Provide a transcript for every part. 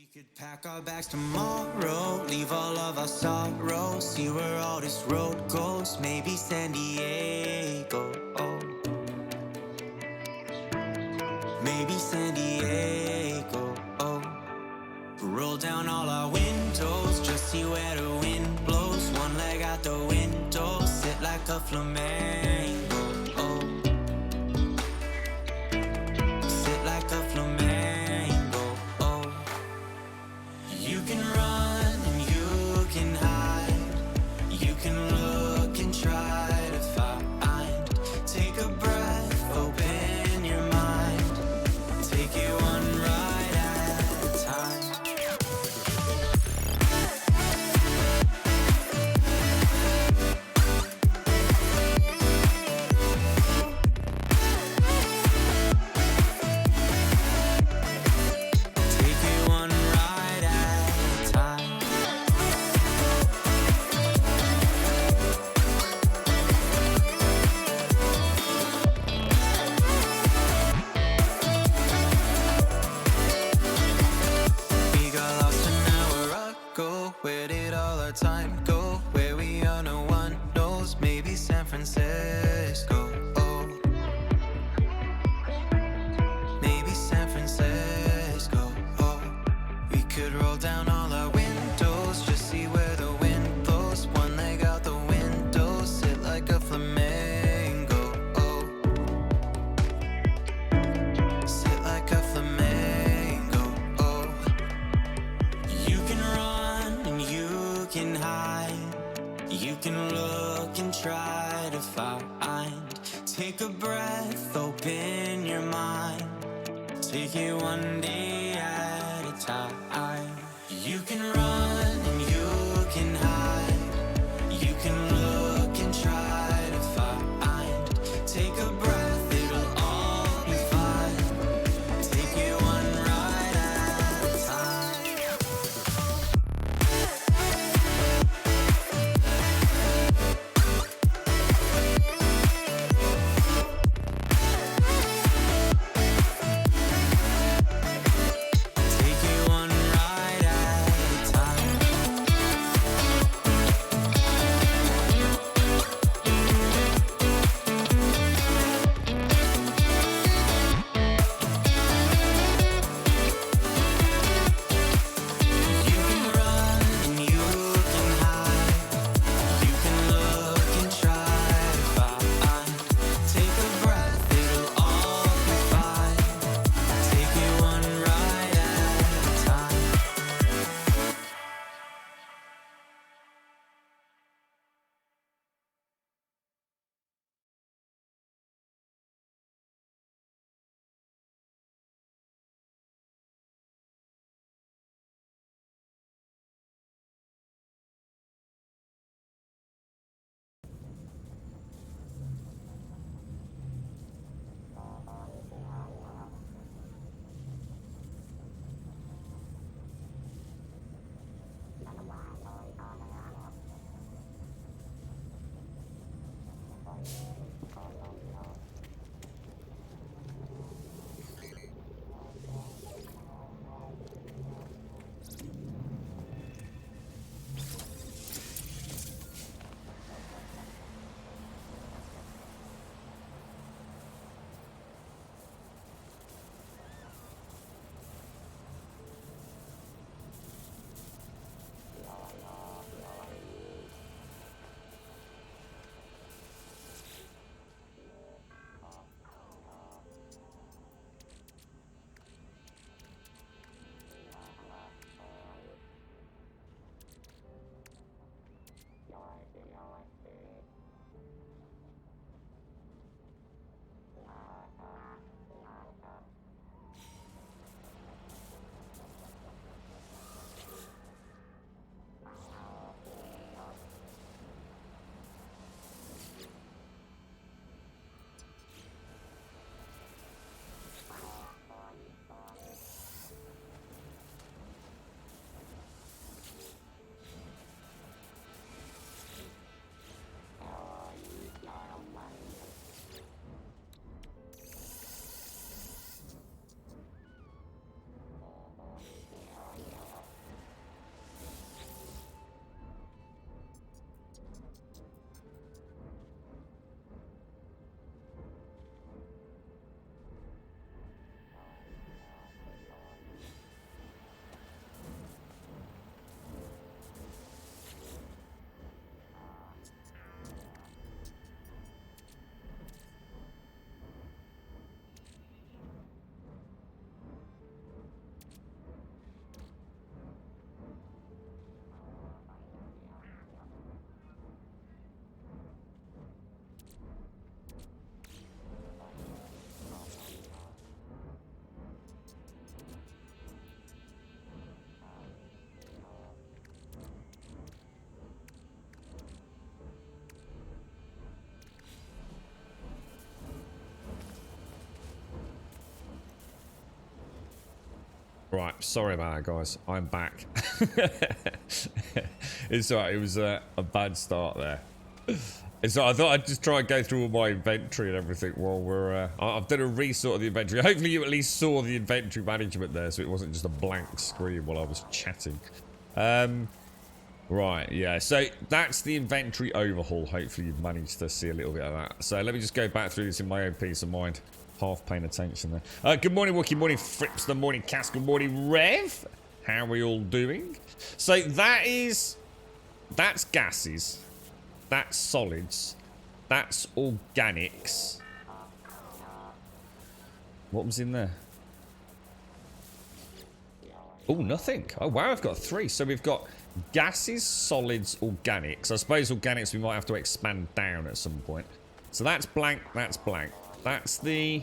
We could pack our bags tomorrow, leave all of our sorrows, see where all this road goes. Maybe San Diego, oh. Maybe San Diego, oh. Roll down all our windows, just see where the wind blows. One leg out the window, sit like a flamenco, oh. Sit like a flamenco, oh. You can run and you can hide, you can look and try to find. Take a breath, open your mind, take it one ride at a time. Take it one ride at a time. We got lost an hour ago. Where did all our time go? Where we are, no one knows. Maybe San Francisco. Oh, maybe San Francisco. Oh, we could roll down all our windows, just see where the wind blows. One leg out the window, sit like a flamenco. Oh, sit like a flamenco. Oh. You can run and you can hide, you can look and try to find. Take a breath, open your mind, take it one day at a time. You can run and you can hide, you can look and try to find. Take a breath, it'll all be fine. Take it one ride at a time. Right, sorry about that, guys. I'm back. It's alright. It was a bad start there. So I thought I'd just try and go through all my inventory and everything while we're... I've done a resort of the inventory. Hopefully you at least saw the inventory management there, so it wasn't just a blank screen while I was chatting. Right, yeah. So that's the inventory overhaul. Hopefully you've managed to see a little bit of that. So let me just go back through this in my own peace of mind. Half paying attention there. Good morning, Wookie. Morning, Frips. Good morning, Cass. Good morning, Rev. How are we all doing? So that's gases. That's solids. That's organics. What was in there? Oh, nothing. Oh, wow, I've got 3. So we've got gases, solids, organics. I suppose organics we might have to expand down at some point. So that's blank, that's blank. That's the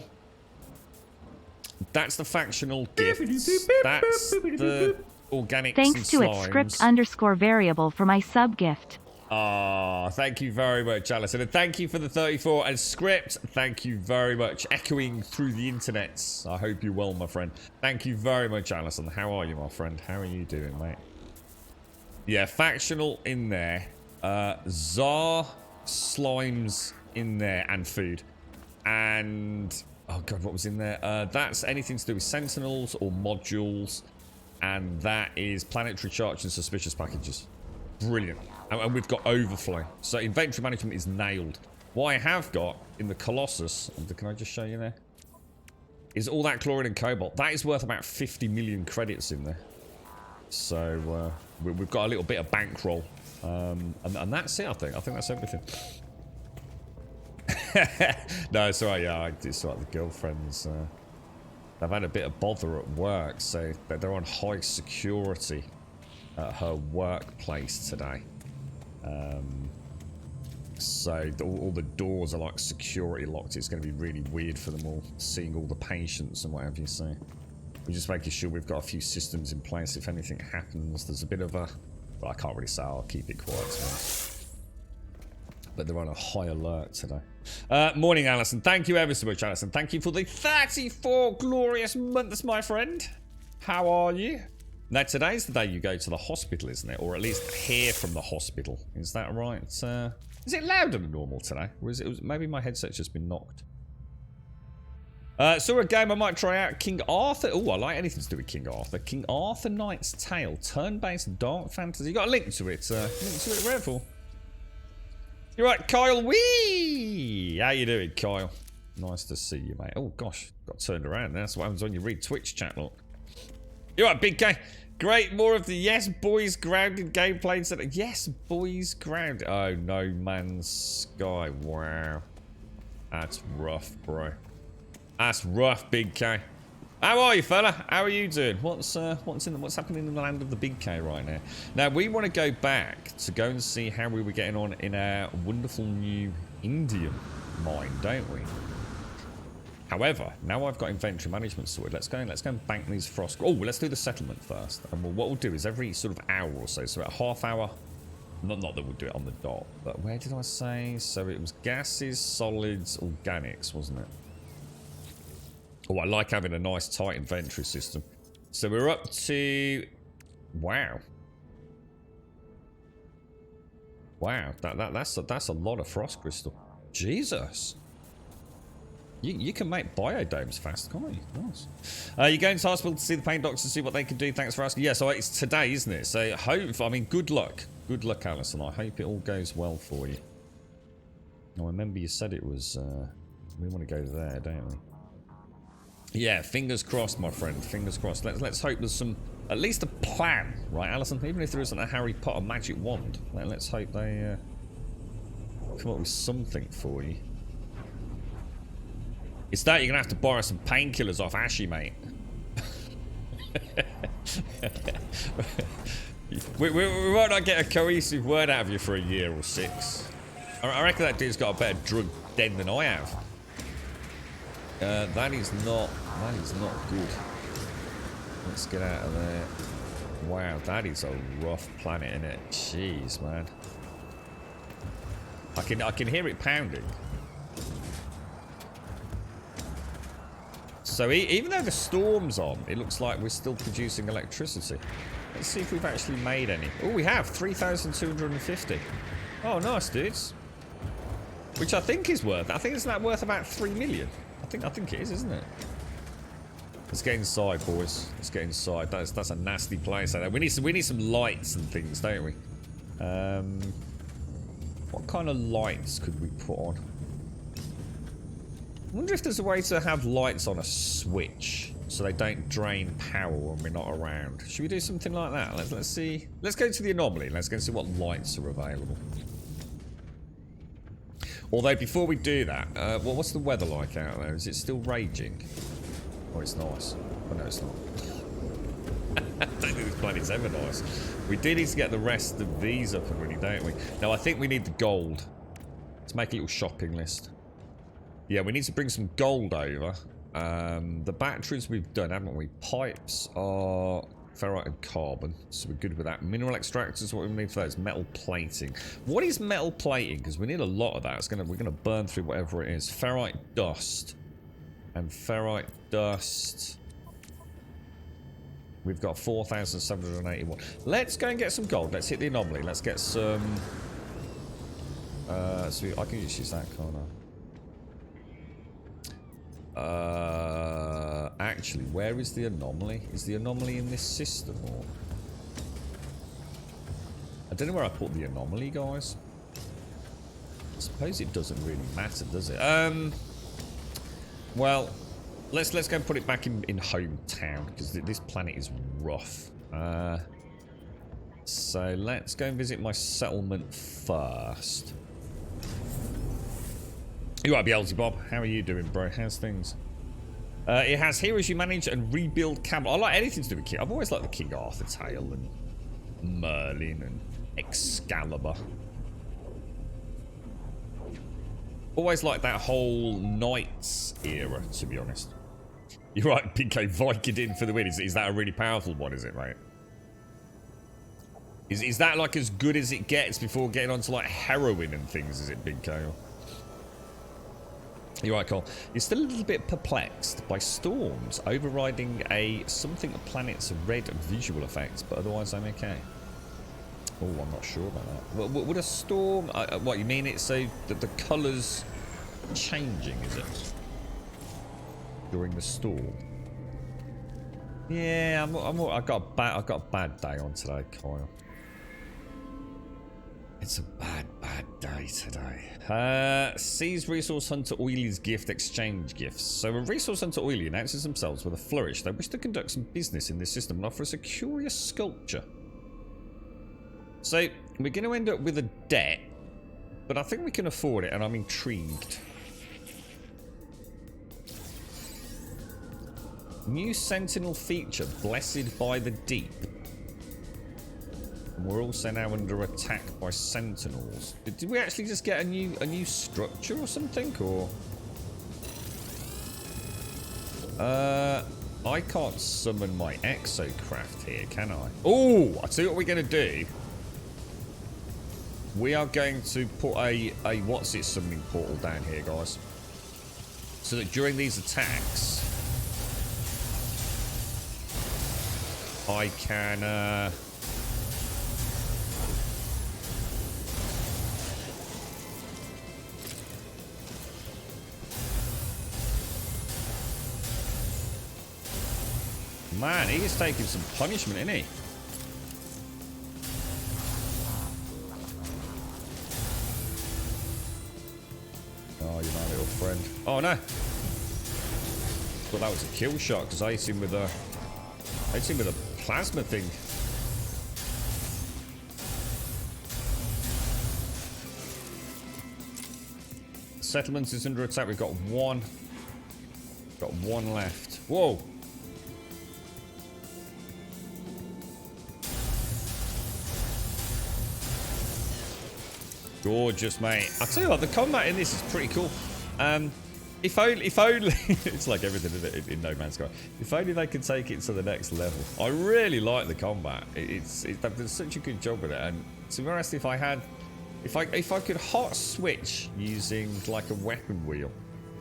factional gifts. That's the organics. Thanks to its script_variable for my sub gift. Ah, thank you very much, Alison. And thank you for the 34 and script. Thank you very much. Echoing through the internets. I hope you're well, my friend. Thank you very much, Alison. How are you, my friend? How are you doing, mate? Yeah, factional in there. Czar slimes in there and food. And oh god, what was in there? That's anything to do with sentinels or modules. And that is planetary charge and suspicious packages. Brilliant. And we've got overflow. So inventory management is nailed. What I have got in the Colossus, can I just show you there? Is all that chlorine and cobalt. That is worth about 50 million credits in there. So we've got a little bit of bankroll. And that's it, I think. I think that's everything. No, it's alright, yeah. It's alright, the girlfriends... they've had a bit of bother at work, so they're on high security at her workplace today. So all the doors are like security locked. It's going to be really weird for them all, seeing all the patients and what have you. So we're just making sure we've got a few systems in place. If anything happens, there's a bit of a... Well, I can't really say. I'll keep it quiet. But they're on a high alert today. Morning, Alison. Thank you ever so much, Alison. Thank you for the 34 glorious months, my friend. How are you? Now, today's the day you go to the hospital, isn't it? Or at least hear from the hospital. Is that right? Is it louder than normal today? Or is it maybe my headset's just been knocked? Saw a game I might try out. King Arthur. Oh, I like anything to do with King Arthur. King Arthur Knight's Tale. Turn-based dark fantasy. You got a link to it. Link to it, Revel. You're right, Kyle. Wee! How you doing, Kyle? Nice to see you, mate. Oh, gosh. Got turned around. That's what happens when you read Twitch chat, look. You're right, Big K. Great, more of the Yes Boys Grounded gameplay instead of Yes Boys Grounded. Oh, No Man's Sky. Wow. That's rough, bro. That's rough, Big K. How are you, fella? How are you doing? What's happening in the land of the Big K right now? Now, we want to go back to go and see how we were getting on in our wonderful new Indian mine, don't we? However, now I've got inventory management sorted. Let's go and bank these frost. Oh, let's do the settlement first. And what we'll do is every sort of hour or so, so about a half hour. Not that we'll do it on the dot, but where did I say? So it was gases, solids, organics, wasn't it? Oh, I like having a nice tight inventory system. So we're up to... Wow. Wow, that's a lot of frost crystal. Jesus. You can make biodomes fast, can't you? Nice. You're going to hospital to see the pain doctor to see what they can do. Thanks for asking. Yeah, so it's today, isn't it? So I mean, good luck. Good luck, Alison. I hope it all goes well for you. I remember you said it was... we want to go there, don't we? Yeah, fingers crossed, my friend. Fingers crossed. Let's hope there's some... At least a plan, right, Alison? Even if there isn't a Harry Potter magic wand. Let's hope they come up with something for you. It's that you're going to have to borrow some painkillers off Ashy, mate. we might not get a cohesive word out of you for a year or 6. I reckon that dude's got a better drug den than I have. That is not good. Let's get out of there. Wow, that is a rough planet, isn't it? Jeez, man. I can hear it pounding. So even though the storm's on, it looks like we're still producing electricity. Let's see if we've actually made any. Oh, we have 3,250. Oh, nice, dudes. Which I think is worth. I think isn't that worth about 3 million? I think it is, isn't it? Let's get inside, boys. Let's get inside. That's a nasty place. We need some lights and things, don't we? What kind of lights could we put on? I wonder if there's a way to have lights on a switch so they don't drain power when we're not around. Should we do something like that? Let's see. Let's go to the anomaly. Let's go and see what lights are available. Although before we do that, well, what's the weather like out there? Is it still raging? Oh, it's nice. Oh, no, it's not. I don't think this planet's ever nice. We do need to get the rest of these up and running, don't we? No, I think we need the gold. Let's make a little shopping list. Yeah, we need to bring some gold over. The batteries we've done, haven't we? Pipes are ferrite and carbon, so we're good with that. Mineral extractors, what we need for that is metal plating. What is metal plating? Because we need a lot of that. We're gonna burn through whatever it is. Ferrite dust. And ferrite dust. We've got 4,781. Let's go and get some gold. Let's hit the anomaly. Let's get some... so I can just use that, can't I? Actually, where is the anomaly? Is the anomaly in this system, or... I don't know where I put the anomaly, guys. I suppose it doesn't really matter, does it? Well, let's go and put it back in hometown, because this planet is rough. So let's go and visit my settlement first. You right, Beelzebub? How are you doing, bro? How's things? It has heroes you manage and rebuild camp. I like anything to do with King. I've always liked the King Arthur tale and Merlin and Excalibur. Always like that whole knights era, to be honest. You're right, PK Vicodin for the win. Is that a really powerful one, is it, mate? Is that like as good as it gets before getting onto like heroin and things, is it, Big Kale? You're right, Cole. You're still a little bit perplexed by storms overriding something planet's red visual effects, but otherwise I'm okay. Oh, I'm not sure about that. Would a storm... what, you mean it's so that the colours changing, is it? During the storm? Yeah, I've got a bad day on today, Kyle. It's a bad day today. Seize Resource Hunter Oily's gift exchange gifts. So a Resource Hunter Oily announces themselves with a flourish. They wish to conduct some business in this system and offer us a curious sculpture. So we're going to end up with a debt, but I think we can afford it, and I'm intrigued. New Sentinel feature, Blessed by the Deep. And we're also now under attack by Sentinels. Did we actually just get a new structure or something, or? I can't summon my exocraft here, can I? Oh, I tell you what we're going to do. We are going to put a what's it summoning portal down here, guys, so that during these attacks I can man, he is taking some punishment, isn't he? Oh, you're my little friend. Oh no! Well, that was a kill shot because I hit him with a plasma thing. Settlement is under attack. We've got one left. Whoa! Gorgeous, mate. I'll tell you what, the combat in this is pretty cool. If only it's like everything in No Man's Sky. If only they could take it to the next level. I really like the combat. They've done such a good job with it. And to be honest, if I could hot switch using like a weapon wheel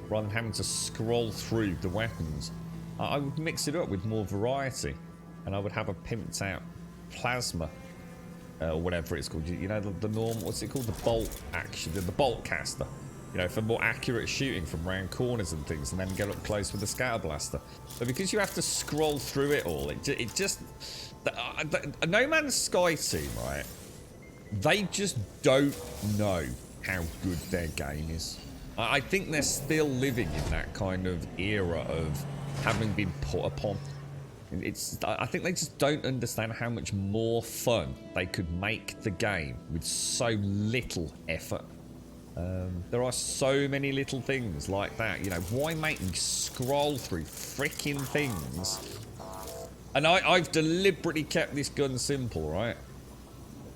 rather than having to scroll through the weapons, I would mix it up with more variety, and I would have a pimped out plasma, or whatever it's called. You know, the normal, what's it called? The bolt action, the bolt caster. You know, for more accurate shooting from round corners and things, and then get up close with the scatter blaster. But because you have to scroll through it all, it just... The No Man's Sky team, right? They just don't know how good their game is. I think they're still living in that kind of era of having been put upon. I think they just don't understand how much more fun they could make the game with so little effort. There are so many little things like that. You know, why make me scroll through freaking things? And I've deliberately kept this gun simple, right?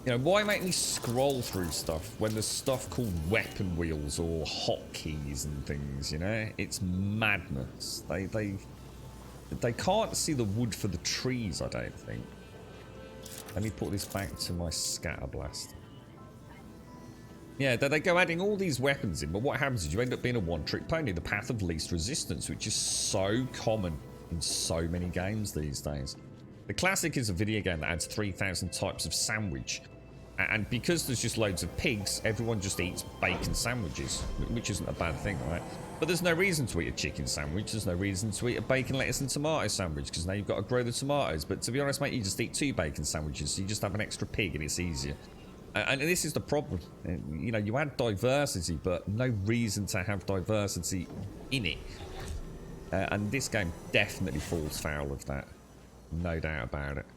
You know, why make me scroll through stuff when there's stuff called weapon wheels or hotkeys and things, you know? It's madness. They can't see the wood for the trees, I don't think. Let me put this back to my scatter blast. Yeah, they go adding all these weapons in, but what happens is you end up being a one-trick pony, the path of least resistance, which is so common in so many games these days. The Classic is a video game that adds 3,000 types of sandwich, and because there's just loads of pigs, everyone just eats bacon sandwiches, which isn't a bad thing, right? But there's no reason to eat a chicken sandwich, there's no reason to eat a bacon, lettuce and tomato sandwich, because now you've got to grow the tomatoes. But to be honest, mate, you just eat 2 bacon sandwiches, so you just have an extra pig and it's easier. And this is the problem. You know, you add diversity, but no reason to have diversity in it. And this game definitely falls foul of that. No doubt about it.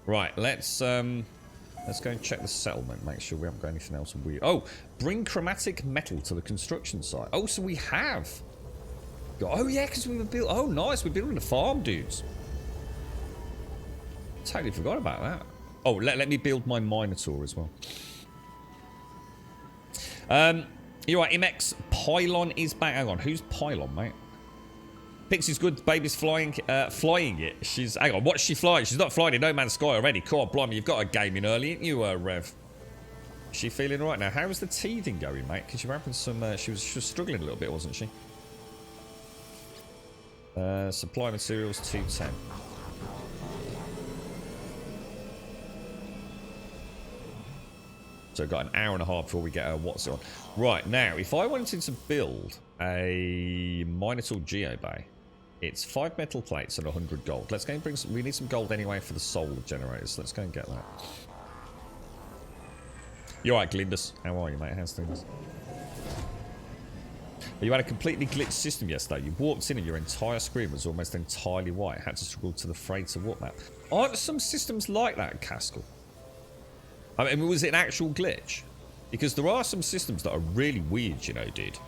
Right, let's go and check the settlement. Make sure we haven't got anything else weird. Oh, bring chromatic metal to the construction site. Oh, so we have. Oh, yeah, because we were built. Oh, nice. We're building a farm, dudes. Totally forgot about that. Oh, let me build my Minotaur as well. You're right, Imex. Pylon is back. Hang on, who's Pylon, mate? Pixie's good. Baby's flying it. She's... Hang on, what's she flying? She's not flying in No Man's Sky already. Come on, blimey, you've got a game in early, ain't you, Rev? Is she feeling all right now? How was the teething going, mate? Because you were having some... she was struggling a little bit, wasn't she? Supply materials, 210. So I've got an hour and a half before we get our what's on. Right, now, if I wanted to build a Minotaur Geobay, it's 5 metal plates and 100 gold. Let's go and bring some... We need some gold anyway for the solar generators. Let's go and get that. You alright, Glindus? How are you, mate? How's things? You had a completely glitched system yesterday. You walked in and your entire screen was almost entirely white. Had to struggle to the freighter warp map. Aren't some systems like that, Caskell? I mean, was it an actual glitch? Because there are some systems that are really weird, you know, dude.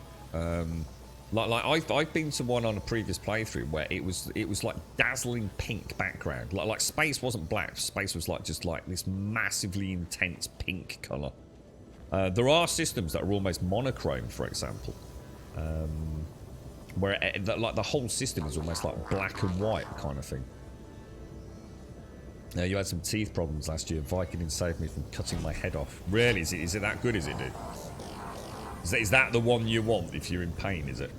Like I've been to one on a previous playthrough where it was like dazzling pink background. Like space wasn't black. Space was like just like this massively intense pink color. There are systems that are almost monochrome, for example, where like the whole system is almost like black and white kind of thing. You had some teeth problems last year. Vicodin saved me from cutting my head off. Really? Is it that good, is it, dude? Is that the one you want if you're in pain, is it?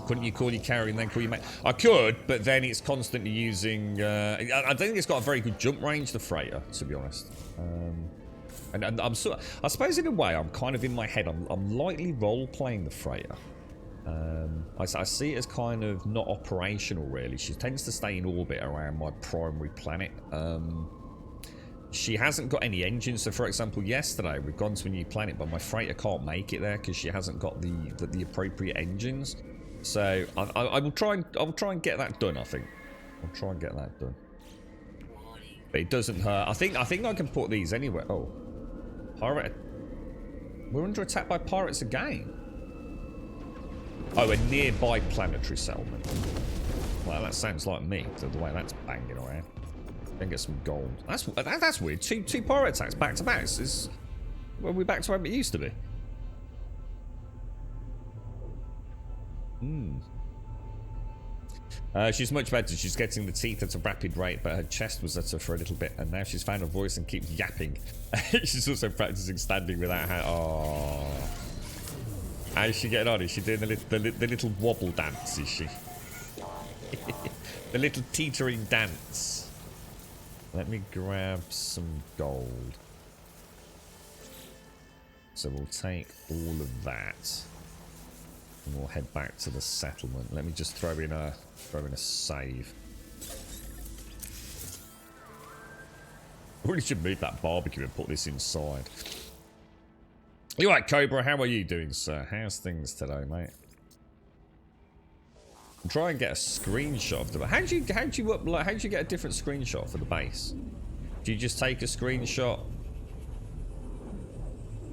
Couldn't you call your carrier and then call your mate? I could, but then it's constantly using... I don't think it's got a very good jump range, the freighter, to be honest. And I'm sort of... I suppose in a way, I'm kind of in my head. I'm lightly role-playing the freighter. I see it as kind of not operational, really. She tends to stay in orbit around my primary planet. She hasn't got any engines. So, for example, yesterday we've gone to a new planet, but my freighter can't make it there because she hasn't got the appropriate engines. So I will try and get that done. I think I'll try and get that done. But it doesn't hurt. I think I can put these anywhere. Oh, pirate! We're under attack by pirates again. Oh, a nearby planetary settlement. Well, that sounds like me, the way that's banging around. Then get some gold. That's weird. Two pirate attacks back to back. Well, we're back to where it used to be. She's much better. She's getting the teeth at a rapid rate, but her chest was at her for a little bit, and now she's found her voice and keeps yapping. She's also practicing standing without her. Oh. How's she getting on? Is she doing the little wobble dance, is she? The little teetering dance. Let me grab some gold. So we'll take all of that. And we'll head back to the settlement. Let me just throw in a save. I really should move that barbecue and put this inside. You alright, Cobra? How are you doing, sir? How's things today, mate? I'll try and get a screenshot of the. How do you get a different screenshot for the base? Do you just take a screenshot,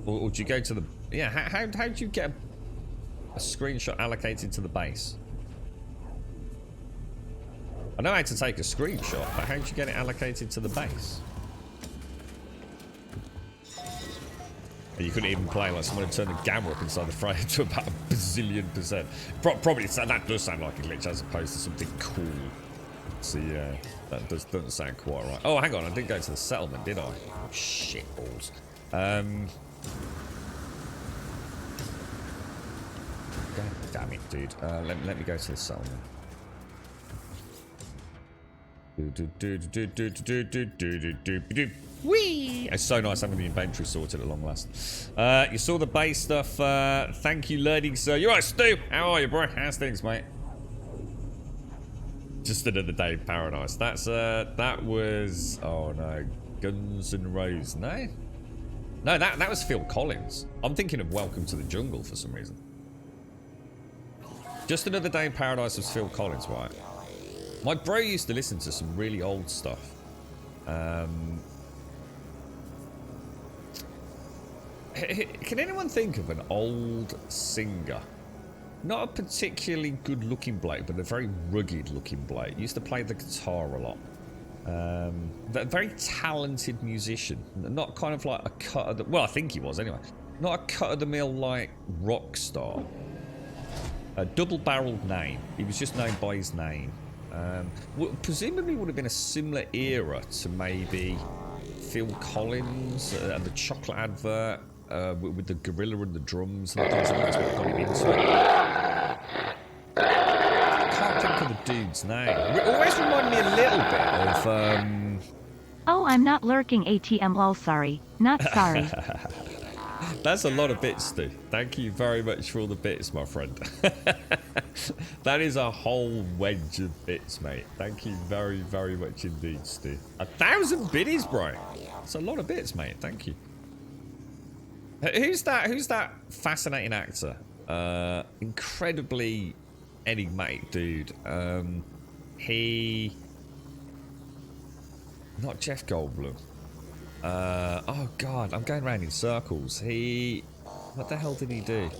or do you go to the? Yeah, how do you get a screenshot allocated to the base? I know how to take a screenshot, but how do you get it allocated to the base? You couldn't even play like someone had turned the gamma up inside the frame to about a bazillion%. Probably that does sound like a glitch as opposed to something cool. So yeah, that doesn't sound quite right. Oh, hang on, I didn't go to the settlement, did I? Oh, shit balls. God damn it, dude. Let me go to the settlement. Whee! It's so nice having the inventory sorted at long last. You saw the base stuff. Thank you, learning, sir. You alright, Stu? How are you, bro? How's things, mate? Just another day in paradise. That was, oh no, Guns N' Roses. No, that was Phil Collins. I'm thinking of Welcome to the Jungle for some reason. Just Another Day in Paradise was Phil Collins, right? My bro used to listen to some really old stuff. Can anyone think of an old singer? Not a particularly good looking bloke, but a very rugged looking bloke. Used to play the guitar a lot. A very talented musician. Not kind of like a cut of the... Well, I think he was anyway. Not a cut of the mill like rock star. A double-barreled name. He was just known by his name. Presumably would have been a similar era to maybe Phil Collins and the chocolate advert with the gorilla and the drums and things. I think that's what got him into it. I can't think of the dude's name. It always reminded me a little bit of... Oh, I'm not lurking, ATM lol, sorry. Not sorry. That's a lot of bits, Stu. Thank you very much for all the bits, my friend. That is a whole wedge of bits, mate. Thank you very, very much indeed, Stu. 1,000 biddies, bro. That's a lot of bits, mate. Thank you. Who's that fascinating actor? Incredibly enigmatic dude. Not Jeff Goldblum. Oh god, I'm going around in circles. What the hell did he do?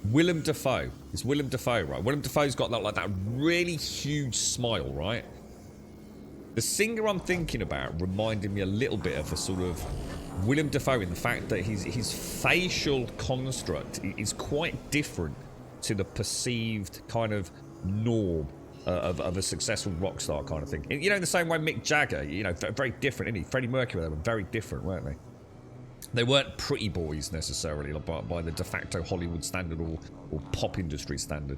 Willem Dafoe. It's Willem Dafoe, right? Willem Dafoe's got like that really huge smile, right? The singer I'm thinking about reminded me a little bit of a sort of Willem Dafoe in the fact that his facial construct is quite different to the perceived kind of norm of a successful rock star kind of thing. You know, in the same way Mick Jagger, you know, very different, isn't he? Freddie Mercury, they were very different, weren't they? They weren't pretty boys necessarily by the de facto Hollywood standard or pop industry standard.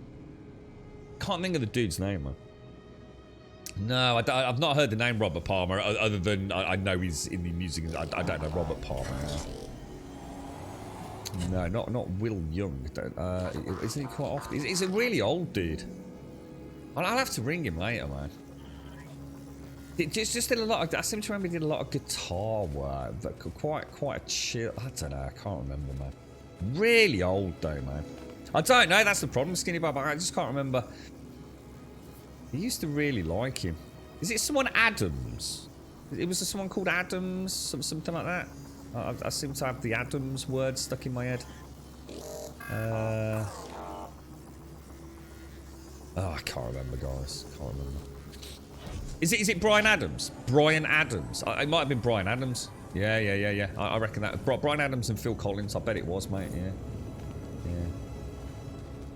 Can't think of the dude's name, man. No, I've not heard the name Robert Palmer, other than I know he's in the music. I don't know Robert Palmer. No, not Will Young. Isn't he quite often? He's a really old dude. I'll have to ring him later, man. Just did a lot of... I seem to remember he did a lot of guitar work. But quite a chill... I don't know, I can't remember, man. Really old, though, man. I don't know, that's the problem, Skinny Bob. I just can't remember. I used to really like him. Is it someone Adams? It was someone called Adams? Something like that? I seem to have the Adams word stuck in my head. Oh, I can't remember, guys. Can't remember. Is it Bryan Adams? Bryan Adams. It might have been Bryan Adams. Yeah. I reckon that. Bryan Adams and Phil Collins. I bet it was, mate.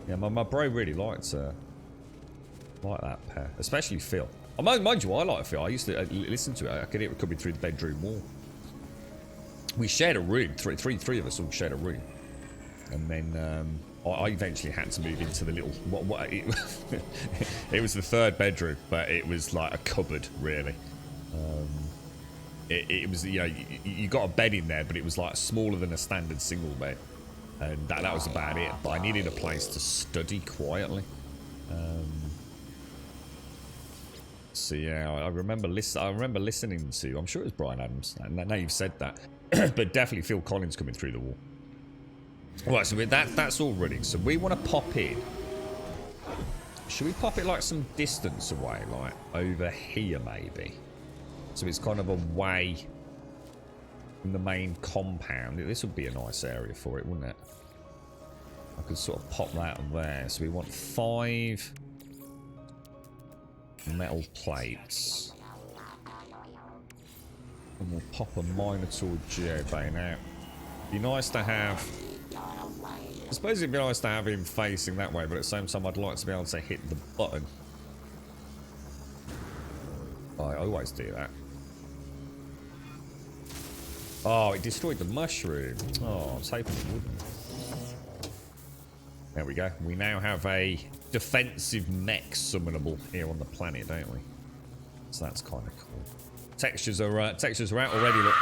Yeah. My bro really liked that pair, especially Phil. Mind you, I like Phil. I used to listen to it. I could hear it coming through the bedroom wall. We shared a room. Three of us all shared a room. And then I eventually had to move into the little it was the 3rd bedroom, but it was like a cupboard really. It was, you know, you got a bed in there, but it was like smaller than a standard single bed, and that was about it. But I needed a place to study quietly. So yeah, I remember listening to, I'm sure it was Bryan Adams, and now you've said that, but definitely Phil Collins coming through the wall. Right, so that's all running. So we want to pop in. Should we pop it like some distance away, like over here maybe? So it's kind of away from the main compound. This would be a nice area for it, wouldn't it? I could sort of pop that there. So we want 5 metal plates. And we'll pop a Minotaur Geobane out. Be nice to have... I suppose it'd be nice to have him facing that way, but at the same time I'd like to be able to hit the button. I always do that. Oh, it destroyed the mushroom. Oh, I was hoping it wouldn't. There we go. We now have a defensive mech summonable here on the planet, don't we? So that's kind of cool. Textures are out already. Look,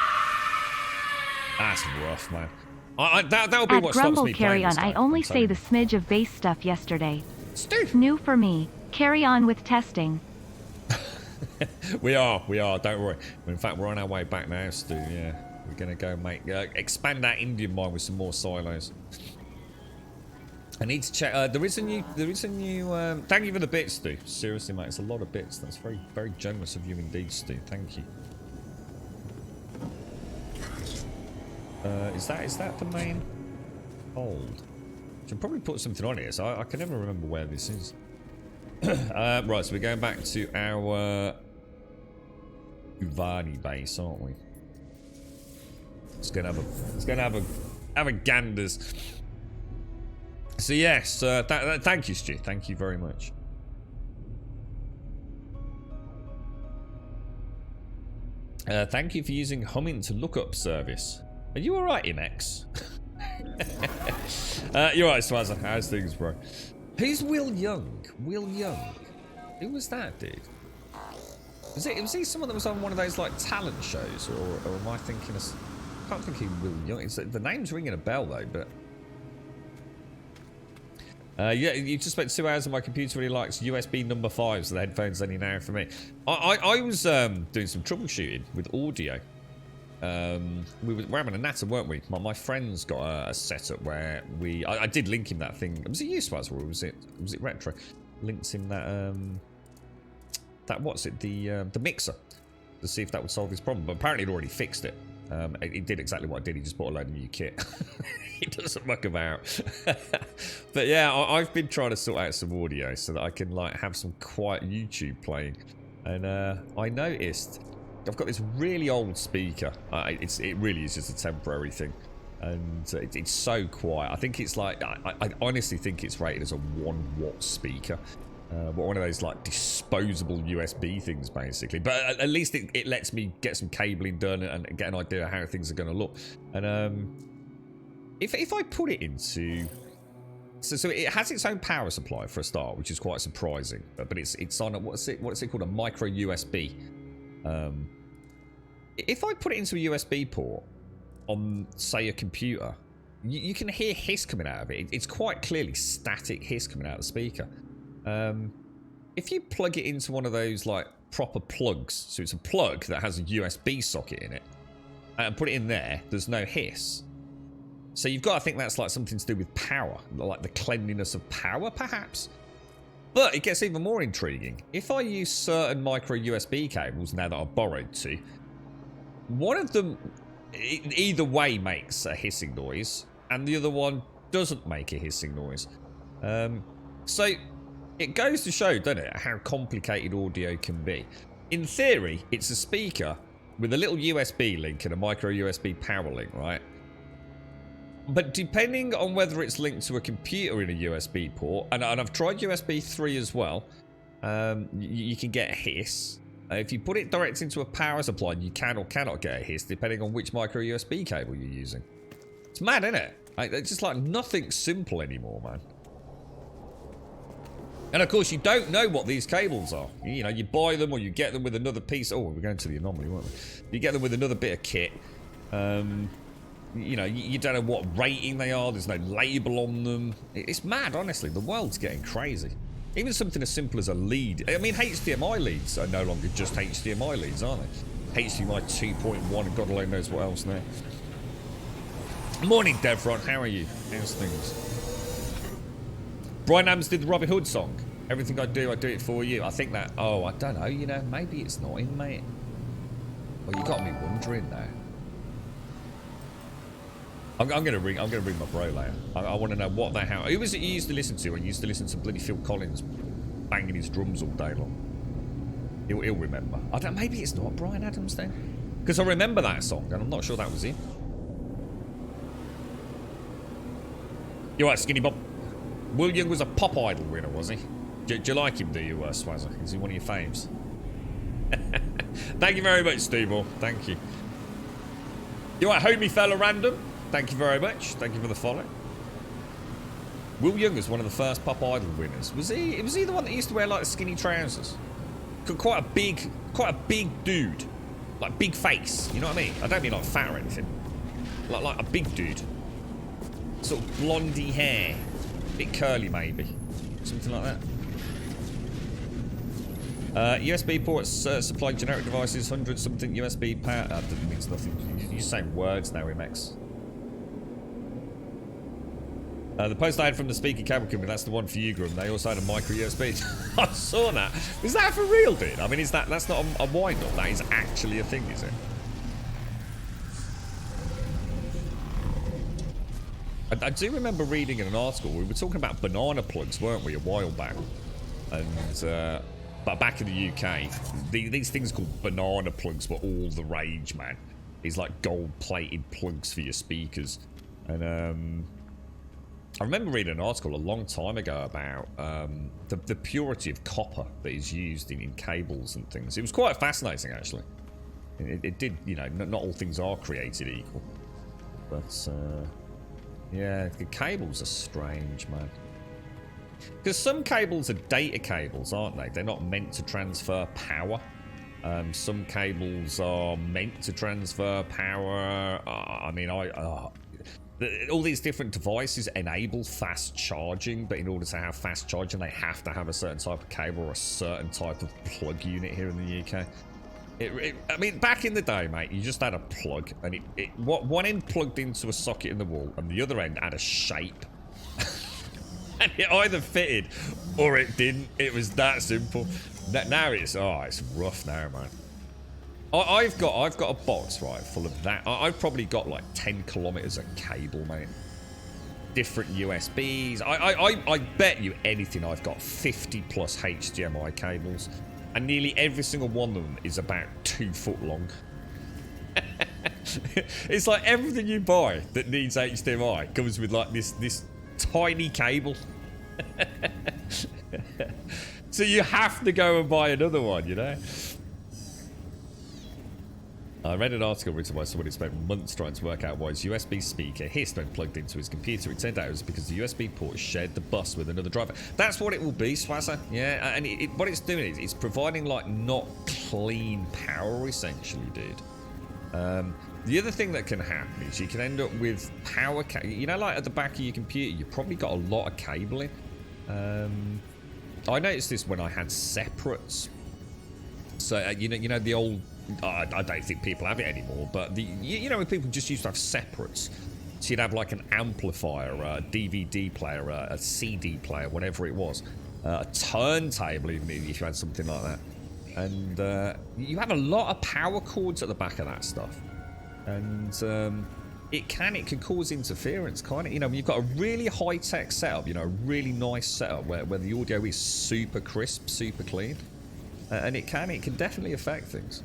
that's rough, man. That'll be At what Grumble stops me Carry playing On, this I game, only I'm say telling the smidge of base stuff yesterday. Stu. New for me. Carry on with testing. we are, don't worry. In fact, we're on our way back now, Stu, yeah. We're going to go expand that Indian mine with some more silos. I need to check, there is a new, thank you for the bits, Stu. Seriously, mate, it's a lot of bits. That's very, very generous of you indeed, Stu. Thank you. Is that the main hold? Should probably put something on here, so I can never remember where this is. Right, so we're going back to our Uvani base, aren't we? It's gonna have a ganders. So yes, thank you, Stu. Thank you very much. Thank you for using Humming to look-up service. Are you alright, Imex? You're right, Swazza. How's things, bro? Who's Will Young? Will Young? Who was that, dude? Was he someone that was on one of those like talent shows, or am I thinking of? I can't think of Will Young. The name's ringing a bell though, but yeah, you just spent 2 hours on my computer. Really likes USB number 5, so the headphones only now for me. I was doing some troubleshooting with audio. We were having a natter, weren't we? My friend's got a setup where I did link him that thing. Was it you, Swaz, or was it Retro? Linked him that what's it, the mixer, to see if that would solve his problem. But apparently it already fixed it. It did exactly what I did. He just bought a load of new kit. He doesn't muck about. But yeah, I've been trying to sort out some audio so that I can like have some quiet YouTube playing. And I noticed I've got this really old speaker. It really is just a temporary thing, and it's so quiet. I think it's like I honestly think it's rated as a 1-watt speaker, but one of those like disposable USB things, basically. But at least it lets me get some cabling done and get an idea of how things are going to look. And if I put it into so it has its own power supply for a start, which is quite surprising. But it's on a, what's it called, a micro USB. If I put it into a USB port on, say, a computer, you can hear hiss coming out of it. It's quite clearly static hiss coming out of the speaker. If you plug it into one of those like proper plugs, so it's a plug that has a USB socket in it, and put it in there, there's no hiss. So you've got to think that's like something to do with power, like the cleanliness of power, perhaps. But it gets even more intriguing. If I use certain micro USB cables now that I've borrowed two, one of them either way makes a hissing noise, and the other one doesn't make a hissing noise. So it goes to show, doesn't it, how complicated audio can be. In theory, it's a speaker with a little USB link and a micro USB power link, right? But depending on whether it's linked to a computer in a USB port, and I've tried USB 3 as well, you can get a hiss. If you put it direct into a power supply, you can or cannot get a hiss, depending on which micro USB cable you're using. It's mad, isn't it? It's just like nothing simple anymore, man. And of course, you don't know what these cables are. You know, you buy them or you get them with another piece. Oh, we're going to the anomaly, weren't we? You get them with another bit of kit. You know, you don't know what rating they are. There's no label on them. It's mad, honestly. The world's getting crazy. Even something as simple as a lead. I mean, HDMI leads are no longer just HDMI leads, aren't they? HDMI 2.1 and God alone knows what else now. Morning, Devron. How are you? How's things? Brian Adams did the Robin Hood song. Everything I do it for you. I think that... Oh, I don't know. You know, maybe it's not him, mate. Well, you got me wondering now. I'm gonna ring my bro later. I want to know what the hell. Who was it you used to listen to? I used to listen to bloody Phil Collins banging his drums all day long. He'll remember. I don't. Maybe it's not Brian Adams then, because I remember that song and I'm not sure that was him. You're right, Skinny Bob. Will Young was a Pop Idol winner, was he? Do you like him, do you, Swazzer? Is he one of your faves? Thank you very much, Steve. Thank you. You're right, homie fella random. Thank you very much. Thank you for the follow. Will Young was one of the first Pop Idol winners. Was he the one that used to wear like skinny trousers? Quite a big dude. Like big face, you know what I mean? I don't mean like fat or anything. Like a big dude. Sort of blondie hair. Bit curly maybe. Something like that. USB ports supply generic devices, 100 something USB power. That means nothing. You're saying words now, MX. The post I had from the speaker cable company, that's the one for you, Grum. They also had a micro USB. I saw that. Is that for real, dude? I mean, that's not a wind-up. That is actually a thing, is it? I do remember reading in an article, we were talking about banana plugs, weren't we, a while back? And, but back in the UK, these things called banana plugs were all the rage, man. These, like, gold-plated plugs for your speakers. And, I remember reading an article a long time ago about the purity of copper that is used in cables and things. It was quite fascinating, actually. It did, you know, not all things are created equal. But, yeah, the cables are strange, man. Because some cables are data cables, aren't they? They're not meant to transfer power. Some cables are meant to transfer power. I mean, all these different devices enable fast charging, but in order to have fast charging, they have to have a certain type of cable or a certain type of plug unit here in the UK. I mean, back in the day, mate, you just had a plug, and one end plugged into a socket in the wall, and the other end had a shape. And it either fitted, or it didn't. It was that simple. Now it's rough now, man. I've got a box, right, full of that. I've probably got like 10 kilometers of cable, mate. Different USBs. I bet you anything I've got 50 plus HDMI cables. And nearly every single one of them is about 2 foot long. It's like everything you buy that needs HDMI comes with like this tiny cable. So you have to go and buy another one, you know? I read an article written by someone who spent months trying to work out why his USB speaker hissed when plugged into his computer. It turned out it was because the USB port shared the bus with another driver. That's what it will be, Swazzer. Yeah, and what it's doing is it's providing like not clean power, essentially, dude. The other thing that can happen is you can end up with power, you know, like at the back of your computer, you've probably got a lot of cabling. I noticed this when I had separates. So you know the old. I don't think people have it anymore, but you know when people just used to have separates. So you'd have like an amplifier, a DVD player, a CD player, whatever it was, a turntable, even if you had something like that. And you have a lot of power cords at the back of that stuff, and it can cause interference, can't it? You know, when you've got a really high-tech setup, you know, a really nice setup where the audio is super crisp, super clean, and it can definitely affect things.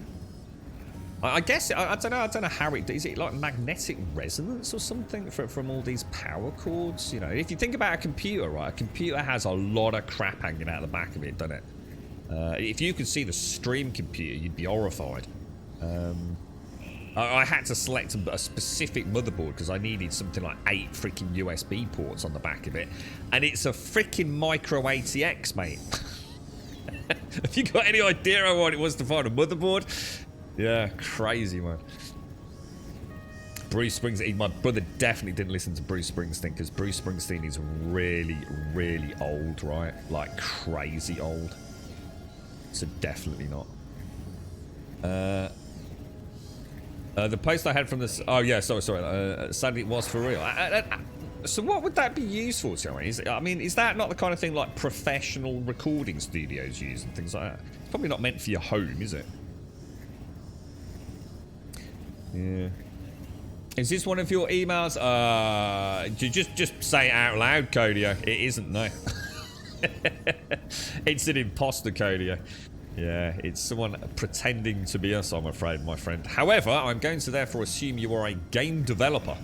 I guess I don't know how it is. It like magnetic resonance or something from all these power cords? You know, if you think about a computer, right? A computer has a lot of crap hanging out the back of it, doesn't it? If you could see the stream computer, you'd be horrified. I had to select a specific motherboard because I needed something like 8 freaking USB ports on the back of it. And it's a freaking Micro ATX, mate. Have you got any idea how hard it was to find a motherboard? Yeah, crazy, man. Bruce Springsteen, my brother definitely didn't listen to Bruce Springsteen because Bruce Springsteen is really, really old, right? Like crazy old. So definitely not. The post I had from this... Oh, yeah, sorry. Sadly, it was for real. So what would that be used for, Joey? I mean, is that not the kind of thing like professional recording studios use and things like that? It's probably not meant for your home, is it? Yeah. Is this one of your emails? Just say it out loud, Codia. It isn't, no. It's an imposter, Codia. Yeah, it's someone pretending to be us, I'm afraid, my friend. However, I'm going to therefore assume you are a game developer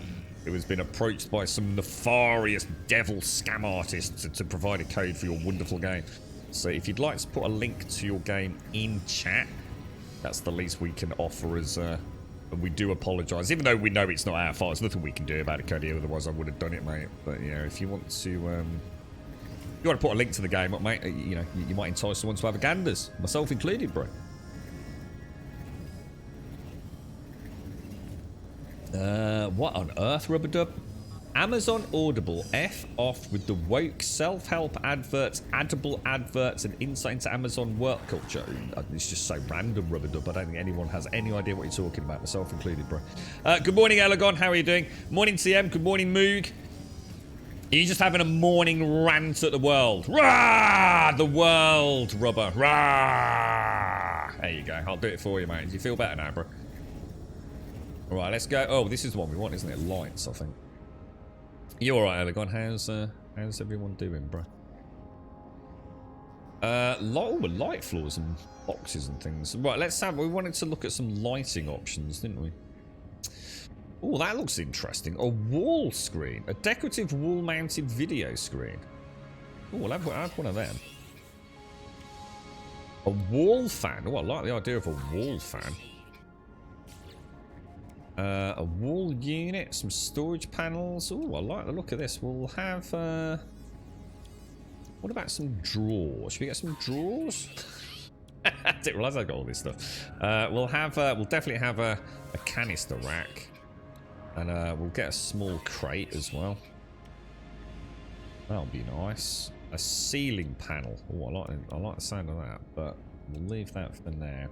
who has been approached by some nefarious devil scam artist to provide a code for your wonderful game. So if you'd like to put a link to your game in chat, that's the least we can offer as... And we do apologise, even though we know it's not our fault. There's nothing we can do about it, Cody. Otherwise, I would have done it, mate. But yeah, if you want to, you want to put a link to the game up, mate. You know, you might entice someone to have a ganders, myself included, bro. What on earth, Rubber Dub? Amazon Audible, F off with the woke self-help adverts, adable adverts, and insight into Amazon work culture. It's just so random, Rubber Dub. I don't think anyone has any idea what you're talking about, myself included, bro. Good morning, Elegon. How are you doing? Morning, TM. Good morning, Moog. Are you just having a morning rant at the world? Rah! The world, Rubber. Rah! There you go. I'll do it for you, mate. Do you feel better now, bro? All right, let's go. Oh, this is the one we want, isn't it? Lights, I think. You alright, Elegon? How's everyone doing, bro? Light floors and boxes and things. Right, let's have... We wanted to look at some lighting options, didn't we? Oh, that looks interesting. A wall screen. A decorative wall-mounted video screen. Oh, we'll have one of them. A wall fan. Oh, I like the idea of a wall fan. A wall unit, some storage panels. Oh, I like the look of this. We'll have... what about some drawers? Should we get some drawers? I didn't realise I got all this stuff. We'll definitely have a canister rack. And we'll get a small crate as well. That'll be nice. A ceiling panel. Oh, I like the sound of that, but we'll leave that for now.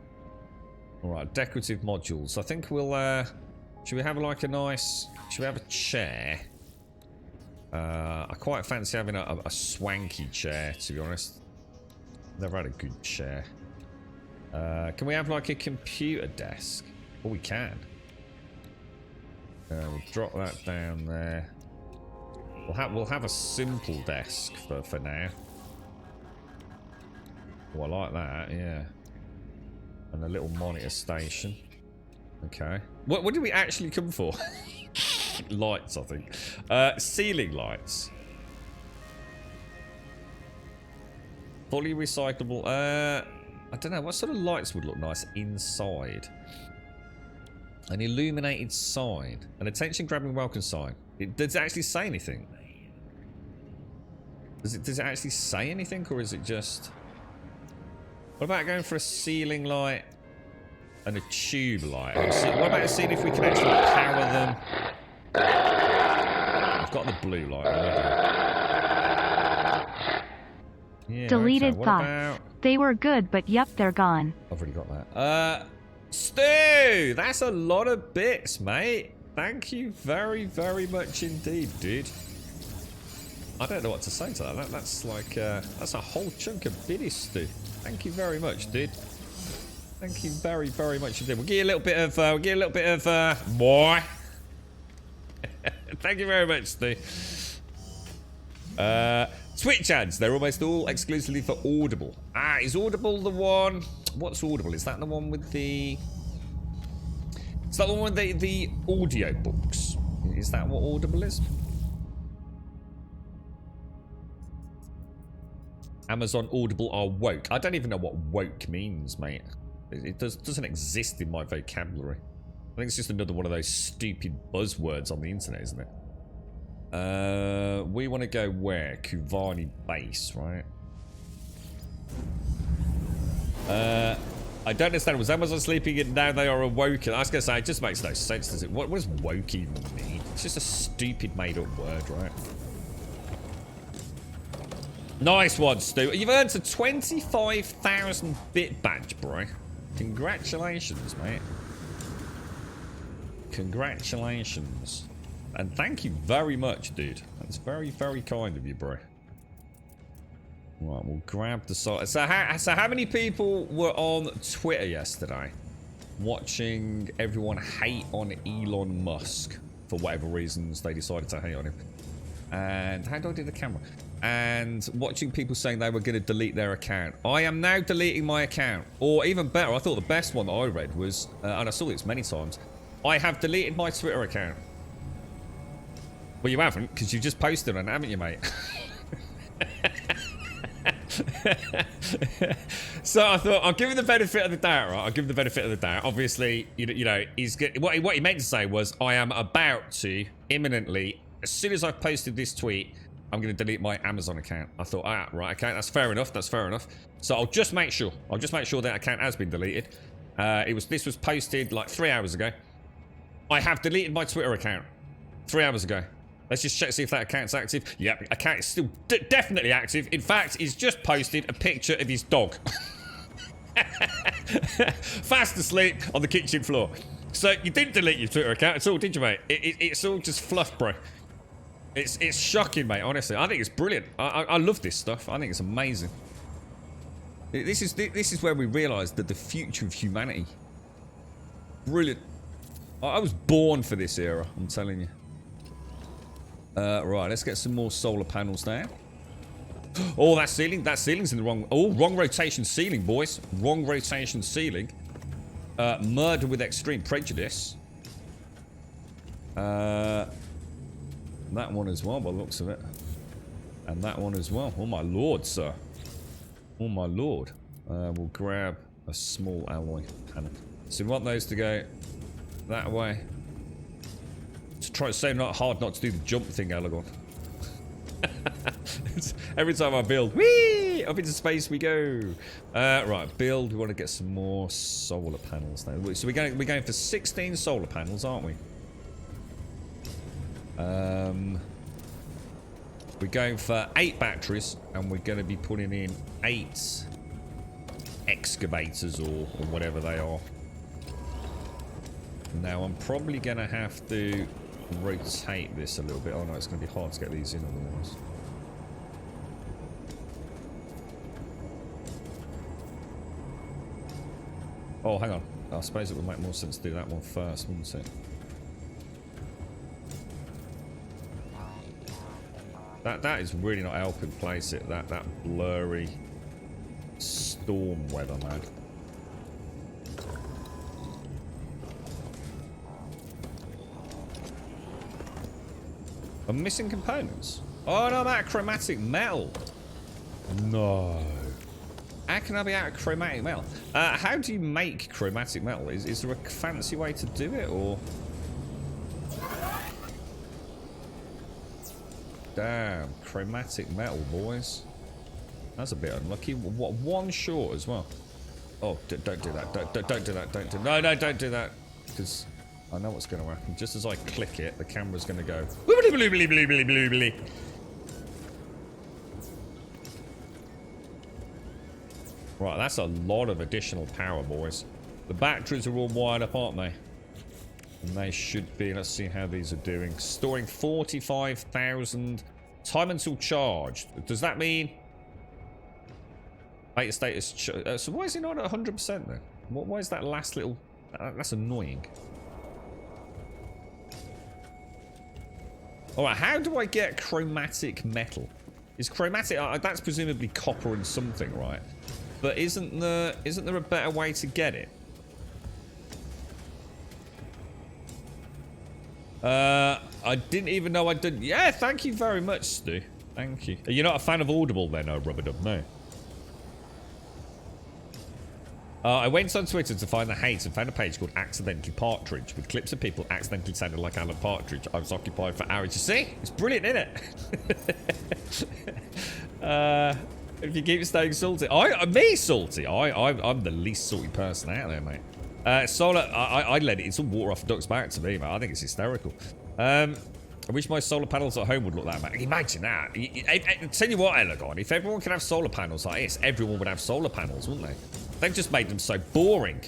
Alright, decorative modules. I think we'll... should we have like a nice... Should we have a chair? I quite fancy having a swanky chair, to be honest. Never had a good chair. Can we have like a computer desk? Oh, we can. We'll drop that down there. We'll have a simple desk for now. Oh, I like that, yeah. And a little monitor station. Okay. What did we actually come for? Lights, I think. Ceiling lights. Fully recyclable. I don't know. What sort of lights would look nice inside? An illuminated sign. An attention-grabbing welcome sign. Does it actually say anything? Does it actually say anything, or is it just... What about going for a ceiling light and a tube light? What about seeing if we can actually power them? I've got the blue light already. Yeah, Deleted okay. thoughts. About... They were good, but yep, they're gone. I've already got that. Stu! That's a lot of bits, mate. Thank you very, very much indeed, dude. I don't know what to say to that. That's like, that's a whole chunk of biddies, Stu. Thank you very much, dude. Thank you very, very much indeed. We'll give you a little bit of, more. Thank you very much, Stu. Twitch ads. They're almost all exclusively for Audible. Ah, is Audible the one? What's Audible? Is that the one with the... Is that the one with the audio books? Is that what Audible is? Amazon Audible are woke. I don't even know what woke means, mate. It doesn't exist in my vocabulary. think it's just another one of those stupid buzzwords on the internet, isn't it? We want to go where? Kuvani base, right? I don't understand. Was Amazon sleeping and now they are awoken? I was going to say, it just makes no sense, does it? What does woke even mean? It's just a stupid made-up word, right? Nice one, Stu. You've earned a 25,000 bit badge, bro. Congratulations, mate. Congratulations. And thank you very much, dude. That's very, very kind of you, bro. Right, we'll grab the site. So how many people were on Twitter yesterday watching everyone hate on Elon Musk for whatever reasons they decided to hate on him? And how do I do the camera? And watching people saying they were going to delete their account. I am now deleting my account. Or even better, I thought the best one that I read was, and I saw this many times, I have deleted my Twitter account. Well, you haven't, because you just posted on it, haven't you, mate? So I thought I'll give him the benefit of the doubt, right? I'll give him the benefit of the doubt. Obviously, you know, he's what he meant to say was, I am about to imminently, as soon as I've posted this tweet, I'm going to delete my Amazon account. I thought, right, okay, that's fair enough. That's fair enough. So I'll just make sure. I'll just make sure that account has been deleted. This was posted like 3 hours ago. I have deleted my Twitter account 3 hours ago. Let's just check, see if that account's active. Yep, account is still definitely active. In fact, he's just posted a picture of his dog. Fast asleep on the kitchen floor. So you didn't delete your Twitter account at all, did you, mate? It's all just fluff, bro. It's shocking, mate, honestly. I think it's brilliant. I love this stuff. I think it's amazing. This is where we realise that the future of humanity. Brilliant. I was born for this era, I'm telling you. Right, let's get some more solar panels now. Oh, that ceiling's in the wrong... Oh, wrong rotation ceiling, boys. Wrong rotation ceiling. Murder with extreme prejudice. That one as well, by the looks of it. And that one as well. Oh, my lord, sir. Oh, my lord. We'll grab a small alloy panel. So we want those to go that way. To try to say hard not to do the jump thing, Alagon. Every time I build, whee! Up into space we go. Right, build. We want to get some more solar panels now. So we're going for 16 solar panels, aren't we? We're going for 8 batteries, and we're going to be putting in 8 excavators or whatever they are. Now I'm probably going to have to rotate this a little bit. Oh no, it's going to be hard to get these in otherwise. Oh, hang on. I suppose it would make more sense to do that one first, wouldn't it? That is really not helping place it. That blurry storm weather, man. I'm missing components. Oh no, I'm out of chromatic metal. No. How can I be out of chromatic metal? How do you make chromatic metal? Is there a fancy way to do it, or? Damn, chromatic metal, boys. That's a bit unlucky. What, one short as well? Oh, don't do that. Don't do that. Don't do. No, don't do that. Because I know what's going to happen. Just as I click it, the camera's going to go. Right, that's a lot of additional power, boys. The batteries are all wired up, aren't they? And they should be. Let's see how these are doing. Storing 45,000 time until charged. Does that mean beta status? So why is it not at 100% then? Why is that last little? That's annoying. All right, how do I get chromatic metal? Is chromatic? That's presumably copper and something, right? But isn't there a better way to get it? I didn't even know I did. Yeah, thank you very much, Stu. Thank you. You're not a fan of Audible then, Rubber Dub? No. I went on Twitter to find the hate and found a page called Accidental Partridge with clips of people accidentally sounding like Alan Partridge. I was occupied for hours. You see? It's brilliant, isn't it? If you keep staying salty. Me salty. I'm the least salty person out there, mate. Solar, I let it. It's all water off a duck's back to me, mate. I think it's hysterical. I wish my solar panels at home would look like that, mate. Imagine that. Tell you what, Elagon, if everyone could have solar panels like this, everyone would have solar panels, wouldn't they? They've just made them so boring.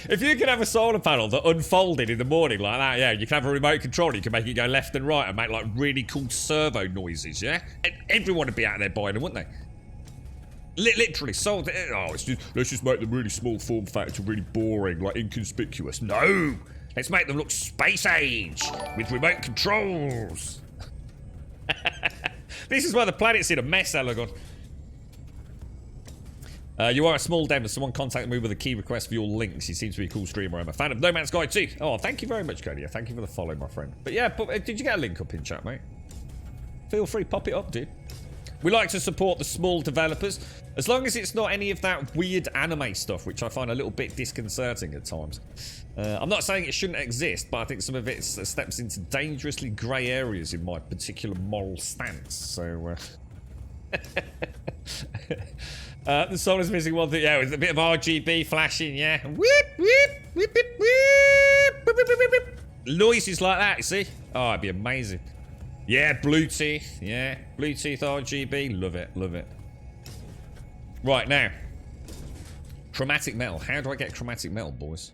If you could have a solar panel that unfolded in the morning like that, yeah, you can have a remote control, you can make it go left and right and make like really cool servo noises, yeah? And everyone would be out there buying them, wouldn't they? Literally, sold. Oh, let's just make them really small form factor, really boring, like inconspicuous. No! Let's make them look space age with remote controls. This is why the planet's in a mess, Elagon. You are a small dev, and someone contacted me with a key request for your links. He seems to be a cool streamer. I'm a fan of No Man's Sky too. Oh, thank you very much, Cody. Thank you for the follow, my friend. But yeah, did you get a link up in chat, mate? Feel free, pop it up, dude. We like to support the small developers, as long as it's not any of that weird anime stuff, which I find a little bit disconcerting at times. I'm not saying it shouldn't exist, but I think some of it steps into dangerously grey areas in my particular moral stance. So, the song is missing one thing. Yeah, with a bit of RGB flashing. Yeah, whip, whip, whip, whip, whip, whip, whip, whip, whip. Noises like that. You see? Oh, it'd be amazing. Yeah, Bluetooth. Yeah, Bluetooth RGB. Love it. Love it. Right now, chromatic metal. How do I get chromatic metal, boys?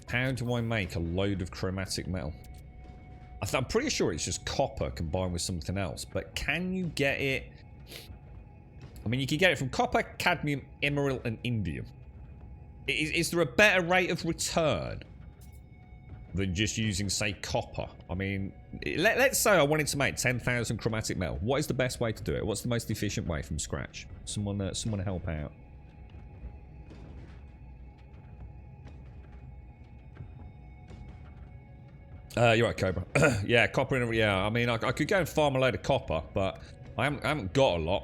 How do I make a load of chromatic metal? I'm pretty sure it's just copper combined with something else, but can you get it? I mean, you can get it from copper, cadmium, emerald, and indium. Is there a better rate of return than just using, say, copper? I mean, let's say I wanted to make 10,000 chromatic metal. What is the best way to do it? What's the most efficient way from scratch? Someone help out. You're right, Cobra. Yeah, copper and yeah. I mean, I could go and farm a load of copper, but I haven't got a lot.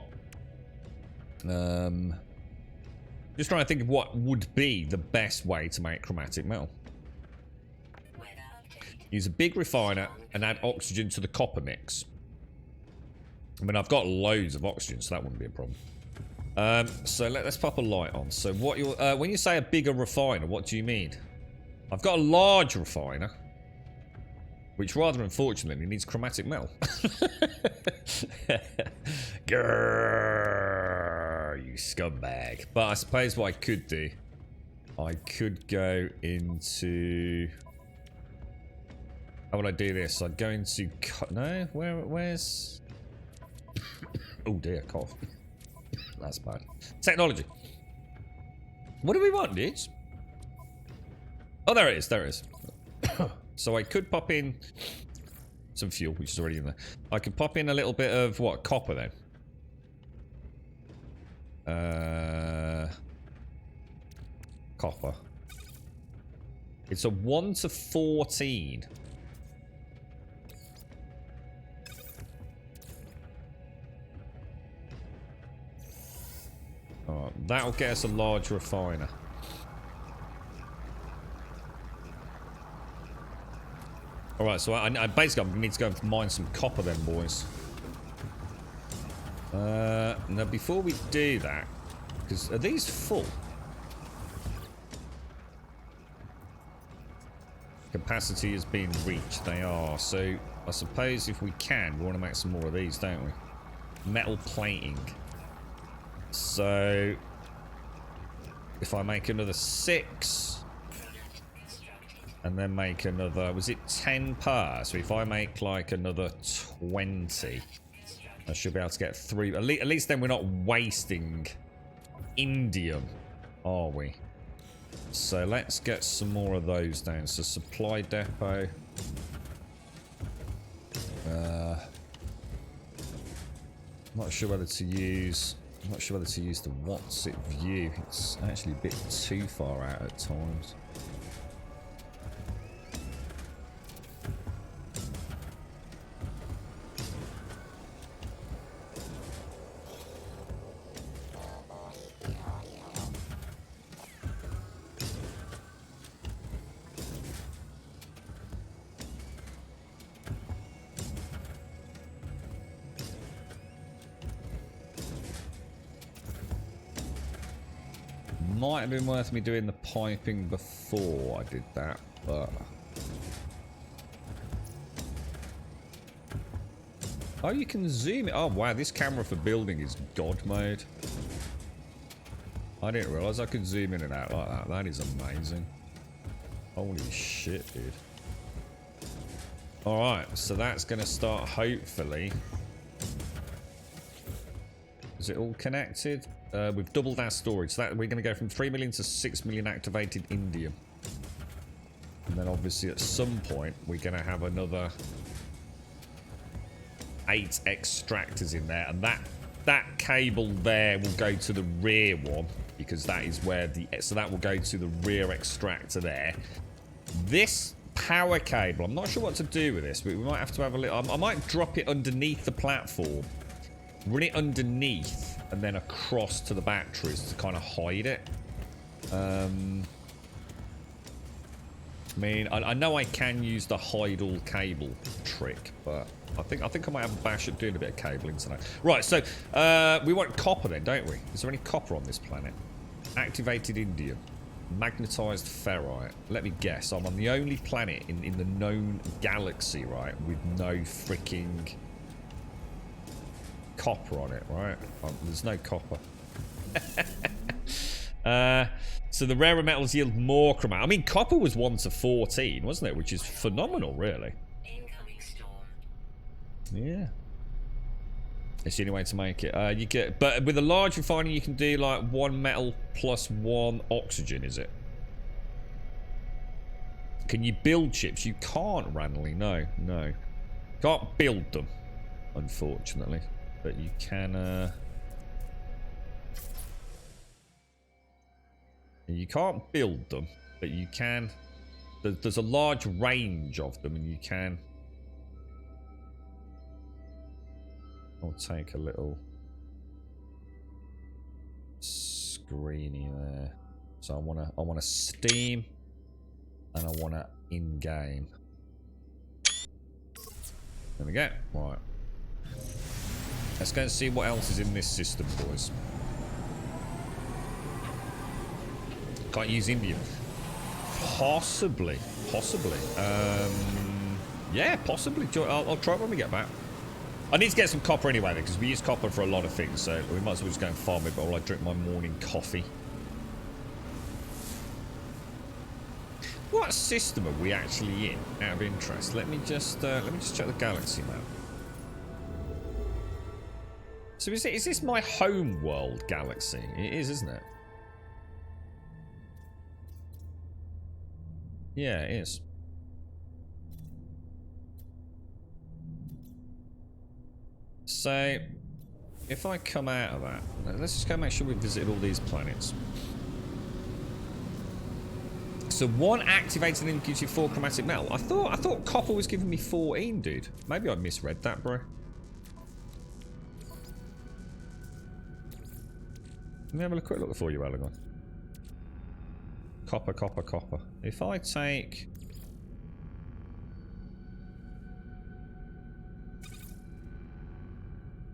Just trying to think of what would be the best way to make chromatic metal. Use a big refiner and add oxygen to the copper mix. I mean, I've got loads of oxygen, so that wouldn't be a problem. So let's pop a light on. So what you when you say a bigger refiner, what do you mean? I've got a large refiner, which rather unfortunately needs chromatic metal. Grrr, you scumbag. But I suppose what I could do, I could go into... How would I do this? I'd go into... No? Where's... Oh dear, cough. That's bad. Technology. What do we want, dudes? Oh, there it is. There it is. So I could pop in some fuel, which is already in there. I could pop in a little bit of, what, copper then? Copper. It's a 1 to 14. Alright, that'll get us a large refiner. Alright, so I basically I'm gonna need to go and mine some copper then, boys. Now before we do that, because are these full? Capacity has been reached, they are. So I suppose if we can, we want to make some more of these, don't we? Metal plating. So if I make another 6 and then make another, was it 10 per? So if I make like another 20, I should be able to get 3. At least then we're not wasting indium, are we? So let's get some more of those down. So supply depot. Not sure whether to use. I'm not sure whether to use the what's it view. It's actually a bit too far out at times. might have been worth me doing the piping before I did that, but... Oh, you can zoom it. Oh, wow, this camera for building is God mode. I didn't realise I could zoom in and out like that. That is amazing. Holy shit, dude. Alright, so that's going to start, hopefully. Is it all connected? We've doubled our storage. So that we're going to go from 3 million to 6 million activated indium. And then obviously at some point, we're going to have another 8 extractors in there. And that cable there will go to the rear one. Because that is where the... So that will go to the rear extractor there. This power cable, I'm not sure what to do with this, but we might have to have a little... I might drop it underneath the platform. Run it underneath and then across to the batteries to kind of hide it. I mean, I know I can use the hide all cable trick, but I think I might have a bash at doing a bit of cabling tonight. Right, so we want copper then, don't we? Is there any copper on this planet? Activated indium. Magnetized ferrite. Let me guess, I'm on the only planet in the known galaxy, right, with no freaking copper on it, right? There's no copper. So the rarer metals yield more chromat. I mean, copper was 1 to 14, wasn't it? Which is phenomenal, really. Incoming storm. Yeah. It's the only way to make it. You get, but with a large refinery, you can do like 1 metal plus 1 oxygen, is it? Can you build chips? You can't randomly. No. Can't build them, unfortunately. But you can. You can't build them, but you can. There's a large range of them, and you can. I'll take a little screeny there. So I want to Steam, and I want to in-game. There we go. Right. Let's go and see what else is in this system, boys. Can't use indium. Possibly. Yeah, possibly. I'll try it when we get back. I need to get some copper anyway, because we use copper for a lot of things, so we might as well just go and farm it, but I'll drink my morning coffee. What system are we actually in, out of interest? Let me just check the galaxy map. So is this my home world galaxy? It is, isn't it? Yeah, it is. So, if I come out of that, let's just go make sure we visited all these planets. So 1 activated in gives you 4 chromatic metal. I thought copper was giving me 14, dude. Maybe I misread that, bro. Let me have a quick look for you, Alagon. Copper. If I take...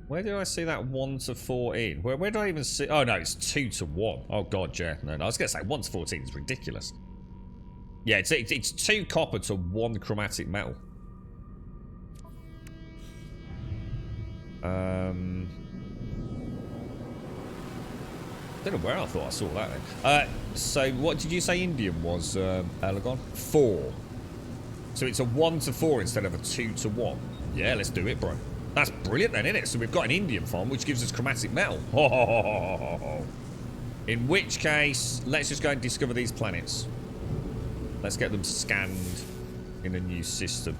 Where do I see that 1 to 14? Where do I even see... Oh, no, it's 2 to 1. Oh, God, yeah. No, I was going to say 1 to 14 is ridiculous. Yeah, it's 2 copper to 1 chromatic metal. I don't know where I thought I saw that then. So what did you say indium was, Alagon? 4. So it's a 1 to 4 instead of a 2 to 1. Yeah, let's do it, bro. That's brilliant then, isn't it? So we've got an indium farm, which gives us chromatic metal. In which case, let's just go and discover these planets. Let's get them scanned in a new system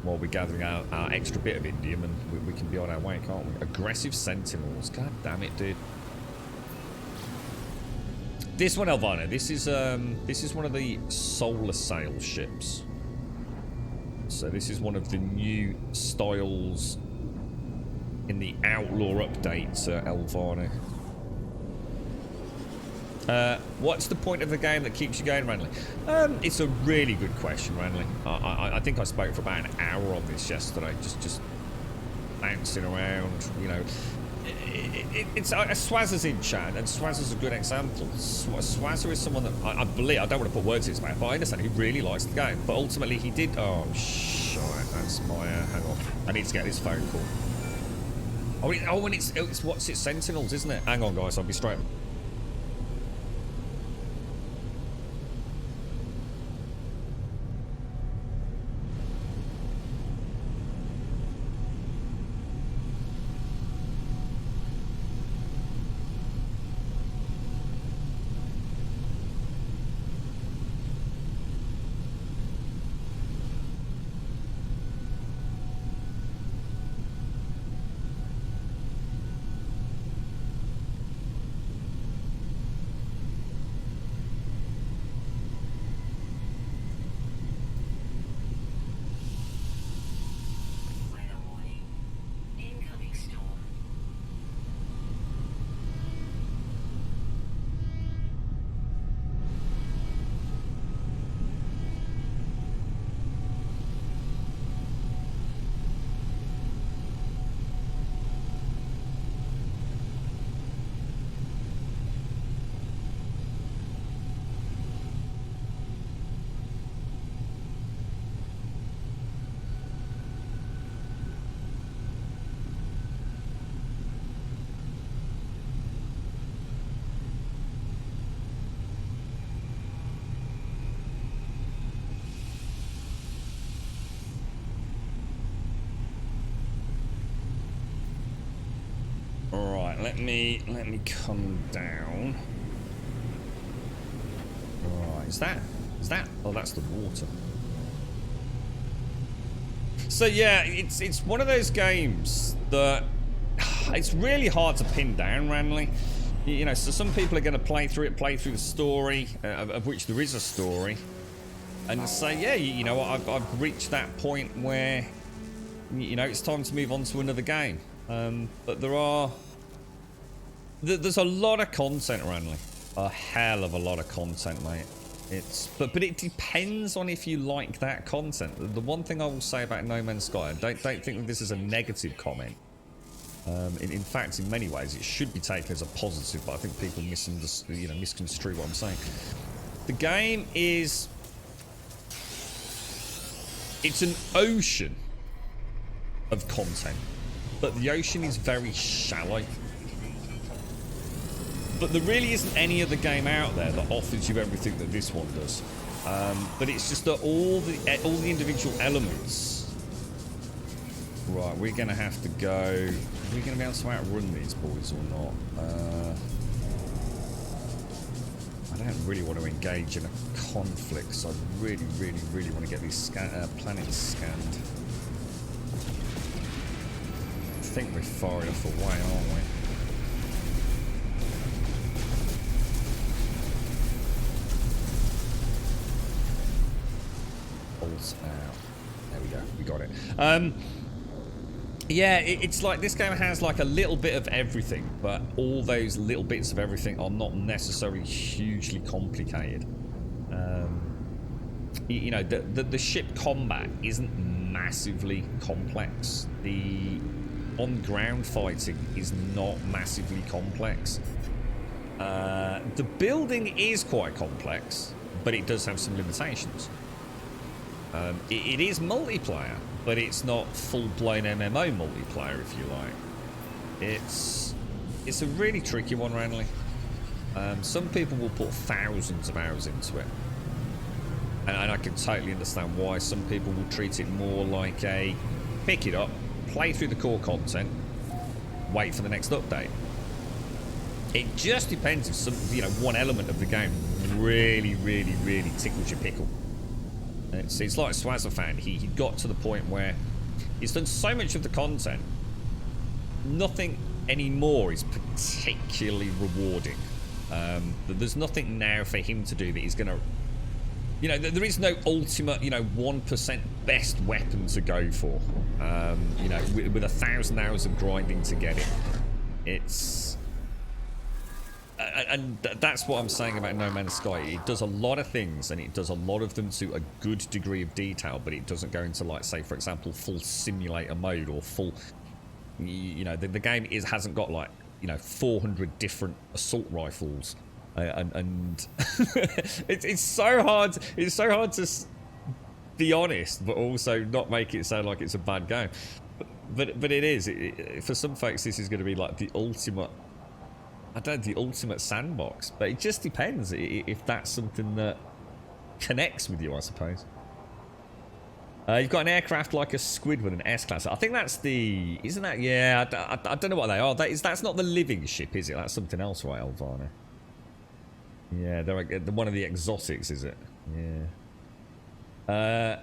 while we're gathering our extra bit of indium, and we can be on our way, can't we? Aggressive sentinels. God damn it, dude. This one, Elvina, this is one of the solar sail ships. So this is one of the new styles in the Outlaw update, Elvina. What's the point of the game that keeps you going, Ranley? It's a really good question, Ranley. I think I spoke for about an hour on this yesterday, just bouncing around, you know. it's Swazzer's in chat, and Swazzer's a good example. Swazzer is someone that I believe, I don't want to put words in his mouth, but I understand he really likes the game. But ultimately, he did. Oh, shit, that's my. Hang on, I need to get this phone call. And it's what's it? Sentinels, isn't it? Hang on, guys, I'll be straight. Let me come down. Right, is that? Oh, that's the water. So yeah, it's one of those games that it's really hard to pin down, randomly. You know, so some people are going to play through the story, of which there is a story, and say, yeah, you know what, I've reached that point where, you know, it's time to move on to another game. But there's a lot of content, randomly. A hell of a lot of content, mate. But it depends on if you like that content. The one thing I will say about No Man's Sky, don't think that this is a negative comment. In fact, in many ways, it should be taken as a positive, but I think people misconstrue what I'm saying. The game is... It's an ocean of content, but the ocean is very shallow. But there really isn't any other game out there that offers you everything that this one does. But it's just that all the individual elements. Right, we're going to have to go. Are we going to be able to outrun these boys or not? I don't really want to engage in a conflict, so I really, really, really want to get these planets scanned. I think we're far enough away, aren't we? Out. There we go, we got it. Yeah, it's like this game has like a little bit of everything, but all those little bits of everything are not necessarily hugely complicated. You know, the ship combat isn't massively complex. The on-ground fighting is not massively complex. The building is quite complex, but it does have some limitations. It is multiplayer, but it's not full-blown MMO multiplayer, if you like. It's a really tricky one, randomly. Some people will put thousands of hours into it, and I can totally understand why. Some people will treat it more like a pick it up, play through the core content, wait for the next update. It just depends if one element of the game really, really, really tickles your pickle. It's like Swazzer found. He got to the point where he's done so much of the content, nothing anymore is particularly rewarding. There's nothing now for him to do that he's going to... You know, there is no ultimate, 1% best weapon to go for. With 1,000 hours of grinding to get it. It's... And that's what I'm saying about No Man's Sky. It does a lot of things, and it does a lot of them to a good degree of detail, but it doesn't go into, like, say, for example, full simulator mode or full You know, the game hasn't got like, you know, 400 different assault rifles, and it's so hard. It's so hard to be honest, but also not make it sound like it's a bad game. But it is. For some folks, this is going to be like the ultimate. I don't know, the ultimate sandbox. But it just depends if that's something that connects with you, I suppose. You've got an aircraft like a squid with an S-class. I think that's the... Isn't that... Yeah, I don't know what they are. That's not the living ship, is it? That's something else, right, Elvana? Yeah, they're one of the exotics, is it? Yeah.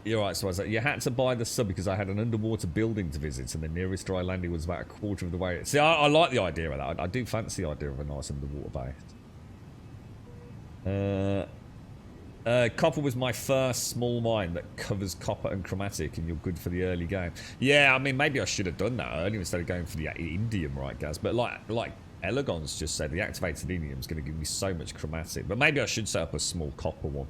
You're right, so I was like, you had to buy the sub because I had an underwater building to visit and the nearest dry landing was about a quarter of the way. See, I like the idea of that. I do fancy the idea of a nice underwater base. Copper was my first small mine that covers copper and chromatic, and you're good for the early game. Yeah, I mean, maybe I should have done that earlier instead of going for the indium, right, Gaz? But like Elegon's just said, the activated indium is going to give me so much chromatic. But maybe I should set up a small copper one.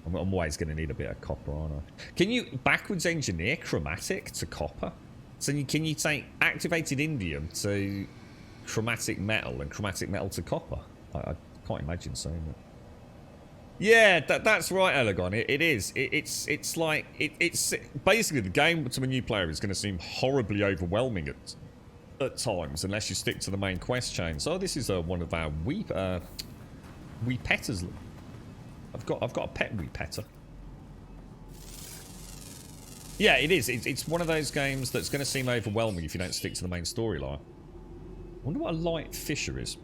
I'm always going to need a bit of copper, aren't I? Can you backwards engineer chromatic to copper? So can you take activated indium to chromatic metal and chromatic metal to copper? I can't imagine saying that. Yeah, that's right, Elegon. It is. It's like it's basically the game to a new player is going to seem horribly overwhelming at times unless you stick to the main quest chain. So this is one of our wee petters. I've got a pet wee petter. Yeah, it is. It's one of those games that's going to seem overwhelming if you don't stick to the main storyline. I wonder what a light fisher is.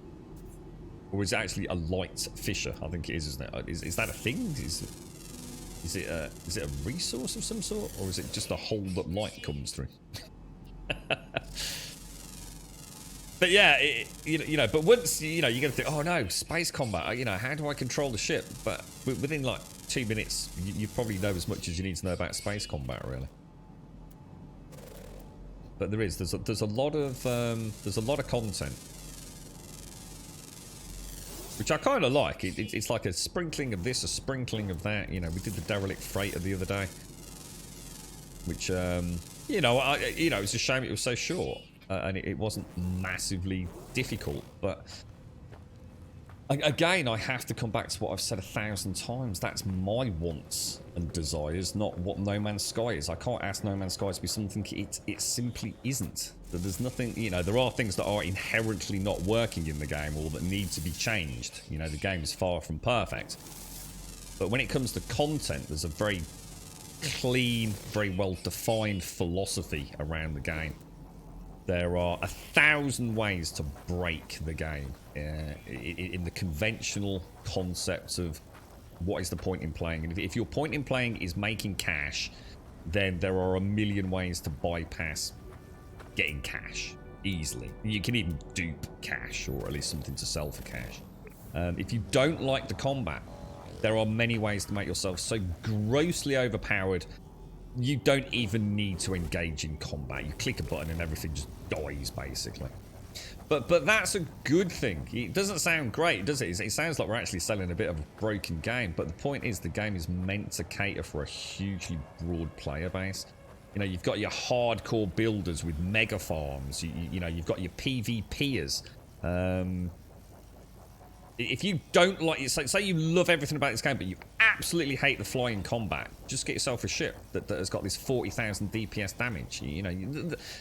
Or is it actually a light fisher? I think it is, isn't it? Is that a thing? Is it a resource of some sort? Or is it just a hole that light comes through? But yeah, you know, but once, you know, you're going to think, oh no, space combat, you know, how do I control the ship? But within like 2 minutes, you probably know as much as you need to know about space combat, really. But there's a lot of content, which I kind of like. It's like a sprinkling of this, a sprinkling of that. You know, we did the derelict freighter the other day, which you know, it's a shame it was so short. And it wasn't massively difficult, but again, I have to come back to what I've said 1,000 times. That's my wants and desires, not what No Man's Sky is. I can't ask No Man's Sky to be something it simply isn't. There's nothing, you know, there are things that are inherently not working in the game or that need to be changed. You know, the game is far from perfect. But when it comes to content, there's a very clean, very well-defined philosophy around the game. There are 1,000 ways to break the game in the conventional concepts of what is the point in playing. And if your point in playing is making cash, then there are a million ways to bypass getting cash easily. You can even dupe cash, or at least something to sell for cash. If you don't like the combat, there are many ways to make yourself so grossly overpowered you don't even need to engage in combat. You click a button and everything just dies, basically. But that's a good thing. It doesn't sound great, does it? It sounds like we're actually selling a bit of a broken game, but the point is the game is meant to cater for a hugely broad player base. You know, you've got your hardcore builders with mega farms. You know, you've got your PvPers. If you don't like it, say you love everything about this game, but you absolutely hate the flying combat, just get yourself a ship that has got this 40,000 DPS damage. You know,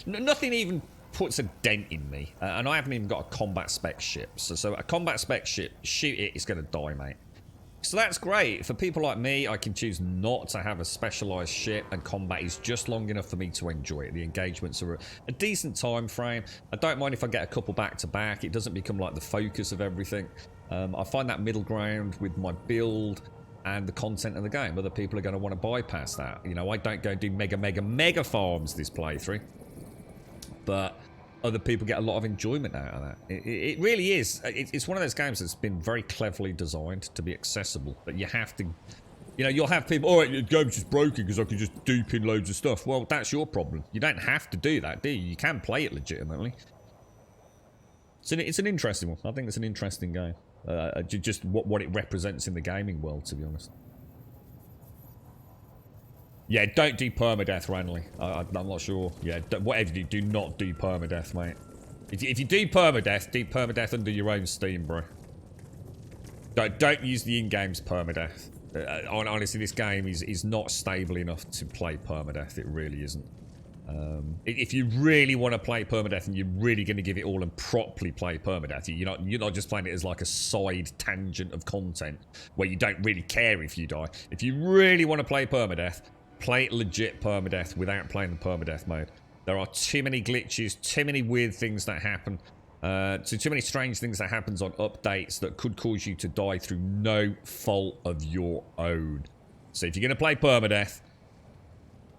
nothing even puts a dent in me, and I haven't even got a combat spec ship. So a combat spec ship, shoot it, it's going to die, mate. So that's great. For people like me, I can choose not to have a specialised ship, and combat is just long enough for me to enjoy it. The engagements are a decent time frame. I don't mind if I get a couple back to back. It doesn't become like the focus of everything. I find that middle ground with my build and the content of the game. Other people are going to want to bypass that. You know, I don't go do mega farms this playthrough, but other people get a lot of enjoyment out of that. It really is. It's one of those games that's been very cleverly designed to be accessible, but you have to, you know, you'll have people, oh, the game's just broken because I can just dupe in loads of stuff. Well, that's your problem. You don't have to do that, do you? You can play it legitimately. So it's an interesting one. I think it's an interesting game. Just what it represents in the gaming world, to be honest. Yeah, don't do permadeath, Ranley. I'm not sure. Yeah, whatever you do, do not do permadeath, mate. If you do permadeath under your own steam, bro. Don't use the in-game's permadeath. Honestly, this game is not stable enough to play permadeath. It really isn't. If you really want to play permadeath and you're really going to give it all and properly play permadeath, you're not just playing it as like a side tangent of content where you don't really care if you die. If you really want to play permadeath, play it legit permadeath without playing the permadeath mode. There are too many glitches, too many weird things that happen, too many strange things that happens on updates that could cause you to die through no fault of your own. So if you're going to play permadeath,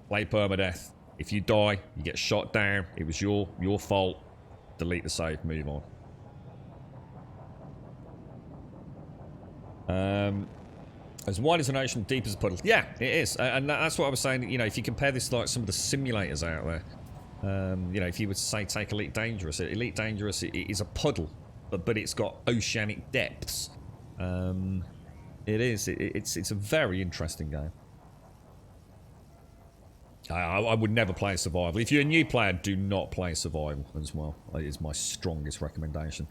play permadeath. If you die, you get shot down. It was your fault. Delete the save. Move on. As wide as an ocean, deep as a puddle. Yeah, it is. And that's what I was saying. You know, if you compare this to like some of the simulators out there, you know, if you would say take Elite Dangerous, Elite Dangerous is a puddle, but it's got oceanic depths. It is. It's a very interesting game. I would never play survival. If you're a new player, do not play survival as well. It is my strongest recommendation.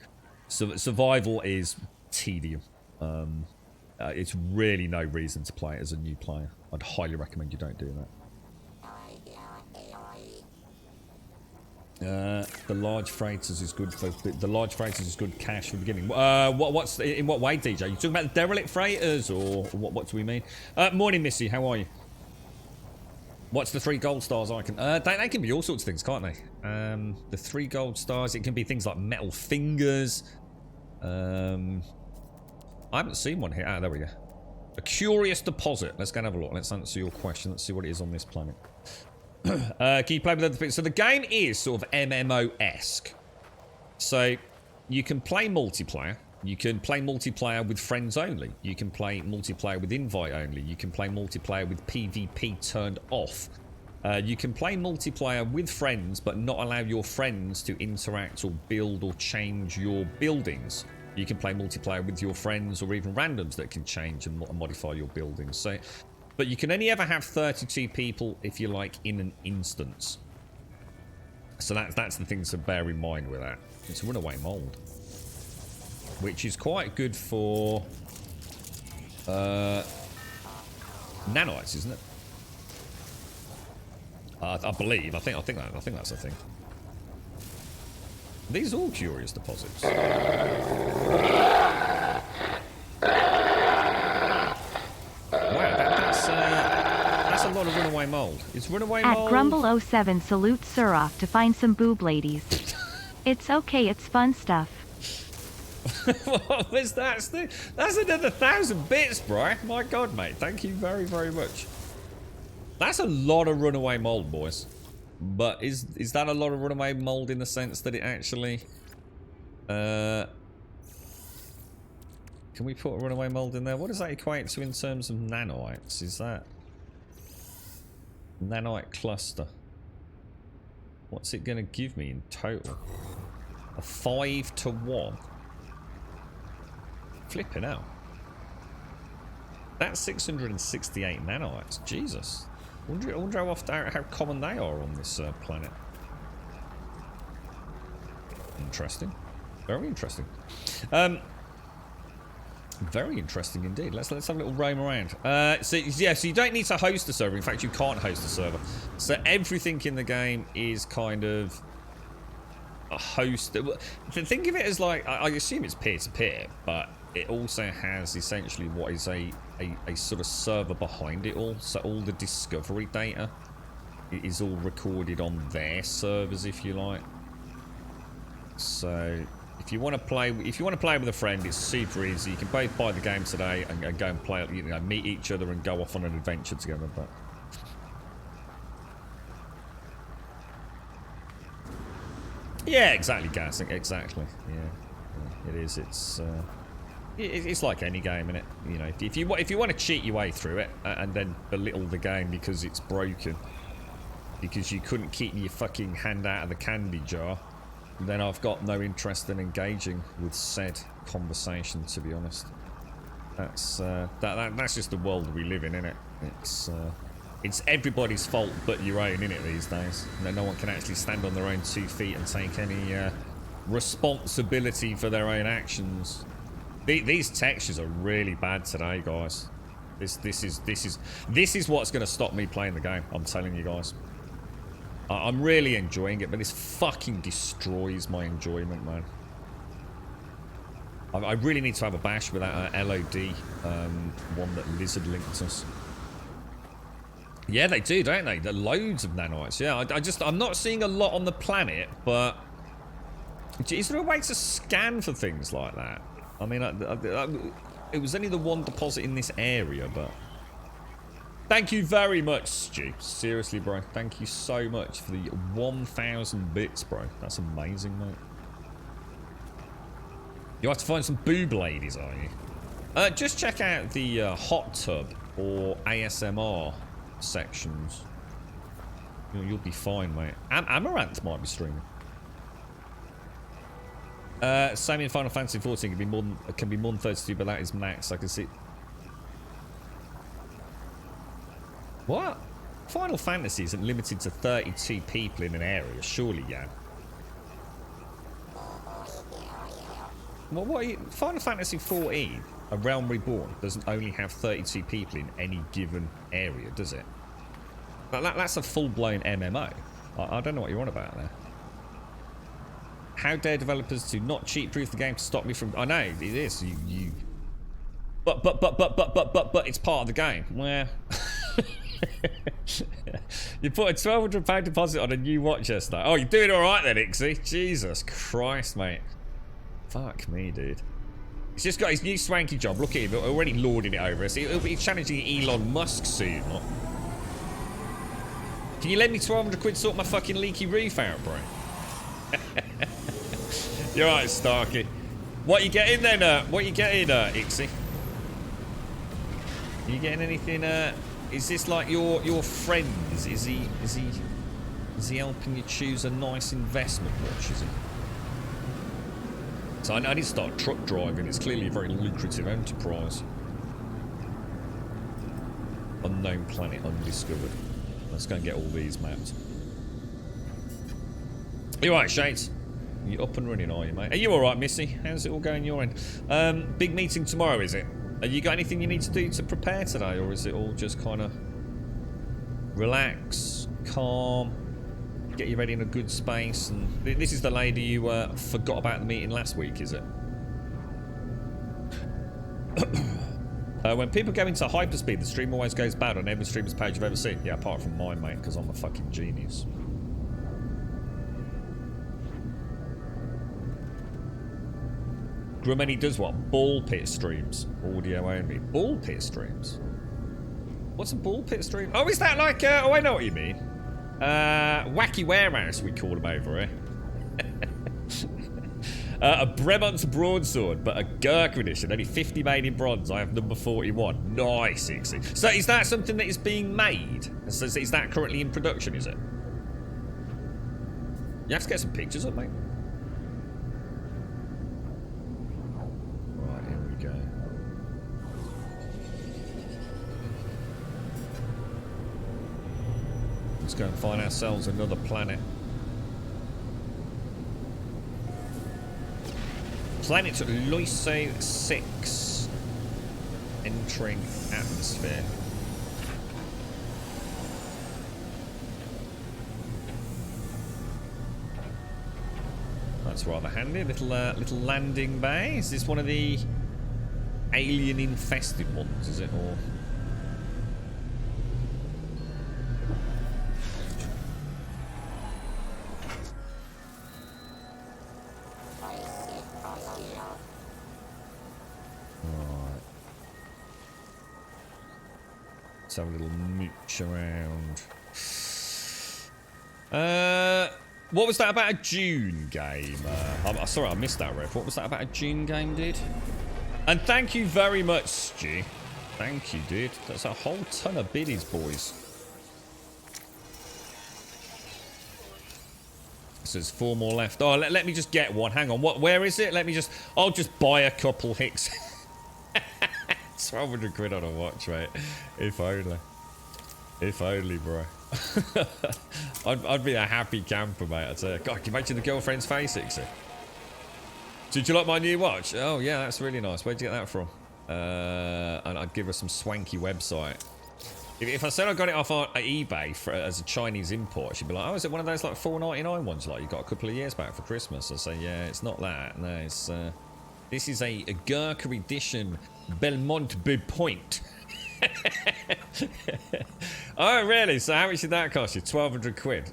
Survival is tedium. It's really no reason to play it as a new player. I'd highly recommend you don't do that. The large freighters is good for the large freighters is good cash for the beginning. What's in what way, DJ? You talking about the derelict freighters or what do we mean? Morning, Missy. How are you? What's the 3 gold stars icon? They can be all sorts of things, can't they? The 3 gold stars, it can be things like metal fingers. I haven't seen one here. Ah, there we go. A curious deposit. Let's go and have a look. Let's answer your question. Let's see what it is on this planet. Can you play with other people? So the game is sort of MMO-esque. So you can play multiplayer. You can play multiplayer with friends only. You can play multiplayer with invite only. You can play multiplayer with PvP turned off. You can play multiplayer with friends, but not allow your friends to interact or build or change your buildings. You can play multiplayer with your friends or even randoms that can change and modify your buildings. So, but you can only ever have 32 people if you like in an instance. So that's the thing to bear in mind with that. It's a runaway mold, which is quite good for nanites, isn't it? I believe. I think that's a thing. These are all curious deposits. Wow, that's a lot of runaway mold. It's runaway mold. At Grumble07 salute Suroff to find some boob ladies. It's okay, it's fun stuff. What was that? That's another 1,000 bits, bro. My God, mate. Thank you very, very much. That's a lot of runaway mold, boys. But is that a lot of runaway mold in the sense that it actually... can we put a runaway mold in there? What does that equate to in terms of nanites? Is that... nanite cluster? What's it going to give me in total? A 5-to-1. Flipping out. That's 668 nanites. Jesus. I wonder how common they are on this planet. Interesting. Very interesting. Very interesting indeed. Let's have a little roam around. So you don't need to host a server. In fact, you can't host a server. So everything in the game is kind of a host. Think of it as like, I assume it's peer-to-peer, but it also has essentially what is a sort of server behind it all. So all the discovery data is all recorded on their servers, if you like. So if you want to play with a friend, it's super easy. You can both buy the game today and go and play. You know, meet each other and go off on an adventure together. But yeah, exactly, Gas. Exactly. Yeah, it is. It's like any game, innit? You know, if you want to cheat your way through it and then belittle the game because it's broken, because you couldn't keep your fucking hand out of the candy jar, then I've got no interest in engaging with said conversation, to be honest. That's just the world we live in, innit? It's It's everybody's fault but your own, innit, these days. No one can actually stand on their own 2 feet and take any responsibility for their own actions. These textures are really bad today, guys. This is what's going to stop me playing the game. I'm telling you guys. I'm really enjoying it, but this fucking destroys my enjoyment, man. I really need to have a bash with that LOD one that Lizard linked us. Yeah, they do, don't they? There are loads of nanites. Yeah, I'm not seeing a lot on the planet, but is there a way to scan for things like that? I mean, it was only the one deposit in this area, but thank you very much, Stu. Seriously, bro. Thank you so much for the 1,000 bits, bro. That's amazing, mate. You have to find some boob ladies, are you? Just check out the hot tub or ASMR sections. You'll be fine, mate. Amaranth might be streaming. Same in Final Fantasy 14 can be more than 32, but that is max. I can see. What? Final Fantasy isn't limited to 32 people in an area, surely, yeah. Well, what are you, Final Fantasy 14, A Realm Reborn, doesn't only have 32 people in any given area, does it? That's a full-blown MMO. I don't know what you're on about there. How dare developers to not cheat-proof the game to stop me from... I know, it is. But it's part of the game. Well... You put a £1,200 deposit on a new watch yesterday. Oh, you're doing alright then, Ixie. Jesus Christ, mate. Fuck me, dude. He's just got his new swanky job. Look at him, already lording it over us. He'll be challenging Elon Musk soon. Can you lend me 1,200 quid to sort my fucking leaky roof out, bro? You're right, Starkey. What you getting then, what you getting, Ixie? Are you getting anything, is this like your friend? Is he helping you choose a nice investment watch, is he? So I need to start truck driving. It's clearly a very lucrative enterprise. Unknown planet, undiscovered. Let's go and get all these mapped. You alright, Shades? You up and running, are you, mate? Are you alright, Missy? How's it all going your end? Big meeting tomorrow, is it? Have you got anything you need to do to prepare today, or is it all just kind of relax, calm, get you ready in a good space? And this is the lady you forgot about the meeting last week, is it? When people go into hyperspeed, the stream always goes bad on every streamer's page I've ever seen. Yeah, apart from mine, mate, because I'm a fucking genius. Grumeny does what? Ball pit streams. Audio only. Ball pit streams? What's a ball pit stream? Oh, is that like, oh, I know what you mean. Wacky Warehouse, we call them over here. A Bremont's broadsword, but a Gurkha edition. Only 50 made in bronze. I have number 41. Nice, Ixie. So is that something that is being made? So is that currently in production, is it? You have to get some pictures up, mate. Go. Let's go and find ourselves another planet. Planet Loiso 6. Entering atmosphere. That's rather handy. Little landing bay. Is this one of the alien infested ones, is it? Or right. Let's have a little mooch around. What was that about a June game? I'm sorry I missed that, Rev. What was that about a June game, dude? And thank you very much, Stu. Thank you, dude. That's a whole ton of biddies, boys. So there's 4 more left. Oh, let me just get one. Hang on. Where is it? I'll just buy a couple Hicks. 1,200 quid on a watch, mate. If only. If only, bro. I'd be a happy camper, mate. I'd say, God, can you imagine the girlfriend's face, Ixie? Did you like my new watch? Oh, yeah, that's really nice. Where'd you get that from? And I'd give her some swanky website. If I said I got it off on eBay as a Chinese import, she'd be like, oh, is it one of those like $4.99 ones like you got a couple of years back for Christmas? I'd say, yeah, it's not that. No, it's this is a Gurkha edition Belmont Point. Oh, really? So how much did that cost you? 1,200 quid.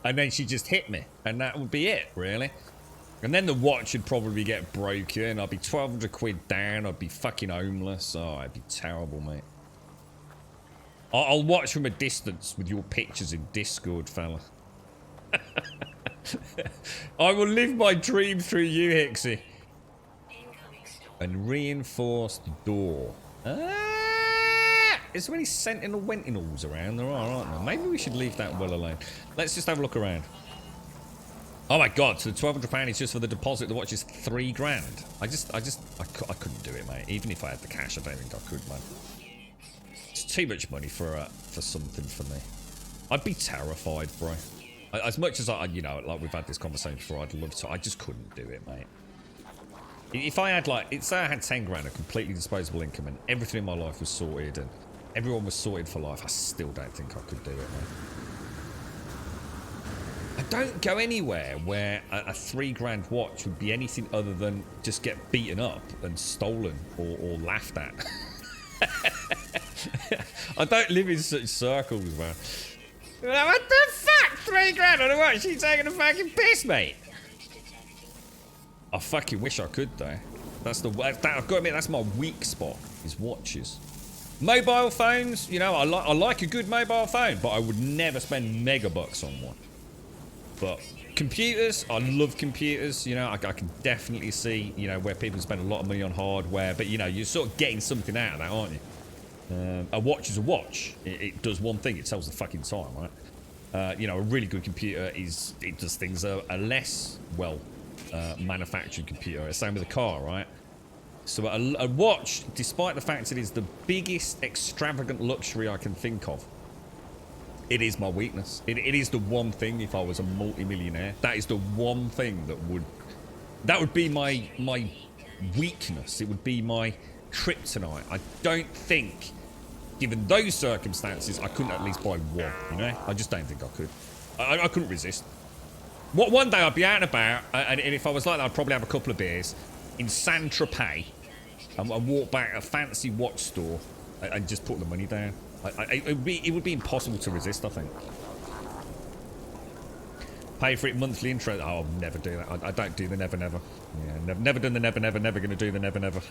And then she just hit me, and that would be it, really. And then the watch would probably get broken. I'd be 1,200 quid down. I'd be fucking homeless. Oh, I'd be terrible, mate. I'll watch from a distance with your pictures in Discord, fella. I will live my dream through you, Hixie. And reinforced door. Is there any sentinels around? There are, aren't there? Maybe we should leave that well alone. Let's just have a look around. Oh my god, so the £1,200 is just for the deposit. The watch is $3,000. I couldn't do it, mate. Even if I had the cash, I don't think I could, man. It's too much money for something for me. I'd be terrified, bro. As much as you know, like we've had this conversation before, I'd love to. I just couldn't do it, mate. If I had say I had $10,000, a completely disposable income, and everything in my life was sorted, and everyone was sorted for life, I still don't think I could do it, mate. I don't go anywhere where a $3,000 watch would be anything other than just get beaten up and stolen or laughed at. I don't live in such circles, man. What the fuck? $3,000 on a watch? You taking a fucking piss, mate? I fucking wish I could, though. I've got to admit, that's my weak spot, is watches. Mobile phones, you know, I like a good mobile phone, but I would never spend megabucks on one. But computers, I love computers. You know, I can definitely see, you know, where people spend a lot of money on hardware, but you know, you're sort of getting something out of that, aren't you? A watch is a watch. It does one thing. It tells the fucking time, right? You know, a really good computer it does things a less well manufactured computer. Same with a car, right? So a watch, despite the fact it is the biggest extravagant luxury I can think of, it is my weakness. It is the one thing, if I was a multi-millionaire, that is the one thing that would be my weakness. It would be my kryptonite. I don't think, given those circumstances, I couldn't at least buy one, you know? I just don't think I could. I couldn't resist. One day I'd be out and about, and if I was like that, I'd probably have a couple of beers in Saint-Tropez and walk back a fancy watch store and just put the money down. It would be impossible to resist, I think. Pay for it monthly interest. Oh, I'll never do that. I don't do the never. Yeah, never done the never. Never going to do the never.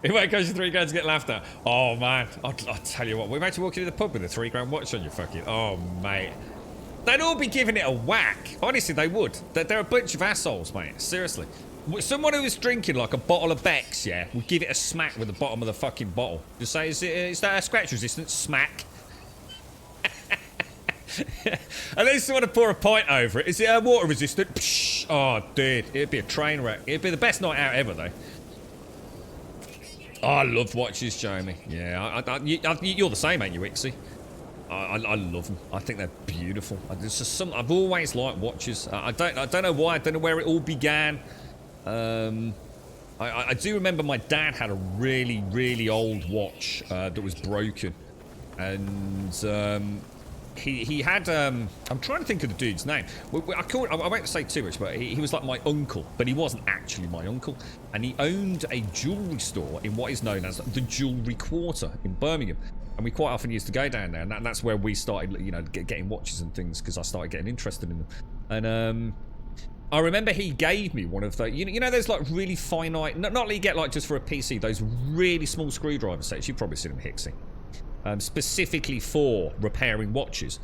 If I goes to $3,000 to get laughed at. Oh, man. I'll tell you what. We're about to walk into the pub with a $3,000 watch on your fucking... Oh, mate. They'd all be giving it a whack. Honestly, they would. They're a bunch of assholes, mate. Seriously. Someone who was drinking like a bottle of Beck's, yeah, would give it a smack with the bottom of the fucking bottle. Just say, is that a scratch resistant? Smack. And then someone would pour a pint over it. Is it water resistant? Psh, oh, dude. It'd be a train wreck. It'd be the best night out ever, though. Oh, I love watches, Jamie. Yeah, you're the same, ain't you, Ixie? I love them. I think they're beautiful. There's just some. I've always liked watches. I don't know why. I don't know where it all began. I do remember my dad had a really old watch that was broken, and he had. I'm trying to think of the dude's name. I won't say too much, but he was like my uncle, but he wasn't actually my uncle, and he owned a jewellery store in what is known as the Jewellery Quarter in Birmingham. And we quite often used to go down there, and that's where we started, you know, getting watches and things, because I started getting interested in them. And I remember he gave me one of the, you know, there's like really finite, not like you get like just for a PC, those really small screwdriver sets. You've probably seen them, Hixie, specifically for repairing watches.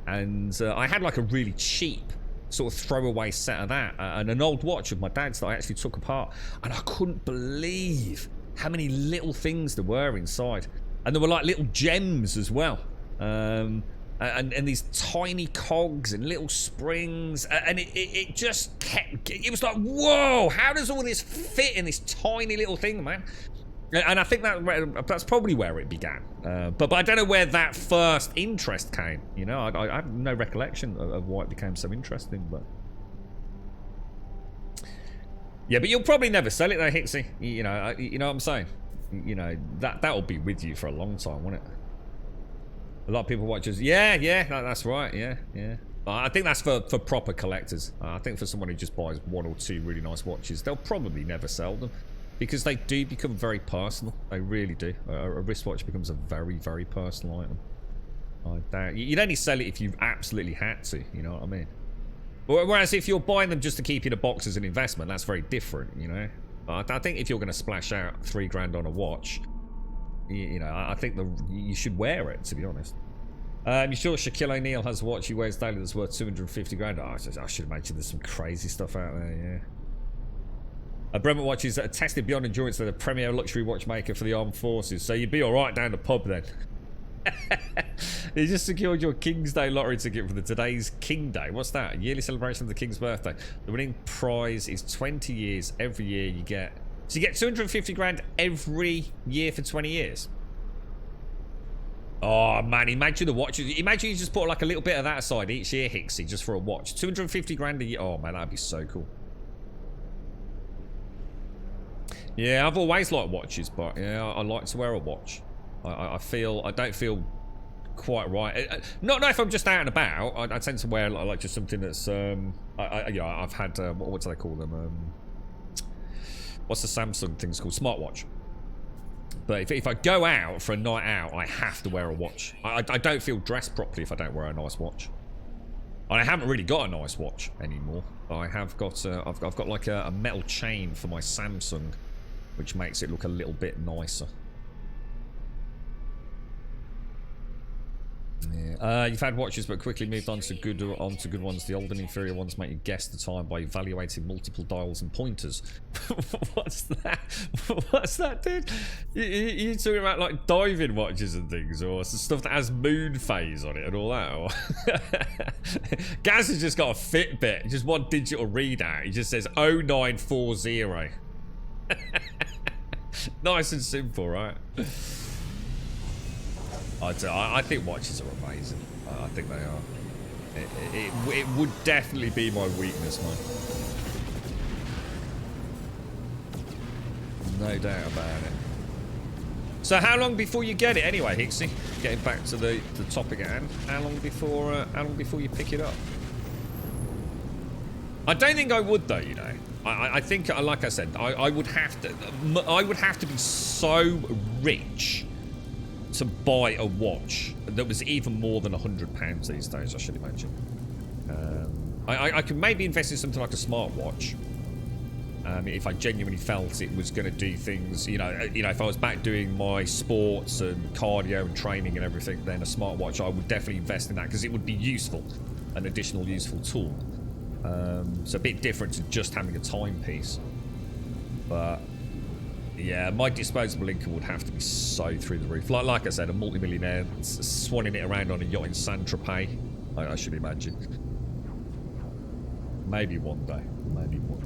And I had like a really cheap sort of throwaway set of that, and an old watch of my dad's that I actually took apart, and I couldn't believe how many little things there were inside. And there were like little gems as well. And and these tiny cogs and little springs, and it just kept. It was like, whoa! How does all this fit in this tiny little thing, man? And I think that's probably where it began. But I don't know where that first interest came. You know, I have no recollection of why it became so interesting. But yeah, but you'll probably never sell it though, Hixie. You know what I'm saying. You know that'll be with you for a long time, won't it? A lot of people watch us. Yeah, that's right. Yeah. I think that's for proper collectors. I think for someone who just buys 1 or 2 really nice watches, they'll probably never sell them. Because they do become very personal. They really do. A wristwatch becomes a very, very personal item. You'd only sell it if you absolutely had to, you know what I mean? Whereas if you're buying them just to keep in a box as an investment, that's very different, you know? I think if you're going to splash out $3 on a watch, you know, I think you should wear it, to be honest. You sure Shaquille O'Neal has a watch he wears daily that's worth 250 grand? Oh, I should imagine there's some crazy stuff out there, yeah. Bremont watches are tested beyond endurance. They're the premier luxury watchmaker for the armed forces. So you'd be alright down the pub then. You just secured your King's Day lottery ticket for the today's King Day. What's that? A yearly celebration of the King's birthday. The winning prize is 20 years. Every year you get... So you get 250 grand every year for 20 years. Oh man, imagine the watches. Imagine you just put like a little bit of that aside each year, Hixie, just for a watch. 250 grand a year. Oh man, that'd be so cool. Yeah, I've always liked watches, but yeah, I like to wear a watch. I don't feel quite right. Not if I'm just out and about. I tend to wear like just something that's I've had what do they call them? What's the Samsung things called? Smartwatch. But if I go out for a night out, I have to wear a watch. I don't feel dressed properly if I don't wear a nice watch. I haven't really got a nice watch anymore. I have got I've got like a metal chain for my Samsung, which makes it look a little bit nicer. Yeah. You've had watches but quickly moved on to good ones. The old and inferior ones make you guess the time by evaluating multiple dials and pointers. What's that? What's that, dude? You talking about like diving watches and things, or stuff that has moon phase on it and all that? Or Gaz has just got a Fitbit, just one digital readout. He just says 0940. Nice and simple, right? I think watches are amazing. I think they are. It would definitely be my weakness, man. No doubt about it. So how long before you get it anyway, Hixie? Getting back to the topic at hand. How long before you pick it up? I don't think I would though, you know. I think, like I said, I would have to be so rich to buy a watch that was even more than £100 these days, I should imagine. I could maybe invest in something like a smartwatch. If I genuinely felt it was going to do things, you know, if I was back doing my sports and cardio and training and everything, then a smartwatch, I would definitely invest in that because it would be useful, an additional useful tool. It's a bit different to just having a timepiece. But yeah, my disposable income would have to be so through the roof. Like I said, a multimillionaire swanning it around on a yacht in Saint-Tropez, I should imagine. Maybe one day. Maybe one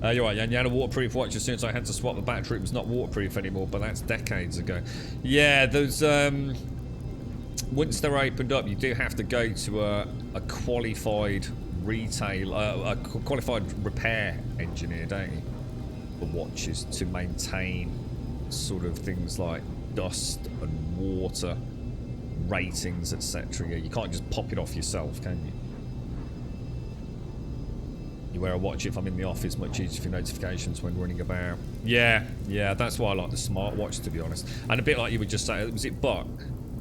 day. You're right, Jan. You had a waterproof watch as soon as I had to swap the battery. It was not waterproof anymore, but that's decades ago. Yeah, there's... once they're opened up, you do have to go to a qualified a qualified repair engineer, don't you, for watches to maintain sort of things like dust and water ratings, etc. You can't just pop it off yourself, can you? You wear a watch if I'm in the office, much easier for notifications when running about. Yeah, that's why I like the smartwatch, to be honest. And a bit like you would just say, was it Buck?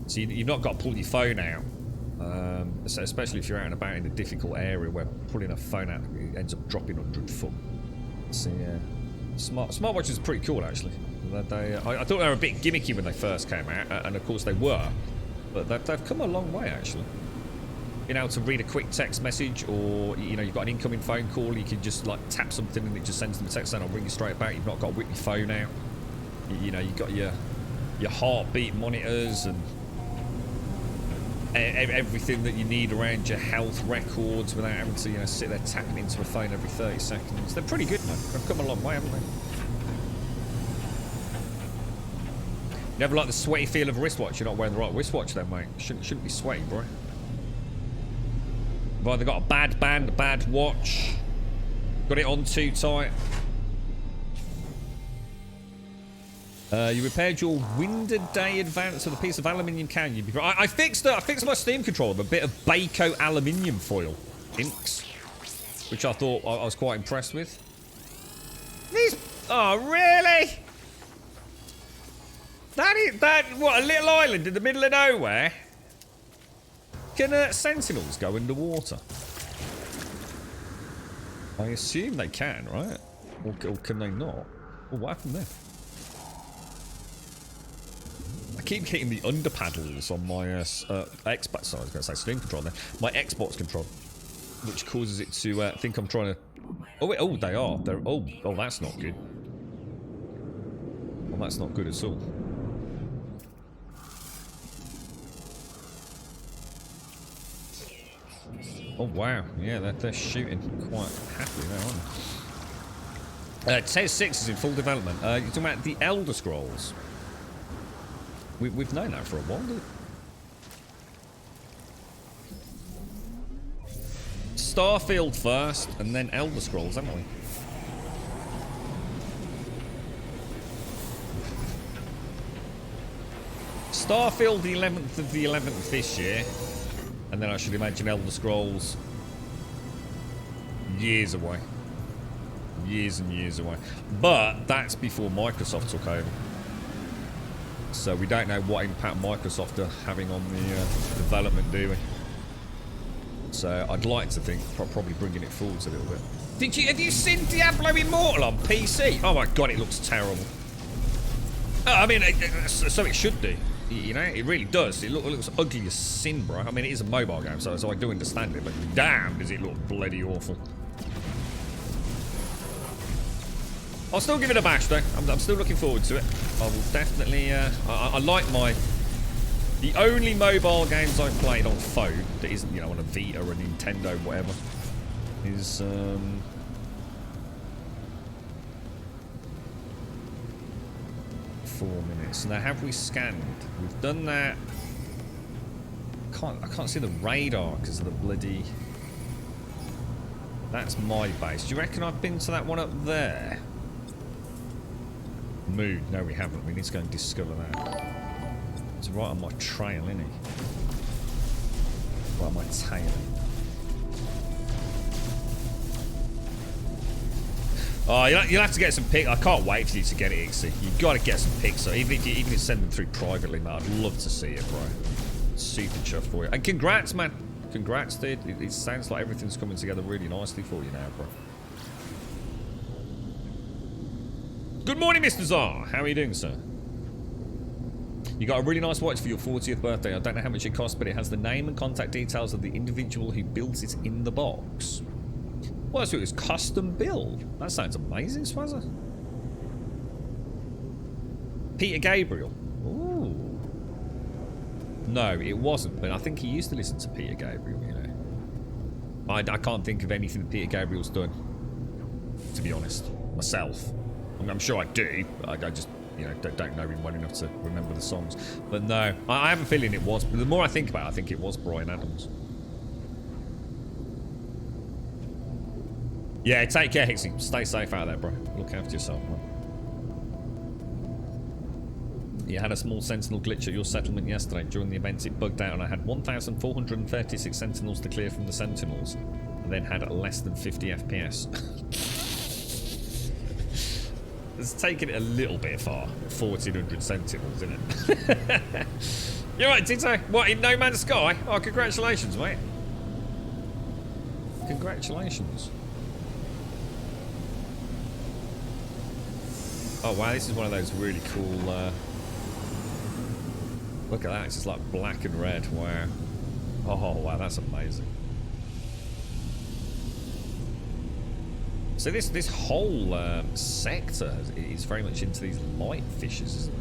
So you've not got to pull your phone out, so especially if you're out and about in a difficult area where pulling a phone out ends up dropping 100 foot. So yeah, smartwatches are pretty cool actually. I thought they were a bit gimmicky when they first came out, and of course they were, but they've come a long way actually. Being able to read a quick text message, or you've got an incoming phone call, you can just like tap something and it just sends them a text and it'll ring you straight back. You've not got to whip your phone out. You've got your heartbeat monitors and everything that you need around your health records without having to, you know, sit there tapping into a phone every 30 seconds. They're pretty good, man. They've come a long way, haven't they? Never like the sweaty feel of a wristwatch. You're not wearing the right wristwatch then, mate. Shouldn't be sweaty, bro. I've either got a bad band, a bad watch, got it on too tight. You repaired your Winter Day Advance with a piece of aluminium can. You'd be. I fixed it. I fixed my steam controller with a bit of Baco aluminium foil inks, which I thought I was quite impressed with. These. Oh really? That what, a little island in the middle of nowhere? Can sentinels go underwater? I assume they can, right? Or can they not? Oh, what happened there? I keep hitting the under paddles on my Xbox. Sorry, I was going to say Steam controller. My Xbox controller, which causes it to think I'm trying to. Oh, wait, oh, they are. They're. Oh, that's not good. Well, that's not good at all. Oh wow, yeah, they're shooting quite happily now, aren't they? TES 6 is in full development. You're talking about the Elder Scrolls. We've known that for a while, didn't we? Starfield first, and then Elder Scrolls, haven't we? Starfield the 11th of the 11th this year. And then I should imagine Elder Scrolls years away. Years and years away. But that's before Microsoft took over. So we don't know what impact Microsoft are having on the development, do we? So I'd like to think probably bringing it forwards a little bit. Have you seen Diablo Immortal on PC? Oh my god, it looks terrible. I mean, so it should do. You know, it really does. It looks ugly as sin, bro. I mean, it is a mobile game, so I do understand it, but damn, does it look bloody awful. I'll still give it a bash, though. I'm still looking forward to it. I will definitely... I like my... The only mobile games I've played on phone that isn't, you know, on a Vita or a Nintendo, whatever, is... 4 minutes. Now, have we scanned? We've done that. I can't see the radar because of the bloody... That's my base. Do you reckon I've been to that one up there? Mood. No, we haven't. We need to go and discover that. It's right on my trail, isn't he? Right on my tail. Oh, you'll have to get some pics. I can't wait for you to get it, Ixie. You've got to get some pics. So even if you send them through privately, man, I'd love to see it, bro. Super chuffed for you. And congrats, man. Congrats, dude. It sounds like everything's coming together really nicely for you now, bro. Good morning, Mr. Czar. How are you doing, sir? You got a really nice watch for your 40th birthday. I don't know how much it costs, but it has the name and contact details of the individual who builds it in the box. Well, so it was custom build. That sounds amazing, Swazza. Peter Gabriel. Ooh. No, it wasn't, but I think he used to listen to Peter Gabriel, you know. I can't think of anything that Peter Gabriel's done, to be honest, myself. I mean, I'm sure I do, but I just, you know, don't know him well enough to remember the songs. But no, I have a feeling it was, but the more I think about it, I think it was Bryan Adams. Yeah, take care, Hixie. Stay safe out there, bro. Look after yourself, man. You had a small sentinel glitch at your settlement yesterday. During the event, it bugged out, and I had 1,436 sentinels to clear from the sentinels, and then had less than 50 FPS. It's taking it a little bit far. 1,400 sentinels, isn't it? You're right, Tito. What, in No Man's Sky? Oh, congratulations, mate. Congratulations. Oh wow, this is one of those really cool, look at that, it's just like black and red, wow. Oh wow, that's amazing. So this whole sector is very much into these light fishes, isn't it?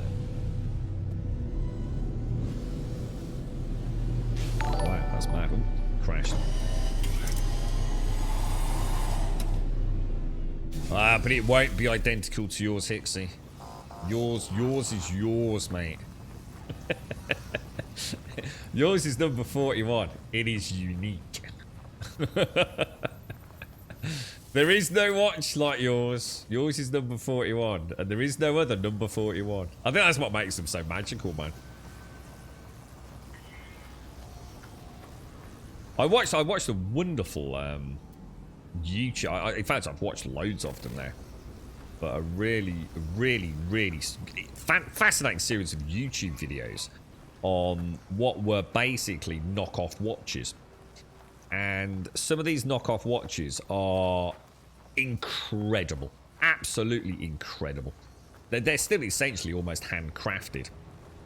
bad. Ooh, crashed. But it won't be identical to yours, Hixie. Yours is yours, mate. Yours is number 41. It is unique. There is no watch like yours. Yours is number 41, and there is no other number 41. I think that's what makes them so magical, man. I watched a wonderful YouTube. In fact, I've watched loads of them now. But a really fascinating series of YouTube videos on what were basically knockoff watches. And some of these knockoff watches are incredible. Absolutely incredible. They're still essentially almost handcrafted.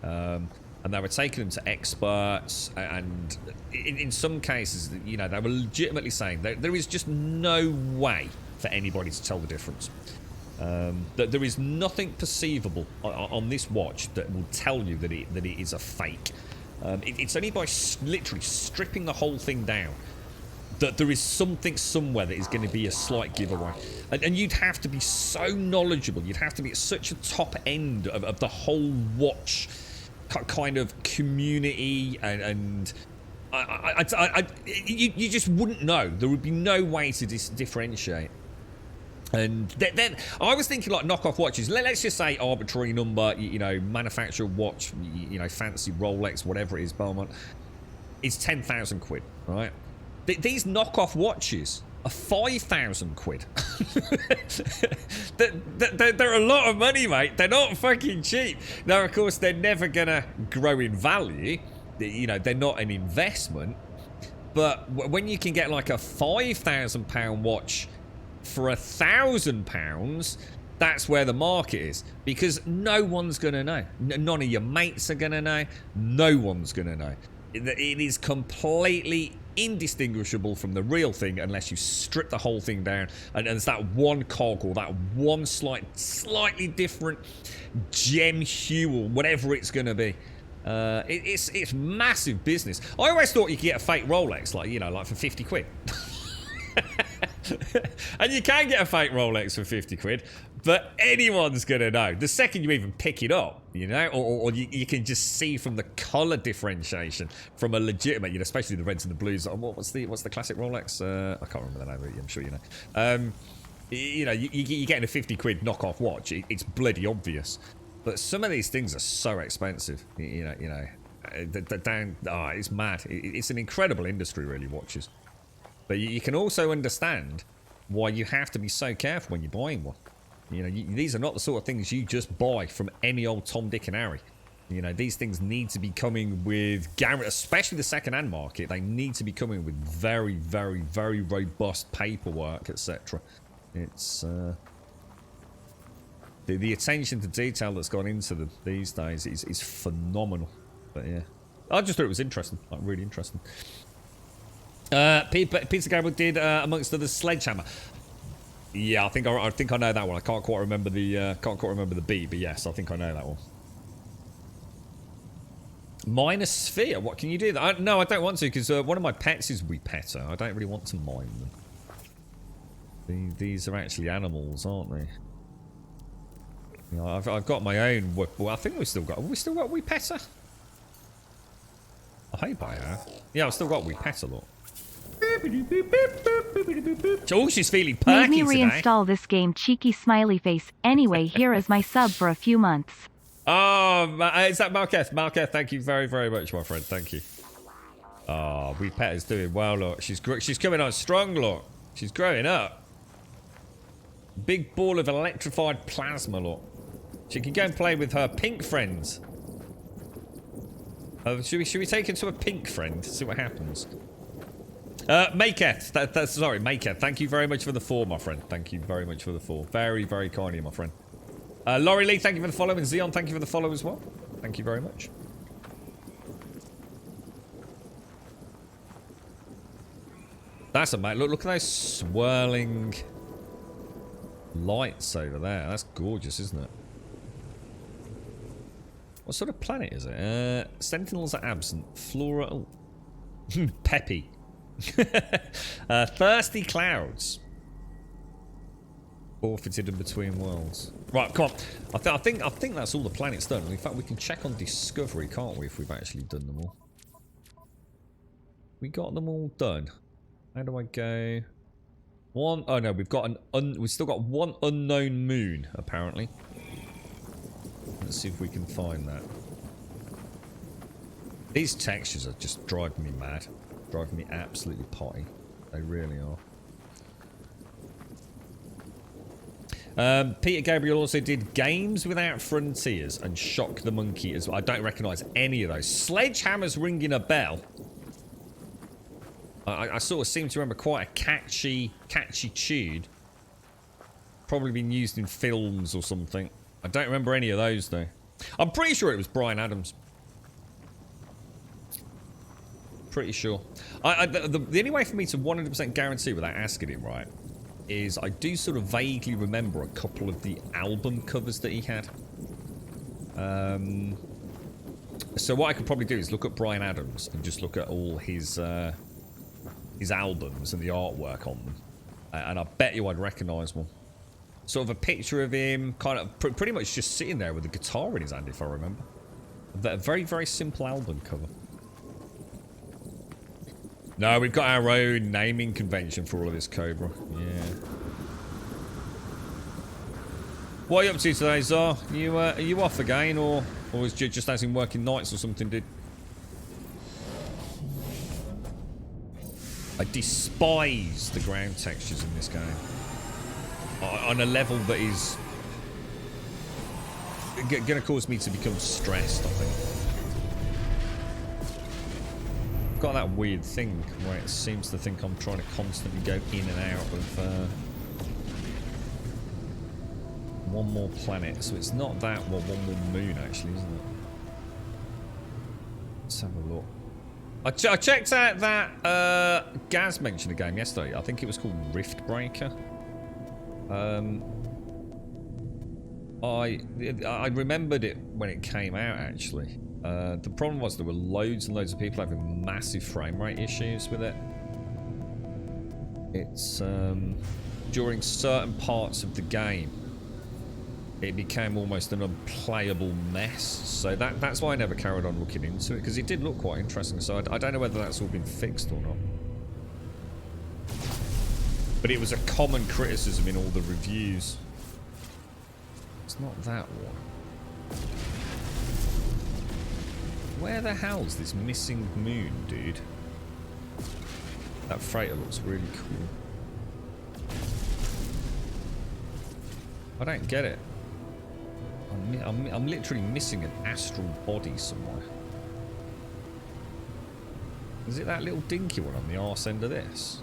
And they were taking them to experts, and in some cases, you know, they were legitimately saying that there is just no way for anybody to tell the difference. That there is nothing perceivable on this watch that will tell you that it is a fake. It's only by literally stripping the whole thing down that there is something somewhere that is going to be a slight giveaway. And you'd have to be so knowledgeable. You'd have to be at such a top end of the whole watch kind of community, and you just wouldn't know. There would be no way to differentiate. And then I was thinking like knockoff watches. Let's just say arbitrary number, you know, manufacturer watch, you know, fancy Rolex, whatever it is, Beaumont. It's 10,000 quid, right? These knockoff watches are 5,000 quid. They're a lot of money, mate. They're not fucking cheap. Now, of course, they're never gonna grow in value. You know, they're not an investment. But when you can get like a £5,000 watch for £1,000, that's where the market is, because no one's gonna know. None of your mates are gonna know. No one's gonna know. It is completely indistinguishable from the real thing unless you strip the whole thing down, and there's that one cog or that one slightly different gem hue or whatever it's gonna be. It's massive business. I always thought you could get a fake Rolex, like, you know, like for 50 quid. And you can get a fake Rolex for 50 quid, but anyone's gonna know the second you even pick it up, you know, or you can just see from the color differentiation from a legitimate, you know, especially the reds and the blues. What's the classic Rolex? I can't remember the name of it. I'm sure you know. You know, you're getting a 50 quid knockoff watch. It's bloody obvious, but some of these things are so expensive. You know, it's mad. It's an incredible industry, really, watches. But you can also understand why you have to be so careful when you're buying one. You know, these are not the sort of things you just buy from any old Tom, Dick and Harry. You know, these things need to be coming with, especially the second-hand market, they need to be coming with very, very, very robust paperwork, etc. It's, the attention to detail that's gone into them these days is phenomenal. But yeah, I just thought it was interesting, like really interesting. Peter Gabriel did, amongst others, Sledgehammer. Yeah, I think I know that one. I can't quite remember the beat, but yes, I think I know that one. Mine a sphere. What can you do? No, I don't want to, because one of my pets is Weepeta. I don't really want to mine them. These are actually animals, aren't they? You know, I've got my own. Well, I think have we still got Weepeta? I hope I have. Yeah, I've still got Weepeta, look. Oh, she's feeling perky today. Made me reinstall today. This game, cheeky smiley face. Anyway, here is my sub for a few months. Oh, is that Malketh? Malketh, thank you very, very much, my friend. Thank you. Oh, Weepet is doing well, look. She's coming on strong, look. She's growing up. Big ball of electrified plasma, look. She can go and play with her pink friends. Should we take her to a pink friend? See what happens. Maketh, sorry, Maketh, thank you very much for the 4, my friend. Thank you very much for the 4. Very, very kind of you, my friend. Laurie Lee, thank you for the follow, and Xeon, thank you for the follow as well. Thank you very much. That's amazing. Look at those swirling lights over there. That's gorgeous, isn't it? What sort of planet is it? Sentinels are absent. Flora... Oh. Peppy. Thirsty clouds. Forfeited in between worlds. Right, come on. I think that's all the planets done. In fact, we can check on Discovery, can't we, if we've actually done them all? We got them all done. How do I go? One. Oh no, we've still got one unknown moon apparently. Let's see if we can find that. These textures are just driving me mad. Driving me absolutely potty. They really are. Peter Gabriel also did Games Without Frontiers and Shock the Monkey as well. I don't recognise any of those. Sledgehammer's ringing a bell. I sort of seem to remember quite a catchy tune. Probably been used in films or something. I don't remember any of those though. I'm pretty sure it was Bryan Adams. Pretty sure. The only way for me to 100% guarantee without asking him, right, is I do sort of vaguely remember a couple of the album covers that he had. So what I could probably do is look at Bryan Adams and just look at all his albums and the artwork on them. And I bet you I'd recognise one. Sort of a picture of him, kind of pretty much just sitting there with a guitar in his hand, if I remember. A very, very simple album cover. No, we've got our own naming convention for all of this, Cobra. Yeah. What are you up to today, Zar? Are you off again, or was you just as in working nights or something, dude? I despise the ground textures in this game. On a level that is going to cause me to become stressed, I think. Got that weird thing where it seems to think I'm trying to constantly go in and out of one more planet. So it's not that, well, one more moon actually, isn't it? Let's have a look. I checked out that Gaz mentioned a game yesterday. I think it was called Rift Breaker. I remembered it when it came out actually. The problem was there were loads and loads of people having massive frame rate issues with it. It's during certain parts of the game it became almost an unplayable mess, so that's why I never carried on looking into it, because it did look quite interesting. So I don't know whether that's all been fixed or not, but it was a common criticism in all the reviews. It's not that one. Where the hell's this missing moon, dude? That freighter looks really cool. I don't get it. I'm literally missing an astral body somewhere. Is it that little dinky one on the arse end of this?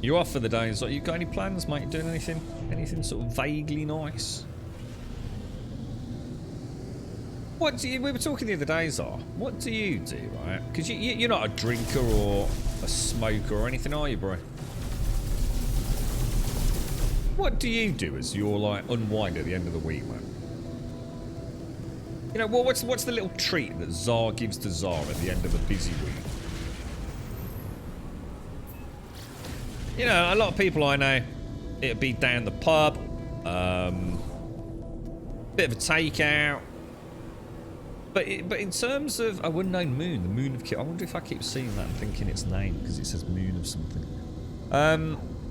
You off for the day? So you got any plans, mate? Doing anything? Anything sort of vaguely nice? What do you, we were talking the other day, Zar. What do you do, right? Because you're not a drinker or a smoker or anything, are you, bro? What do you do as your like unwind at the end of the week, man? You know, what's the little treat that Zar gives to Zar at the end of a busy week? You know, a lot of people I know, it'd be down the pub, bit of a takeout. But in terms of a unknown moon, the moon of I wonder if I keep seeing that and thinking its name because it says moon of something.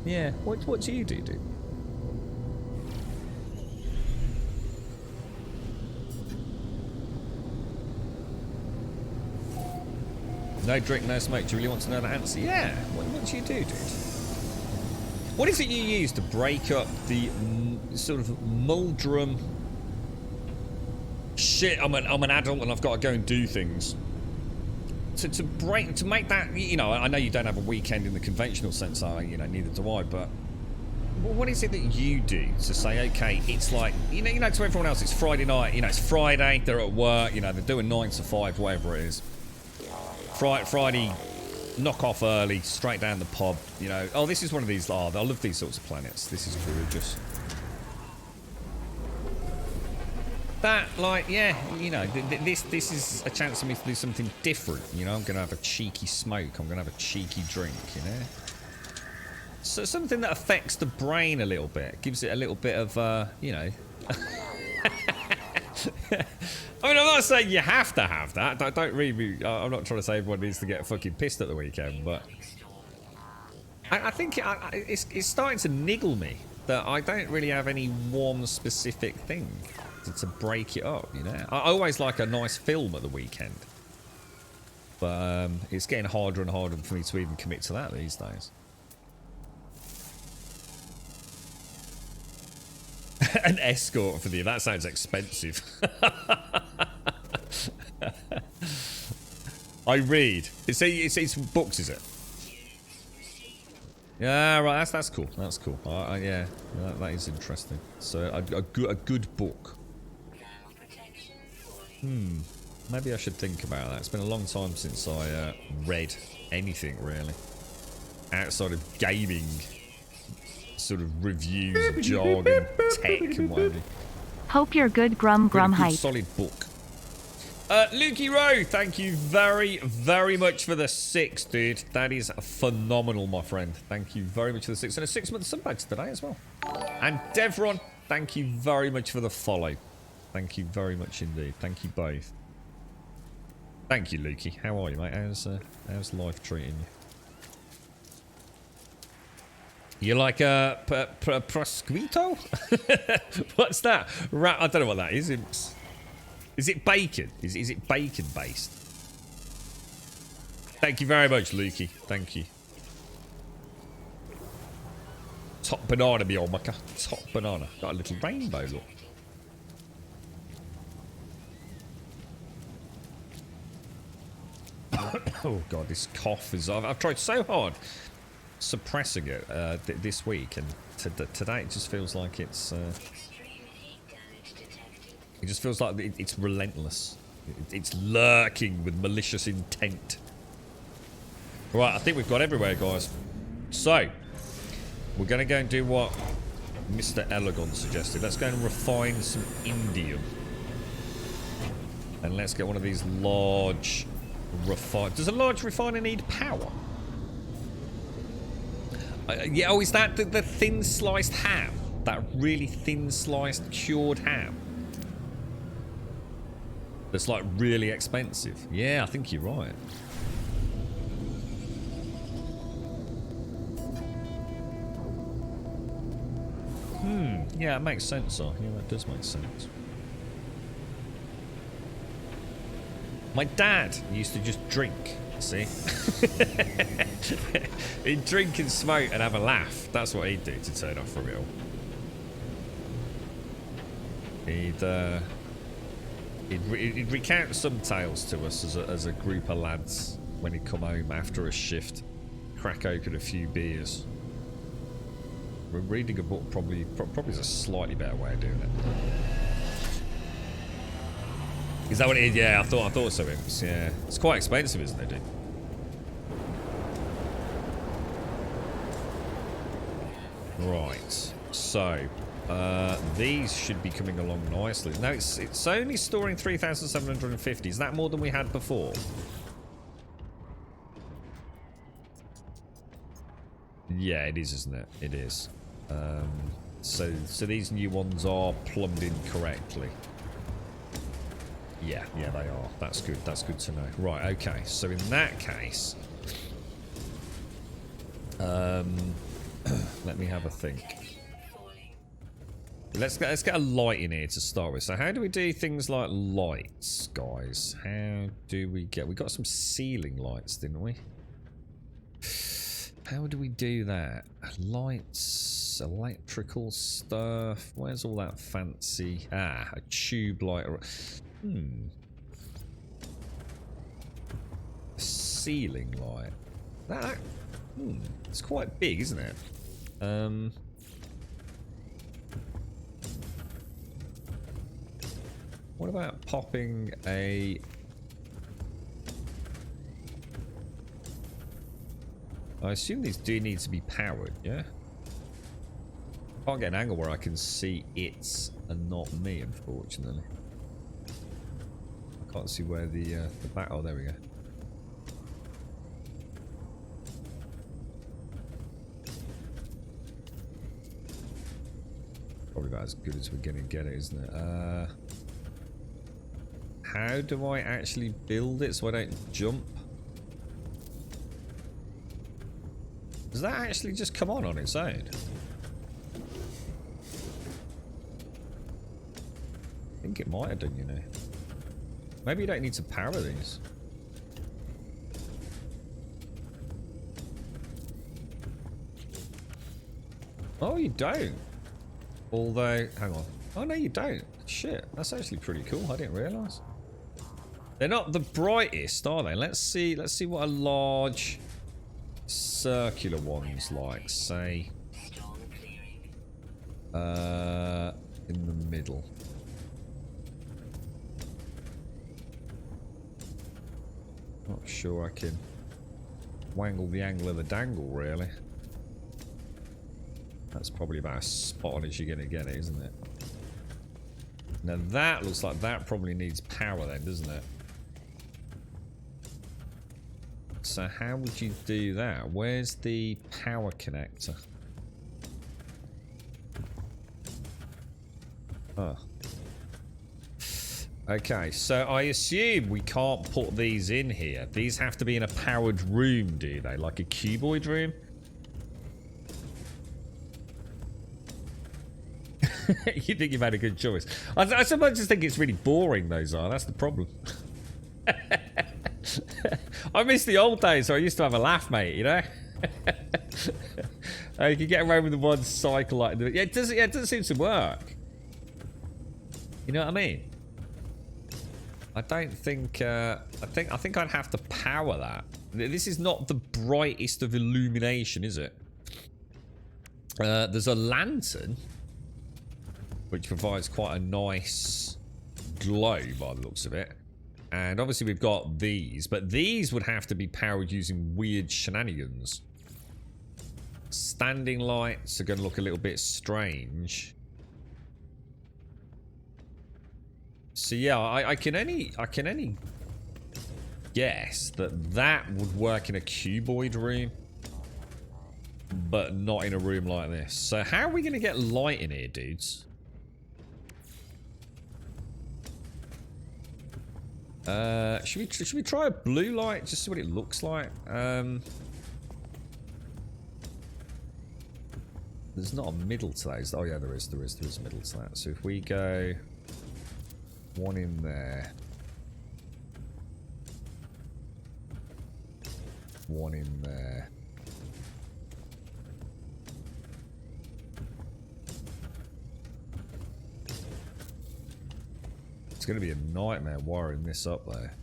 Yeah. What do you do, dude? No drink, no smoke. Do you really want to know the answer? Yeah. What do you do, dude? What is it you use to break up the sort of muldrum? Shit, I'm an adult and I've got to go and do things. To make that, you know, I know you don't have a weekend in the conventional sense, you know, neither do I, but what is it that you do to say, okay, it's like, you know, to everyone else, it's Friday night, you know, it's Friday, they're at work, you know, they're doing 9 to 5, whatever it is. Friday, knock off early, straight down the pub, you know. Oh, this is one of these, I love these sorts of planets. This is gorgeous. that, like, yeah, you know, this is a chance for me to do something different. You know, I'm going to have a cheeky smoke. I'm going to have a cheeky drink, you know. So something that affects the brain a little bit. Gives it a little bit of, you know. I mean, I'm not saying you have to have that. Don't read me. I'm not trying to say everyone needs to get fucking pissed at the weekend, but I think it's starting to niggle me that I don't really have any one specific thing to break it up, you know. I always like a nice film at the weekend, but it's getting harder and harder for me to even commit to that these days. An escort for you. That sounds expensive. I read. It's books, is it? Yeah, right. That's cool. That's cool. Yeah, that is interesting. So a good book. Maybe I should think about that. It's been a long time since I read anything really outside of gaming. Sort of reviews, jargon, tech, and whatever. Hope you're good, grum hype. Solid book. Lukey Rowe, thank you very, very much for the 6, dude. That is phenomenal, my friend. Thank you very much for the 6 and a 6-month sub badge today as well. And Devron, thank you very much for the follow. Thank you very much indeed. Thank you both. Thank you, Lukey. How are you, mate? How's life treating you? You like a prosciutto? What's that? I don't know what that is. Is it bacon? Is it bacon based? Thank you very much, Lukey. Thank you. Top banana, me old mucker. Top banana. Got a little rainbow look. Oh god, this cough is. I've tried so hard suppressing it this week, and today it just feels like it's it just feels like it's relentless. It's lurking with malicious intent. Right, I think we've got everywhere, guys. So we're gonna go and do what Mr. Elegon suggested. Let's go and refine some indium, and let's get one of these large refine. Does a large refiner need power? Yeah, oh, is that the thin sliced ham? That really thin sliced cured ham? That's like really expensive. Yeah, I think you're right. Yeah, it makes sense, though. Yeah, that does make sense. My dad used to just drink, see? He'd drink and smoke and have a laugh. That's what he'd do to turn off from it all. He'd recount some tales to us as a group of lads when he'd come home after a shift, crack open a few beers. Reading a book probably is a slightly better way of doing it. Is that what it is? Yeah, I thought so. Yeah, it's quite expensive, isn't it, dude? Right. So these should be coming along nicely. No, it's only storing 3,750. Is that more than we had before? Yeah, it is, isn't it? It is. So these new ones are plumbed in correctly. Yeah, they are. That's good. That's good to know. Right, okay. So in that case, let me have a think. Let's get a light in here to start with. So how do we do things like lights, guys? How do we get... We got some ceiling lights, didn't we? How do we do that? Lights, electrical stuff. Where's all that fancy... Ah, a tube light. Ceiling light. That it's quite big, isn't it? What about popping a... I assume these do need to be powered, yeah? Can't get an angle where I can see it and not me, unfortunately. Can't see where the back. Oh, there we go. Probably about as good as we're gonna get it, isn't it? How do I actually build it so I don't jump? Does that actually just come on its own? I think it might have done, you know. Maybe you don't need to power these. Oh, you don't. Although, hang on. Oh, no, you don't. Shit, that's actually pretty cool. I didn't realise. They're not the brightest, are they? Let's see what a large circular one's like. Say, in the middle. Not sure I can wangle the angle of the dangle, really. That's probably about as spot on as you're going to get it, isn't it? Now that looks like that probably needs power then, doesn't it? So how would you do that? Where's the power connector? Oh. Okay, so I assume we can't put these in here. These have to be in a powered room, do they? Like a cuboid room? You think you've had a good choice. I sometimes just think it's really boring, those are. That's the problem. I miss the old days where I used to have a laugh, mate, you know? You can get away with the one cycle like that. Yeah, it doesn't seem to work. You know what I mean? I don't think I think I'd have to power that. This is not the brightest of illumination, is it? There's a lantern which provides quite a nice glow by the looks of it. And obviously we've got these, but these would have to be powered using weird shenanigans. Standing lights are going to look a little bit strange. So yeah, I can only guess that that would work in a cuboid room, but not in a room like this. So how are we going to get light in here, dudes? Should we try a blue light just see what it looks like? There's not a middle to that. Oh yeah, there is a middle to that. So if we go one in there, one in there. It's going to be a nightmare wiring this up there.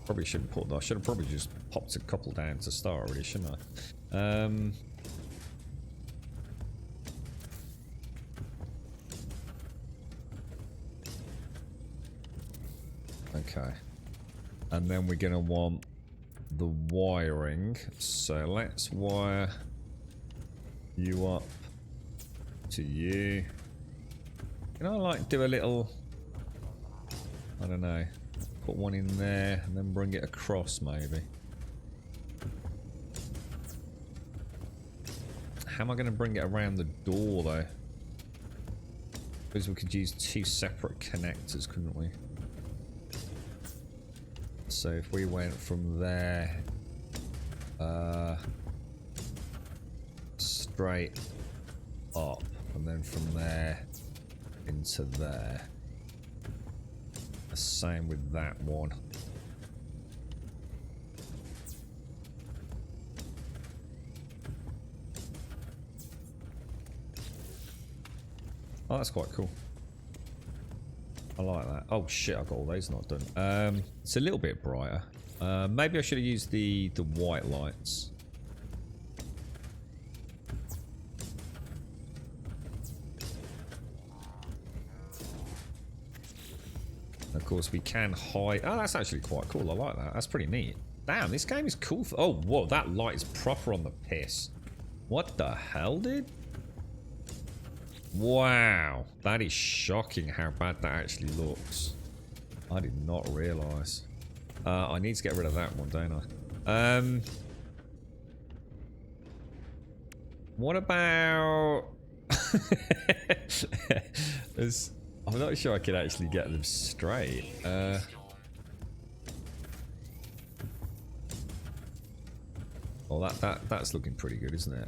Probably shouldn't put that. I should have probably just popped a couple down to start already, shouldn't I? Okay. And then we're going to want the wiring, so let's wire you up to you. Can I like do a little, I don't know, put one in there and then bring it across maybe? How am I going to bring it around the door though? Because we could use two separate connectors, couldn't we? So if we went from there straight up and then from there into there. The same with that one. Oh, that's quite cool. I like that. Oh shit, I've got all those not done. It's a little bit brighter. Maybe I should have used the white lights. Of course, we can hide. Oh, that's actually quite cool. I like that. That's pretty neat. Damn, this game is cool. Oh, whoa, that light is proper on the piss. What the hell, dude? Wow. That is shocking how bad that actually looks. I did not realise. I need to get rid of that one, don't I? What about... I'm not sure I could actually get them straight. Well, that's looking pretty good, isn't it?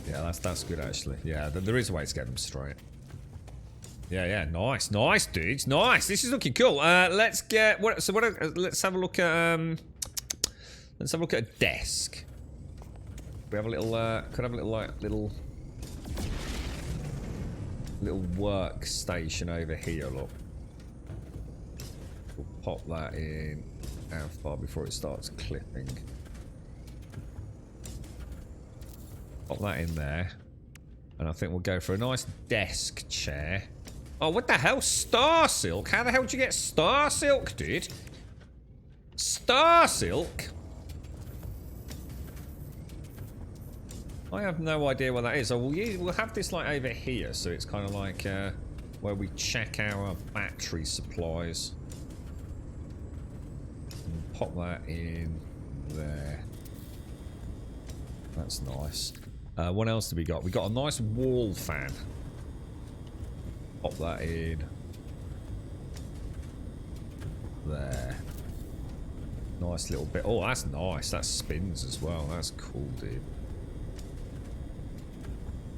Yeah, that's good actually. Yeah, there is a way to get them straight. Yeah, nice, dudes, nice. This is looking cool. Let's get what? So what? Let's have a look at let's have a look at a desk. We have a little. Could have a little little workstation over here. Look, we'll pop that in. How far before it starts clipping? Pop that in there, and I think we'll go for a nice desk chair. Oh, what the hell? Star Silk? How the hell did you get Star Silk, dude? Star Silk? I have no idea what that is. So we'll have this like over here, so it's kind of like where we check our battery supplies. And pop that in there. That's nice. What else do we got? We got a nice wall fan. Pop that in. There. Nice little bit. Oh, that's nice. That spins as well. That's cool, dude.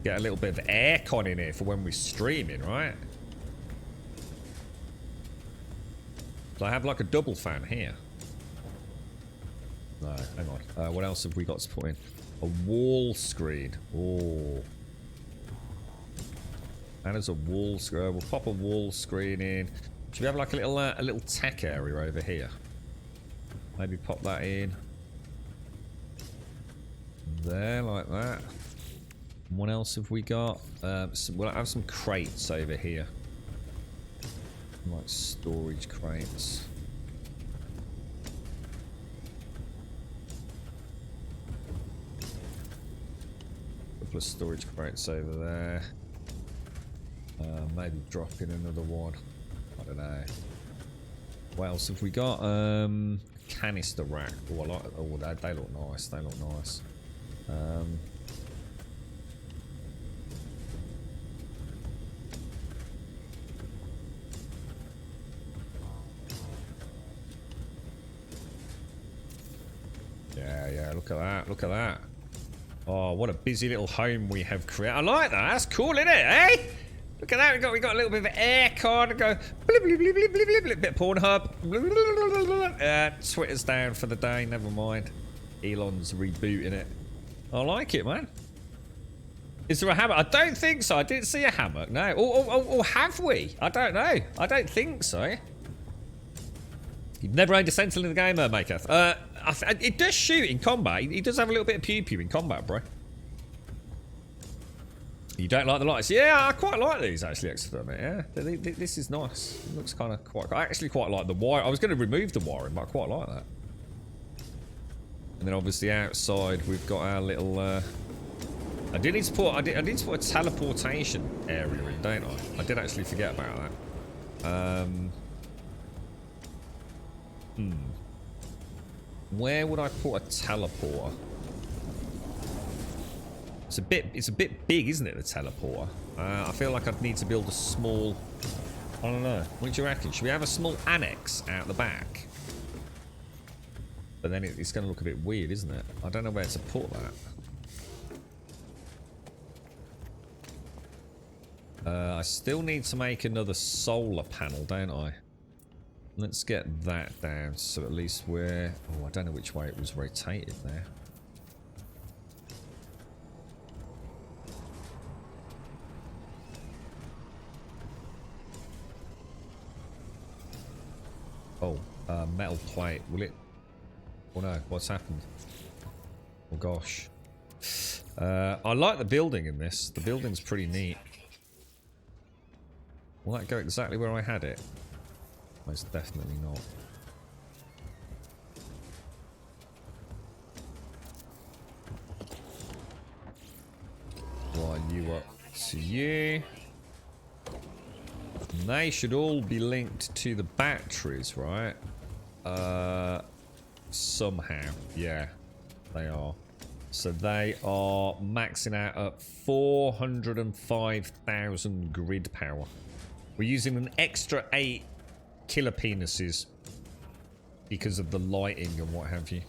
Get a little bit of aircon in here for when we're streaming, right? So I have like a double fan here. No, hang on. What else have we got to put in? A wall screen. Oh. And as a wall screen, we'll pop a wall screen in. Should we have like a little tech area over here? Maybe pop that in. There, like that. What else have we got? We'll have some crates over here. Like storage crates. Couple of storage crates over there. Maybe drop in another one. I don't know. What else have we got? Canister rack. Oh, I like. Oh, they look nice. They look nice. Yeah. Look at that. Look at that. Oh, what a busy little home we have created. I like that. That's cool, isn't it? Eh? Look at that. We got a little bit of aircon. Go blip, blip, blip, blip, blip, blip, bit of Pornhub. Twitter's down for the day. Never mind. Elon's rebooting it. I like it, man. Is there a hammock? I don't think so. I didn't see a hammock. No. Or have we? I don't know. I don't think so. You've never owned a Sentinel in the game, Maketh. It does shoot in combat. He does have a little bit of pew-pew in combat, bro. You don't like the lights? Yeah, I quite like these, actually, Experiment. Yeah, this is nice. It looks kind of quite... I actually quite like the wire. I was going to remove the wiring, but I quite like that. And then, obviously, outside, we've got our little... I did need to put a teleportation area in, don't I? I did actually forget about that. Where would I put a teleporter? It's a bit big, isn't it, the teleporter? I feel like I'd need to build a small... I don't know. What do you reckon? Should we have a small annex out the back? But then it's going to look a bit weird, isn't it? I don't know where to put that. I still need to make another solar panel, don't I? Let's get that down, so at least we're... Oh, I don't know which way it was rotated there. Oh, metal plate. Will it... Oh no, what's happened? Oh gosh. I like the building in this. The building's pretty neat. Will that go exactly where I had it? Most definitely not. Line you up to you. And they should all be linked to the batteries, right? Somehow. Yeah, they are. So they are maxing out at 405,000 grid power. We're using an extra 8 killer penises because of the lighting and what have you.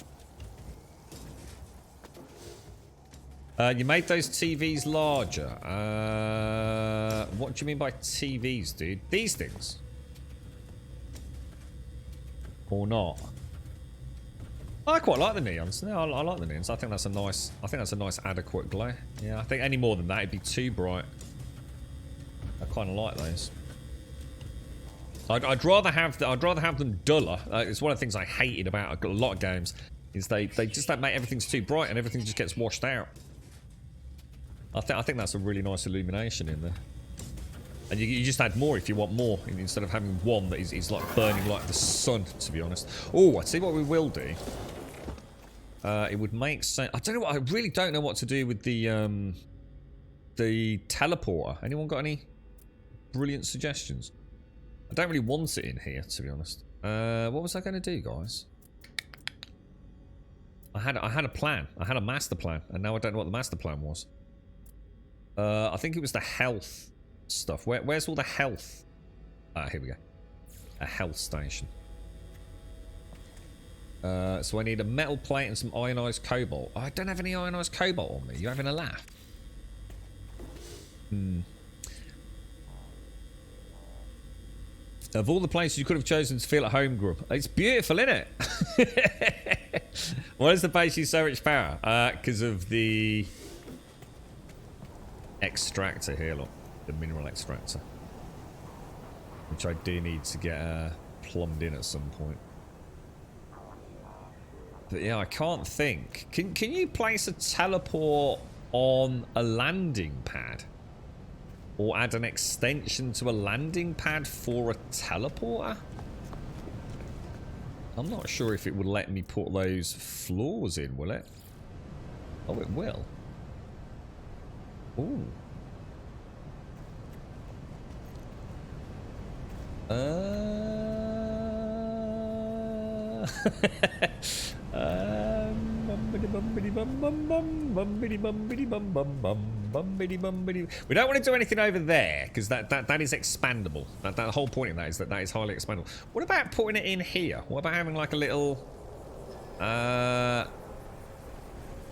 You made those TVs larger. What do you mean by TVs, dude? These things? Or not? I quite like the neons. No, I like the neons. I think that's a nice. I think that's a nice adequate glare. Yeah, I think any more than that, it'd be too bright. I kind of like those. I'd rather have them duller. It's one of the things I hated about a lot of games is they just don't make everything's too bright and everything just gets washed out. I think that's a really nice illumination in there. And you just add more if you want more, instead of having one that is like burning like the sun, to be honest. Oh, I see what we will do. It would make sense. I don't know what. I really don't know what to do with the teleporter. Anyone got any brilliant suggestions? I don't really want it in here, to be honest. What was I going to do, guys? I had a plan. I had a master plan, and now I don't know what the master plan was. I think it was the health stuff. Where's all the health? Ah, here we go. A health station. So I need a metal plate and some ionized cobalt. Oh, I don't have any ionized cobalt on me. You having a laugh? Of all the places you could have chosen to feel at home, Grub, it's beautiful, isn't it? Why does the base use so much power? Because of the extractor here, look. The mineral extractor. Which I do need to get plumbed in at some point. But yeah, I can't think. Can you place a teleport on a landing pad? Or add an extension to a landing pad for a teleporter? I'm not sure if it would let me put those floors in, will it? Oh, it will. Ooh. We don't want to do anything over there because that is expandable. That whole point of that is that is highly expandable. What about putting it in here? What about having like a little?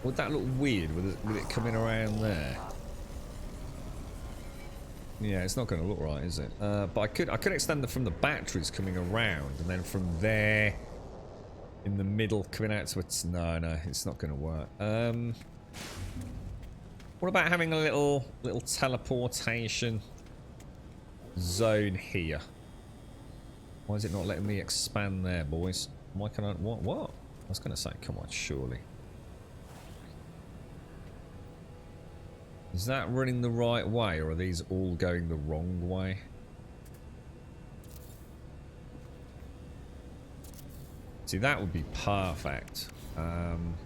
Would that look weird with it coming around there? Yeah, it's not going to look right, is it? But I could extend it from the batteries coming around, and then from there, in the middle, coming out to it. No, it's not going to work. What about having a little teleportation zone here? Why is it not letting me expand there, boys? Why can I? What? I was going to say, come on, surely. Is that running the right way, or are these all going the wrong way? See, that would be perfect.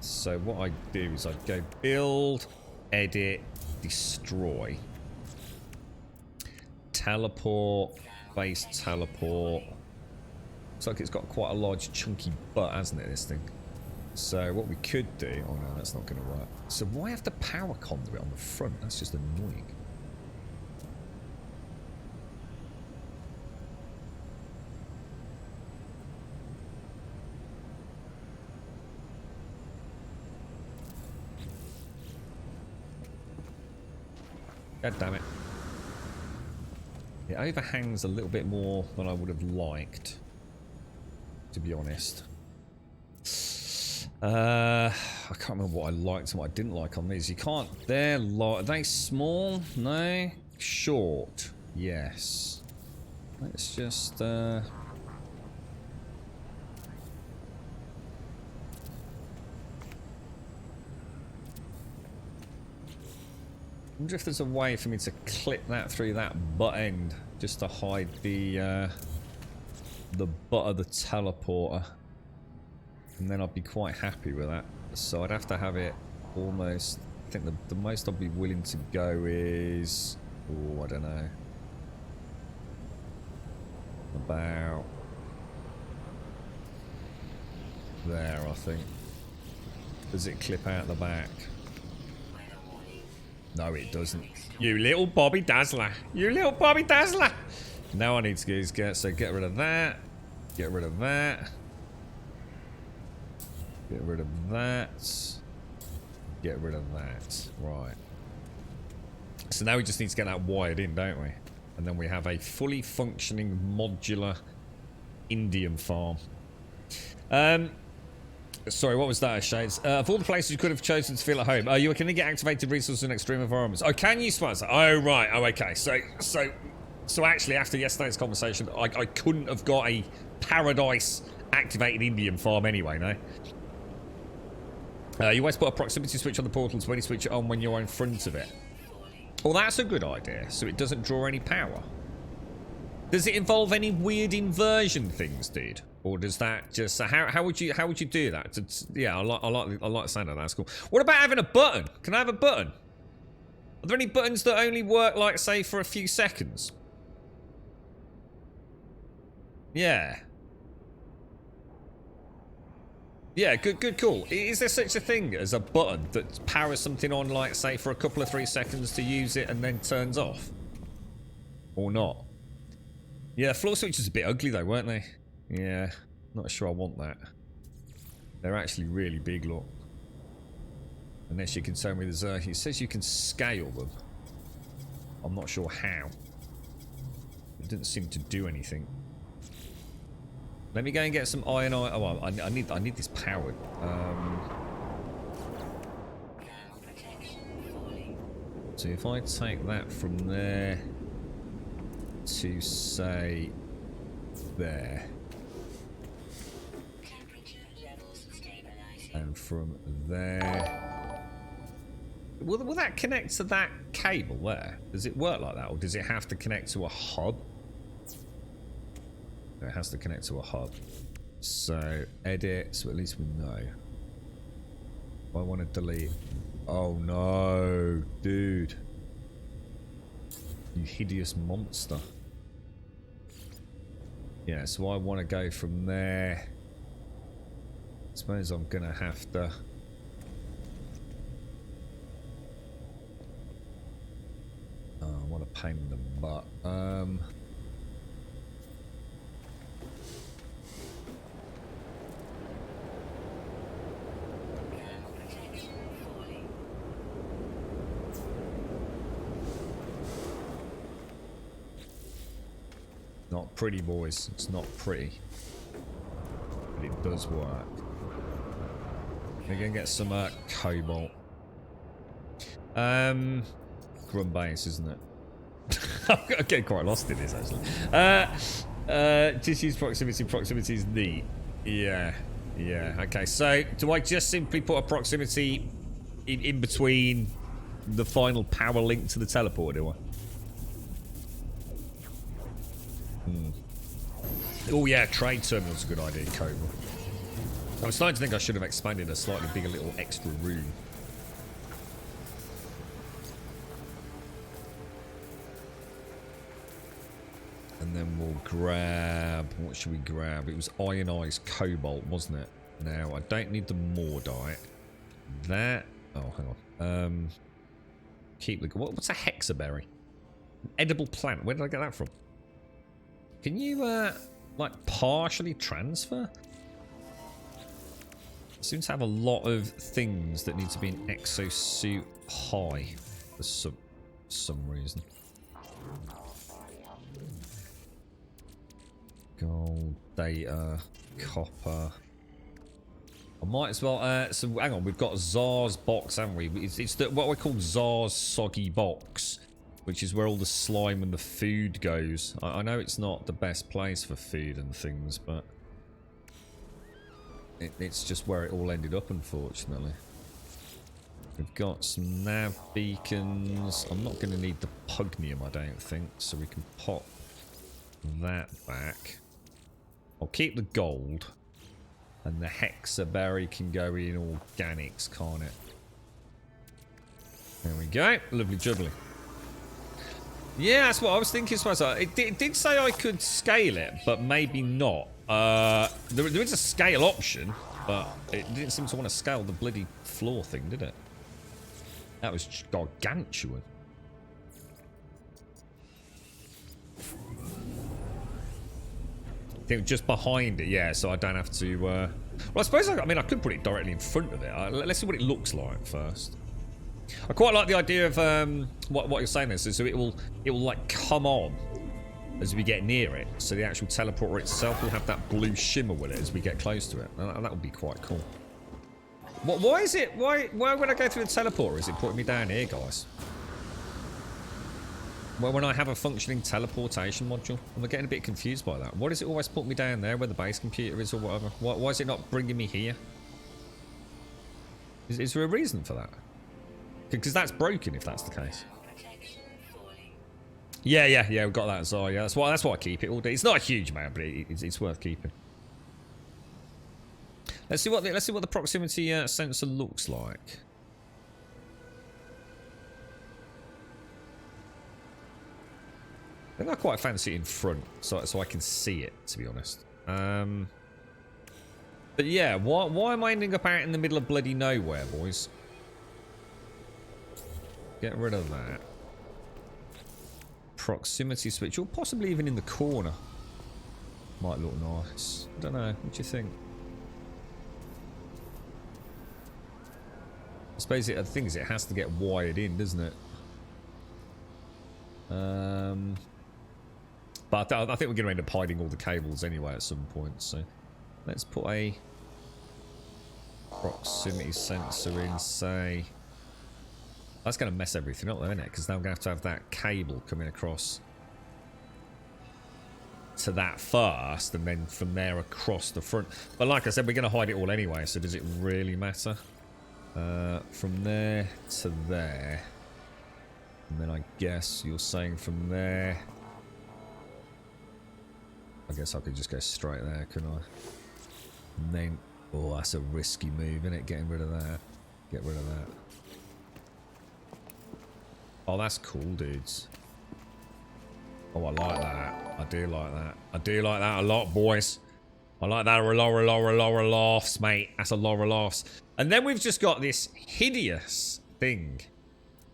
So what I do is I'd go build, edit, destroy. Teleport, base teleport. Looks like it's got quite a large chunky butt, hasn't it, this thing? So what we could do... Oh no, that's not going to work. So why have the power conduit on the front? That's just annoying. God damn it. It overhangs a little bit more than I would have liked, to be honest. I can't remember what I liked and what I didn't like on these. You can't... Are they small? No? Short? Yes. Let's just... I wonder if there's a way for me to clip that through that butt end just to hide the the butt of the teleporter. And then I'd be quite happy with that. So I'd have to have it almost... I think the most I'd be willing to go is... Oh, I don't know. About... there, I think. Does it clip out the back? No, it doesn't. You little Bobby Dazzler. You little Bobby Dazzler. Now I need to get rid of that. Get rid of that. Get rid of that. Get rid of that. Right. So now we just need to get that wired in, don't we? And then we have a fully functioning modular Indian farm. Sorry, what was that, Shades? Of all the places you could have chosen to feel at home, you can get activated resources in extreme environments. Oh, can you sponsor? Oh, right. Oh, okay. So actually, after yesterday's conversation, I couldn't have got a paradise activated Indian farm anyway, no? You always put a proximity switch on the portal to only switch it on when you're in front of it. Well, that's a good idea, so it doesn't draw any power. Does it involve any weird inversion things, dude? Or does that just how would you do that? Yeah, I like the sound of that. That's cool. What about having a button? Can I have a button? Are there any buttons that only work, like, say, for a few seconds? Yeah. Yeah, good call. Is there such a thing as a button that powers something on, like, say, for a couple of 3 seconds to use it and then turns off? Or not? Yeah, floor switches are a bit ugly though, weren't they? Yeah, not sure I want that. They're actually really big, look. Unless you can tell me there's it says you can scale them. I'm not sure how. It didn't seem to do anything. Let me go and get some iron. Oh, well, I need this powered. So if I take that from there to say there, and from there, will that connect to that cable there? Does it work like that, or does it have to connect to a hub? It has to connect to a hub. So edit, so at least we know. If I want to delete, oh no, dude, you hideous monster. Yeah, so I want to go from there. I suppose I'm gonna have to. Oh, what a pain in the butt. Not pretty, boys. It's not pretty. But it does work. We're gonna get some cobalt. Grum base, isn't it? I'm getting quite lost in this actually. Just use proximity. Proximity is neat. Yeah. Yeah. Okay, so do I just simply put a proximity in between the final power link to the teleporter, do I? Oh yeah, trade terminal's a good idea, Cobra. I'm starting to think I should have expanded a slightly bigger little extra room. And then we'll grab... what should we grab? It was ionized cobalt, wasn't it? Now, I don't need the Mordite. That... oh, hang on. Keep the... what's a hexaberry? An edible plant. Where did I get that from? Can you, like, partially transfer? Seems to have a lot of things that need to be in exosuit high for some reason. Gold, data, copper. I might as well. So hang on, we've got Zar's box, haven't we? It's what we call Zar's soggy box, which is where all the slime and the food goes. I know it's not the best place for food and things, but it's just where it all ended up, unfortunately. We've got some nav beacons. I'm not going to need the pugnium, I don't think, so we can pop that back. I'll keep the gold. And the hexaberry can go in organics, can't it? There we go. Lovely jubbly. Yeah, that's what I was thinking. It did say I could scale it, but maybe not. There is a scale option, but it didn't seem to want to scale the bloody floor thing, did it? That was gargantuan. I think just behind it, yeah, so I don't have to... Well, I suppose, I could put it directly in front of it. Let's see what it looks like first. I quite like the idea of what you're saying there. So it will like come on as we get near it. So the actual teleporter itself will have that blue shimmer with it as we get close to it. And that would be quite cool. Why is it... Why when I go through the teleporter is it putting me down here, guys? Well, when I have a functioning teleportation module, I'm getting a bit confused by that. Why does it always put me down there where the base computer is or whatever? Why is it not bringing me here? Is there a reason for that? Because that's broken if that's the case. Yeah, we've got that as well. Yeah, that's why I keep it all day. It's not a huge amount, but it's worth keeping. Let's see what the proximity sensor looks like. I think I quite fancy it in front, so I can see it, to be honest. But yeah, why am I ending up out in the middle of bloody nowhere, boys? Get rid of that. Proximity switch, or possibly even in the corner. Might look nice. I don't know, what do you think? I suppose the thing is, it has to get wired in, doesn't it? But I think we're going to end up hiding all the cables anyway at some point, so let's put a proximity sensor in, say... That's going to mess everything up though, isn't it? Because now I'm going to have that cable coming across to that first, and then from there across the front. But like I said, we're going to hide it all anyway, so does it really matter? From there to there. And then I guess you're saying from there... I guess I could just go straight there, couldn't I? And then... Oh, that's a risky move, isn't it? Getting rid of that. Get rid of that. Oh, that's cool, dudes. Oh, I like that. I do like that. I do like that a lot, boys. I like that a lot of laughs, mate. That's a lot of laughs. And then we've just got this hideous thing.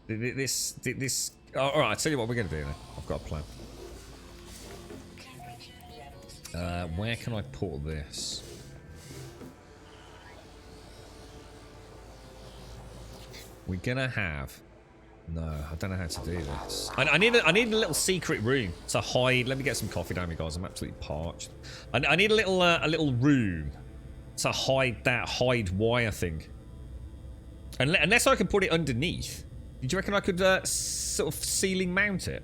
This... Oh, alright, I'll tell you what we're going to do now. I've got a plan. Where can I put this? We're gonna have... No, I don't know how to do this. I need a little secret room to hide. Let me get some coffee down, you guys. I'm absolutely parched. I need a little room to hide that wire thing. Unless I can put it underneath. Do you reckon I could sort of ceiling mount it?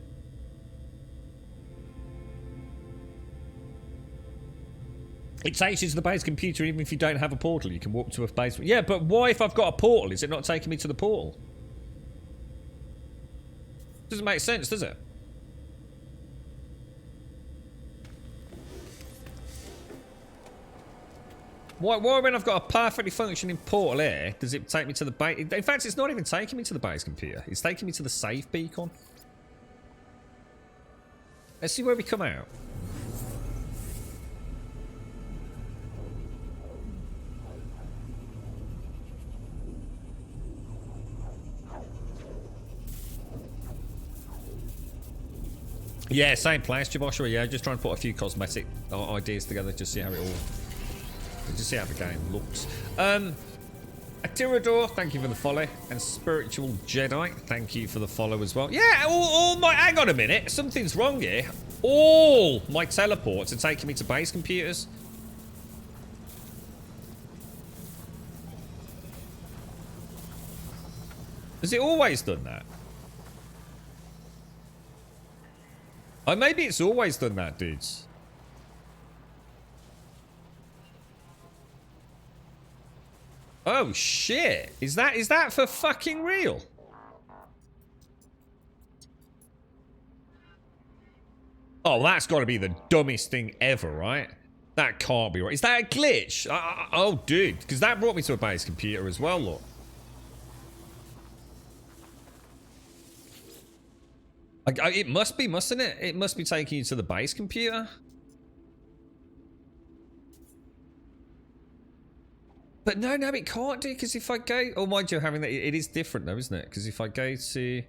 It takes you to the base computer even if you don't have a portal. You can walk to a base. Yeah, but why if I've got a portal? Is it not taking me to the portal? Doesn't make sense, does it? Why when I've got a perfectly functioning portal here, does it take me to the base? In fact, it's not even taking me to the base computer. It's taking me to the save beacon. Let's see where we come out. Yeah, same place, Joshua. Yeah, just trying to put a few cosmetic ideas together, just see how it all, just see how the game looks. Atirador, thank you for the follow, and Spiritual Jedi, thank you for the follow as well. Yeah, all my, hang on a minute, something's wrong here. All my teleports are taking me to base computers. Has it always done that? Oh, maybe it's always done that, dudes. Oh, shit. Is that for fucking real? Oh, that's got to be the dumbest thing ever, right? That can't be right. Is that a glitch? Oh, dude. Because that brought me to a base computer as well, look. It must be, mustn't it? It must be taking you to the base computer. But no, it can't do, because if I go... Oh, mind you, having that... It is different, though, isn't it? Because if I go to...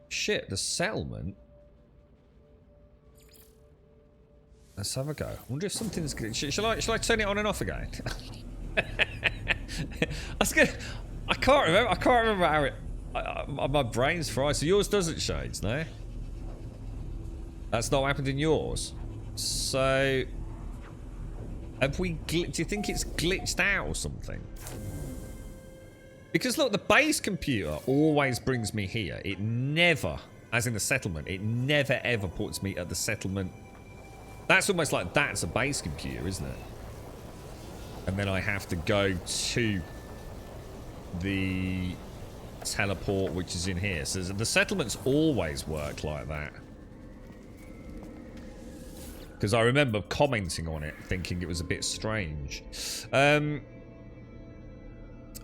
Shit, the settlement... Let's have a go. I wonder if something's... Shall I turn it on and off again? I can't remember how it... my brain's fried. So yours doesn't, Shades, no? That's not what happened in yours. So... Have we... Do you think it's glitched out or something? Because look, the base computer always brings me here. It never, as in the settlement, it never ever puts me at the settlement. That's almost like that's a base computer, isn't it? And then I have to go to the teleport, which is in here. So the settlements always work like that. Because I remember commenting on it, thinking it was a bit strange.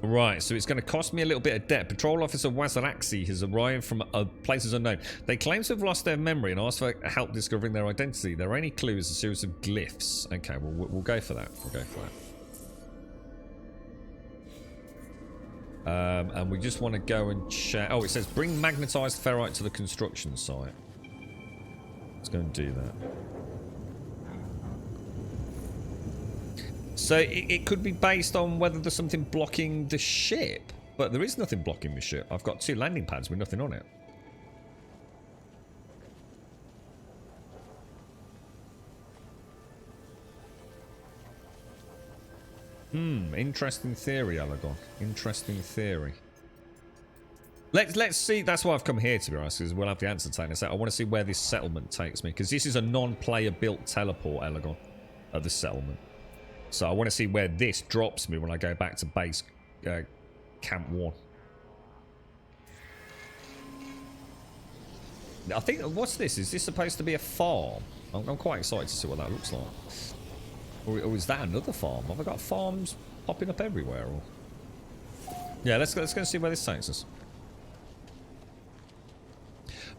Right, so it's going to cost me a little bit of debt. Patrol Officer Wazaraxi has arrived from places unknown. They claim to have lost their memory and asked for help discovering their identity. Their only clue is a series of glyphs. Okay, well, we'll go for that. We'll go for that. And we just want to go and check. Oh, it says bring magnetized ferrite to the construction site. Let's go and do that. So it could be based on whether there's something blocking the ship. But there is nothing blocking the ship. I've got 2 landing pads with nothing on it. Interesting theory, Alagon. Interesting theory. Let's see. That's why I've come here, to be honest, because we'll have the answer taken us out. I want to see where this settlement takes me, because this is a non-player built teleport, Alagon, of the settlement. So I want to see where this drops me when I go back to base camp 1. I think, what's this? Is this supposed to be a farm? I'm quite excited to see what that looks like. Or is that another farm? Have I got farms popping up everywhere? Or... Yeah, let's go and see where this takes us.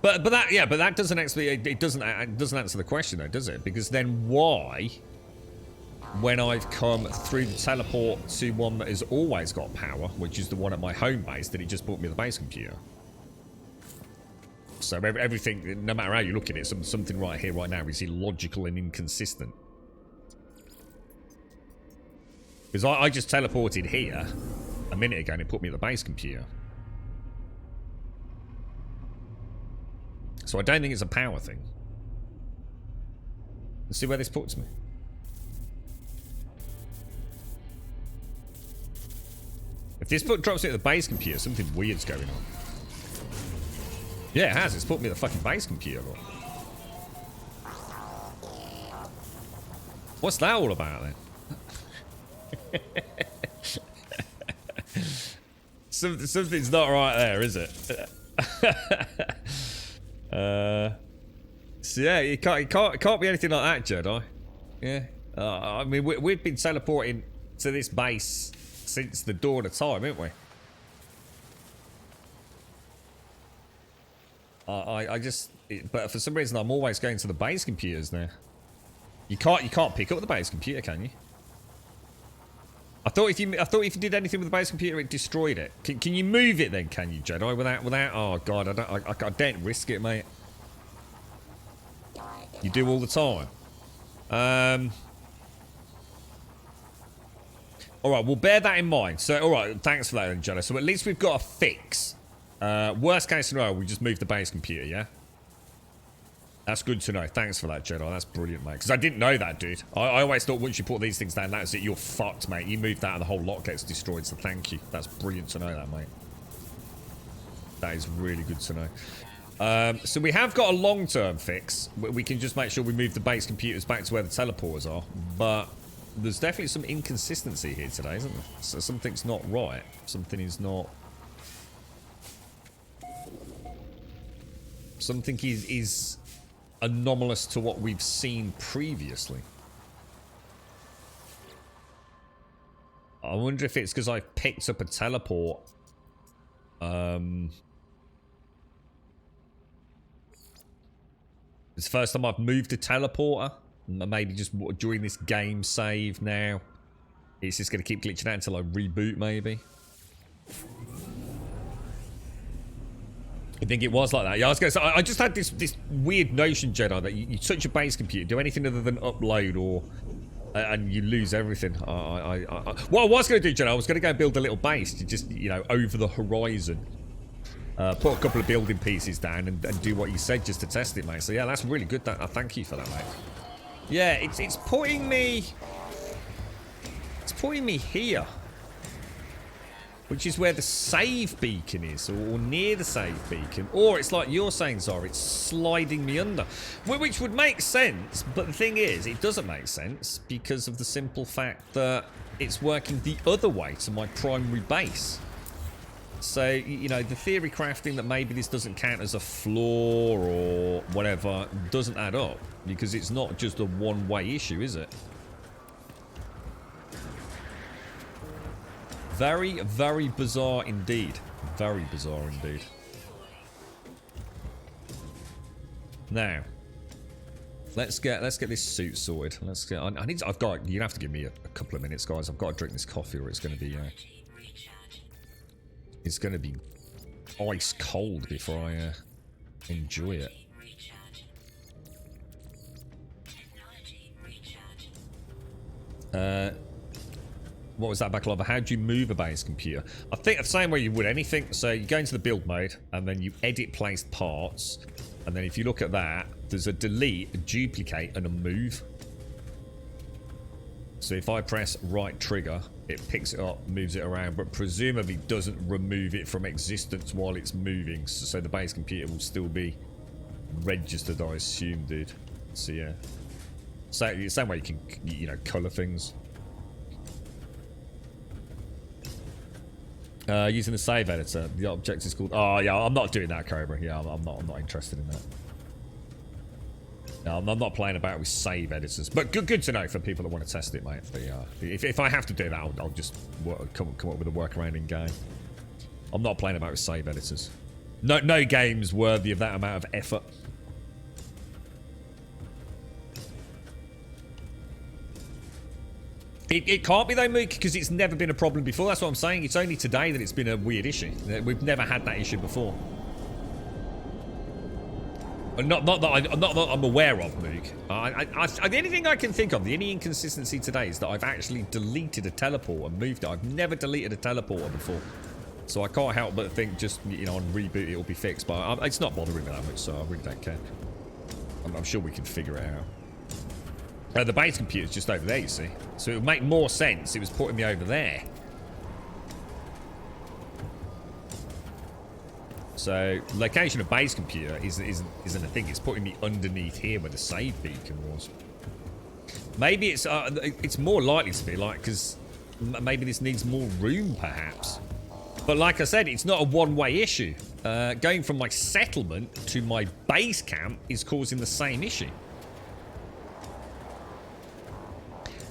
But that doesn't actually, it doesn't answer the question though, does it? Because then why, when I've come through the teleport to one that has always got power, which is the one at my home base, did it just brought me the base computer? So everything, no matter how you look at it, something right here, right now is illogical and inconsistent. Because I just teleported here a minute ago and it put me at the base computer. So I don't think it's a power thing. Let's see where this puts me. If this drops me at the base computer, something weird's going on. Yeah, it has. It's put me at the fucking base computer. What's that all about then? Something's not right there, is it? So yeah, it can't be anything like that, Jedi. Yeah. I mean, we've been teleporting to this base since the dawn of time, haven't we? But for some reason I'm always going to the base computers now. You can't pick up the base computer, can you? I thought if you did anything with the base computer, it destroyed it. Can you move it then? Can you, Jedi? Without? Oh god, I don't risk it, mate. You do all the time. All right, we'll bear that in mind. So, all right, thanks for that, then, Jedi. So at least we've got a fix. Worst case scenario, we just move the base computer, yeah? That's good to know. Thanks for that, Jedi. That's brilliant, mate. Because I didn't know that, dude. I always thought once you put these things down, that's it. You're fucked, mate. You move that and the whole lot gets destroyed, so thank you. That's brilliant to know that, mate. That is really good to know. So we have got a long-term fix. We can just make sure we move the base computers back to where the teleporters are. But there's definitely some inconsistency here today, isn't there? So something's not right. Something is not... Something is anomalous to what we've seen previously. I wonder if it's because I've picked up a teleport. It's the first time I've moved a teleporter. Maybe just during this game save now. It's just going to keep glitching out until I reboot, maybe. I think it was like that. Yeah, I was going to say, I just had this weird notion, Jedi, that you touch your base computer, do anything other than upload, or and you lose everything. What I was going to do, Jedi, I was going to go and build a little base to just, you know, over the horizon. Put a couple of building pieces down and do what you said just to test it, mate. So yeah, that's really good. Thank you for that, mate. Yeah, it's putting me... It's putting me here. Which is where the save beacon is, or near the save beacon. Or it's like you're saying, Zara, it's sliding me under. Which would make sense, but the thing is, it doesn't make sense because of the simple fact that it's working the other way to my primary base. So, you know, the theory crafting that maybe this doesn't count as a floor or whatever doesn't add up. Because it's not just a one-way issue, is it? Very, very bizarre indeed. Very bizarre indeed. Now, let's get this suit sorted. Let's get. I've got. You have to give me a couple of minutes, guys. I've got to drink this coffee, or it's going to be. It's going to be ice cold before I enjoy it. What was that backlog? How do you move a base computer? I think the same way you would anything. So you go into the build mode, and then you edit placed parts. And then if you look at that, there's a delete, a duplicate, and a move. So if I press right trigger, it picks it up, moves it around, but presumably doesn't remove it from existence while it's moving. So the base computer will still be registered, I assume, dude. So yeah. So the same way you can, you know, color things. Using the save editor, the object is called. Oh yeah, I'm not doing that, Cobra. Yeah, I'm not interested in that. No, I'm not playing about with save editors, but good to know for people that want to test it, mate. But, if I have to do that, I'll just come up with a workaround in game. I'm not playing about with save editors. No game's worthy of that amount of effort. It can't be though, Mook, because it's never been a problem before. That's what I'm saying. It's only today that it's been a weird issue. We've never had that issue before. Not that I'm aware of, Mook. The only thing I can think of, the only inconsistency today is that I've actually deleted a teleport and moved it. I've never deleted a teleporter before. So I can't help but think just, you know, on reboot it'll be fixed. But it's not bothering me that much, so I really don't care. I'm sure we can figure it out. The base computer's just over there, you see. So it would make more sense. It was putting me over there. So location of base computer isn't a thing. It's putting me underneath here where the save beacon was. Maybe it's more likely to be like, because maybe this needs more room, perhaps. But like I said, it's not a one-way issue. Going from my settlement to my base camp is causing the same issue.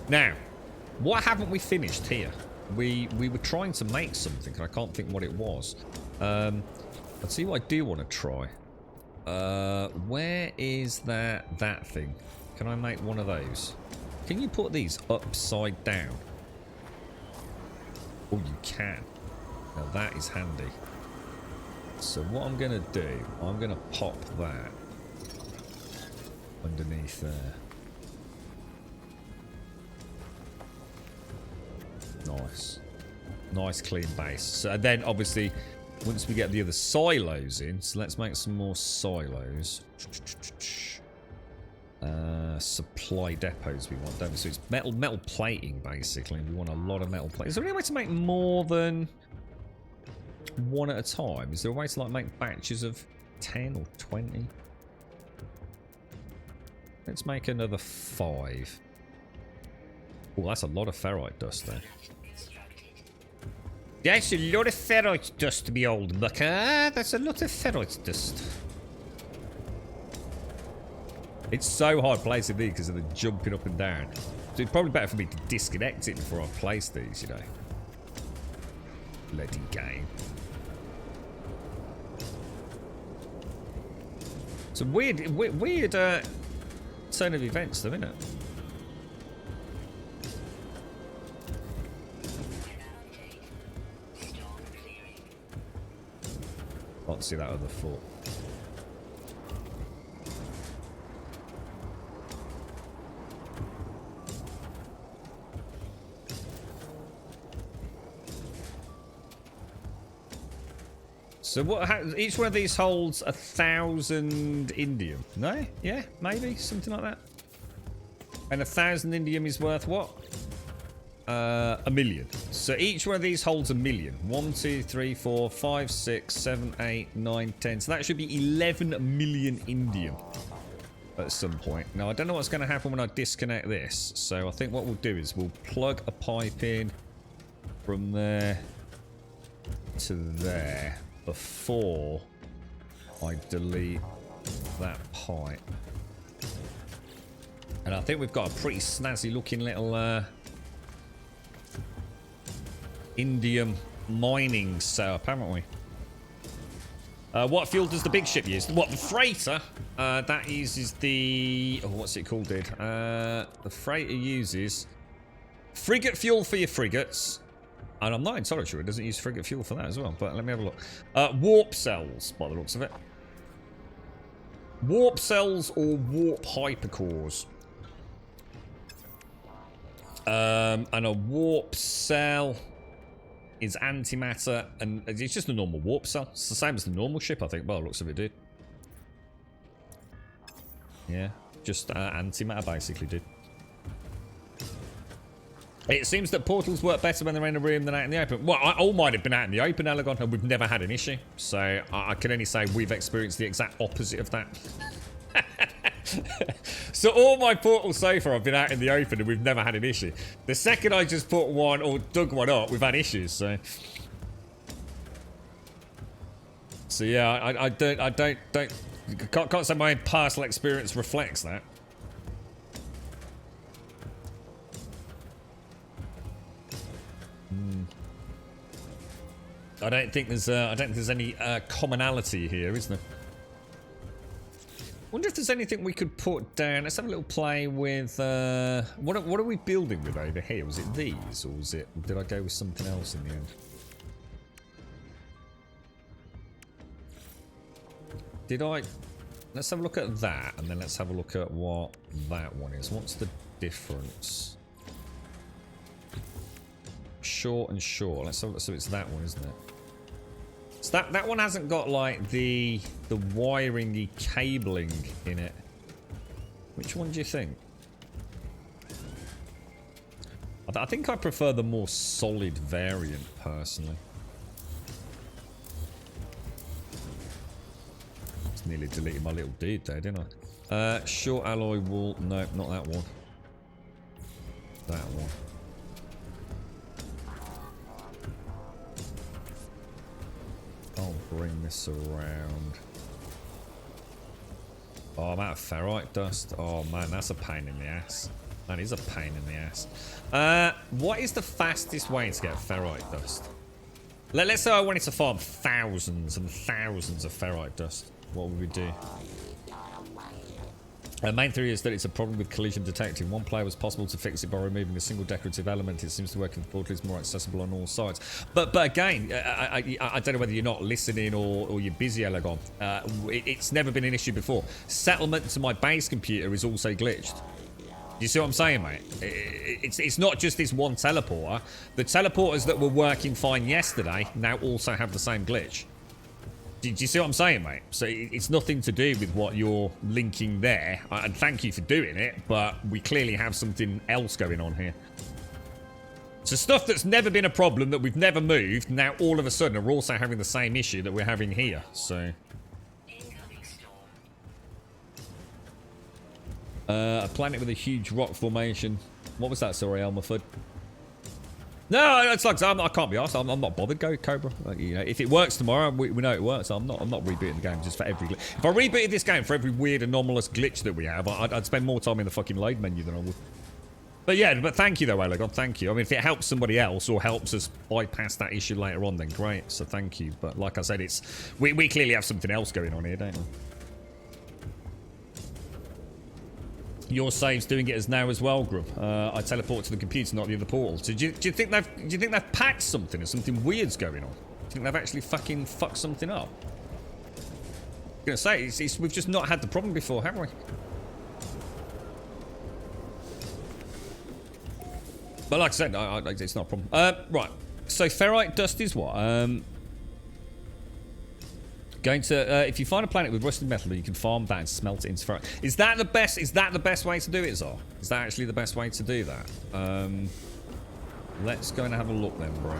Now, what haven't we finished here? We were trying to make something, and I can't think what it was. Let's see what I do want to try. Where is that thing? Can I make one of those? Can you put these upside down? Oh, you can. Now that is handy. So what I'm going to do, I'm going to pop that underneath there. Nice. Nice clean base. So then obviously once we get the other silos in, so let's make some more silos. Supply depots we want, don't we? So it's metal plating basically. We want a lot of metal plating. Is there any way to make more than one at a time? Is there a way to like make batches of 10 or 20? Let's make another 5. Oh, that's a lot of ferrite dust there. That's a lot of ferrite dust to be old bucker. That's a lot of ferrite dust. It's so hard placing these because of the jumping up and down. So it's probably better for me to disconnect it before I place these, you know. bloody game. It's a weird turn of events, though, isn't it? Can't see that other fort. So what? Each one of these holds 1,000 indium. No? Yeah, maybe something like that. And 1,000 indium is worth what? 1,000,000. So each one of these holds 1,000,000. 1, 2, 3, 4, 5, 6, 7, 8, 9, 10. So that should be 11 million indium at some point. Now I don't know what's going to happen when I disconnect this. So I think what we'll do is we'll plug a pipe in from there to there before I delete that pipe. And I think we've got a pretty snazzy looking little indium mining setup, haven't we? What fuel does the big ship use? What, the freighter? That uses the... Oh, what's it called, dude? The freighter uses frigate fuel for your frigates. And I'm not entirely sure it doesn't use frigate fuel for that as well. But let me have a look. Warp cells, by the looks of it. Warp cells or warp hypercores. And a warp cell is antimatter, and it's just a normal warp cell. It's the same as the normal ship, I think. Well, it looks of it, dude. Yeah, just antimatter, basically, dude. It seems that portals work better when they're in a room than out in the open. Well, I all might have been out in the open, Elegon, and we've never had an issue. So I can only say we've experienced the exact opposite of that. So all my portals so far have been out in the open and we've never had an issue. The second I just put one or dug one up, we've had issues. So yeah, I can't say my personal experience reflects that. I don't think there's any commonality here, is there? Wonder if there's anything we could put down. Let's have a little play with what are we building with over here? Was it these, or was it? Did I go with something else in the end? Did I? Let's have a look at that, and then let's have a look at what that one is. What's the difference? Short and short. Let's have a look. So it's that one, isn't it? So that one hasn't got like the wiringy cabling in it. Which one do you think? I think I prefer the more solid variant personally. Just nearly deleted my little dude there, didn't I? Short alloy wool. No, not that one. That one. I'll bring this around. Oh, I'm out of ferrite dust. Oh man, that's a pain in the ass. That is a pain in the ass. What is the fastest way to get ferrite dust? Let's say I wanted to farm thousands and thousands of ferrite dust. What would we do? The main theory is that it's a problem with collision detecting. One player was possible to fix it by removing a single decorative element. It seems to work in the portal is more accessible on all sides. But again, I don't know whether you're not listening or you're busy, Elegon. It's never been an issue before. Settlement to my base computer is also glitched. You see what I'm saying, mate? It's not just this one teleporter. The teleporters that were working fine yesterday now also have the same glitch. Do you see what I'm saying, mate? So it's nothing to do with what you're linking there. And thank you for doing it, but we clearly have something else going on here. So stuff that's never been a problem, that we've never moved, now all of a sudden are also having the same issue that we're having here. So a planet with a huge rock formation. What was that, sorry, Elmerford? No, it's like I can't be asked. I'm not bothered. Go Cobra. Like, you know, if it works tomorrow, we know it works. I'm not rebooting the game just for every glitch. If I rebooted this game for every weird anomalous glitch that we have, I'd spend more time in the fucking load menu than I would. But yeah, but thank you though, Elagod, thank you. I mean, if it helps somebody else or helps us bypass that issue later on, then great. So thank you. But like I said, we clearly have something else going on here, don't we? Your save's doing it as now as well, Grub. I teleport to the computer, not the other portal. So do you think they've packed something or something weird's going on? Do you think they've actually fucking fucked something up? I'm gonna say we've just not had the problem before, have we? But like I said, it's not a problem. Right. So ferrite dust is what? Going to if you find a planet with rusted metal, you can farm that and smelt it into ferrite. Is that the best? Is that the best way to do it, Zar? Is that actually the best way to do that? Let's go and have a look then, bro.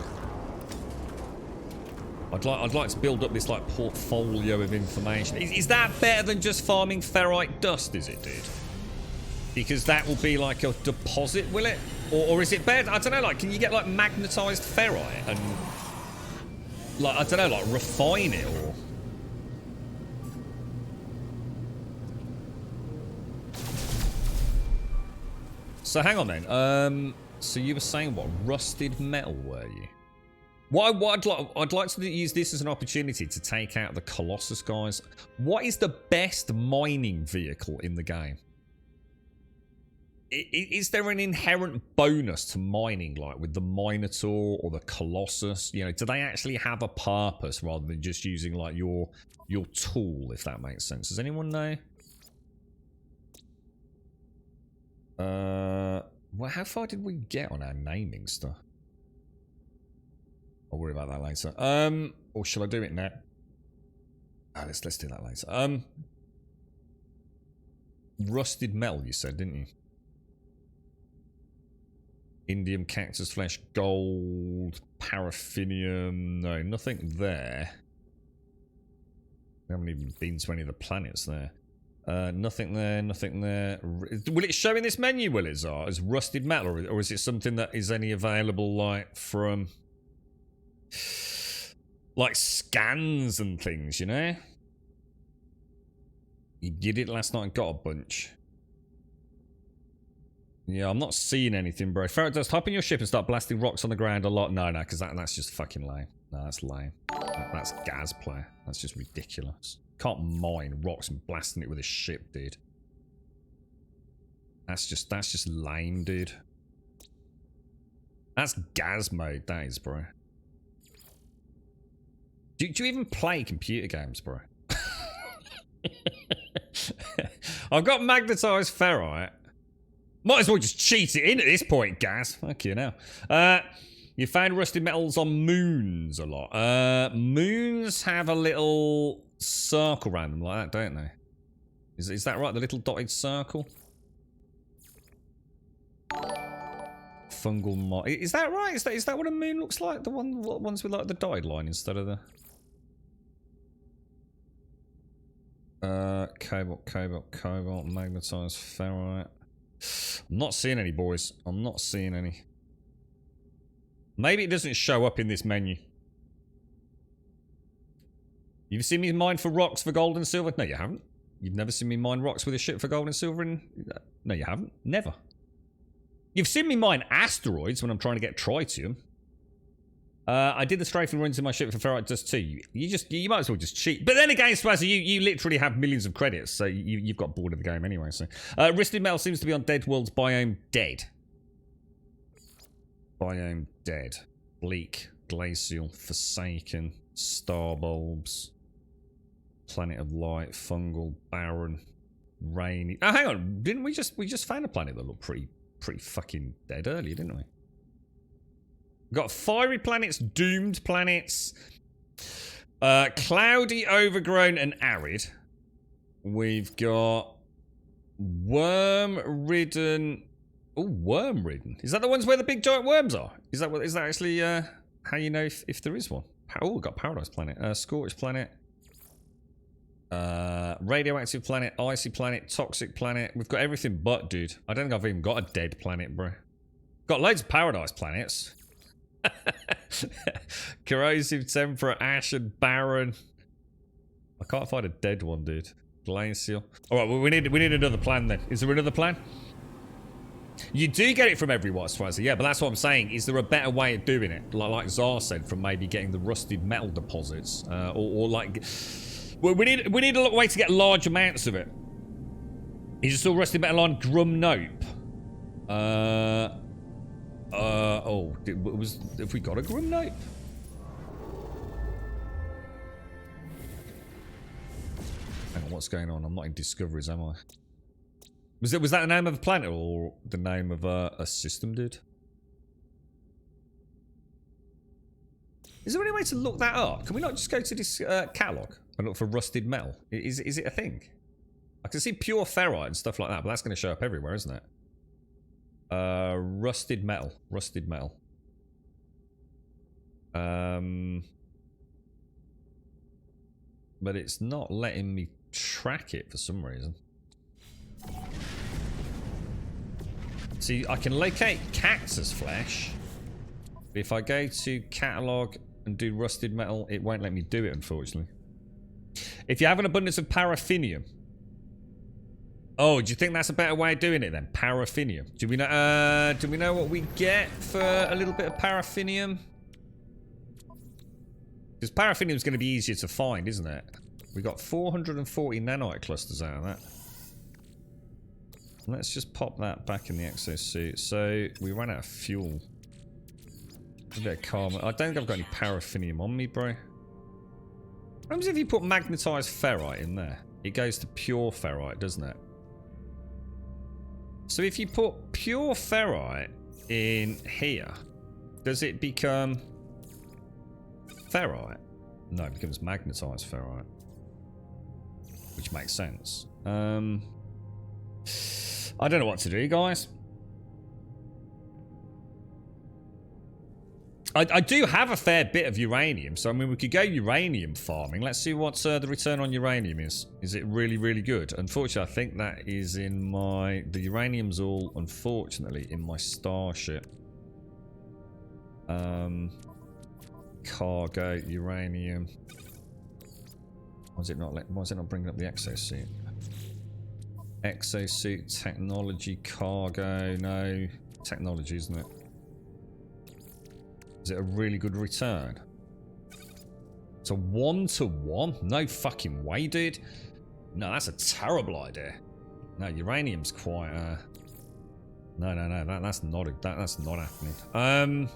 I'd like to build up this like portfolio of information. Is that better than just farming ferrite dust? Is it, dude? Because that will be like a deposit, will it? Or is it better? I don't know. Like, can you get like magnetized ferrite and like I don't know, like refine it or? So hang on then. So you were saying what? Rusted metal, were you? What I'd like to use this as an opportunity to take out the Colossus guys. What is the best mining vehicle in the game? Is there an inherent bonus to mining, like with the Minotaur or the Colossus? You know, do they actually have a purpose rather than just using like your tool, if that makes sense? Does anyone know? Well, how far did we get on our naming stuff? I'll worry about that later. Or shall I do it now? Let's do that later. Rusted metal, you said, didn't you? Indium, cactus flesh, gold, paraffinium. No, nothing there. We haven't even been to any of the planets there. Nothing there, nothing there. Will it show in this menu, will it, Zar, as rusted metal? Or is it something that is only available, like, from like scans and things, you know? You did it last night and got a bunch. Yeah, I'm not seeing anything, bro. Ferret dust, hop in your ship and start blasting rocks on the ground a lot. No, because that's just fucking lame. No, that's lame. That's gas play. That's just ridiculous. Can't mine rocks and blasting it with a ship, dude. That's just lame, dude. That's gas mode, that is, bro. Do you even play computer games, bro? I've got magnetized ferrite. Might as well just cheat it in at this point, Gaz. Fuck you now. You found rusted metals on moons a lot. Moons have a little circle around them like that, don't they? Is that right? The little dotted circle? Fungal moth. Is that right? Is that what a moon looks like? The ones with like the dotted line instead of the... cobalt, magnetized ferrite. I'm not seeing any, boys. I'm not seeing any. Maybe it doesn't show up in this menu. You've seen me mine for rocks for gold and silver? No, you haven't. You've never seen me mine rocks with a ship for gold and silver in... No, you haven't. Never. You've seen me mine asteroids when I'm trying to get tritium. I did the strafing runs in my ship for ferrite dust too. You might as well just cheat. But then again, Swazzy, you literally have millions of credits, so you've got bored of the game anyway. So, rusted metal seems to be on Dead World's biome dead. Biome dead. Bleak, glacial, forsaken, star bulbs, planet of light, fungal, barren, rainy. Oh, hang on, didn't we just found a planet that looked pretty fucking dead earlier, didn't we? We've got fiery planets, doomed planets, cloudy, overgrown, and arid. We've got worm-ridden. Oh, worm-ridden. Is that the ones where the big giant worms are? Is that actually how you know if there is one? Oh, we've got Paradise Planet, Scorched Planet, radioactive planet, icy planet, toxic planet. We've got everything but, dude. I don't think I've even got a dead planet, bro. Got loads of Paradise planets. Corrosive, temperate, ash, and barren. I can't find a dead one, dude. Glacial. All right, well, we need another plan then. Is there another plan? You do get it from every white Swazzy, yeah, but that's what I'm saying. Is there a better way of doing it? Like Zar said, from maybe getting the rusted metal deposits, or like, well, we need a way to get large amounts of it. Is it still rusted metal on Grum Nope? Have we got a Grum Nope? Hang on, what's going on? I'm not in Discoveries, am I? Was that the name of a planet or the name of a system, dude? Is there any way to look that up? Can we not just go to this catalog and look for rusted metal? Is it a thing? I can see pure ferrite and stuff like that, but that's going to show up everywhere, isn't it? Rusted metal. Rusted metal. But it's not letting me track it for some reason. See, I can locate cactus flesh. But if I go to catalog and do rusted metal, it won't let me do it, unfortunately. If you have an abundance of paraffinium. Oh, do you think that's a better way of doing it then? Paraffinium. Do we know what we get for a little bit of paraffinium? Because paraffinium is going to be easier to find, isn't it? We got 440 nanite clusters out of that. Let's just pop that back in the exosuit. So we ran out of fuel. A bit of carbon. I don't think I've got any paraffinium on me, bro. What happens if you put magnetized ferrite in there? It goes to pure ferrite, doesn't it? So if you put pure ferrite in here, does it become ferrite? No, it becomes magnetized ferrite. Which makes sense. I don't know what to do, guys. I do have a fair bit of uranium, so I mean we could go uranium farming. Let's see what the return on uranium is. Is it really, really good? Unfortunately, I think that is in my... The uranium's all, unfortunately, in my starship. Cargo, uranium. Why is it not bringing up the exosuit? Exosuit, technology, cargo, no. Technology, isn't it? Is it a really good return? It's a 1-to-1? No fucking way, dude. No, that's a terrible idea. No, uranium's quite, No, that's not happening.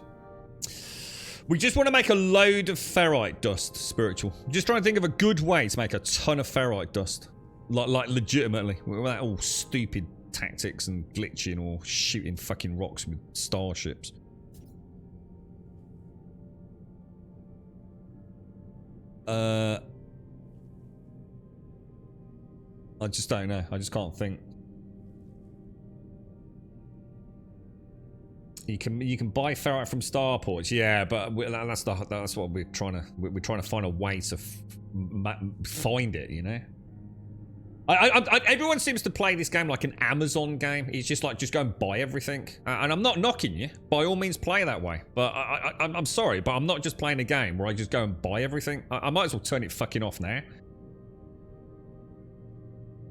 We just want to make a load of ferrite dust, Spiritual. Just trying to think of a good way to make a ton of ferrite dust. Like legitimately. Without all stupid tactics and glitching or shooting fucking rocks with starships. I just don't know. I just can't think. You can buy ferrite from starports, yeah, but that's what we're trying to find a way to find it, you know. Everyone seems to play this game like an Amazon game. It's just like, just go and buy everything. And I'm not knocking you. By all means, play that way. But I'm sorry, but I'm not just playing a game where I just go and buy everything. I might as well turn it fucking off now.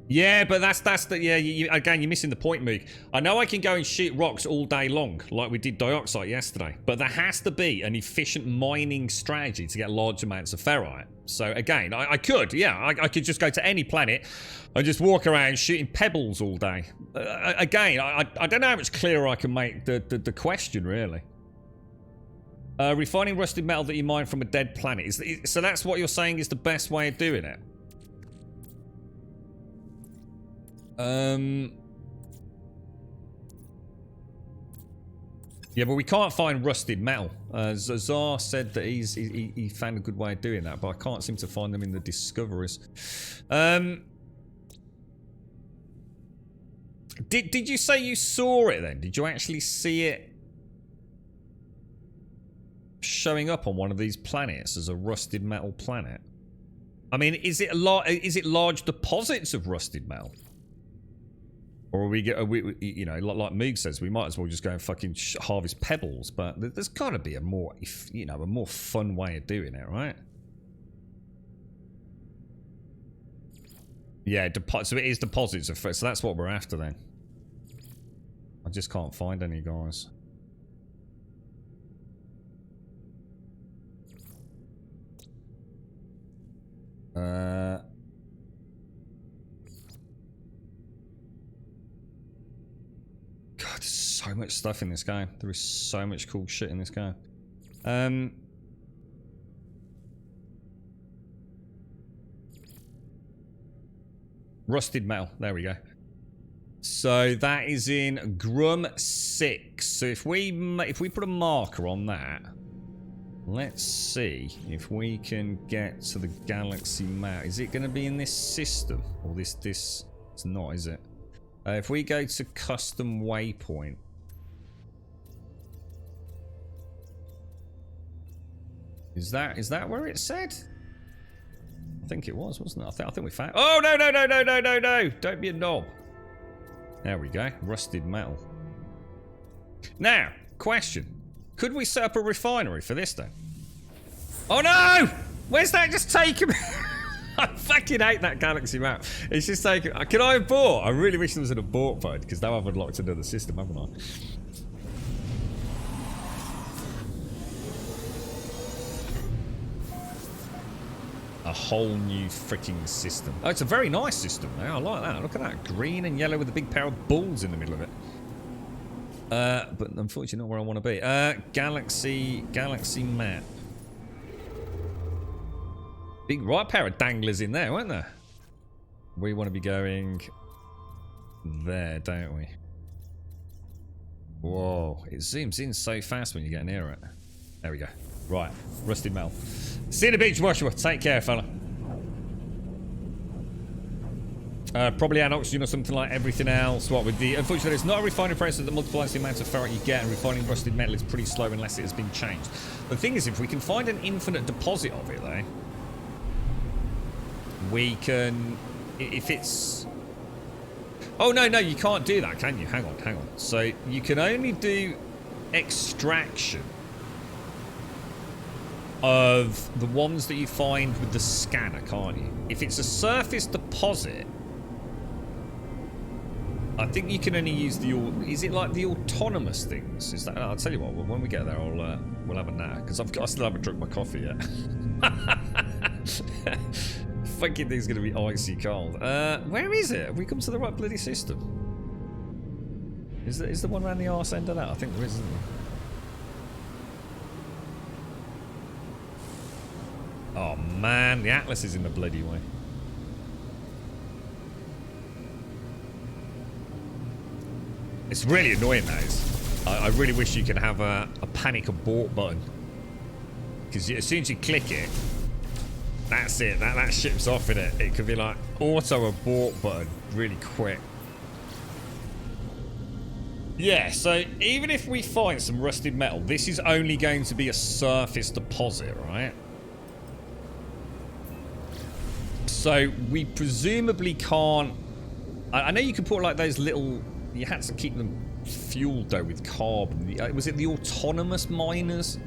Yeah, but that's the... Yeah, again, you're missing the point, Moog. I know I can go and shoot rocks all day long, like we did Dioxide yesterday. But there has to be an efficient mining strategy to get large amounts of ferrite. So, again, I could, yeah. I could just go to any planet and just walk around shooting pebbles all day. Again, I don't know how much clearer I can make the question, really. Refining rusted metal that you mine from a dead planet. So that's what you're saying is the best way of doing it? Yeah, but we can't find rusted metal. Zazar said that he found a good way of doing that, but I can't seem to find them in the discoveries. Did you say you saw it then? Did you actually see it showing up on one of these planets as a rusted metal planet? I mean, is it large deposits of rusted metal? Or we you know, like Moog says, we might as well just go and fucking harvest pebbles. But there's got to be a more, you know, a more fun way of doing it, right? Yeah, so it is deposits of. So that's what we're after then. I just can't find any, guys. God, there's so much stuff in this game. There is so much cool shit in this game. Rusted metal. There we go. So that is in Grum 6. So if we put a marker on that, let's see if we can get to the galaxy map. Is it going to be in this system or this? It's not, is it? If we go to custom waypoint. Is that where it said? I think it was, wasn't it? I think we found. Oh no! Don't be a knob. There we go. Rusted metal. Now, question: could we set up a refinery for this then? Oh no! Where's that just taken me? I fucking hate that galaxy map. It's just taken. Can I abort? I really wish there was an abort button because now I've unlocked another system, haven't I? A whole new freaking system. Oh, it's a very nice system now. I like that. Look at that. Green and yellow with a big pair of balls in the middle of it. But unfortunately not where I want to be. Galaxy map. Big right pair of danglers in there, weren't there? We want to be going there, don't we? Whoa. It zooms in so fast when you get near it. There we go. Right. Rusted metal. See you in the beach, Joshua. Take care, fella. Probably add oxygen or something like everything else. What with the... Unfortunately, it's not a refining process that multiplies the amount of ferrite you get, and refining rusted metal is pretty slow unless it has been changed. The thing is, if we can find an infinite deposit of it, though, we can... If it's... Oh, no, you can't do that, can you? Hang on. So, you can only do extraction of the ones that you find with the scanner, can't you? If it's a surface deposit, I think you can only use the... Is it like the autonomous things? Is that? I'll tell you what. When we get there, we'll have a nap because I still haven't drunk my coffee yet. Fucking thing's gonna be icy cold. Where is it? Have we come to the right bloody system? Is the one around the arse end of that? I think there is, isn't there? Oh man, the Atlas is in the bloody way. It's really annoying, that is. I really wish you could have a panic abort button. Because as soon as you click it, that's it. That ships off in it. It could be like auto abort button really quick. Yeah, so even if we find some rusted metal, this is only going to be a surface deposit, right? So we presumably can't... I know you can put like those little... You had to keep them fueled though with carbon. Was it the autonomous miners?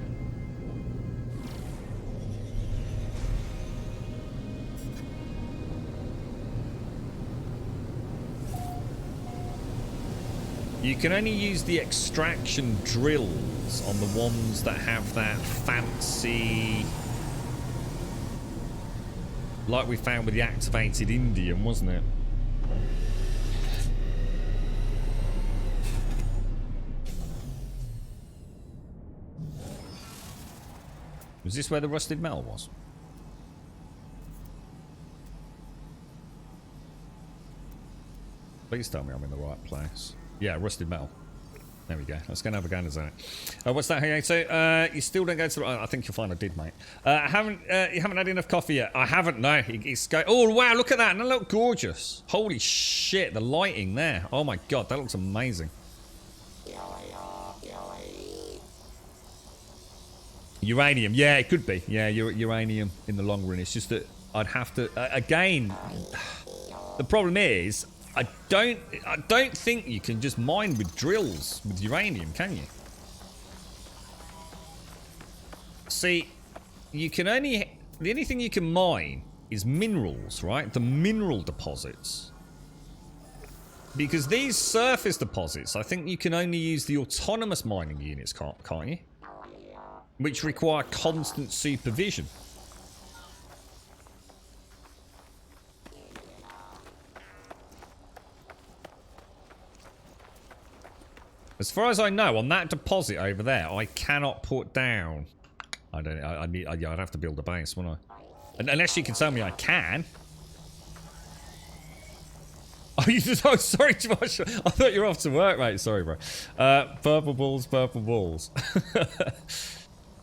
You can only use the extraction drills on the ones that have that fancy... Like we found with the activated indium, wasn't it? Was this where the rusted metal was? Please tell me I'm in the right place. Yeah, rusted metal. There we go. Let's go and have a gander at it. What's that, Hayato? You still don't go to the... I think you'll find I did, mate. You haven't had enough coffee yet? I haven't, no. It's go... Oh, wow, look at that. And that looked gorgeous. Holy shit, the lighting there. Oh, my God, that looks amazing. Uranium. Yeah, it could be. Yeah, uranium in the long run. It's just that I'd have to... again, the problem is... I don't think you can just mine with drills with uranium, can you? See, you can only... The only thing you can mine is minerals, right? The mineral deposits. Because these surface deposits, I think you can only use the autonomous mining units, can't you? Which require constant supervision. As far as I know, on that deposit over there, I cannot put down. I don't. I'd have to build a base, wouldn't I? Unless you can tell me I can. Oh, you just. Oh, sorry, Josh. I thought you were off to work, mate. Sorry, bro. Purple balls, purple balls.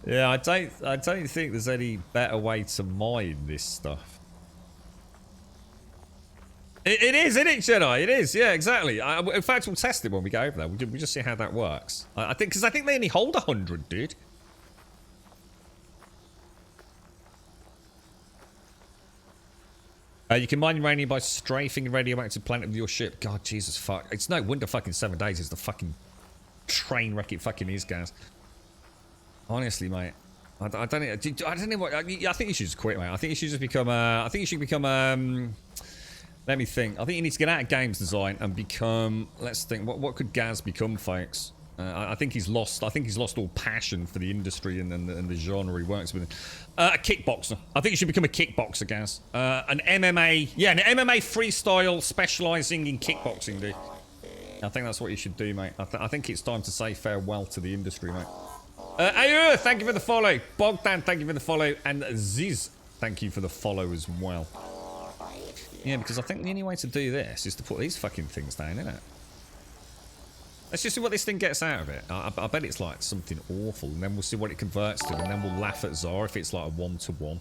Yeah, I don't think there's any better way to mine this stuff. It is, isn't it, Jedi? It is, yeah, exactly. In fact, we'll test it when we go over there. We'll just see how that works. I think, because I think they only hold 100, dude. You can mine uranium by strafing a radioactive planet with your ship. God, Jesus, fuck. It's no wonder fucking 7 days is the fucking train wreck it fucking is, guys. Honestly, mate. I don't know what... I think you should just quit, mate. I think you should just become... I think you should become... let me think. I think you need to get out of games design and become... Let's think. What could Gaz become, folks? I think he's lost. I think he's lost all passion for the industry and the genre he works with. A kickboxer. I think you should become a kickboxer, Gaz. An MMA. Yeah, an MMA freestyle specialising in kickboxing, dude. I think that's what you should do, mate. I think it's time to say farewell to the industry, mate. Ayur, thank you for the follow. Bogdan, thank you for the follow. And Ziz, thank you for the follow as well. Yeah, because I think the only way to do this is to put these fucking things down, isn't it? Let's just see what this thing gets out of it. I bet it's like something awful, and then we'll see what it converts to, and then we'll laugh at Zara if it's like a 1-to-1.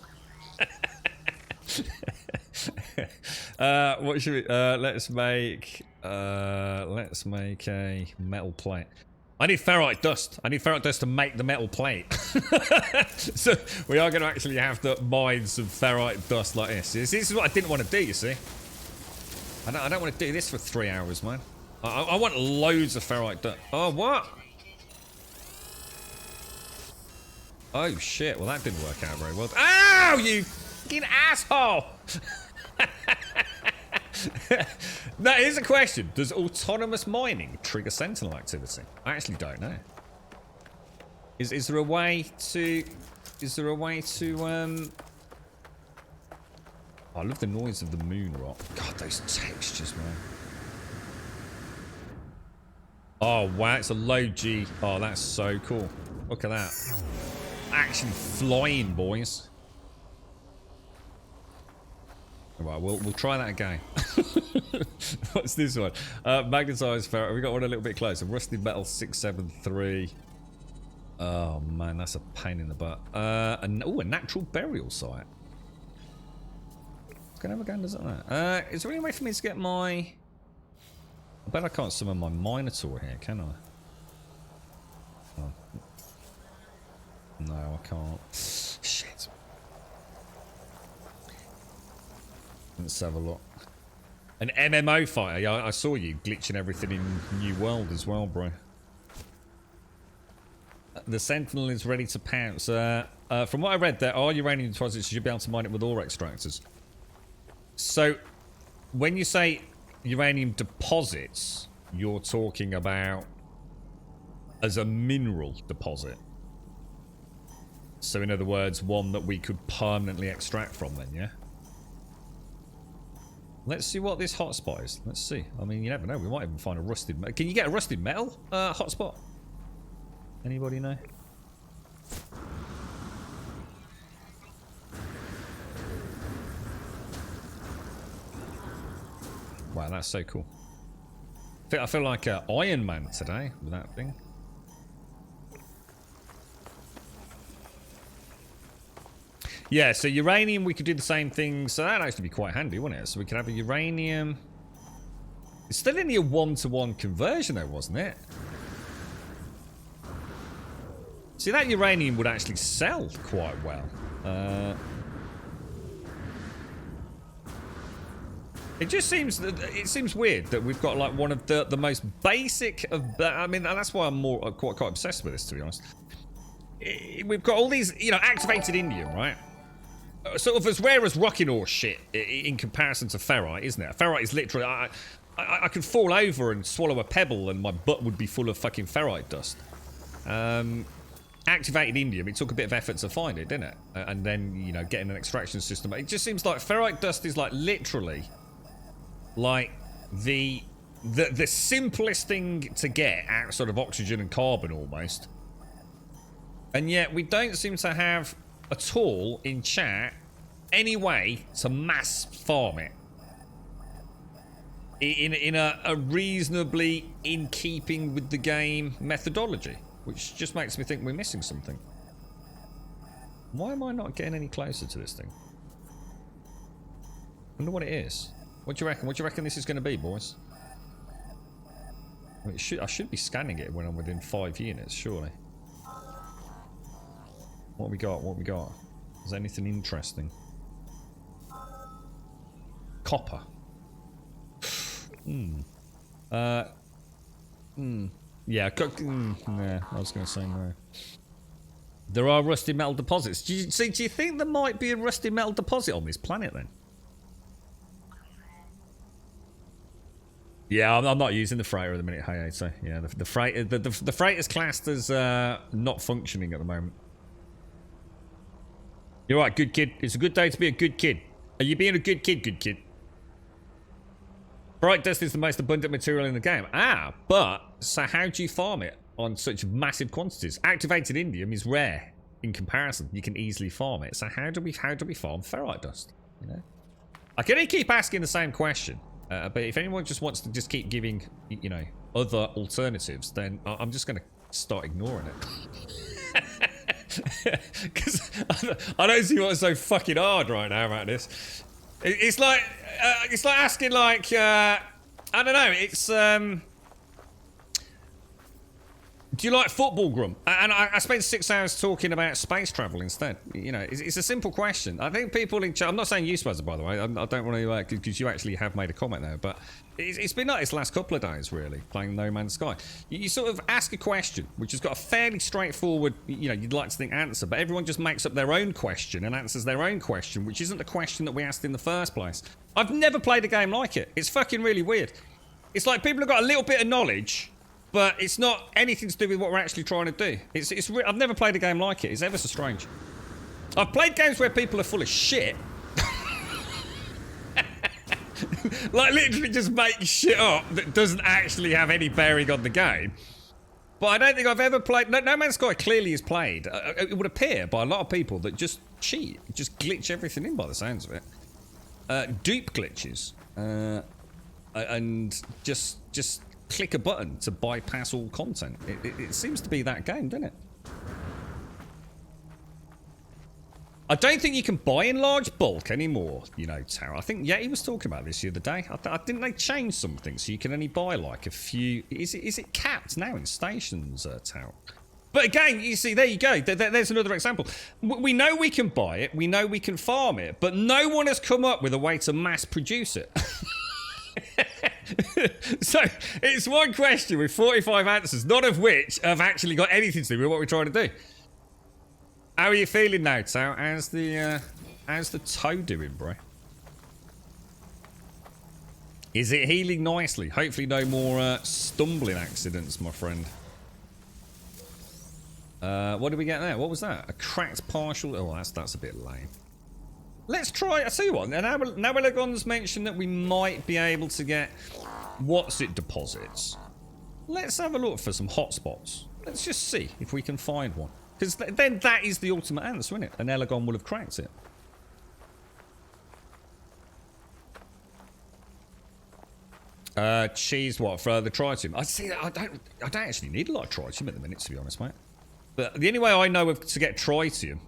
What should we... let's make a metal plate. I need ferrite dust. I need ferrite dust to make the metal plate. So we are going to actually have to mine some ferrite dust like this. This is what I didn't want to do, you see. I don't want to do this for 3 hours, man. I want loads of ferrite dust. Oh, what? Oh, shit. Well, that didn't work out very well. Ow, you fucking asshole! Now, here's a question. Does autonomous mining trigger sentinel activity? I actually don't know. Is there a way to... I love the noise of the moon rock. God, those textures, man. Oh, wow, it's a low G. Oh, that's so cool. Look at that. Actually flying, boys. Right, we'll try that again. What's this one? Magnetized ferrite. We got one a little bit closer. Rusted metal 673. Oh man, that's a pain in the butt. A natural burial site. Let's go have a gander at that. Is there any way for me to get my... I bet I can't summon my Minotaur here, can I? Oh. No, I can't. Shit. Let's have a look. An MMO fighter. Yeah, I saw you glitching everything in New World as well, bro. The Sentinel is ready to pounce. From what I read, there are uranium deposits. You should be able to mine it with ore extractors. So, when you say uranium deposits, you're talking about as a mineral deposit. So, in other words, one that we could permanently extract from then, yeah? Let's see what this hotspot is. Let's see. I mean, you never know. We might even find a rusted metal. Can you get a rusted metal hotspot? Anybody know? Wow, that's so cool. I feel like Iron Man today with that thing. Yeah, so uranium, we could do the same thing. So that'd actually be quite handy, wouldn't it? So we could have a uranium. It's still only a 1-to-1 conversion though, wasn't it? See, that uranium would actually sell quite well. It just seems that it seems weird that we've got like one of the most basic of. I mean, that's why I'm more quite obsessed with this, to be honest. We've got all these, you know, activated indium, right? Sort of as rare as rocking ore shit in comparison to ferrite, isn't it? Ferrite is literally I could fall over and swallow a pebble and my butt would be full of fucking ferrite dust. Activated indium, it took a bit of effort to find it, didn't it? And then, you know, getting an extraction system. It just seems like ferrite dust is like literally like the simplest thing to get outside of oxygen and carbon almost. And yet we don't seem to have at all in chat any way to mass farm it. In a reasonably in keeping with the game methodology. Which just makes me think we're missing something. Why am I not getting any closer to this thing? I wonder what it is. What do you reckon? What do you reckon this is going to be, boys? I mean, I should be scanning it when I'm within 5 units, surely. What have we got? What have we got? Is there anything interesting? Copper. Yeah, nah, I was going to say no. There are rusty metal deposits. Do you think there might be a rusty metal deposit on this planet then? Yeah, I'm not using the freighter at the minute. Hey, so yeah, the freight is classed as not functioning at the moment. You're right, good kid. It's a good day to be a good kid. Are you being a good kid, good kid? Bright dust is the most abundant material in the game. Ah, but so how do you farm it on such massive quantities? Activated indium is rare in comparison. You can easily farm it. So how do we farm ferrite dust? You know, I can only keep asking the same question. But if anyone just wants to just keep giving, you know, other alternatives, then I'm just going to start ignoring it. Because I don't see what's so fucking hard right now about this. It's like asking like I don't know. It's do you like football, Grum? And I spent 6 hours talking about space travel instead. You know, it's a simple question. I think people in chat. I'm not saying you, Spazza, by the way. I don't want to because you actually have made a comment there. But it's been like this last couple of days, really, playing No Man's Sky. You sort of ask a question which has got a fairly straightforward, you know, you'd like to think answer, but everyone just makes up their own question and answers their own question, which isn't the question that we asked in the first place. I've never played a game like it. It's fucking really weird. It's like people have got a little bit of knowledge, but it's not anything to do with what we're actually trying to do. I've never played a game like it. It's ever so strange. I've played games where people are full of shit. Like literally just make shit up that doesn't actually have any bearing on the game. But I don't think I've ever played... No Man's Sky clearly is played. It would appear by a lot of people that just cheat. Just glitch everything in by the sounds of it. Dupe glitches. And just click a button to bypass all content. It seems to be that game, doesn't it? I don't think you can buy in large bulk anymore, you know, Tara. I think, yeah, he was talking about this the other day. I didn't they change something so you can only buy like a few... Is it capped now in stations, Tara? But again, you see, there you go. There's another example. We know we can buy it. We know we can farm it. But no one has come up with a way to mass produce it. So it's one question with 45 answers, none of which have actually got anything to do with what we're trying to do. How are you feeling now, Tao? How's the toe doing, bro? Is it healing nicely? Hopefully no more stumbling accidents, my friend. What did we get there? What was that? A cracked partial... Oh, that's a bit lame. Let's try... I tell you what, now Elegon's mentioned that we might be able to get... What's it deposits? Let's have a look for some hotspots. Let's just see if we can find one. Because then that is the ultimate answer, isn't it? And Elegon will have cracked it. Cheese what? For the tritium. I don't actually need a lot of tritium at the minute, to be honest, mate. But the only way I know of to get tritium...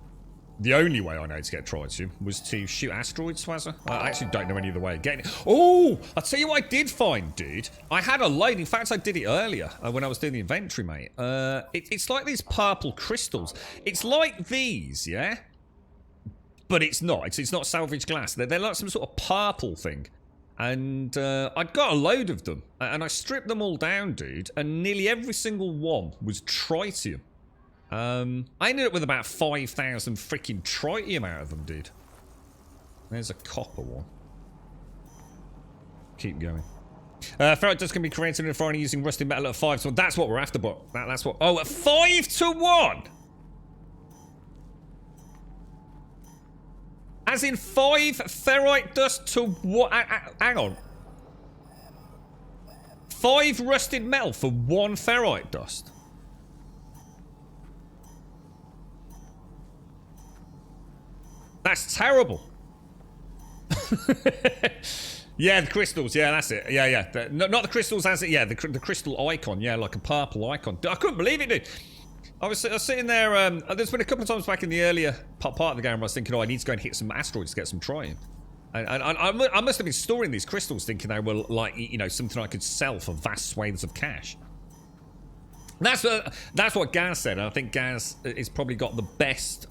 The only way I know to get tritium was to shoot asteroids, Swazza. I actually don't know any other way of getting it. Oh, I'll tell you what I did find, dude. I had a load. In fact, I did it earlier when I was doing the inventory, mate. It's like these purple crystals. It's like these, yeah? But it's not. It's not salvage glass. They're like some sort of purple thing. And I'd got a load of them. And I stripped them all down, dude. And nearly every single one was tritium. I ended up with about 5,000 freaking tritium out of them, dude. There's a copper one. Keep going. Ferrite dust can be created in a foreign using rusted metal at 5 to 1. That's what we're after, but that's what. Oh, at 5 to 1. As in 5 ferrite dust to what? Hang on. 5 rusted metal for 1 ferrite dust. That's terrible. Yeah, the crystals. Yeah, that's it. Yeah. Not the crystals as it. Yeah, the crystal icon. Yeah, like a purple icon. I couldn't believe it, dude. I was sitting there. There's been a couple of times back in the earlier part of the game where I was thinking, oh, I need to go and hit some asteroids to get some trying. And I must have been storing these crystals thinking they were like, you know, something I could sell for vast swathes of cash. That's what Gaz said. And I think Gaz has probably got the best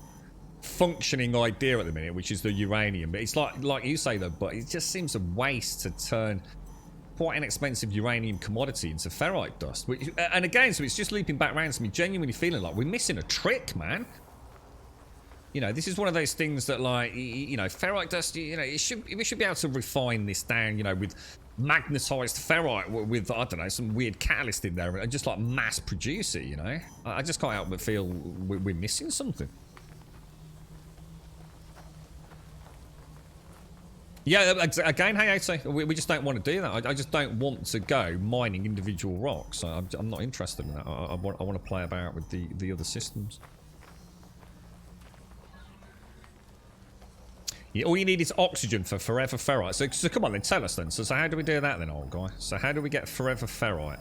functioning idea at the minute, which is the uranium. But it's like you say though, but it just seems a waste to turn quite an expensive uranium commodity into ferrite dust. And again, so it's just looping back around to me genuinely feeling like we're missing a trick, man. You know, this is one of those things that, like, you know, ferrite dust, you know, we should be able to refine this down, you know, with magnetized ferrite with, I don't know, some weird catalyst in there and just like mass produce it, you know. I just can't help but feel we're missing something. Yeah, again, hey, we just don't want to do that. I just don't want to go mining individual rocks. I'm not interested in that. I want to play about with the other systems. Yeah, all you need is oxygen for forever ferrite. So come on then, tell us then. So how do we do that then, old guy? So how do we get forever ferrite?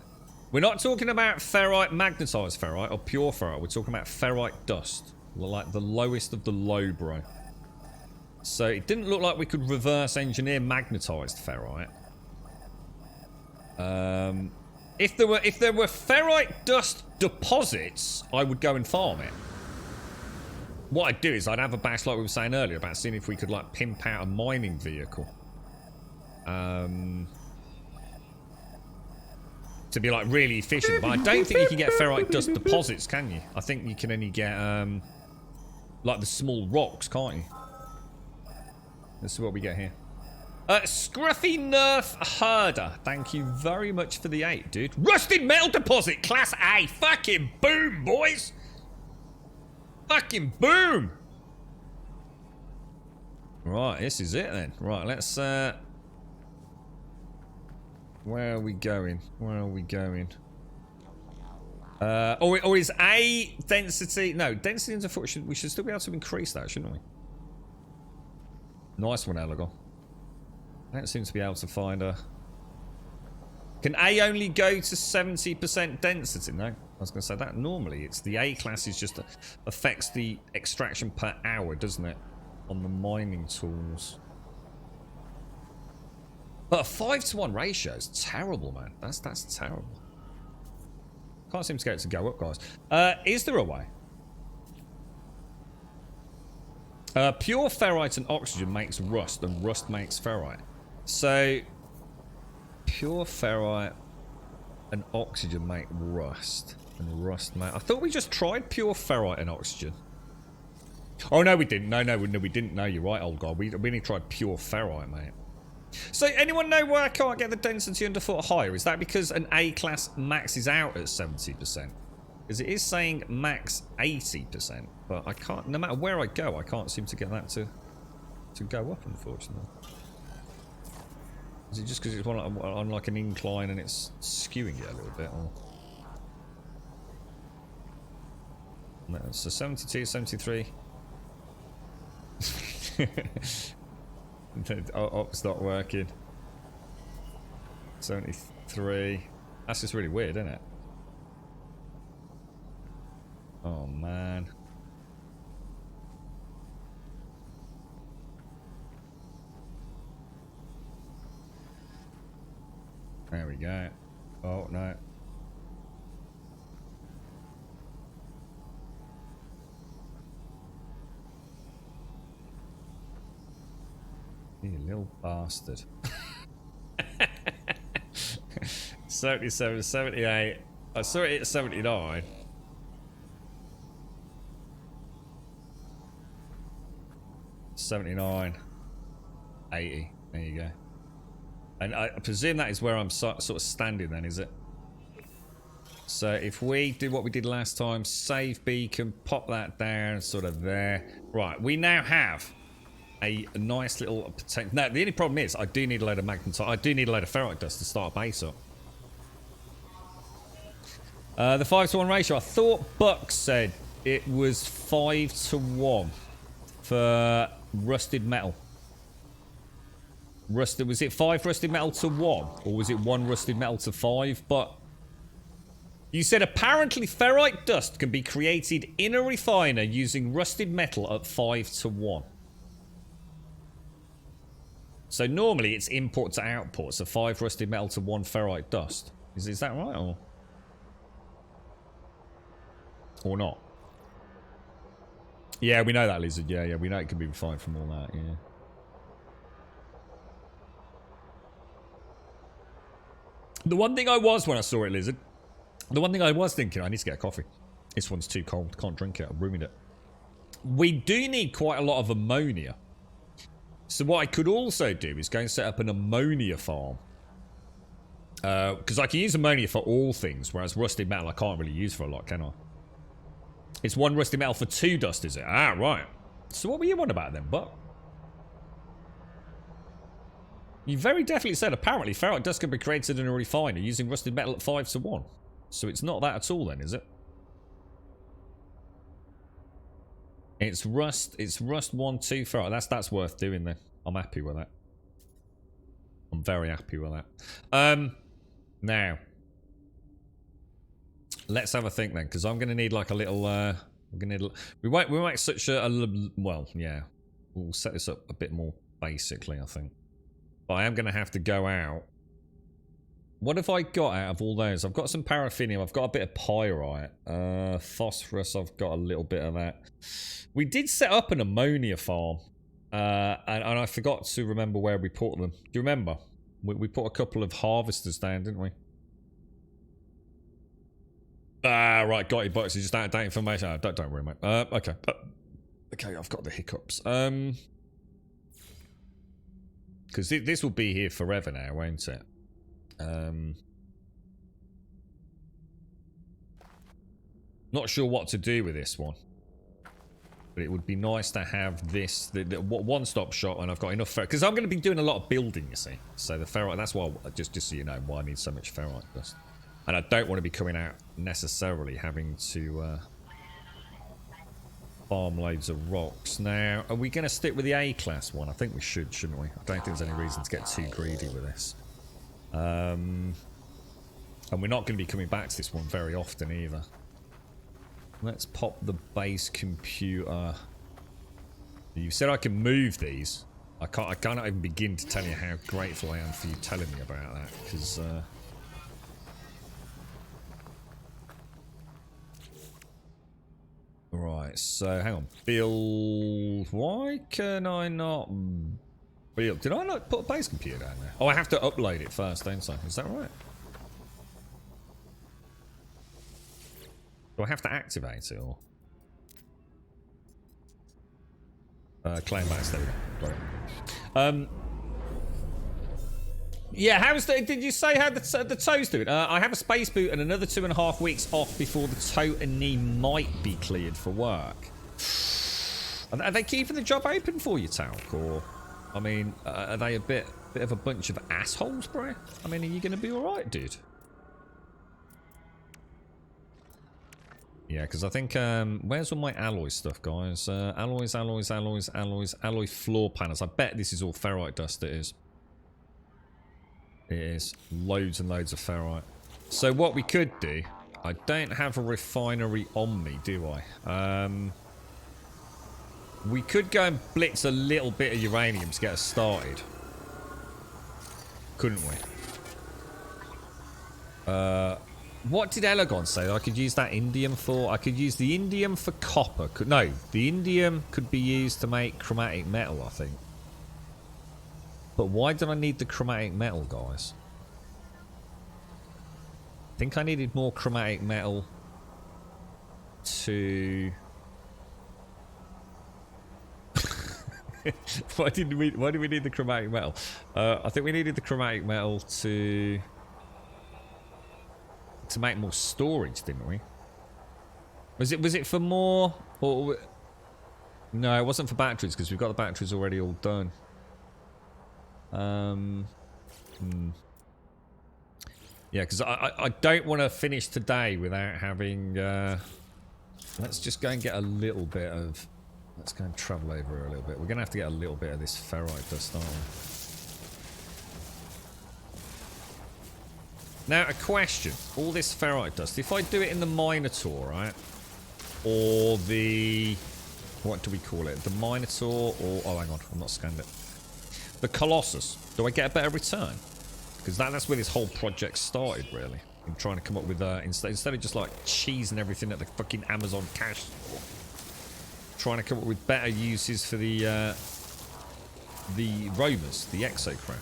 We're not talking about ferrite, magnetized ferrite, or pure ferrite. We're talking about ferrite dust. Like the lowest of the low, bro. So it didn't look like we could reverse engineer magnetized ferrite. If there were ferrite dust deposits, I would go and farm it. What I'd do is I'd have a bash like we were saying earlier about seeing if we could like pimp out a mining vehicle. To be like really efficient, but I don't think you can get ferrite dust deposits, can you? I think you can only get like the small rocks, can't you? Let's see what we get here. Scruffy Nerf Herder. Thank you very much for the 8, dude. Rusted metal deposit, class A. Fucking boom, boys. Fucking boom. Right, this is it then. Right, let's where are we going? Where are we going? Or is A density? No, density into foot. We should still be able to increase that, shouldn't we? Nice one, Elegon. I don't seem to be able to find a... Can A only go to 70% density? No, I was going to say that. Normally, it's the A class is just affects the extraction per hour, doesn't it? On the mining tools. But a 5-to-1 ratio is terrible, man. That's terrible. Can't seem to get it to go up, guys. Is there a way? Pure ferrite and oxygen makes rust, and rust makes ferrite. So, pure ferrite and oxygen make rust, and rust make... I thought we just tried pure ferrite and oxygen. Oh, no, we didn't. No, we didn't. No, you're right, old guy. We only tried pure ferrite, mate. So, anyone know why I can't get the density underfoot higher? Is that because an A-class maxes out at 70%? Because it is saying max 80%, but I can't, no matter where I go, I can't seem to get that to go up, unfortunately. Is it just because it's on like an incline and it's skewing it a little bit? Or... No, so 72, 73. Op's not working. 73. That's just really weird, isn't it? Oh, man. There we go. Oh, no. You little bastard. 77, 78. I saw it at 79. 79, 80. There you go. And I presume that is where I'm sort of standing then, is it? So if we do what we did last time, save beacon, pop that down, sort of there. Right, we now have a nice little potential. Now, the only problem is I do need a load of magnetite. I do need a load of ferrite dust to start a base up. The 5-to-1 ratio. I thought Buck said it was 5-to-1 for rusted metal. Rusted, was it 5 rusted metal to 1? Or was it 1 rusted metal to 5? But you said apparently ferrite dust can be created in a refiner using rusted metal at 5-to-1. So normally it's import to output, so 5 rusted metal to 1 ferrite dust. Is that right, or not? Yeah, we know that, Lizard. Yeah, we know it can be refined from all that, yeah. The one thing I was when I saw it, Lizard, the one thing I was thinking, I need to get a coffee. This one's too cold, can't drink it, I've ruined it. We do need quite a lot of ammonia. So what I could also do is go and set up an ammonia farm. Because I can use ammonia for all things, whereas rusted metal I can't really use for a lot, can I? It's 1 rusted metal for 2 dust, is it? Ah, right. So what were you on about then, Buck? You very definitely said apparently ferrite dust can be created in a refiner using rusted metal at 5-to-1. So it's not that at all then, is it? It's rust 1, 2 ferrite. That's worth doing then. I'm happy with that. I'm very happy with that. Now, let's have a think then, because I'm going to need like a little. We won't make such a well, yeah. We'll set this up a bit more basically, I think. But I am going to have to go out. What have I got out of all those? I've got some paraffinium. I've got a bit of pyrite. Phosphorus. I've got a little bit of that. We did set up an ammonia farm. And I forgot to remember where we put them. Do you remember? We put a couple of harvesters down, didn't we? Ah, right. Got it, box. It's just out of date information. Oh, don't worry, mate. Okay. Okay, I've got the hiccups. Because this will be here forever now, won't it? Not sure what to do with this one. But it would be nice to have this, the one-stop shop, and I've got enough ferrite. Because I'm going to be doing a lot of building, you see. So the ferrite, that's why, just so you know, why I need so much ferrite dust. And I don't want to be coming out necessarily having to farm loads of rocks. Now, are we going to stick with the A-class one? I think we should, shouldn't we? I don't think there's any reason to get too greedy with this. And we're not going to be coming back to this one very often either. Let's pop the base computer. You said I can move these. I can't even begin to tell you how grateful I am for you telling me about that, because right, so hang on. Build. Why can I not build? Did I not put a base computer down there? Oh, I have to upload it first, don't I? Is that right? Do I have to activate it, or claim base? There we go. Got it. Yeah, how's the? Did you say how the toe's doing? I have a space boot and another 2.5 weeks off before the toe and knee might be cleared for work. Are they keeping the job open for you, Talc? Or, I mean, are they a bit of a bunch of assholes, bro? I mean, are you going to be all right, dude? Yeah, because I think, where's all my alloy stuff, guys? Alloy floor panels. I bet this is all ferrite dust, it is. It is. Loads and loads of ferrite. So what we could do, I don't have a refinery on me, do I? We could go and blitz a little bit of uranium to get us started. Couldn't we? What did Elegon say I could use that indium for? I could use the indium for copper. No, the indium could be used to make chromatic metal, I think. But why did I need the chromatic metal, guys? I think I needed more chromatic metal to... Why did we need the chromatic metal? I think we needed the chromatic metal to make more storage, didn't we? Was it for more? Or no, it wasn't for batteries because we've got the batteries already all done. Yeah, because I don't want to finish today without having. Let's just go and get a little bit of. Let's go and travel over here a little bit. We're going to have to get a little bit of this ferrite dust, aren't we? Now, a question. All this ferrite dust. If I do it in the Minotaur, right? Or the... What do we call it? The Minotaur or... Oh, hang on. I'm not scanned it. The Colossus. Do I get a better return? Because that's where this whole project started, really. I'm trying to come up with... instead of just, like, cheesing everything at the fucking Amazon cash store. Trying to come up with better uses for the roamers, the exocraft.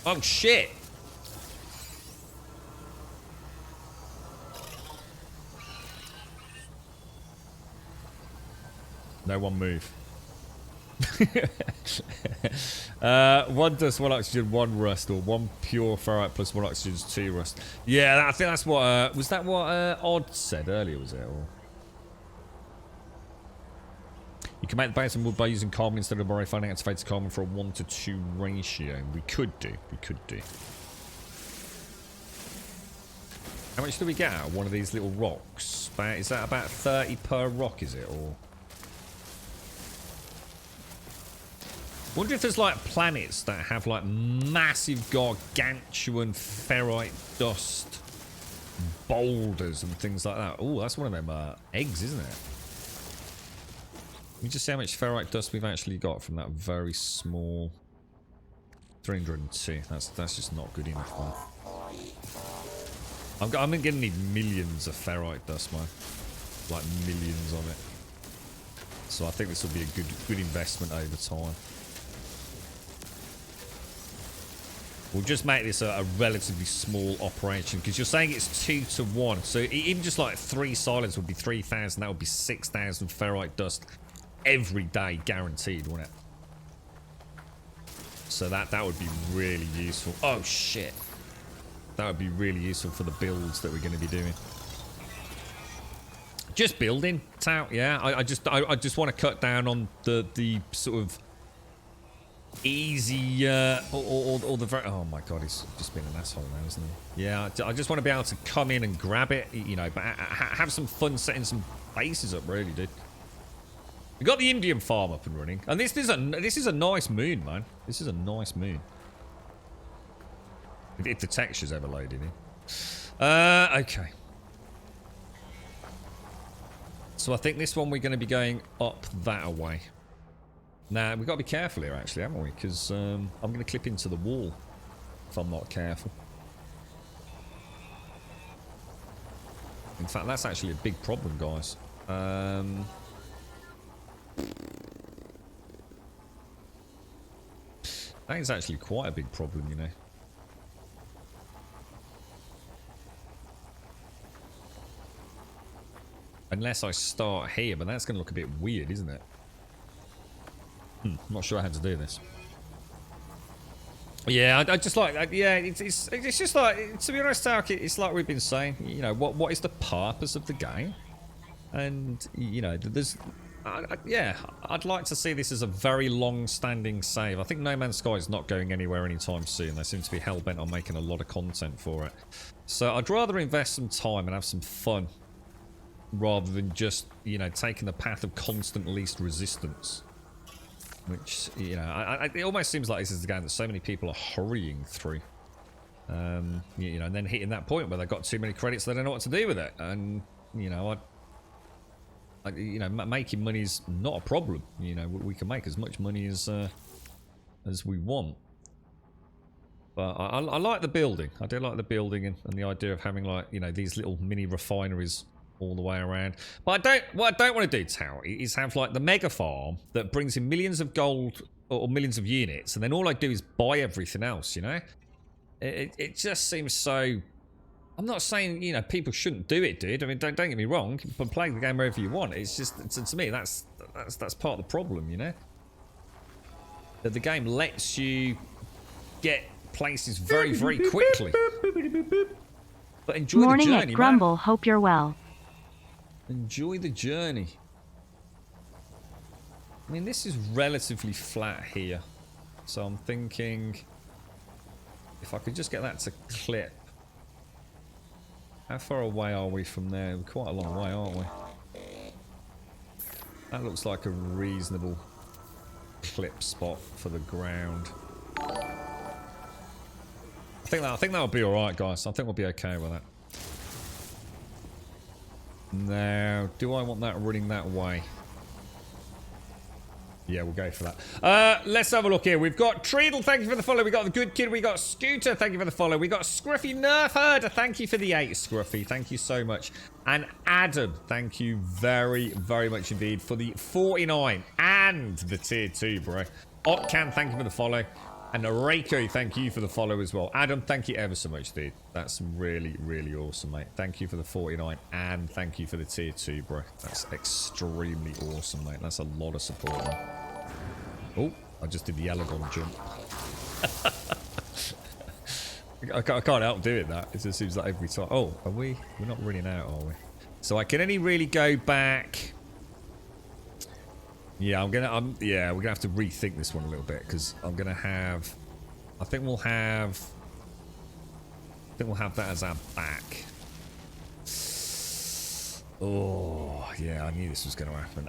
Oh shit! No one move. One dust, one oxygen, one rust, or one pure ferrite plus one oxygen is 2 rust. Yeah, I think that's what. Was that what Odd said earlier? Was it? Or? You can make the base and wood by using carbon instead of refining activated carbon for a 1:2 ratio. We could do. How much do we get out of one of these little rocks? Is that about 30 per rock, is it? Or wonder if there's like planets that have like massive gargantuan ferrite dust boulders and things like that. Oh, that's one of them eggs, isn't it? Let me just see how much ferrite dust we've actually got from that very small 302. That's just not good enough, man. I'm going to need millions of ferrite dust, man. Like millions of it. So I think this will be a good investment over time. We'll just make this a relatively small operation because you're saying it's 2 to 1. So even just like 3 silence would be 3,000. That would be 6,000 ferrite dust. Every day guaranteed, wouldn't it? So that would be really useful. Oh shit, that would be really useful for the builds that we're going to be doing. Just building, tout. Yeah, I just want to cut down on the sort of easy or the very. Oh my god, he's just been an asshole now, isn't he? Yeah, I just want to be able to come in and grab it, you know, but have some fun setting some bases up, really, dude. We got the Indian farm up and running, and this is a nice moon, man. This is a nice moon. If the texture's ever loaded in. Okay. So I think this one we're going to be going up that way. Now we've got to be careful here, actually, haven't we? Because I'm going to clip into the wall if I'm not careful. In fact, that's actually a big problem, guys. That is actually quite a big problem, you know. Unless I start here, but that's going to look a bit weird, isn't it? I'm not sure how to do this. Yeah, I just like, yeah, it's just like, to be honest, it's like we've been saying, you know, what is the purpose of the game? And, you know, there's... yeah, I'd like to see this as a very long-standing save. I think No Man's Sky is not going anywhere anytime soon. They seem to be hell-bent on making a lot of content for it. So I'd rather invest some time and have some fun rather than just, you know, taking the path of constant least resistance. Which, you know, it almost seems like this is the game that so many people are hurrying through. You know, and then hitting that point where they've got too many credits, they don't know what to do with it. And, you know, you know, making money is not a problem. You know, we can make as much money as we want. But I like the building. I do like the building and the idea of having, like, you know, these little mini refineries all the way around. But what I don't want to do, Tao, is have, like, the mega farm that brings in millions of gold or millions of units, and then all I do is buy everything else, you know? It just seems so... I'm not saying, you know, people shouldn't do it, dude. I mean, don't get me wrong. You can play the game wherever you want. It's just, to me, that's part of the problem, you know? that the game lets you get places very, very quickly. But enjoy Morning the at journey, Grumble. man. Hope you're well. Enjoy the journey. I mean, this is relatively flat here. So I'm thinking if I could just get that to clip. How far away are we from there? We're quite a long way, aren't we? That looks like a reasonable clip spot for the ground. I think that'll be alright, guys. I think we'll be okay with that. Now, do I want that running that way? Yeah, we'll go for that. Let's have a look here. We've got Treadle, thank you for the follow. We got the Good Kid. We got Scooter, thank you for the follow. We got Scruffy Nerf Herder, thank you for the 8, Scruffy. Thank you so much. And Adam, thank you very, very much indeed for the 49 and the tier 2, bro. Otcan, thank you for the follow. And Reiko, thank you for the follow as well. Adam, thank you ever so much, dude. That's really, really awesome, mate. Thank you for the 49 and thank you for the tier 2, bro. That's extremely awesome, mate. That's a lot of support, man. Oh, I just did the Elegon jump. I can't help doing that. It just seems like every time. Oh, are we? We're not running out, are we? So I can only really go back. Yeah, we're gonna have to rethink this one a little bit because I'm gonna have. I think we'll have that as our back. Oh, yeah, I knew this was going to happen.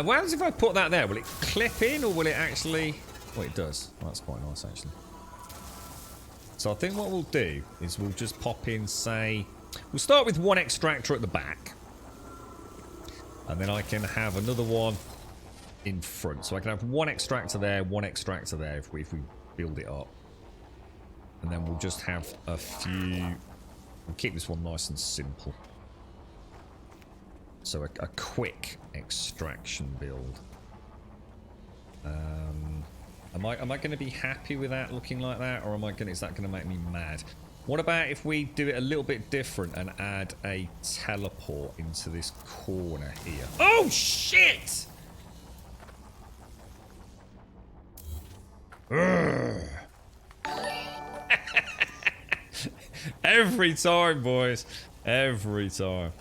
What happens if I put that there? Will it clip in or will it actually... Oh, it does. Well, that's quite nice, actually. So I think what we'll do is we'll just pop in, say... We'll start with one extractor at the back. And then I can have another one in front. So I can have one extractor there if we build it up. And then we'll just have a few... We'll keep this one nice and simple. So a quick extraction build. Am I going to be happy with that looking like that, or is that going to make me mad? What about if we do it a little bit different and add a teleport into this corner here? Oh shit! Every time, boys. Every time.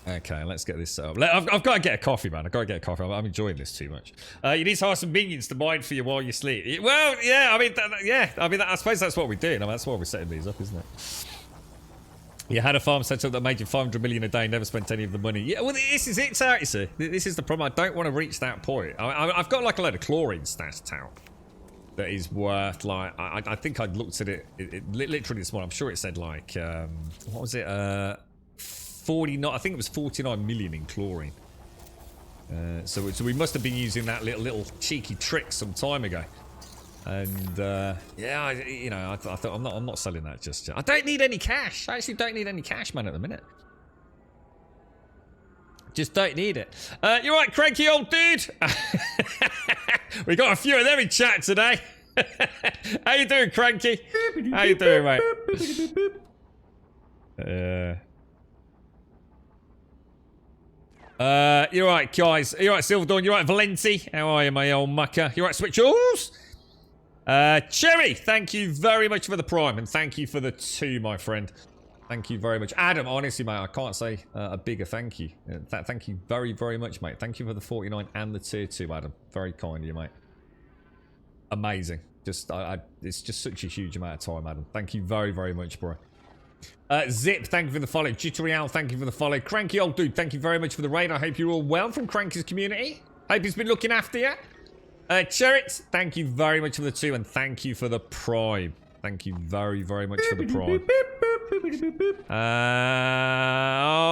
Okay, let's get this set up. I've got to get a coffee, man. I've got to get a coffee. I'm enjoying this too much. You need to hire some minions to mine for you while you sleep. Well, yeah, I mean, I suppose that's what we're doing. I mean, that's why we're setting these up, isn't it? You had a farm set up that made you 500 million a day, never spent any of the money. Yeah, well, this is it, you see. This is the problem. I don't want to reach that point. I've got like a load of chlorine stashed out that is worth, like, I think I looked at it literally this morning. I'm sure it said like, what was it? 49, I think it was 49 million in chlorine. So we must have been using that little cheeky trick some time ago. And yeah, I thought I'm not selling that just yet. I don't need any cash. I actually don't need any cash, man, at the minute. Just don't need it. You're right, cranky old dude. We got a few of them in chat today. How you doing, cranky? How you doing, mate? You're right, guys. You're right, Silverdawn. You're right, Valenti. How are you, my old mucker? You're right, Switchels. Cherry, thank you very much for the prime, and thank you for the 2, my friend. Thank you very much. Adam, honestly, mate, I can't say a bigger thank you. Thank you very, very much, mate. Thank you for the 49 and the tier 2, Adam. Very kind of you, mate. Amazing. Just, it's just such a huge amount of time, Adam. Thank you very, very much, bro. Zip, thank you for the follow. Jittery Owl, thank you for the follow. Cranky old dude, thank you very much for the raid. I hope you're all well from Cranky's community. Hope he's been looking after you. Cherit, thank you very much for the 2, and thank you for the prime. Thank you very, very much for the prime.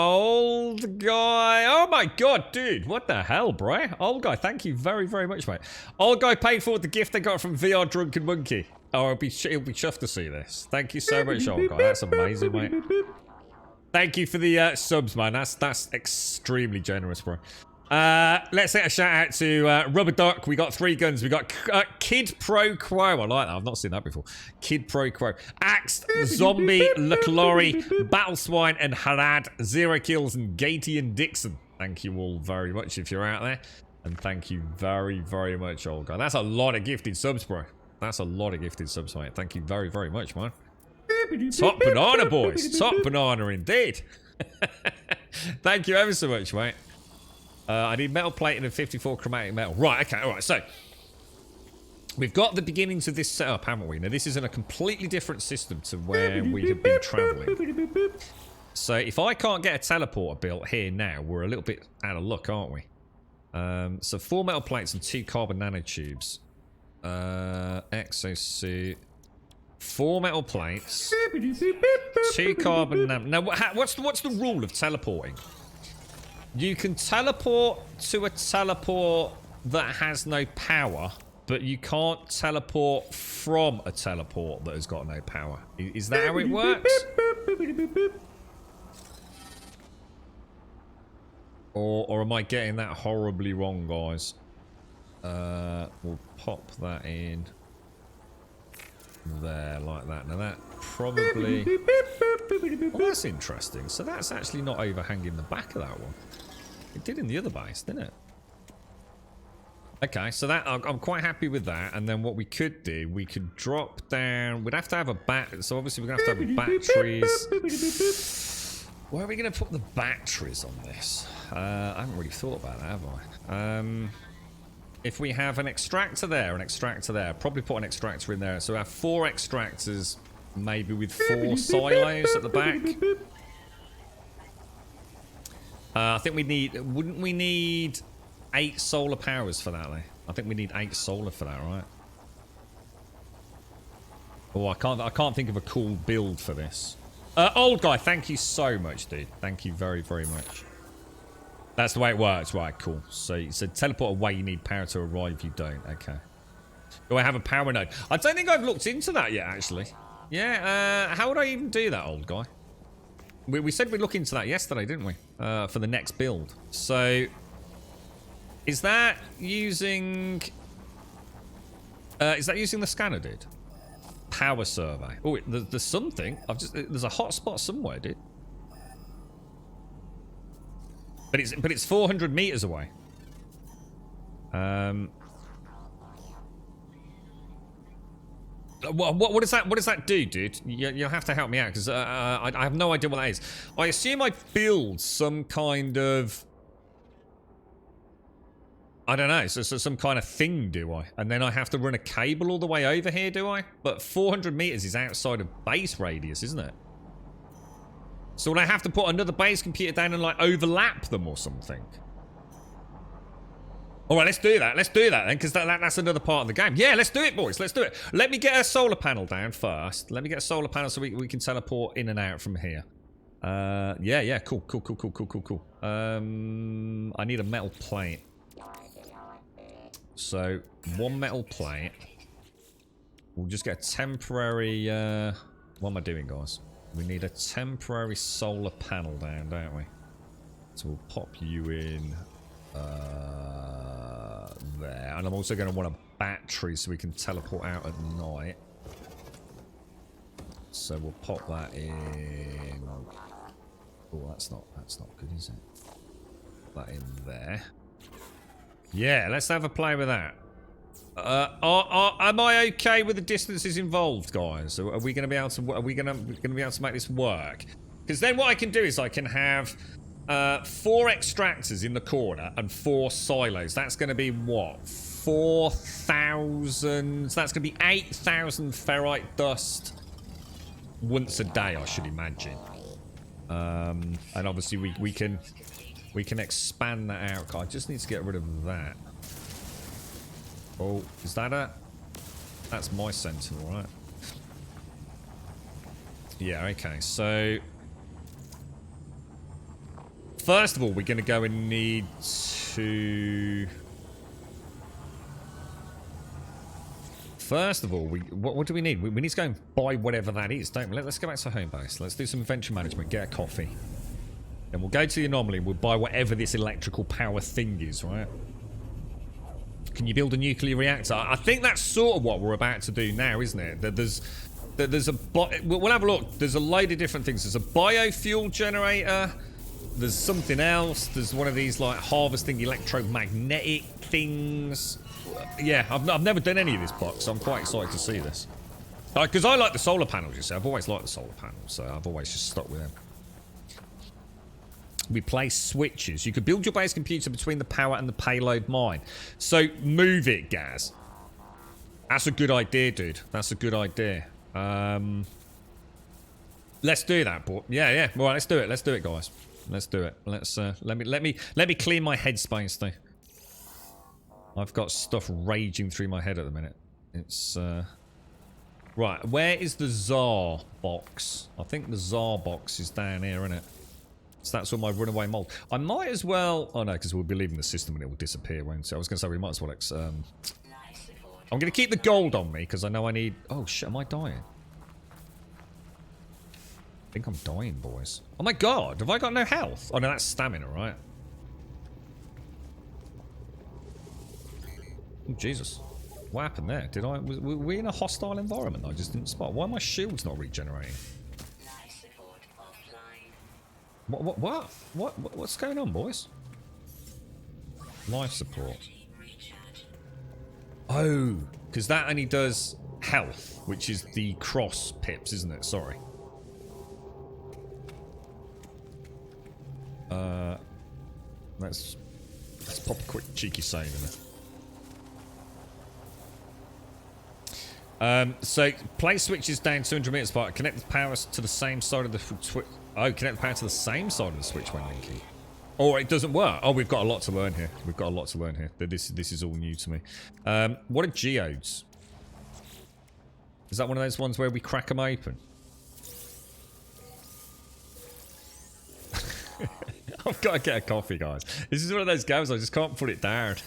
Old guy. Oh my god, dude. What the hell, bro? Old guy, thank you very, very much, mate. Old guy paid for the gift they got from VR Drunken Monkey. Oh, he'll be chuffed to see this. Thank you so much, old guy. That's amazing, mate. Thank you for the subs, man. That's extremely generous, bro. Let's say a shout out to Rubber Duck. We got 3 guns. We got Kid Pro Quo. I like that. I've not seen that before. Kid Pro Quo. Axe, Zombie, LaClory, Battle Swine, and Harad. 0 kills, and Gatey and Dixon. Thank you all very much if you're out there. And thank you very, very much, old guy. That's a lot of gifted subs, bro. That's a lot of gifted subs, mate. Thank you very, very much, man. Top banana, boys. Top banana indeed. Thank you ever so much, mate. I need metal plating and 54 chromatic metal. Right, okay, alright, so we've got the beginnings of this setup, haven't we? Now, this is in a completely different system to where we have been travelling. So, if I can't get a teleporter built here now, we're a little bit out of luck, aren't we? So, 4 metal plates and 2 carbon nanotubes. Exosuit. 4 metal plates. 2 carbon nan... Now, what's the rule of teleporting? You can teleport to a teleport that has no power, but you can't teleport from a teleport that has got no power. Is that how it works? Or am I getting that horribly wrong, guys? We'll pop that in there like that. Now that probably... Well, that's interesting. So that's actually not overhanging the back of that one. It did in the other base, didn't it? Okay, so that I'm quite happy with that. And then what we could do, we could drop down. We'd have to have a so obviously we're gonna have to have batteries. Where are we gonna put the batteries on this? I haven't really thought about that, have I? If we have an extractor there, probably put an extractor in there. So we have 4 extractors, maybe with 4 silos at the back. I think we need... Wouldn't we need 8 solar powers for that, though? I think we need 8 solar for that, right? Oh, I can't think of a cool build for this. Old guy, thank you so much, dude. Thank you very, very much. That's the way it works. Right, cool. So you said teleport away, you need power to arrive, you don't. Okay. Do I have a power node? I don't think I've looked into that yet, actually. Yeah, how would I even do that, old guy? We said we'd look into that yesterday, didn't we? For the next build. So, is that using... the scanner, dude? Power survey. Oh, there's something. There's a hotspot somewhere, dude. But it's 400 meters away. What does that do, dude? You'll have to help me out because I have no idea what that is. I assume I build some kind of... I don't know, so some kind of thing, do I? And then I have to run a cable all the way over here, do I? But 400 meters is outside of base radius, isn't it? So would I have to put another base computer down and, like, overlap them or something? Alright, let's do that. Let's do that then, because that's another part of the game. Yeah, let's do it, boys. Let's do it. Let me get a solar panel down first. Let me get a solar panel so we can teleport in and out from here. Yeah, cool. I need a metal plate. So, 1 metal plate. We'll just get a temporary... what am I doing, guys? We need a temporary solar panel down, don't we? So we'll pop you in there. And I'm also going to want a battery so we can teleport out at night. So we'll pop that in. Oh, that's not good, is it? Put that in there. Yeah, let's have a play with that. Am I okay with the distances involved, guys? Are we going to be able to? Are we going to be able to make this work? Because then what I can do is I can have 4 extractors in the corner and 4 silos. That's going to be what? 4,000. So that's going to be 8,000 ferrite dust once a day, I should imagine. And obviously we can expand that out. I just need to get rid of that. Oh, is that a... That's my sentinel, right? Yeah, okay, so... First of all, we're going to go and need to... First of all, what do we need? We need to go and buy whatever that is, don't we? Let's go back to home base. Let's do some adventure management, get a coffee. Then we'll go to the anomaly and we'll buy whatever this electrical power thing is, right? Can you build a nuclear reactor? I think that's sort of what we're about to do now, isn't it? We'll have a look. There's a load of different things. There's a biofuel generator. There's something else. There's one of these like harvesting electromagnetic things. Yeah, I've never done any of this box, so I'm quite excited to see this. Because I like the solar panels, you see. I've always liked the solar panels, so I've always just stuck with them. We place switches. You could build your base computer between the power and the payload mine. So move it, Gaz. That's a good idea, dude. That's a good idea. Let's do that, boy. Yeah. All right, let's do it. Let's do it, guys. Let's do it. Let's let me clear my headspace though. I've got stuff raging through my head at the minute. It's right. Where is the Tsar box? I think the Tsar box is down here, isn't it? So that's all my runaway mold. I might as well. Oh no, because we'll be leaving the system and it will disappear, won't it? I was going to say we might as well. I'm going to keep the gold on me because I know I need. Oh shit! Am I dying? I think I'm dying, boys. Oh my god! Have I got no health? Oh no, that's stamina, right? Oh, Jesus. What happened there? Were we in a hostile environment? I just didn't spot. Why are my shields not regenerating? What's going on, boys? Life support. Oh, because that only does health, which is the cross pips, isn't it? Sorry. Let's pop a quick cheeky save in there. So place switches down 200 meters apart. Connect the power to the same side of the switch. Oh, connect the power to the same side of the switch when linking. Or it doesn't work. Oh, we've got a lot to learn here. We've got a lot to learn here. This is all new to me. What are geodes? Is that one of those ones where we crack them open? I've got to get a coffee, guys. This is one of those games I just can't put it down.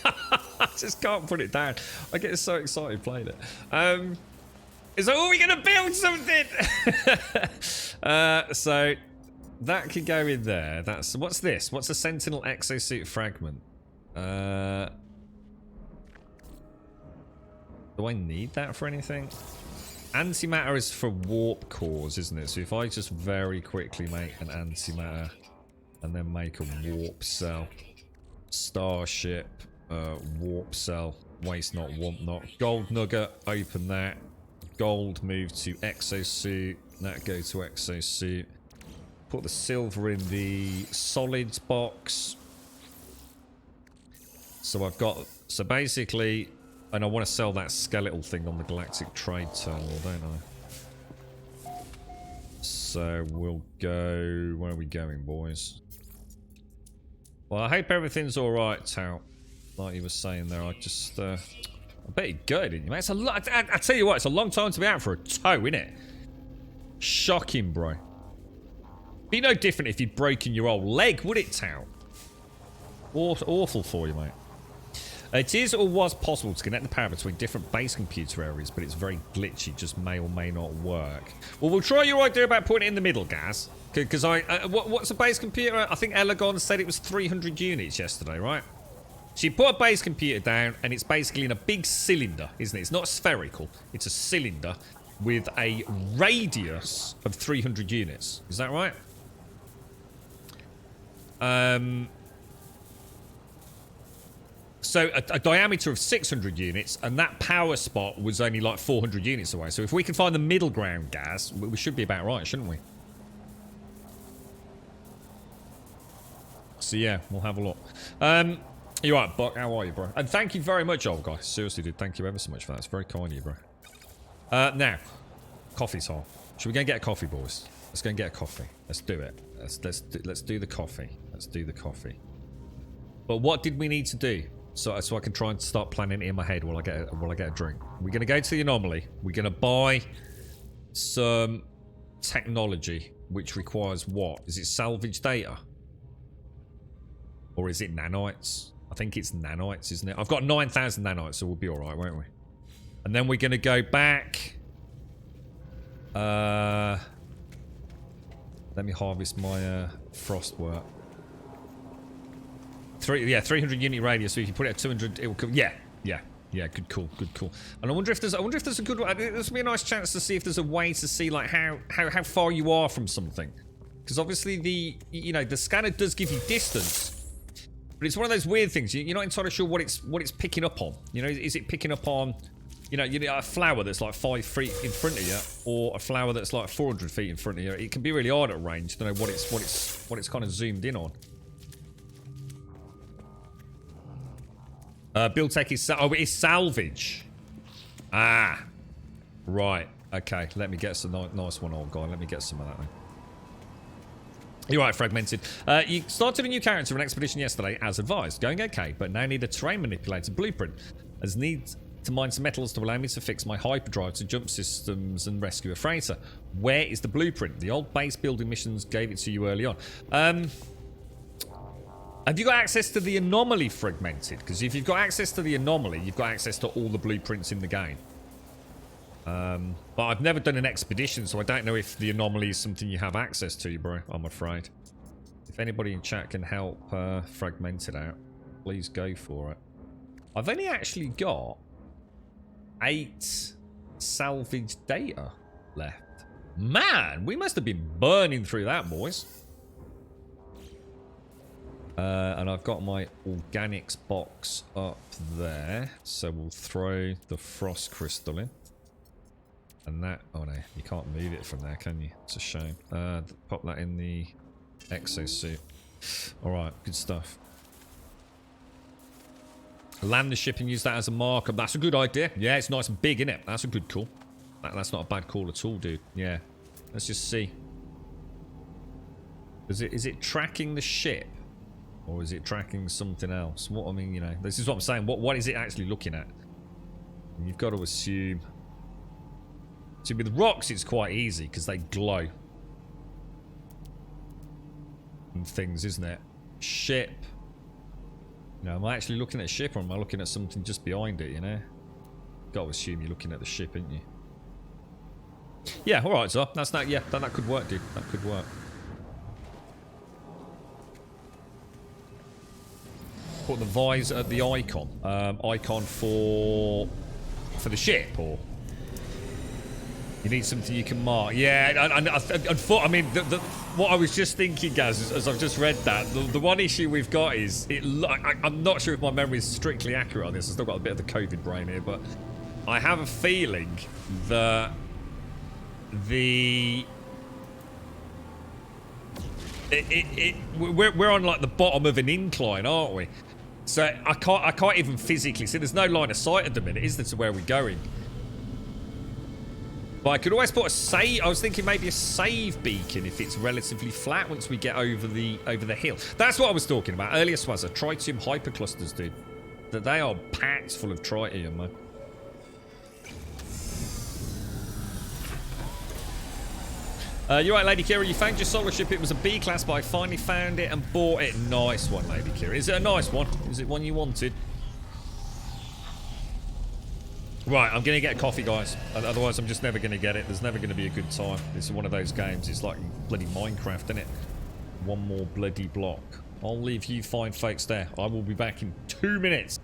I just can't put it down. I get so excited playing it. It's like, oh, we're going to build something! So, that could go in there. What's this? What's a Sentinel exosuit fragment? Do I need that for anything? Antimatter is for warp cores, isn't it? So if I just very quickly make an antimatter and then make a warp cell. Starship, warp cell, waste not, want not. Gold nugget, open that. Gold, move to exosuit. That go to exosuit. Put the silver in the solids box. So I've got, so basically, and I want to sell that skeletal thing on the galactic trade terminal, don't I? So we'll go, where are we going, boys? Well, I hope everything's alright, Tout. Like you were saying there, I just, I bet you go, didn't you, mate? It's a lot, I tell you what, it's a long time to be out for a toe, innit? Shocking, bro. Be no different if you'd broken your old leg, would it, Tout? Awful for you, mate. It is or was possible to connect the power between different base computer areas, but it's very glitchy, just may or may not work. Well, we'll try your idea about putting it in the middle, Gaz. Because what's a base computer? I think Elagon said it was 300 units yesterday, right? So you put a base computer down, and it's basically in a big cylinder, isn't it? It's not spherical. It's a cylinder with a radius of 300 units. Is that right? So a diameter of 600 units, and that power spot was only like 400 units away. So if we can find the middle ground, Gaz, we should be about right, shouldn't we? So yeah, we'll have a look. You're right, Buck. How are you, bro? And thank you very much, old guy. Seriously, dude. Thank you ever so much for that. It's very kind of you, bro. Now, coffee time. Should we go and get a coffee, boys? Let's go and get a coffee. Let's do it. Let's do the coffee. Let's do the coffee. But what did we need to do? So I can try and start planning it in my head while I get a drink. We're gonna go to the anomaly. We're gonna buy some technology, which requires what? Is it salvage data? Or is it nanites? I think it's nanites, isn't it? I've got 9,000 nanites, so we'll be alright, won't we? And then we're gonna go back. Let me harvest my frost work. 300 unit radius. So if you put it at 200, it will come. Yeah. Good call. And I wonder if there's a good one. This would be a nice chance to see if there's a way to see like how far you are from something. Because obviously the scanner does give you distance, but it's one of those weird things. You're not entirely sure what it's picking up on. You know, is it picking up on, a flower that's like 5 feet in front of you, or a flower that's like 400 feet in front of you? It can be really hard at range to know what it's kind of zoomed in on. Build tech is it is salvage. Ah, right. Okay, let me get some nice one, old guy. Let me get some of that then. You're right, Fragmented. You started a new character for an expedition yesterday, as advised. Going okay, but now need a terrain manipulator blueprint. As need to mine some metals to allow me to fix my hyperdrive to jump systems and rescue a freighter. Where is the blueprint? The old base building missions gave it to you early on. Have you got access to the anomaly, Fragmented? Because if you've got access to the anomaly, you've got access to all the blueprints in the game. But I've never done an expedition, so I don't know if the anomaly is something you have access to, bro. I'm afraid. If anybody in chat can help Fragmented out, please go for it. I've only actually got 8 salvage data left. Man, we must have been burning through that, boys. And I've got my organics box up there, so we'll throw the frost crystal in. And that, oh no, you can't move it from there, can you? It's a shame. Pop that in the exosuit. Alright, good stuff. Land the ship and use that as a marker. That's a good idea. Yeah, it's nice and big, isn't it? That's a good call. That's not a bad call at all, dude. Yeah. Let's just see. Is it tracking the ship? Or is it tracking something else? What, I mean, this is what I'm saying. What is it actually looking at? And you've got to assume... See, with rocks, it's quite easy because they glow. And things, isn't it? Ship. Am I actually looking at a ship or am I looking at something just behind it, Got to assume you're looking at the ship, ain't you? Yeah, alright, so that's that. Yeah, that could work, dude. That could work. Put the visor at the icon. Icon for the ship, or you need something you can mark. Yeah, I mean, what I was just thinking, Gaz, as I've just read that, the one issue we've got is I'm not sure if my memory is strictly accurate on this. I've still got a bit of the COVID brain here, but I have a feeling that we're on like the bottom of an incline, aren't we? So I can't even physically see. There's no line of sight at the minute, is there, to where we're going? But I could always put a save. I was thinking maybe a save beacon if it's relatively flat once we get over the hill. That's what I was talking about earlier, Swazza. Tritium hyperclusters, dude. That they are packed full of tritium, man. You're right, Lady Kira. You found your solar ship. It was a B class, but I finally found it and bought it. Nice one, Lady Kira. Is it a nice one? Is it one you wanted? Right, I'm going to get coffee, guys. Otherwise, I'm just never going to get it. There's never going to be a good time. This is one of those games. It's like bloody Minecraft, isn't it? One more bloody block. I'll leave you fine folks there. I will be back in 2 minutes.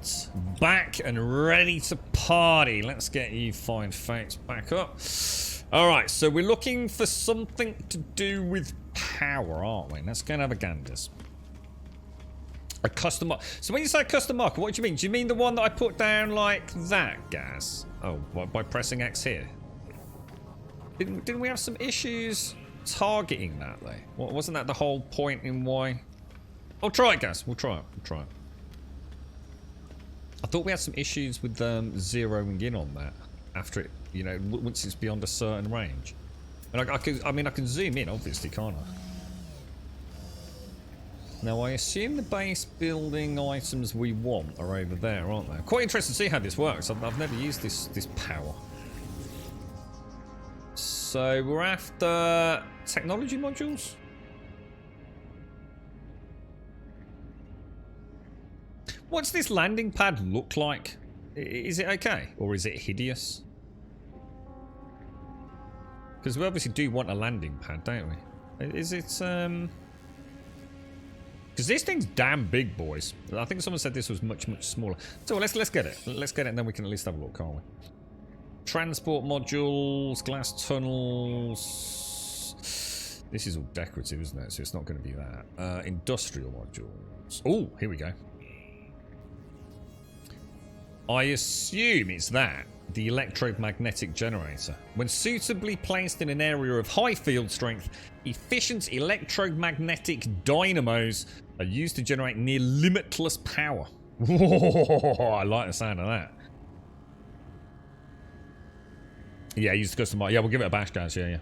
Right, back and ready to party. Let's get you fine fakes back up. All right, so we're looking for something to do with power, aren't we? Let's go and have a ganders. A custom. So when you say custom marker, what do you mean? Do you mean the one that I put down like that, Gaz? Oh, by pressing X here. Didn't we have some issues targeting that though? Wasn't that the whole point in why? I'll try it, Gaz. We'll try it. We'll try it. I thought we had some issues with zeroing in on that after it, you know, once it's beyond a certain range. And I mean, I can zoom in, obviously, can't I? Now, I assume the base building items we want are over there, aren't they? Quite interested to see how this works. I've never used this power. So, we're after technology modules? What's this landing pad look like? Is it okay? Or is it hideous? Because we obviously do want a landing pad, don't we? Is it, because this thing's damn big, boys. I think someone said this was much, much smaller. So let's get it. Let's get it and then we can at least have a look, can't we? Transport modules, glass tunnels. This is all decorative, isn't it? So it's not going to be that. Industrial modules. Oh, here we go. I assume it's that. The electromagnetic generator. When suitably placed in an area of high field strength, efficient electromagnetic dynamos are used to generate near limitless power. Whoa, I like the sound of that. Yeah, use the custom. Yeah, we'll give it a bash, guys. Yeah.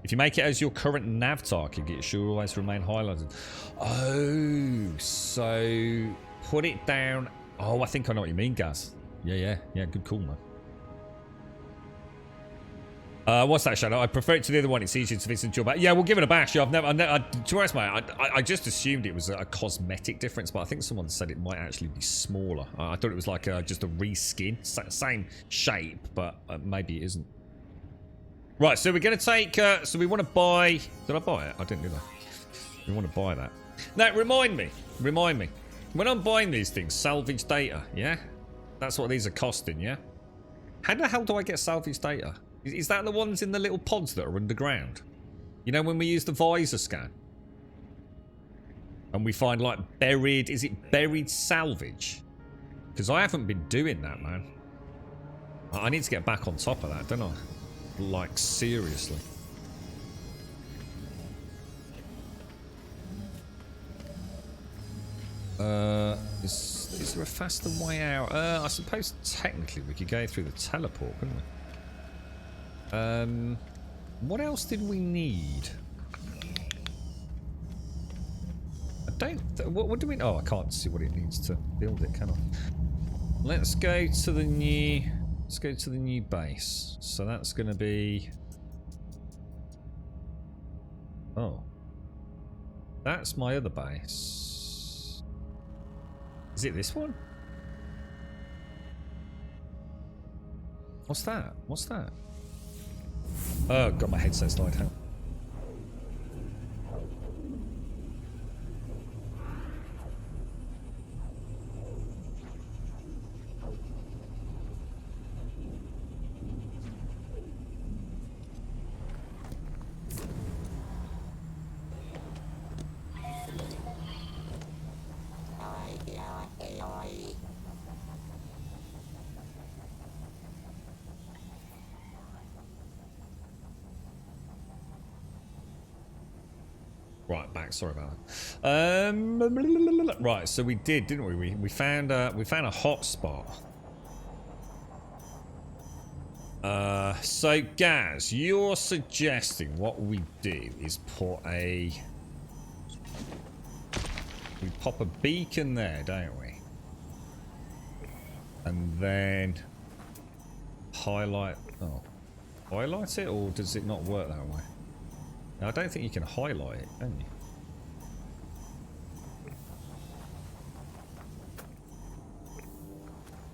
If you make it as your current nav target, it should always remain highlighted. Oh, so put it down. Oh, I think I know what you mean, Gaz. Yeah, good call, man. What's that, Shadow? I prefer it to the other one. It's easier to fit into your back. Yeah, we'll give it a bash. To be honest, mate, I just assumed it was a cosmetic difference, but I think someone said it might actually be smaller. I thought it was like just a reskin. Same shape, but maybe it isn't. Right, so we're going to take... so we want to buy... Did I buy it? I didn't, did I? We want to buy that. Now, remind me. When I'm buying these things, salvage data, yeah? That's what these are costing, yeah? How the hell do I get salvage data? Is that the ones in the little pods that are underground? You know, when we use the visor scan? And we find, like, buried... Is it buried salvage? Because I haven't been doing that, man. I need to get back on top of that, don't I? Like, seriously. Is there a faster way out? I suppose technically we could go through the teleport, couldn't we? What else did we need? I don't... What do we... Oh, I can't see what it needs to build it, can I? Let's go to the new... Let's go to the new base. So that's going to be... Oh. That's my other base. Is it this one? What's that? What's that? Oh, got my headset slide out. Right, back. Sorry about that. Right, so we did, didn't we? We found a hot spot. So Gaz, you're suggesting what we do is put a... We pop a beacon there, don't we? And then highlight... Oh. Highlight it, or does it not work that way? Now, I don't think you can highlight it, can you?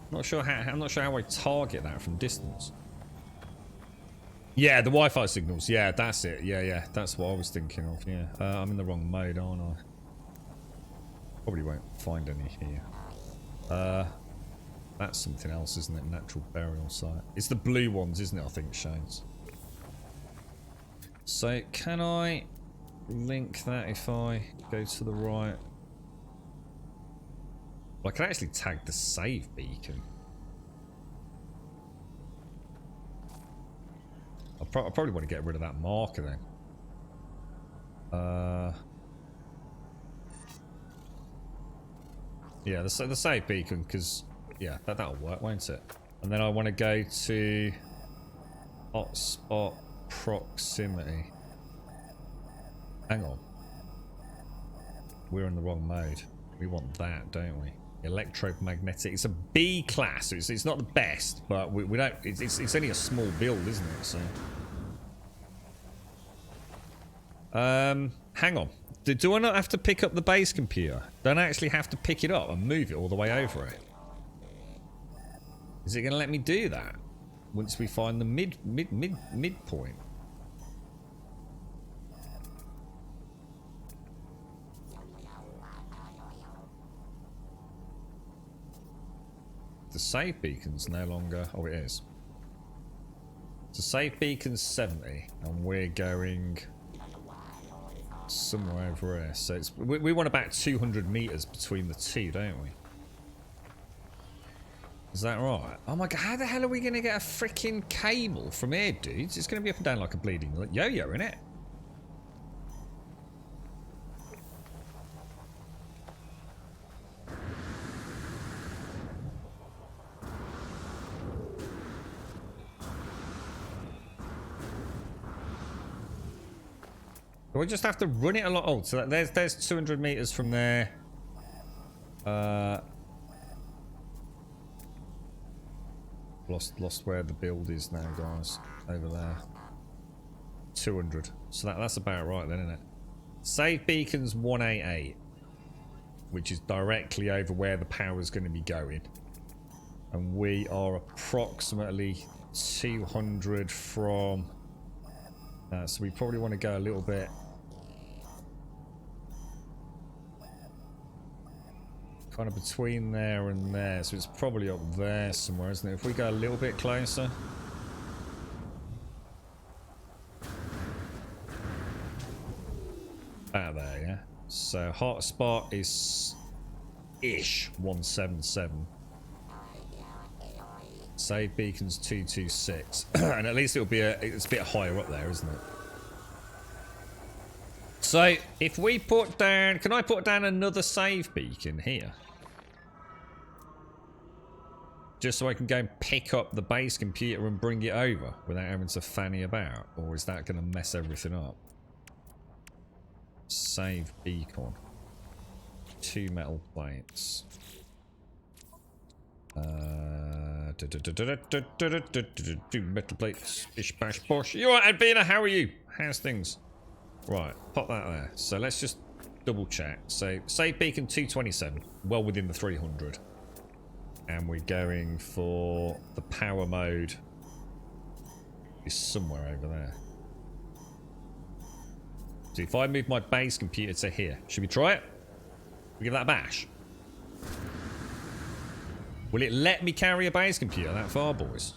I'm not sure how I target that from distance. Yeah, the Wi-Fi signals. Yeah, that's it. Yeah, that's what I was thinking of. Yeah, I'm in the wrong mode, aren't I? Probably won't find any here. That's something else, isn't it? Natural burial site. It's the blue ones, isn't it? I think it shows. So can I link that if I go to the right? Well, I can actually tag the save beacon. I probably want to get rid of that marker then. Yeah, the save beacon, because yeah, that'll work, won't it? And then I want to go to hotspot proximity. Hang on, we're in the wrong mode. We want that, don't we? Electromagnetic. It's a B class. So it's not the best, but we don't. It's only a small build, isn't it? So. Hang on. Do I not have to pick up the base computer? Don't I actually have to pick it up and move it all the way over it? Is it going to let me do that once we find the midpoint? The save beacon's no longer. Oh, it is. The save beacon's 70, and we're going somewhere over here. So it's we want about 200 meters between the two, don't we? Is that right? Oh my god, how the hell are we going to get a freaking cable from here, dudes? It's going to be up and down like a bleeding yo-yo, innit? We just have to run it a lot. Oh, so there's 200 meters from there. Lost where the build is now, guys. Over there. 200. So that's about right then, isn't it? Save beacons 188, which is directly over where the power is going to be going. And we are approximately 200 from... so we probably want to go a little bit... kind of between there and there, so it's probably up there somewhere, isn't it? If we go a little bit closer. About there, yeah? So hotspot is ish 177. Save beacons 226. And at least it'll be it's a bit higher up there, isn't it? So if we put down, can I put down another save beacon here? Just so I can go and pick up the base computer and bring it over without having to fanny about? Or is that going to mess everything up? Save beacon. 2 metal plates. Two metal plates. Bish bash bosh. You alright, Advina? How are you? How's things? Right, pop that there. So let's just double check. So save beacon 227, well within the 300. And we're going for the power mode is somewhere over there. So if I move my base computer to here, should we try it? We give that a bash. Will it let me carry a base computer that far, boys?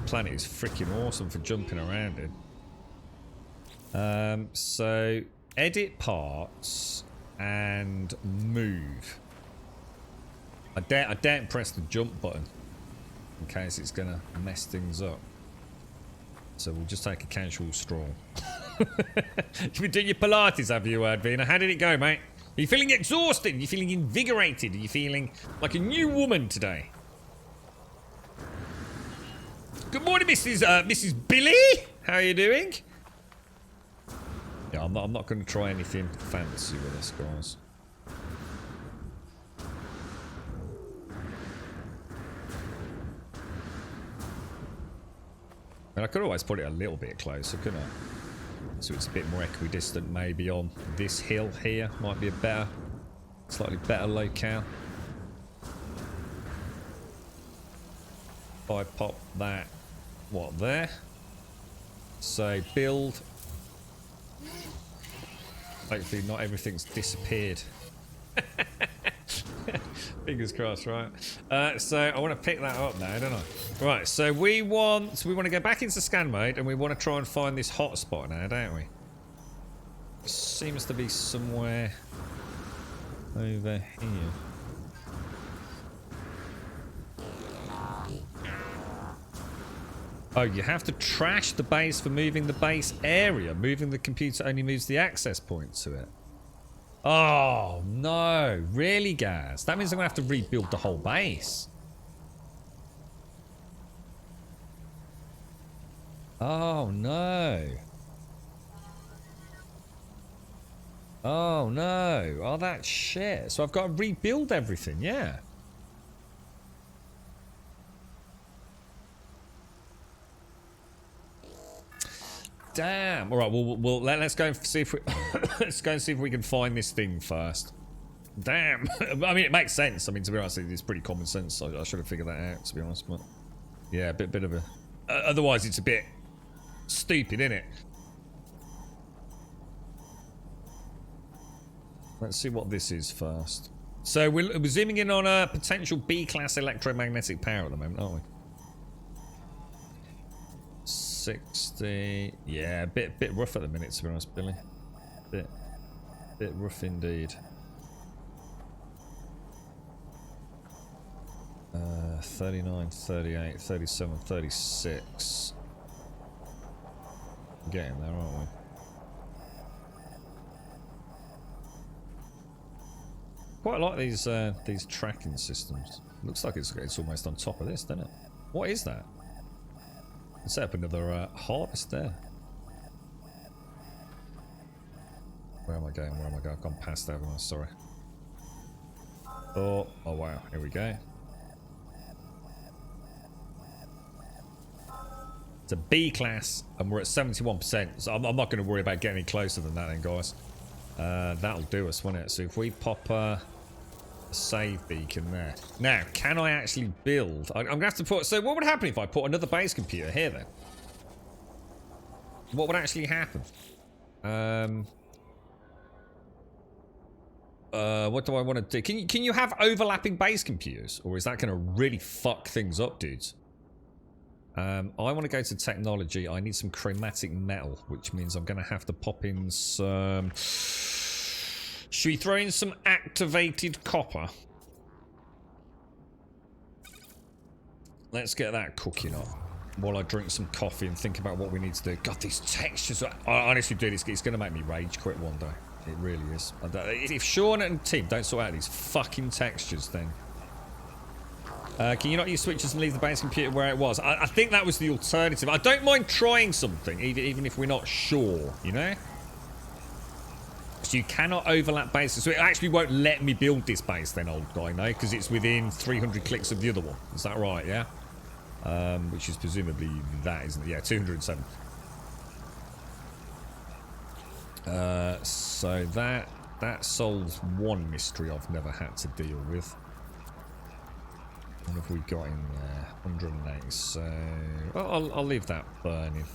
Planet is freaking awesome for jumping around in. So edit parts and move. I daren't press the jump button in case it's gonna mess things up. So we'll just take a casual stroll. You've been doing your Pilates, have you, Advina? How did it go, mate? Are you feeling exhausted? Are you feeling invigorated? Are you feeling like a new woman today? Good morning, Mrs. Billy. How are you doing? Yeah, I'm not going to try anything fancy with this, guys. And I could always put it a little bit closer, couldn't I? So it's a bit more equidistant, maybe on this hill here. Might be a slightly better locale. If I pop that what, there? So build. Hopefully not everything's disappeared. Fingers crossed, right? So I want to pick that up now, don't I? Right, so we want to go back into scan mode and we want to try and find this hotspot now, don't we? Seems to be somewhere over here. Oh, you have to trash the base for moving the base area. Moving the computer only moves the access point to it. Oh, no. Really, guys? That means I'm going to have to rebuild the whole base. Oh, no. Oh, no. Oh, that's shit. So I've got to rebuild everything, yeah. Damn. All right. Well, let's go and see if we let's go and see if we can find this thing first. Damn. I mean, it makes sense. I mean, to be honest, it's pretty common sense. I should have figured that out, to be honest. But yeah, a bit of a. Otherwise, it's a bit stupid, isn't it? Let's see what this is first. So we're zooming in on a potential B-class electromagnetic power at the moment, aren't we? 60. Yeah, a bit rough at the minute, to be honest, Billy. Bit rough indeed. 39, 38, 37, 36. Getting there, aren't we? Quite like these tracking systems. Looks like it's almost on top of this, doesn't it? What is that? Let's set up another harvest there. Where am I going? Where am I going? I've gone past that one. Sorry. Oh wow. Here we go. It's a B class, and we're at 71%. So I'm not going to worry about getting any closer than that, then, guys. That'll do us, won't it? So if we pop a save beacon there. Now, can I actually build? I'm going to have to put... So what would happen if I put another base computer here, then? What would actually happen? What do I want to do? Can you have overlapping base computers? Or is that going to really fuck things up, dudes? I want to go to technology. I need some chromatic metal, which means I'm going to have to pop in some... Should we throw in some activated copper? Let's get that cooking up while I drink some coffee and think about what we need to do. God, these textures... I honestly, dude, it's going to make me rage quit one day. It really is. If Sean and Tim don't sort out these fucking textures, then... can you not use switches and leave the base computer where it was? I think that was the alternative. I don't mind trying something, even if we're not sure, you know? So you cannot overlap bases. So it actually won't let me build this base then, old guy, no? Because it's within 300 clicks of the other one. Is that right, yeah? Which is presumably that, isn't it? Yeah, 207. So that solves one mystery I've never had to deal with. What have we got in there? 108. So I'll leave that burning.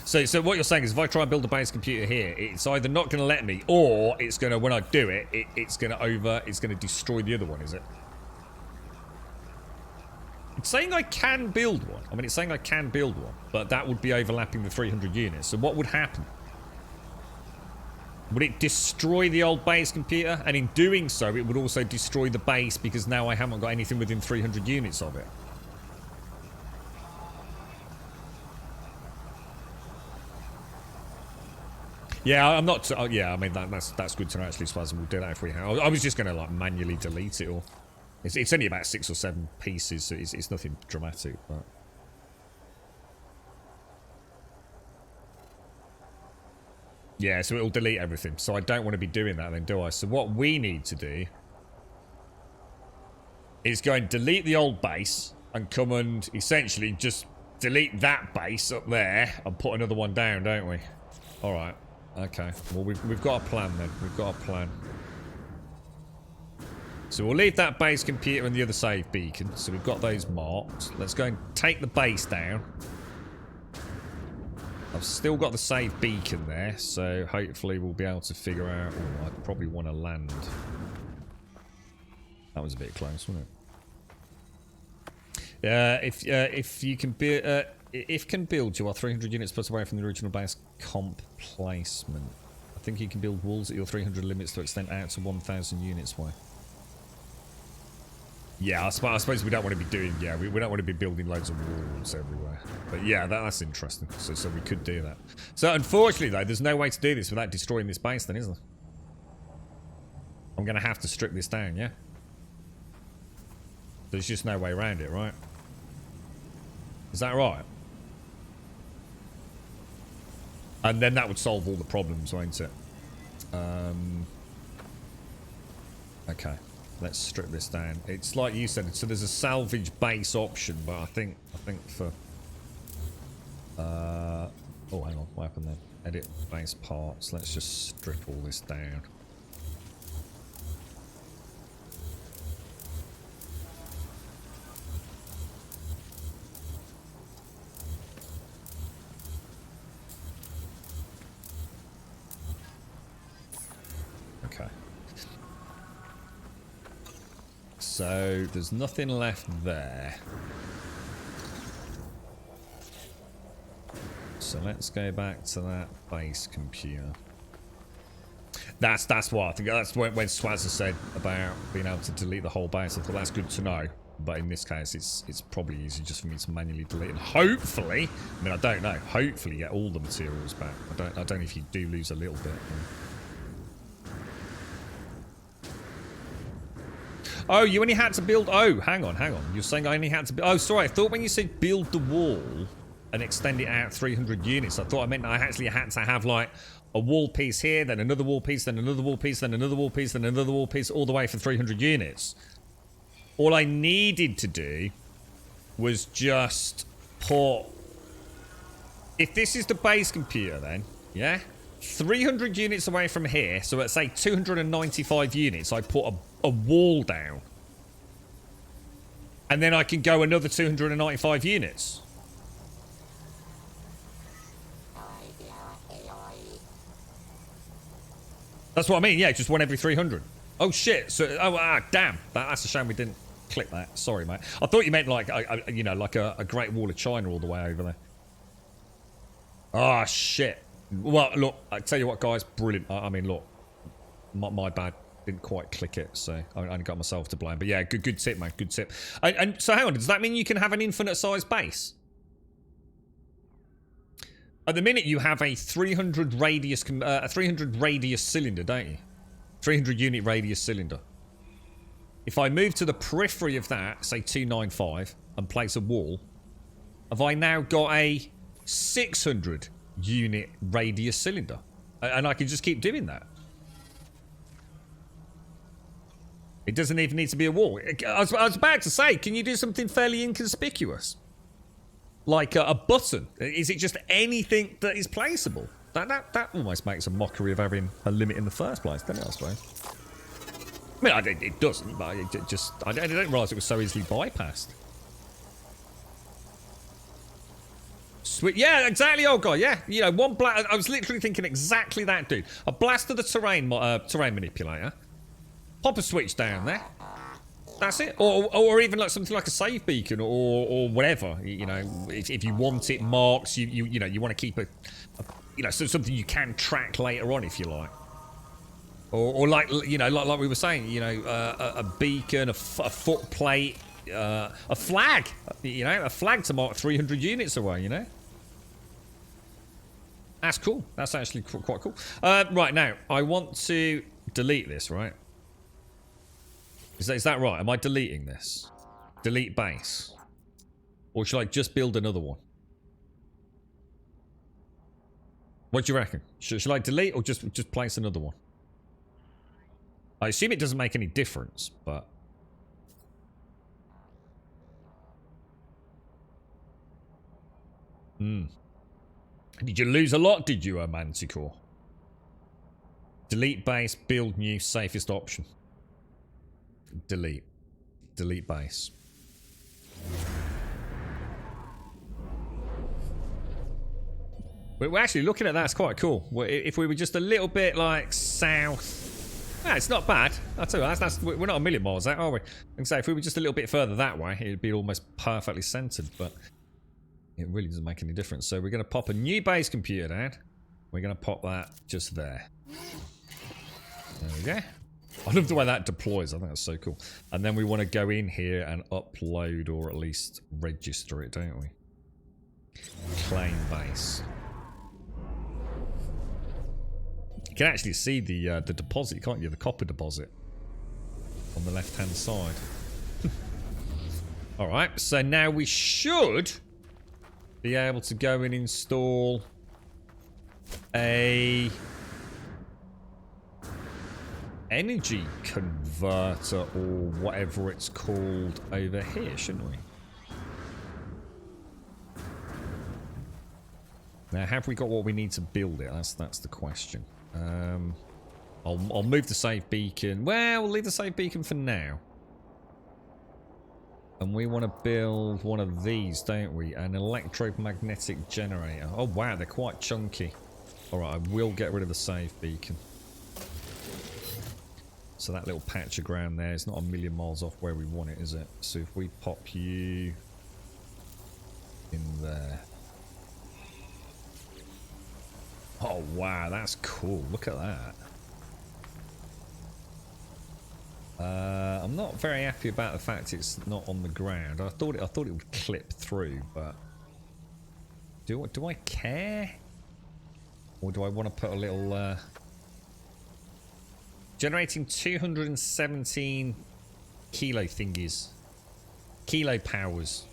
So what you're saying is if I try and build a base computer here, it's either not going to let me, or it's going to, when I do it, it's going to destroy the other one, is it? It's saying I can build one. I mean, it's saying I can build one, but that would be overlapping the 300 units. So what would happen? Would it destroy the old base computer? And in doing so, it would also destroy the base because now I haven't got anything within 300 units of it. Yeah, I'm not... yeah, I mean, that's good to know, actually, Spaz, and we'll do that if we have... I was just going to, like, manually delete it all. It's only about 6 or 7 pieces, so it's nothing dramatic, but... Yeah, so it'll delete everything. So I don't want to be doing that then, do I? So what we need to do is go and delete the old base and come and essentially just delete that base up there and put another one down, don't we? All right. Okay. Well, we've got a plan then. We've got a plan. So we'll leave that base computer and the other save beacon. So we've got those marked. Let's go and take the base down. I've still got the save beacon there, so hopefully we'll be able to figure out... Oh, I'd probably want to land. That was a bit close, wasn't it? If you can build... if can build, you are 300 units plus away from the original base comp placement. I think you can build walls at your 300 limits to extend out to 1,000 units away. Yeah, I suppose we don't want to be doing... Yeah, we don't want to be building loads of walls everywhere. But yeah, that's interesting. So we could do that. So unfortunately, though, there's no way to do this without destroying this base then, is there? I'm going to have to strip this down, yeah? There's just no way around it, right? Is that right? And then that would solve all the problems, won't it? Okay. Let's strip this down. It's like you said, so there's a salvage base option, but I think for... oh, hang on. What happened then? Edit base parts. Let's just strip all this down. Okay. So, there's nothing left there. So let's go back to that base computer. That's what I think. That's when Swazza said about being able to delete the whole base. I thought that's good to know. But in this case, it's probably easy just for me to manually delete and hopefully, I mean, I don't know, hopefully get all the materials back. I don't know if you do lose a little bit. Oh, you only had to build... Oh, hang on. You're saying I only had to... Oh, sorry. I thought when you said build the wall and extend it out 300 units, I thought I meant I actually had to have, like, a wall piece here, then another wall piece, then another wall piece, then another wall piece, then another wall piece, all the way for 300 units. All I needed to do was just put... If this is the base computer, then, yeah? 300 units away from here, so let's say 295 units, I put a wall down. And then I can go another 295 units. That's what I mean, yeah, just one every 300. Oh shit, so, damn. That's a shame we didn't click that. Sorry, mate. I thought you meant like, you know, like a Great Wall of China all the way over there. Oh, shit. Well, look, I tell you what, guys, brilliant. I mean, look, my bad. Didn't quite click it, so I only got myself to blame. But yeah, good tip, man. Good tip. And so hang on, does that mean you can have an infinite size base? At the minute, you have a 300 radius, a 300 radius cylinder, don't you? 300 unit radius cylinder. If I move to the periphery of that, say 295, and place a wall, have I now got a 600 unit radius cylinder? And I can just keep doing that. It doesn't even need to be a wall. I was about to say, can you do something fairly inconspicuous? Like a button? Is it just anything that is placeable? That almost makes a mockery of having a limit in the first place, doesn't it, I suppose? I mean, it doesn't, but I didn't realise it was so easily bypassed. Sweet. Yeah, exactly, old guy. Yeah, you know, one blast. I was literally thinking exactly that, dude. A blast of the terrain manipulator. Pop a switch down there. That's it. Or even like something like a save beacon or whatever. You know, if you want it marks, you know, you want to keep a you know, so something you can track later on if you like. Or like, you know, like we were saying, you know, a beacon, a foot plate, a flag. You know, a flag to mark 300 units away, you know. That's cool. That's actually quite cool. Right, now, I want to delete this, right? Is that right? Am I deleting this? Delete base. Or should I just build another one? What do you reckon? Should I delete or just place another one? I assume it doesn't make any difference, but... Did you lose a lot, did you, Manticore? Delete base, build new, safest option. Delete. Delete base. We're actually looking at that. It's quite cool. If we were just a little bit like south. Yeah, it's not bad. I'll tell you, we're not a million miles out, are we? And say if we were just a little bit further that way, it'd be almost perfectly centered, but it really doesn't make any difference. So we're going to pop a new base computer down. We're going to pop that just there. There we go. I love the way that deploys. I think that's so cool. And then we want to go in here and upload, or at least register it, don't we? Claim base. You can actually see the deposit, can't you? The copper deposit on the left-hand side. All right, so now we should be able to go and install a energy converter or whatever it's called over here, shouldn't we? Now, have we got what we need to build it? That's the question. I'll move the save beacon. Well, we'll leave the save beacon for now. And we want to build one of these, don't we? An electromagnetic generator. Oh, wow, they're quite chunky. Alright, I will get rid of the save beacon. So that little patch of ground there is not a million miles off where we want it, is it? So if we pop you in there. Oh wow, that's cool. Look at that. I'm not very happy about the fact it's not on the ground. I thought it would clip through, but do I care? Or do I want to put a little generating 217 kilo thingies, kilo powers.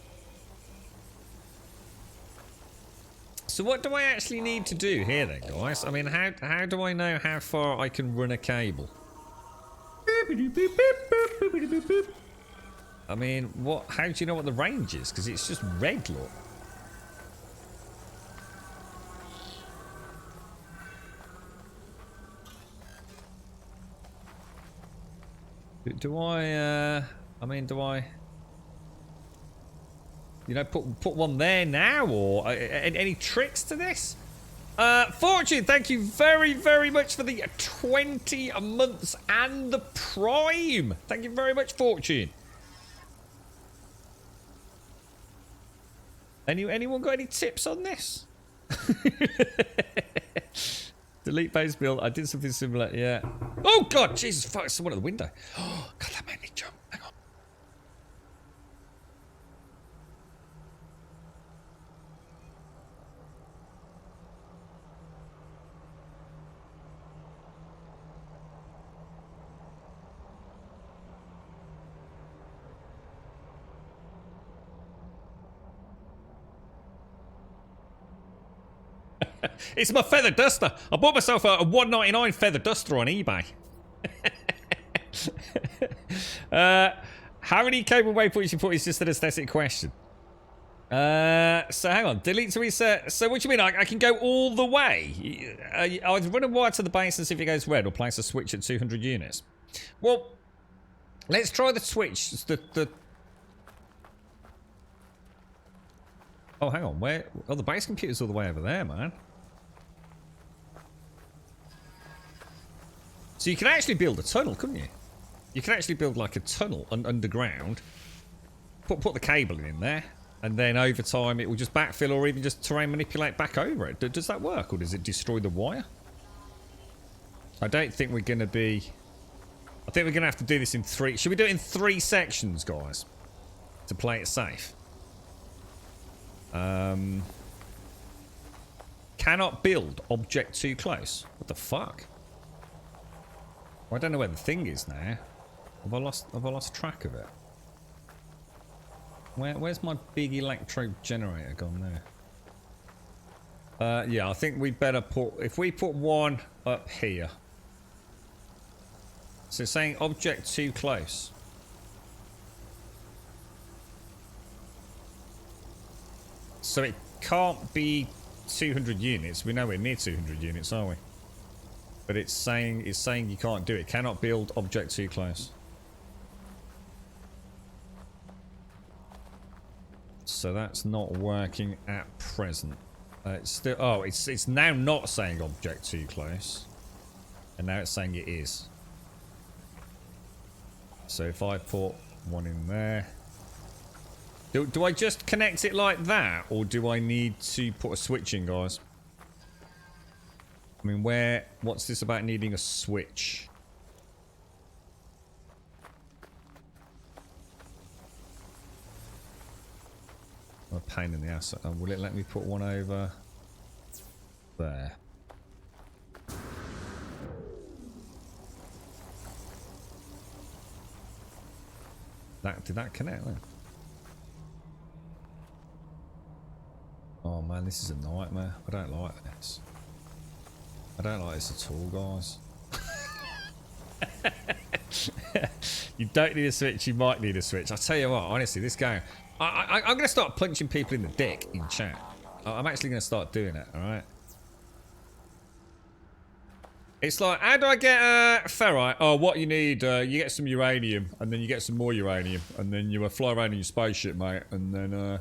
So what do I actually need to do here then, guys? I mean, how do I know how far I can run a cable? I mean, how do you know what the range is? Because it's just red, look. Do I you know, put one there now, or any tricks to this? Fortune, thank you very, very much for the 20 months and the Prime. Thank you very much, Fortune. Anyone got any tips on this? Delete base build. I did something similar, yeah. Oh god, Jesus fuck, someone at the window. Oh god, that made me jump. Hang on. It's my feather duster. I bought myself a $1.99 feather duster on eBay. How many cable waypoints you put is just an aesthetic question. So hang on, delete to reset. So what do you mean? I can go all the way? I'll run a wire to the base and see if it goes red, or place a switch at 200 units. Well, let's try the switch. Oh, hang on. Where? Oh, the base computer's all the way over there, man. So you can actually build a tunnel, couldn't you? You can actually build like a tunnel underground. Put the cabling in there, and then over time it will just backfill, or even just terrain manipulate back over it. Does that work, or does it destroy the wire? I don't think we're going to be... I think we're going to have to do this in 3... Should we do it in 3 sections, guys? To play it safe. Cannot build object too close. What the fuck? Well, I don't know where the thing is now. Have I lost track of it? Where's my big electro generator gone there? Yeah, I think we'd better put... If we put one up here. So it's saying object too close. So it can't be 200 units. We're nowhere near 200 units, are we? But it's saying you can't do it. Cannot build object too close. So that's not working at present. It's still. Oh, it's now not saying object too close, and now it's saying it is. So if I put one in there, do I just connect it like that, or do I need to put a switch in, guys? I mean, what's this about needing a switch? A pain in the ass. Will it let me put one over there? Did that connect then? Oh man, this is a nightmare. I don't like this. I don't like this at all, guys. You don't need a switch, you might need a switch. I tell you what, honestly, this game... I'm going to start punching people in the dick in chat. I'm actually going to start doing it, alright? It's like, how do I get ferrite? Oh, what you need, you get some uranium, and then you get some more uranium, and then you fly around in your spaceship, mate, and then,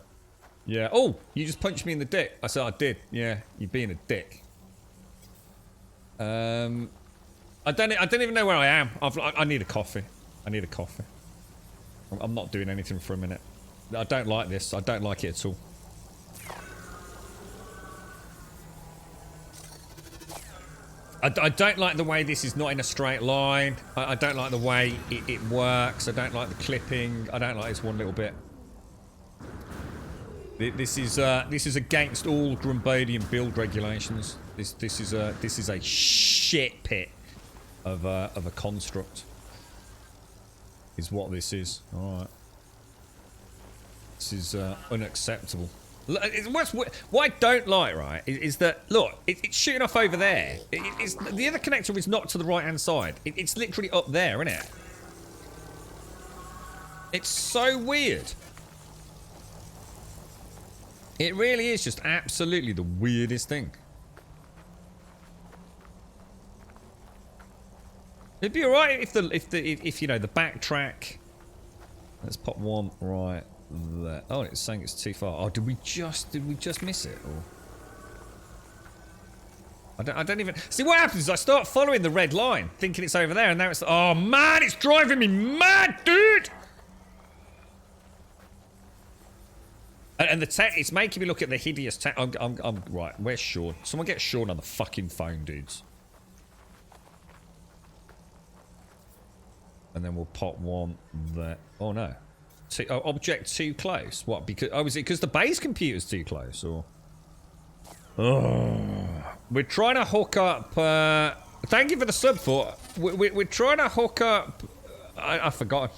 yeah. Oh, you just punched me in the dick. I said I did. Yeah, you're being a dick. I don't even know where I am. I need a coffee. I need a coffee. I'm not doing anything for a minute. I don't like this. I don't like it at all. I don't like the way this is not in a straight line. I don't like the way it works. I don't like the clipping. I don't like this one little bit. This is against all Grumbodian build regulations. This is a shit pit of a construct. Is what this is. All right. This is unacceptable. What I don't like, right, is that, look, it's shooting off over there. The other connector is not to the right-hand side. It's literally up there, isn't it? It's so weird. It really is just absolutely the weirdest thing. It'd be alright if you know, the backtrack. Let's pop one right there. Oh, it's saying it's too far. Oh, did we just miss it? Or I don't even see what happens is I start following the red line, thinking it's over there, and now it's, oh man, it's driving me mad, dude. And the tech, it's making me look at the hideous tech. I'm right. Where's Sean? Someone get Sean on the fucking phone, dudes. And then we'll pop one there. Oh no. Object too close. What? Because is it because the base computer's too close, or? Oh, we're trying to hook up. Thank you for the sub for. We're trying to hook up. I forgot.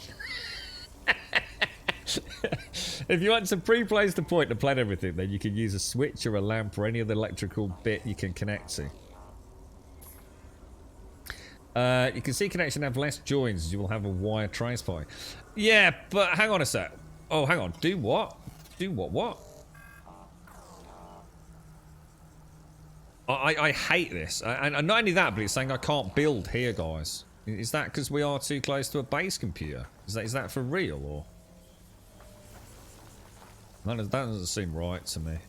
If you want some pre-placed to point to plan everything, then you can use a switch or a lamp or any other electrical bit you can connect to. You can see connection have less joins as you will have a wire trace point. Yeah, but hang on a sec. Oh, hang on. Do what? Do what? I hate this. And not only that, but it's saying I can't build here, guys. Is that because we are too close to a base computer? Is that for real, or? That doesn't seem right to me.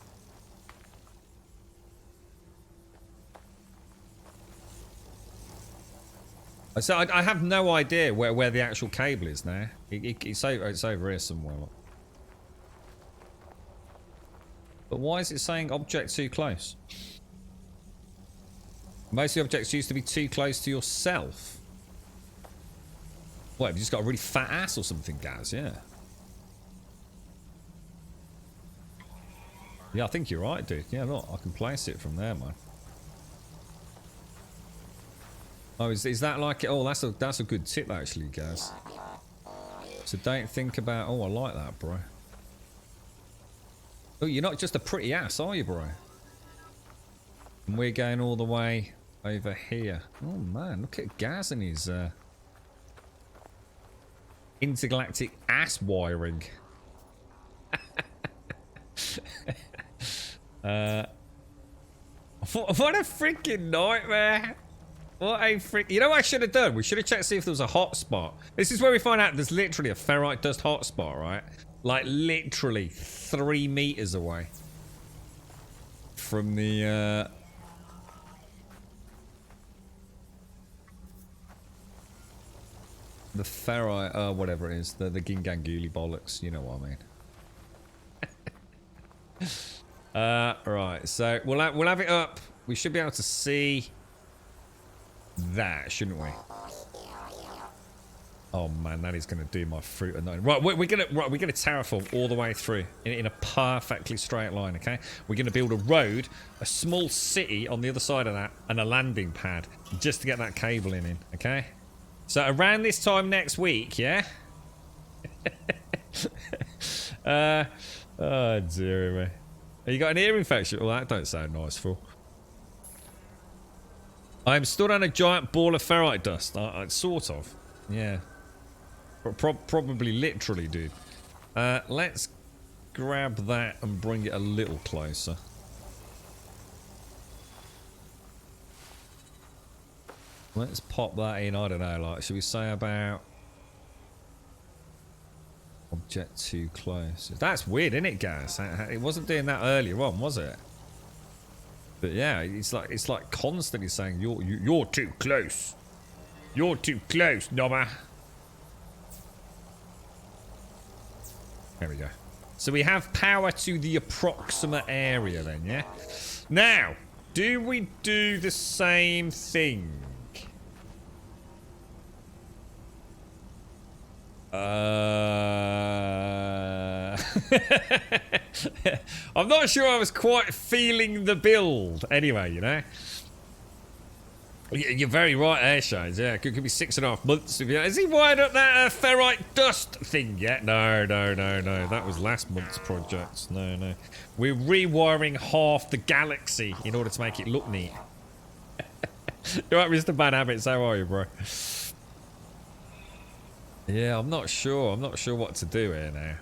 So I have no idea where the actual cable is now. It's over here somewhere. But why is it saying object too close? Most of the objects used to be too close to yourself. What, have you just got a really fat ass or something, Gaz? Yeah. Yeah, I think you're right, dude. Yeah, look, I can place it from there, man. Oh, is that like it? Oh, that's a good tip, actually, Gaz. So don't think about. Oh, I like that, bro. Oh, you're not just a pretty ass, are you, bro? And we're going all the way over here. Oh man, look at Gaz and his intergalactic ass wiring. What a freaking nightmare. What a freak. You know what I should have done? We should have checked to see if there was a hotspot. This is where we find out there's literally a ferrite dust hotspot, right? Like literally 3 meters away. from the ferrite, whatever it is, the Ginganguli bollocks. You know what I mean. Right. So we'll have it up. We should be able to see that, shouldn't we? Oh man, that is going to do my fruit and nine. Right, we're gonna terraform all the way through in a perfectly straight line. Okay, we're gonna build a road, a small city on the other side of that, and a landing pad just to get that cable in. Okay, so around this time next week, yeah. Oh dear me. You got an ear infection? Well, that don't sound nice, fool. I'm stood on a giant ball of ferrite dust. Sort of, yeah. Probably literally, dude. Let's grab that and bring it a little closer. Let's pop that in, I don't know, like, should we say about... Object too close. That's weird, isn't it, guys? It wasn't doing that earlier on, was it? But yeah, it's like constantly saying, you're too close. You're too close, Noma. There we go. So we have power to the approximate area then, yeah? Now, do we do the same thing? I'm not sure I was quite feeling the build. Anyway, you know. You're very right there, Shines. Yeah, it could be 6.5 months. Has he wired up that ferrite dust thing yet? No. That was last month's project. No. We're rewiring half the galaxy in order to make it look neat. You're right, Mr. Bad Habits. How are you, bro? Yeah, I'm not sure. I'm not sure what to do here now.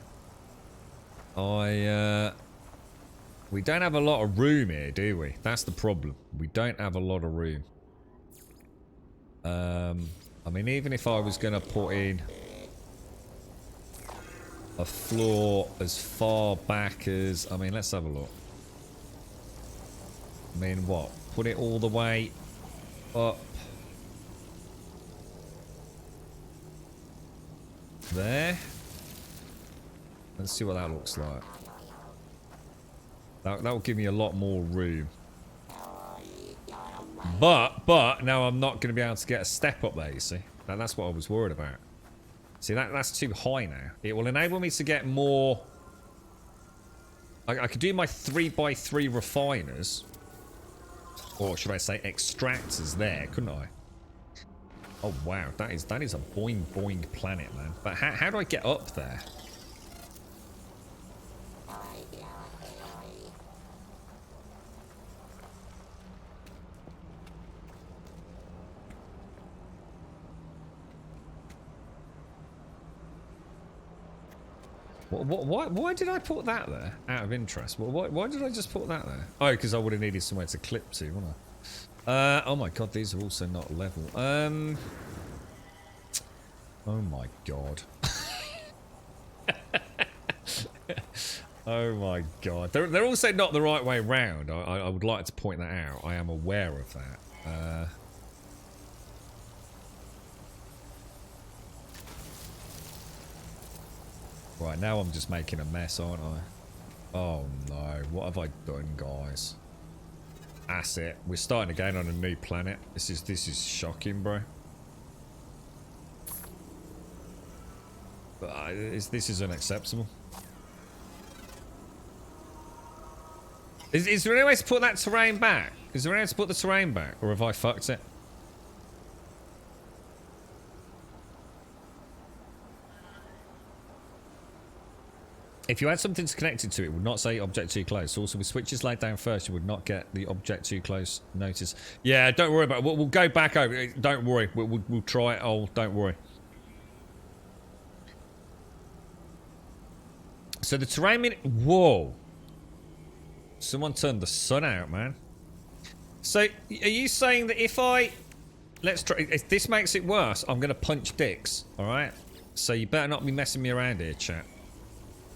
We don't have a lot of room here, do we? That's the problem. We don't have a lot of room. I mean, even if I was going to put in a floor as far back as... I mean, let's have a look. I mean, what? Put it all the way up there. Let's see what that looks like. That will give me a lot more room. But now I'm not going to be able to get a step up there, you see. That's what I was worried about. See, that's too high now. It will enable me to get more... I could do my 3x3 refiners. Or should I say extractors there, couldn't I? Oh, wow. That is a boing boing planet, man. But how do I get up there? Why did I put that there? Out of interest. Why did I just put that there? Oh, because I would have needed somewhere to clip to, wouldn't I? Oh my god, these are also not level. Oh my god. Oh my god. They're also not the right way round. I would like to point that out. I am aware of that. Right, now I'm just making a mess, aren't I? Oh no, what have I done, guys? That's it. We're starting again on a new planet. This is shocking, bro. But this is unacceptable. Is there any way to put that terrain back? Is there any way to put the terrain back? Or have I fucked it? If you had something to connect it to, it would not say object too close. Also, with switches laid down first, you would not get the object too close notice. Yeah, don't worry about it. We'll go back over it. Don't worry. We'll try it. Oh, don't worry. So the terrain... Whoa. Someone turned the sun out, man. So, are you saying that if I... Let's try... If this makes it worse, I'm going to punch dicks. Alright? So you better not be messing me around here, chat.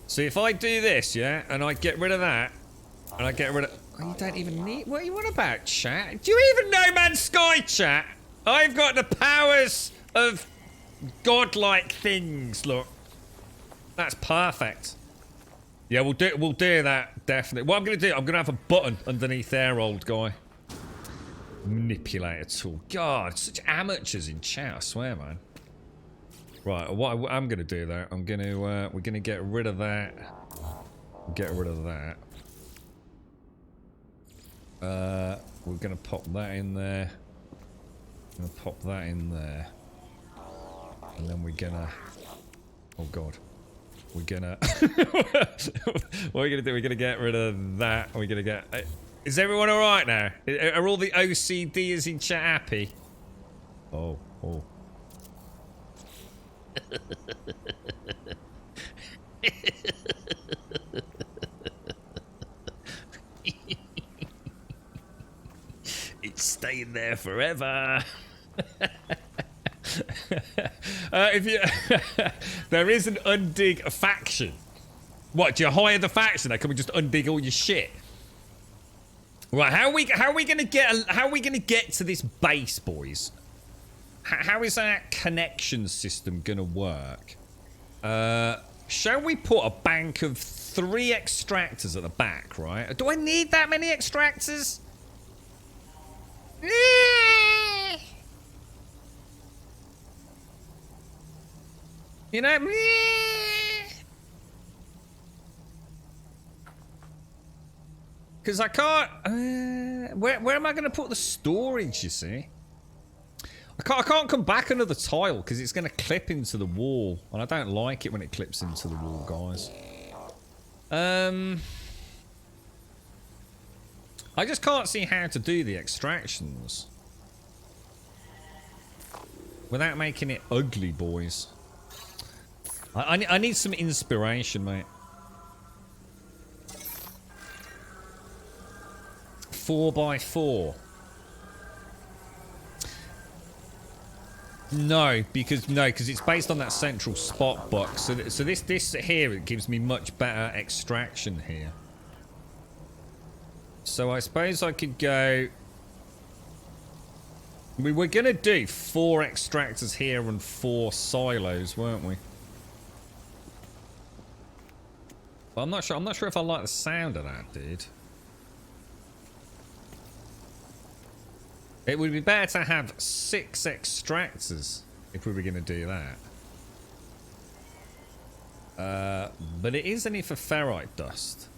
So if I do this, yeah, and I get rid of that, and I get rid of... Oh, you don't even need... What are you on about, chat? Do you even know Man's Sky, chat? I've got the powers of godlike things, look. That's perfect. Yeah, we'll do that, definitely. What I'm going to do, I'm going to have a button underneath there, old guy. Manipulator tool. God, such amateurs in chat, I swear, man. Right, what I'm going to do, though, I'm going to, we're going to get rid of that. Get rid of that. We're going to pop that in there. Gonna pop that in there. And then we're gonna... Oh, God. We're gonna... What are we gonna do? We're gonna get rid of that. We're gonna get... Is everyone alright now? Are all the OCDers in chat happy? Oh, oh. It's staying there forever. If you, there is an undig faction. What? Do you hire the faction? Then can we just undig all your shit? Right? How are we gonna get to this base, boys? How is that connection system gonna work? Shall we put a bank of 3 extractors at the back? Right? Do I need that many extractors? You know, because I can't. Where am I going to put the storage? You see, I can't come back another tile because it's going to clip into the wall, and I don't like it when it clips into the wall, guys. I just can't see how to do the extractions without making it ugly, boys. I need some inspiration, mate. 4x4. No, because it's based on that central spot box. So this here, it gives me much better extraction here. So I suppose I could go... We were going to do 4 extractors here and 4 silos, weren't we? Well, I'm not sure if I like the sound of that, dude. It would be better to have 6 extractors if we were going to do that. But it is only for ferrite dust,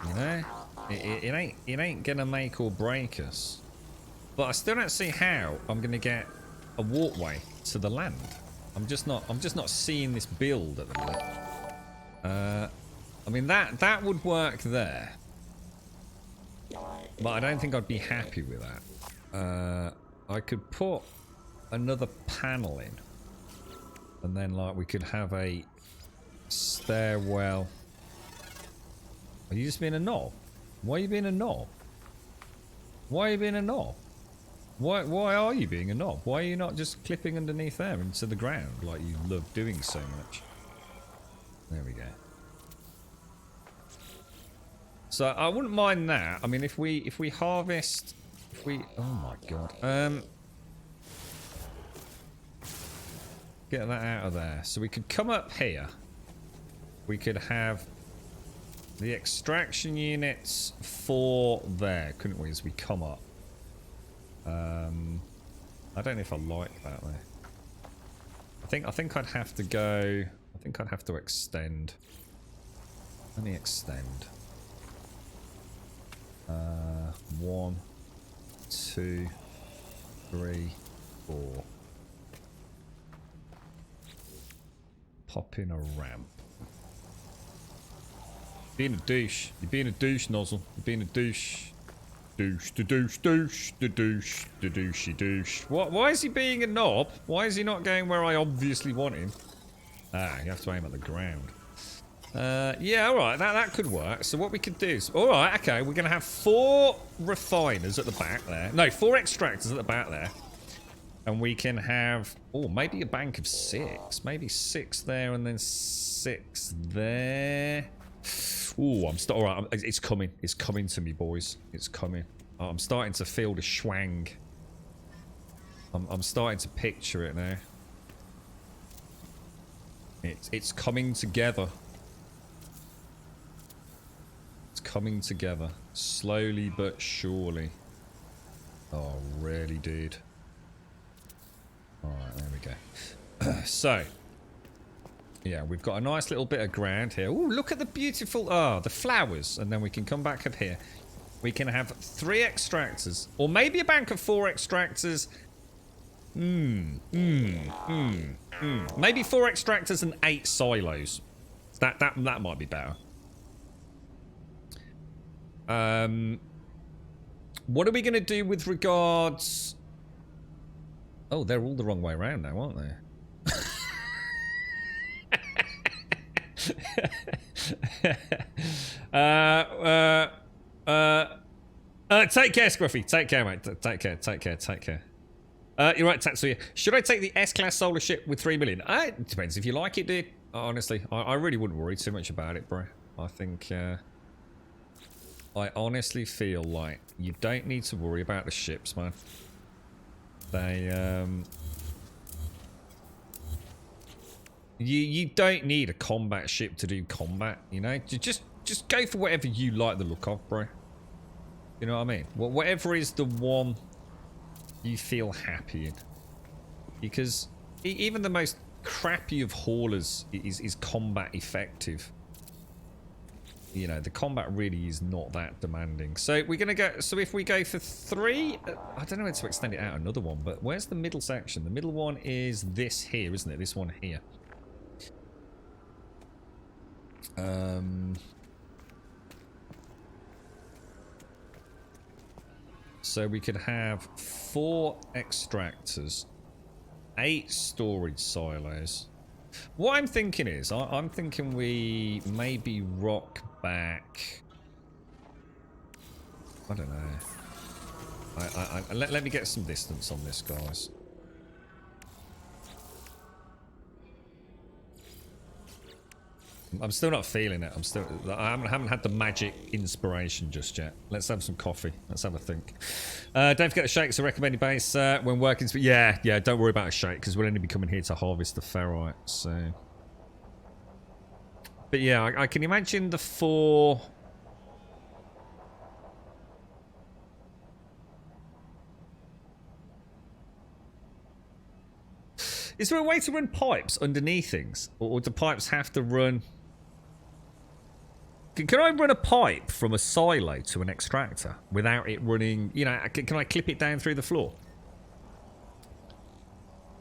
you know? It ain't gonna make or break us. But I still don't see how I'm gonna get a walkway to the land. I'm just not seeing this build at the minute. I mean that would work there. But I don't think I'd be happy with that. I could put another panel in. And then like we could have a stairwell. Are you just being a knob? Why are you being a knob? Why are you being a knob? Why are you being a knob? Why are you not just clipping underneath there into the ground like you love doing so much? There we go. So I wouldn't mind that. I mean, if we harvest, oh my god, get that out of there. So we could come up here. We could have the extraction units for there, couldn't we? As we come up. I don't know if I like that though. I think I'd have to go. I think I'd have to extend. Let me extend. 1, 2, 3, 4. Pop in a ramp. Being a douche. You're being a douche, Nozzle. You're being a douche. Douche, the douche, douche, the douche, the douchey douche. What? Why is he being a knob? Why is he not going where I obviously want him? Ah, you have to aim at the ground. Yeah, alright, that could work. So what we could do is... Alright, okay, we're going to have 4 refiners at the back there. No, 4 extractors at the back there. And we can have... Oh, maybe a bank of 6. Maybe 6 there and then 6 there. Ooh, all right. It's coming. It's coming to me, boys. It's coming. I'm starting to feel the schwang. I'm starting to picture it now. It's coming together. It's coming together. Slowly but surely. Oh, really, dude. Alright, there we go. So. Yeah, we've got a nice little bit of ground here. Ooh, look at the beautiful... Oh, the flowers. And then we can come back up here. We can have 3 extractors. Or maybe a bank of 4 extractors. Maybe 4 extractors and 8 silos. That might be better. What are we going to do with regards... Oh, they're all the wrong way around now, aren't they? Take care, Scruffy. Take care, mate. Take care. You're right, Tatsuya. Should I take the S-Class solar ship with 3 million? It depends if you like it, dude. Honestly, I really wouldn't worry too much about it, bro. I think, I honestly feel like you don't need to worry about the ships, man. They, You don't need a combat ship to do combat, you know? Just go for whatever you like the look of, bro. You know what I mean? Whatever is the one you feel happy in. Because even the most crappy of haulers is combat effective. You know, the combat really is not that demanding. So we're going to go... So if we go for 3... I don't know how to extend it out another one, but where's the middle section? The middle one is this here, isn't it? This one here. So we could have 4 extractors, 8 storage silos. What I'm thinking is, I'm thinking we maybe rock back. I don't know. Let me get some distance on this, guys. I'm still not feeling it. I haven't had the magic inspiration just yet. Let's have some coffee. Let's have a think. Don't forget the shake's a recommended base when working. Yeah. Don't worry about a shake because we'll only be coming here to harvest the ferrite. So, but yeah, I can imagine the 4. Is there a way to run pipes underneath things, or do pipes have to run? Can I run a pipe from a silo to an extractor without it running, you know, can I clip it down through the floor?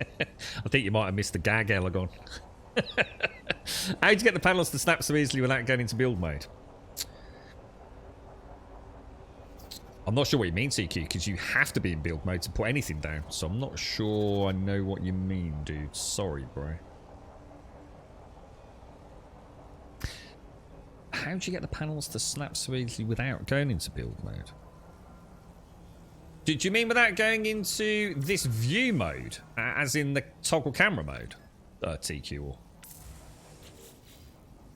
I think you might have missed the gag, Elagon. How'd you get the panels to snap so easily without going into build mode? I'm not sure what you mean, CQ, because you have to be in build mode to put anything down. So I'm not sure I know what you mean, dude. Sorry, bro. How'd you get the panels to snap so easily without going into build mode? Did you mean without going into this view mode? As in the toggle camera mode? TQ or...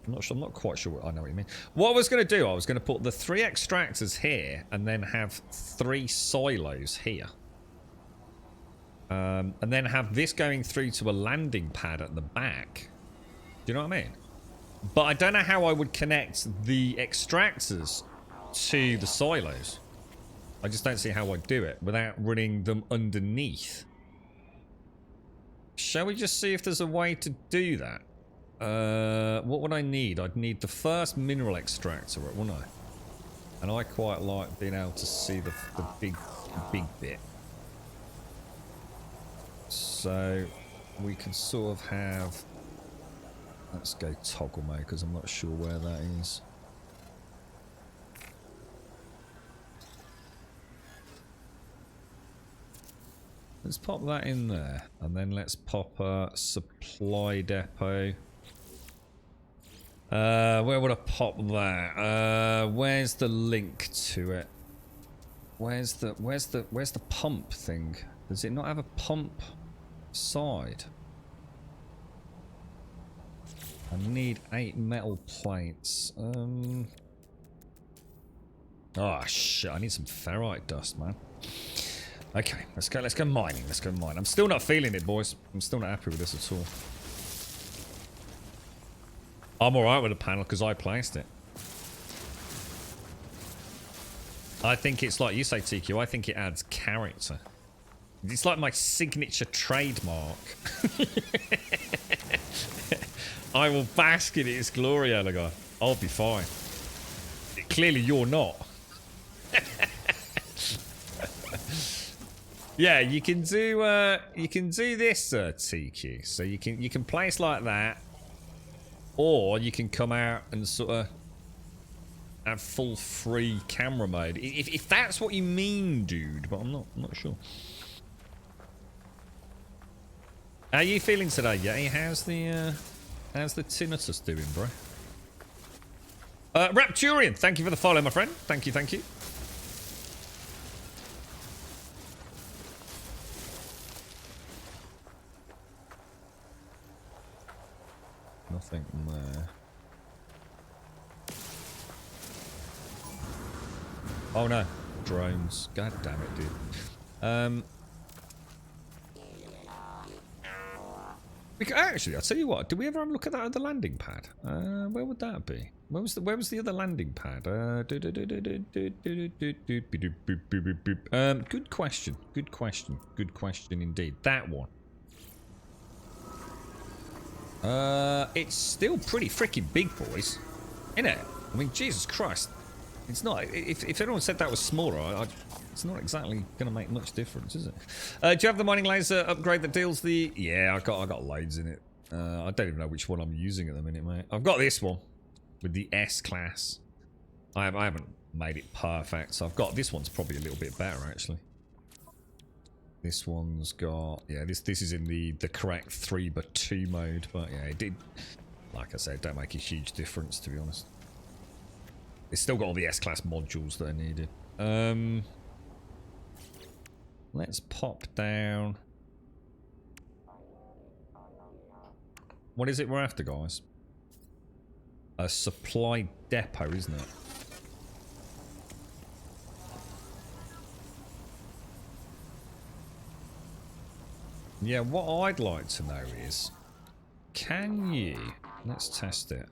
I'm not quite sure what I know what you mean. What I was going to do, I was going to put the 3 extractors here and then have 3 silos here. And then have this going through to a landing pad at the back. Do you know what I mean? But I don't know how I would connect the extractors to the silos. I just don't see how I'd do it without running them underneath. Shall we just see if there's a way to do that? What would I need? I'd need the first mineral extractor, wouldn't I? And I quite like being able to see the big bit. So we could sort of have... Let's go toggle mode because I'm not sure where that is. Let's pop that in there. And then let's pop a supply depot. Where would I pop that? Where's the link to it? Where's the pump thing? Does it not have a pump side? I need 8 metal plates. Oh shit, I need some ferrite dust, man. Okay, let's go mining. Let's go mine. I'm still not feeling it, boys. I'm still not happy with this at all. I'm alright with the panel because I placed it. I think it's like you say, TQ, I think it adds character. It's like my signature trademark. I will bask in its glory, Elegar. I'll be fine. Clearly you're not. Yeah, you can do this, TQ. So you can place like that, or you can come out and sort of have full free camera mode. If that's what you mean, dude, but I'm not sure. How are you feeling today, Yeti? How's the tinnitus doing, bro? Rapturian, thank you for the follow, my friend. Thank you, thank you. Nothing there. Oh no, drones. God damn it, dude. Actually, I'll tell you what. Did we ever have a look at that other landing pad? Where would that be? Where was the other landing pad? Good question. Good question. Good question indeed. That one. It's still pretty freaking big, boys. Isn't it? I mean, Jesus Christ. It's not. If anyone said that was smaller, it's not exactly going to make much difference, is it? Do you have the mining laser upgrade that deals the... Yeah, I got loads in it. I don't even know which one I'm using at the minute, mate. I've got this one with the S class. I haven't made it perfect, so I've got... This one's probably a little bit better, actually. This one's got... Yeah, this is in the correct 3x2 mode, but yeah, it did... Like I said, don't make a huge difference, to be honest. It's still got all the S-class modules that are needed. Let's pop down. What is it we're after, guys? A supply depot, isn't it? Yeah, what I'd like to know is, can you... Let's test it.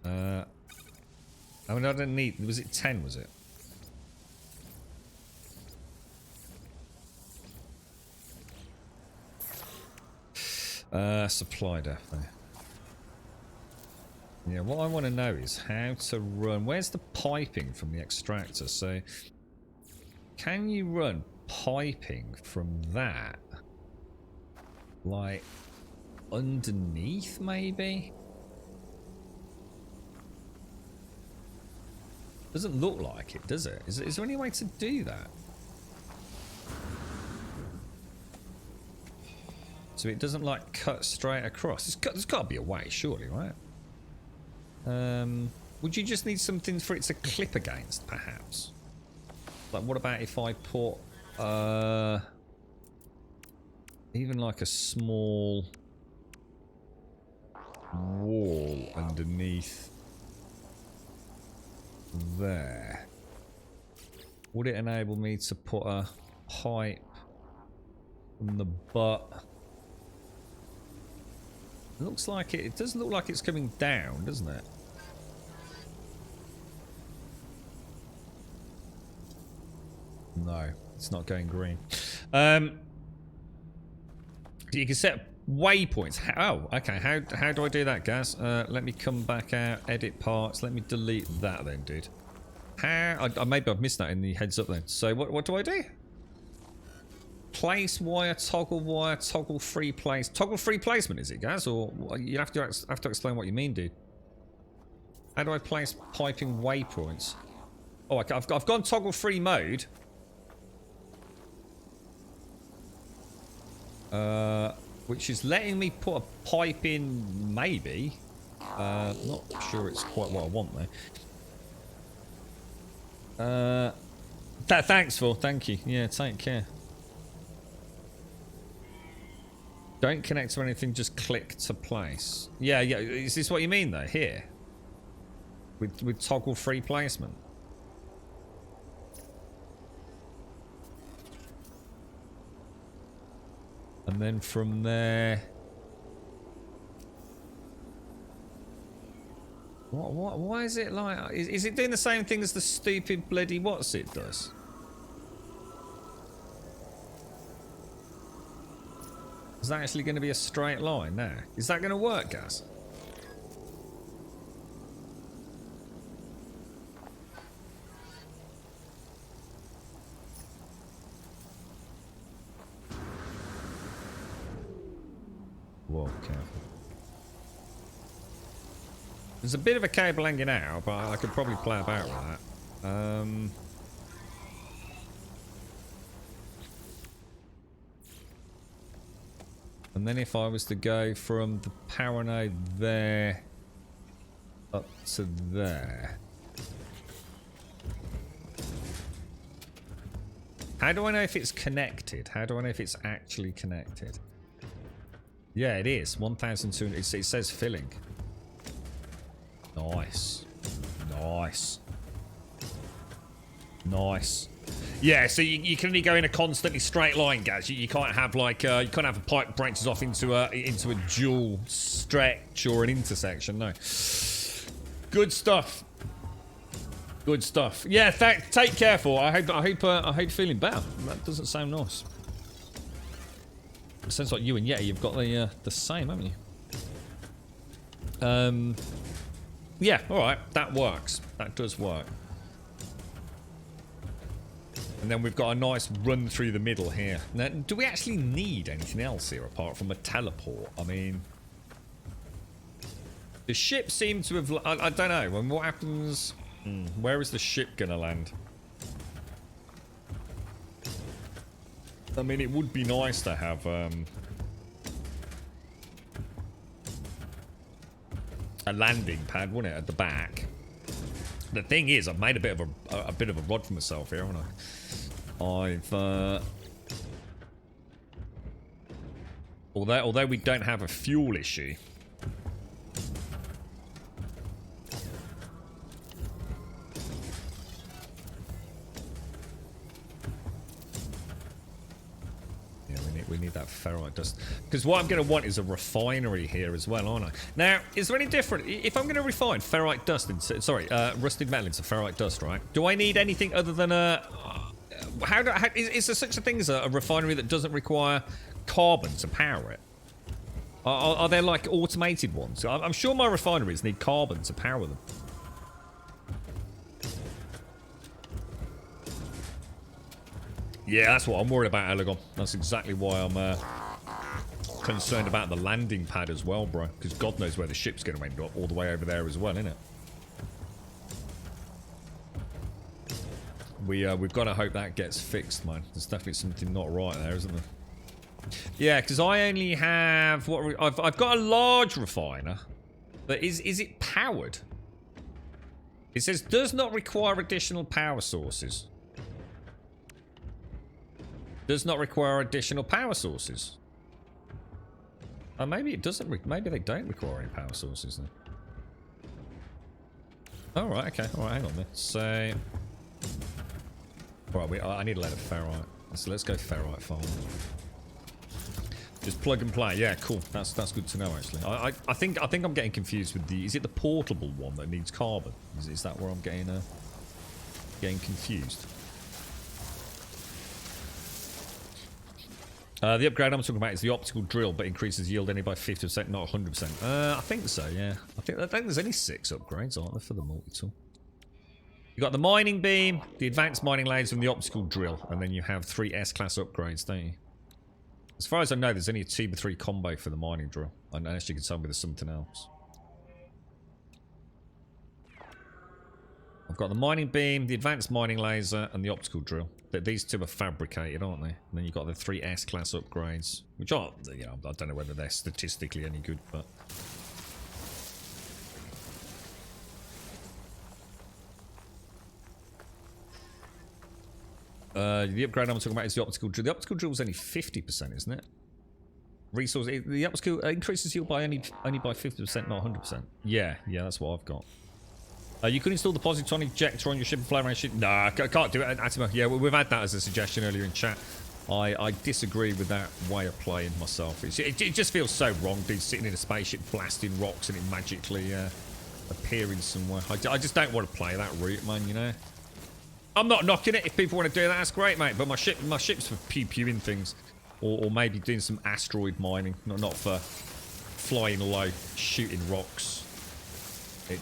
I mean, I don't need... Was it 10, was it? Supply depot. Yeah, what I want to know is how to run... Where's the piping from the extractor? So, can you run piping from that? Like, underneath, maybe? Doesn't look like it, does it? Is there any way to do that? So it doesn't, like, cut straight across. There's got to be a way, surely, right? Would you just need something for it to clip against, perhaps? Like, what about if I put, even like a small wall underneath there? Would it enable me to put a pipe from the butt? It looks like it does look like it's coming down, doesn't it? No, it's not going green. You can set waypoints. Oh, okay. How do I do that, guys? Let me come back out, edit parts. Let me delete that then, dude. How? Maybe I've missed that in the heads up then. So what do I do? Place wire, toggle free place. Toggle free placement, is it, guys? Or you have to explain what you mean, dude. How do I place piping waypoints? Oh, okay, I've gone toggle free mode. Which is letting me put a pipe in, maybe. Not sure it's quite what I want though. Thanks for, thank you. Yeah, take care. Don't connect to anything, just click to place. Yeah, yeah. Is this what you mean, though? Here? With toggle free placement? And then from there... Why is it like... Is it doing the same thing as the stupid bloody what's it does? Is that actually going to be a straight line now? Is that going to work, Gaz? Whoa, careful. There's a bit of a cable hanging out, but I could probably play about with that. And then if I was to go from the power node there up to there. How do I know if it's connected? How do I know if it's actually connected? Yeah, it is. 1,200. It says filling. Nice. Nice. Nice. Yeah, so you can only go in a constantly straight line, Gaz. You can't have like you can't have a pipe that branches off into a dual stretch or an intersection. No. Good stuff. Good stuff. Yeah, take care for. I hope you're feeling better. That doesn't sound nice. It sounds like you and Yeti, you've got the same, haven't you? Yeah, all right, that works. That does work. And then we've got a nice run through the middle here. Now, do we actually need anything else here apart from a teleport? I mean, the ship seemed to have... I don't know. And what happens... where is the ship going to land? I mean, it would be nice to have... a landing pad, wouldn't it, at the back? The thing is, I've made a bit of a rod for myself here, haven't I? Although we don't have a fuel issue. Yeah, we need that ferrite dust. Because what I'm going to want is a refinery here as well, aren't I? Now, is there any different? If I'm going to refine ferrite dust into... Sorry, rusted metal into ferrite dust, right? Do I need anything other than a... is there such a thing as a refinery that doesn't require carbon to power it? Are there like automated ones? I'm sure my refineries need carbon to power them. Yeah, that's what I'm worried about, Elegon. That's exactly why I'm concerned about the landing pad as well, bro. Because God knows where the ship's going to end up, all the way over there as well, innit? We've got to hope that gets fixed, man. There's definitely something not right there, isn't there? Yeah, because I only have I've got a large refiner, but is it powered? It says does not require additional power sources. Does not require additional power sources. Oh, maybe it doesn't. Maybe they don't require any power sources then. All right. Okay. All right. Hang on then. So. Right, I need a load of ferrite. So let's go ferrite farm. Just plug and play. Yeah, cool. That's good to know actually. I think I'm getting confused with the. Is it the portable one that needs carbon? Is that where I'm getting confused? The upgrade I'm talking about is the optical drill, but increases yield only by 50%, not 100%. I think so. Yeah. I think there's only 6 upgrades, aren't there, for the multi-tool? You got the mining beam, the advanced mining laser, and the optical drill, and then you have 3 S-class upgrades, don't you? As far as I know, there's only a 2x3 combo for the mining drill, unless you can tell me there's something else. I've got the mining beam, the advanced mining laser, and the optical drill. These 2 are fabricated, aren't they? And then you've got the 3 S-class upgrades, which are, you know, I don't know whether they're statistically any good, but... the upgrade I'm talking about is the optical drill. The optical drill was only 50%, isn't it? Resource. The upskill increases heal by only by 50%, not 100%. Yeah, that's what I've got. You could install the positron ejector on your ship and fly around ship. Nah, I can't do it, Atimo. Yeah, we've had that as a suggestion earlier in chat. I disagree with that way of playing myself. It just feels so wrong, dude, sitting in a spaceship blasting rocks and it magically appearing somewhere. I just don't want to play that route, man, you know? I'm not knocking it. If people want to do that, that's great, mate. But my ship's for pew-pewing things. Or maybe doing some asteroid mining. Not for flying low, shooting rocks.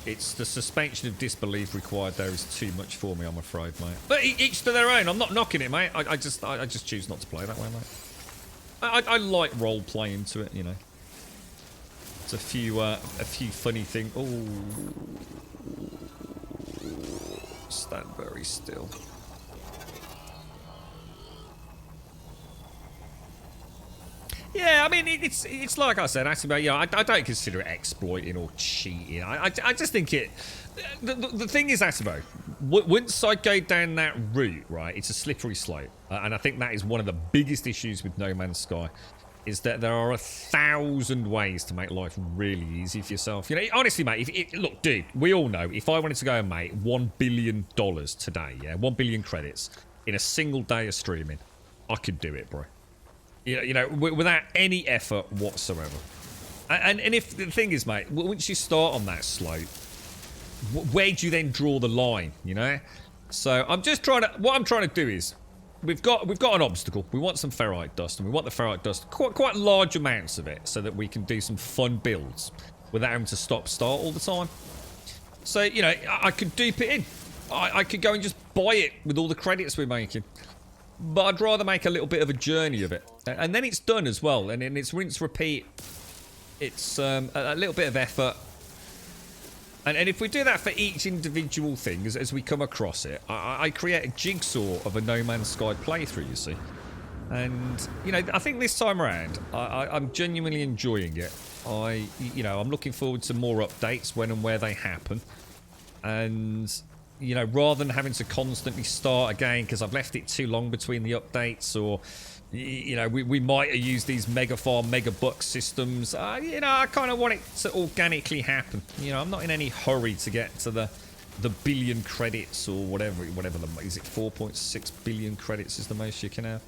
It's the suspension of disbelief required there is too much for me, I'm afraid, mate. But each to their own. I'm not knocking it, mate. I just choose not to play that way, mate. I like role playing to it, you know. It's a few funny things. Oh, stand very still. Yeah, I mean, it's like I said, actually, you know, I don't consider it exploiting or cheating. I just think it... The thing is, Asimo, once I go down that route, right, it's a slippery slope. And I think that is one of the biggest issues with No Man's Sky, is that there are 1,000 ways to make life really easy for yourself. You know, honestly, mate, look, dude, we all know, if I wanted to go and make $1 billion today, yeah, 1 billion credits, in a single day of streaming, I could do it, bro. You know, without any effort whatsoever. And if the thing is, mate, once you start on that slope, where do you then draw the line? You know. So I'm just trying to. What I'm trying to do is, we've got an obstacle. We want some ferrite dust, and we want the ferrite dust, quite large amounts of it, so that we can do some fun builds without having to start all the time. So you know, I could dupe it in. I could go and just buy it with all the credits we're making. But I'd rather make a little bit of a journey of it. And then it's done as well. And it's rinse, repeat. It's a little bit of effort. And if we do that for each individual thing as we come across it, I create a jigsaw of a No Man's Sky playthrough, you see. And, you know, I think this time around, I'm genuinely enjoying it. You know, I'm looking forward to more updates when and where they happen. And... you know, rather than having to constantly start again because I've left it too long between the updates, or, you know, we might have used these mega farm, mega buck systems. You know, I kind of want it to organically happen. You know, I'm not in any hurry to get to the billion credits or whatever is it 4.6 billion credits is the most you can have.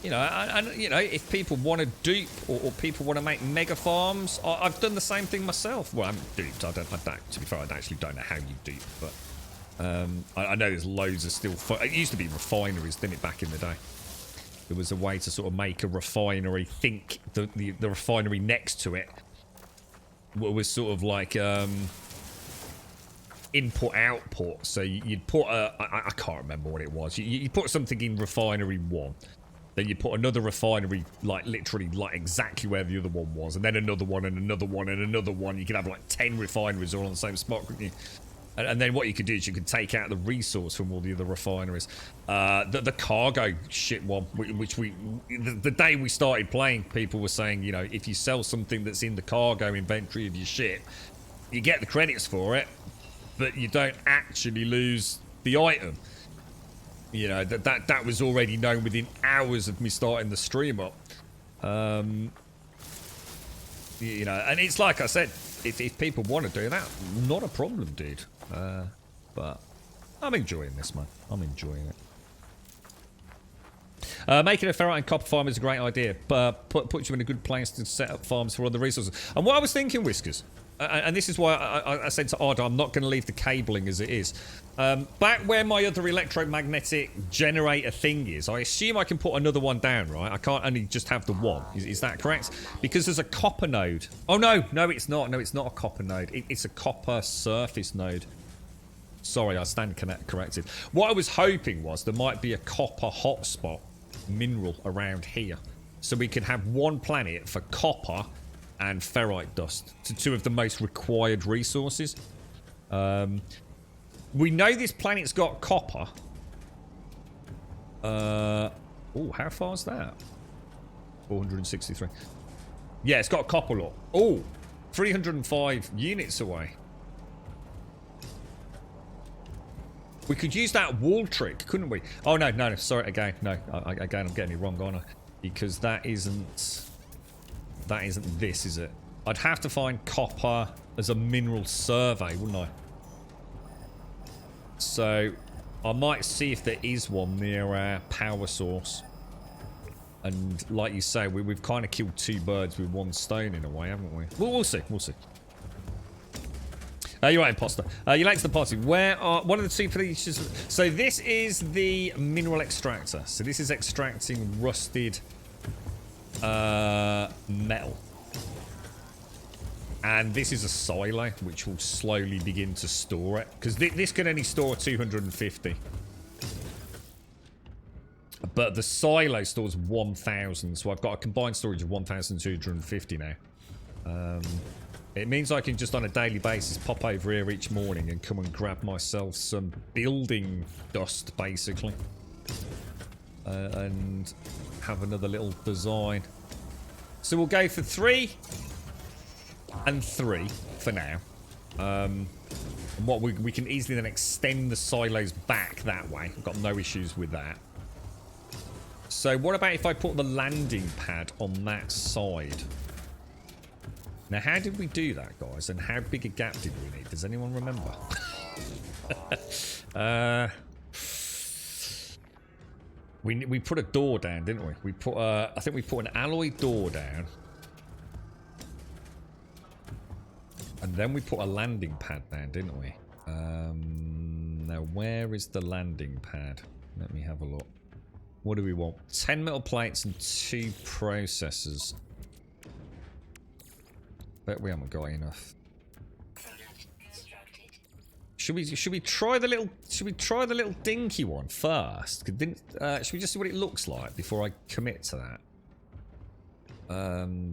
You know, and you know, if people want to dupe or people want to make mega farms, I've done the same thing myself. Well, I'm duped. I don't. To be fair, I actually don't know how you dupe, but I know there's loads of still. It used to be refineries, didn't it? Back in the day, there was a way to sort of make a refinery. Think the refinery next to it was sort of like input output. So you'd put I can't remember what it was. You put something in refinery 1. Then you put another refinery, like, literally, like, exactly where the other one was. And then another one, and another one, and another one. You could have, like, 10 refineries all on the same spot, couldn't you? And then what you could do is you could take out the resource from all the other refineries. The cargo shit one, which the day we started playing, people were saying, you know, if you sell something that's in the cargo inventory of your ship, you get the credits for it, but you don't actually lose the item. You know, that was already known within hours of me starting the stream up. You know, and it's like I said, if people want to do that, not a problem, dude. But I'm enjoying this, man. I'm enjoying it. Making a ferrite and copper farm is a great idea, but puts you in a good place to set up farms for other resources. And what I was thinking, Whiskers, and this is why I said to Arda, I'm not going to leave the cabling as it is. Back where my other electromagnetic generator thing is, I assume I can put another one down, right? I can't only just have the one. Is that correct? Because there's a copper node. Oh, no, it's not. No, it's not a copper node. It's a copper surface node. Sorry, I stand corrected. What I was hoping was there might be a copper hotspot mineral around here. So we could have one planet for copper and ferrite dust, two of the most required resources. We know this planet's got copper. Oh, how far is that? 463. Yeah, it's got a copper lot. Oh, 305 units away. We could use that wall trick, couldn't we? Oh, no, sorry, again, no. Again, I'm getting it wrong, aren't I? Because that isn't... That isn't this, is it? I'd have to find copper as a mineral survey, wouldn't I? So, I might see if there is one near our power source. And like you say, we've kind of killed two birds with one stone in a way, haven't we? We'll see. We'll see. You're right, imposter. You like the party. What are the two features? So this is the mineral extractor. So this is extracting rusted metal. And this is a silo, which will slowly begin to store it. Because this can only store 250. But the silo stores 1,000. So I've got a combined storage of 1,250 now. It means I can just on a daily basis pop over here each morning and come and grab myself some building dust, basically. And have another little design. So we'll go for 3 and 3 for now. And what we can easily then extend the silos back that way. I've got no issues with that. So what about if I put the landing pad on that side? Now, how did we do that, guys? And how big a gap did we need? Does anyone remember? We put a door down, didn't we? We put I think we put an alloy door down. And then we put a landing pad down, didn't we? Now, where is the landing pad? Let me have a look. What do we want? 10 metal plates and 2 processors. Bet we haven't got enough. Should we try the little dinky one first? Should we just see what it looks like before I commit to that?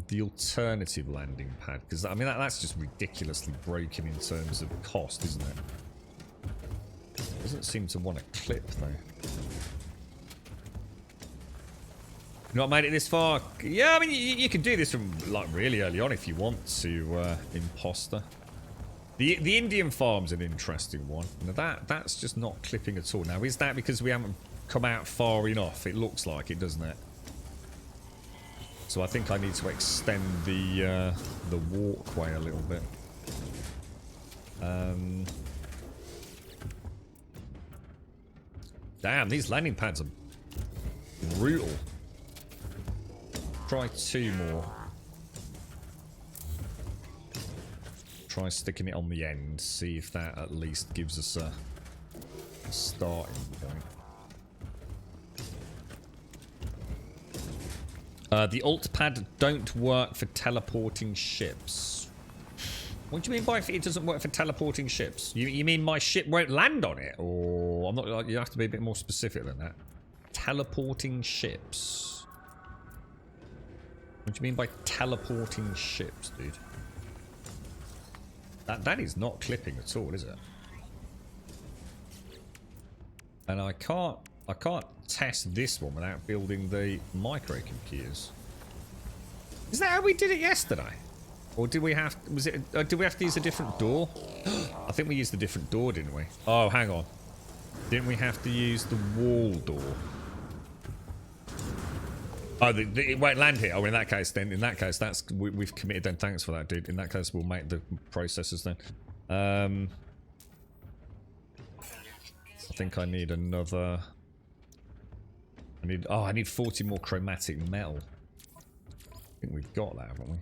The alternative landing pad, because I mean that's just ridiculously broken in terms of cost, isn't it? Doesn't seem to want to clip though. Not made it this far? Yeah, I mean you can do this from like really early on if you want to, imposter. The Indian farm's an interesting one. Now that's just not clipping at all. Now is that because we haven't come out far enough? It looks like it, doesn't it? So I think I need to extend the walkway a little bit. Damn, these landing pads are brutal. Try 2 more. Try sticking it on the end. See if that at least gives us a starting point. The alt pad don't work for teleporting ships. What do you mean by it doesn't work for teleporting ships? You mean my ship won't land on it? Or I'm not. You have to be a bit more specific than that. Teleporting ships. What do you mean by teleporting ships, dude? That is not clipping at all, is it? And I can't test this one without building the microcomputers. Is that how we did it yesterday? Or did we have did we have to use a different door? I think we used a different door, didn't we? Oh, hang on. Didn't we have to use the wall door? Oh, it won't land here. Oh, in that case, we've committed. Then thanks for that, dude. In that case, we'll make the processors then. I think I need another. I need 40 more chromatic metal. I think we've got that, haven't we?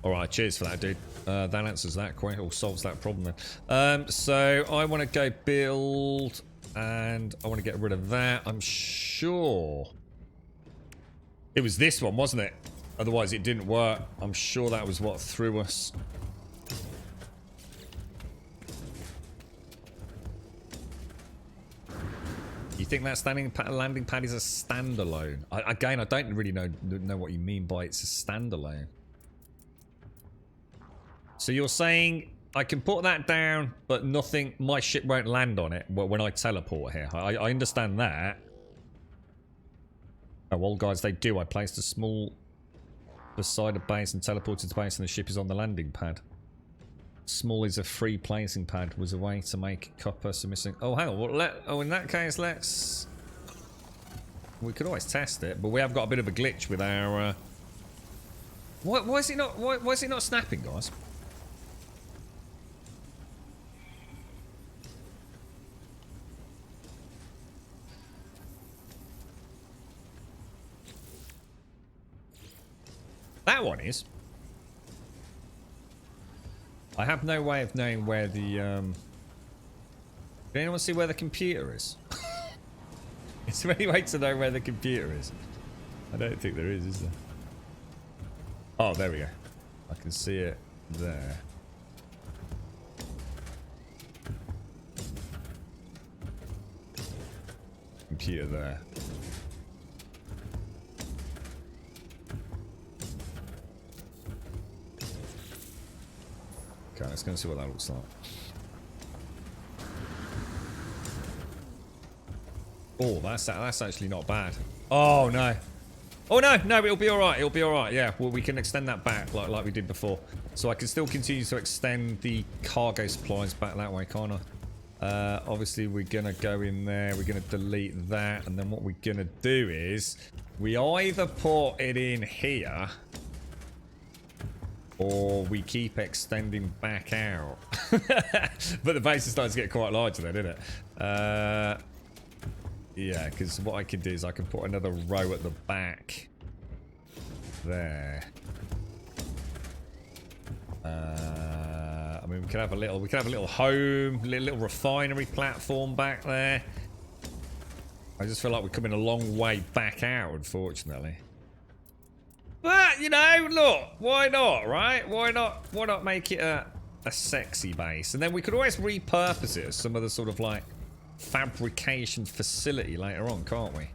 Alright, cheers for that, dude. That answers that question, or solves that problem then. So I want to go build, and I want to get rid of that. I'm sure it was this one, wasn't it? Otherwise it didn't work. I'm sure that was what threw us. You think that landing pad is a standalone? Again, I don't really know what you mean by it's a standalone. So you're saying I can put that down, but nothing, my ship won't land on it when I teleport here. I understand that. Oh, well, guys, they do. I placed a small beside a base and teleported to base, and the ship is on the landing pad. Small is a free placing pad. Was a way to make copper so missing. Oh, hang on. Well, in that case, let's We could always test it, but we have got a bit of a glitch with our... Why is it not... Why is it not snapping, guys? That one is. I have no way of knowing where the... Can anyone see where the computer is? Is there any way to know where the computer is? I don't think there is there? Oh, there we go. I can see it there. Computer there. Okay, let's go and see what that looks like. Oh, that's actually not bad. Oh no. Oh no, it'll be alright, it'll be alright, yeah. Well, we can extend that back like we did before. So I can still continue to extend the cargo supplies back that way, can't I? Obviously we're gonna go in there, we're gonna delete that, and then what we're gonna do is we either put it in here or we keep extending back out. But the base is starting to get quite large there, didn't it? Yeah, because what I can do is I can put another row at the back. There. I mean, we could have a little home, little refinery platform back there. I just feel like we're coming a long way back out, unfortunately. But, you know, look, why not, right? Why not make it a sexy base? And then we could always repurpose it as some other sort of like fabrication facility later on, can't we?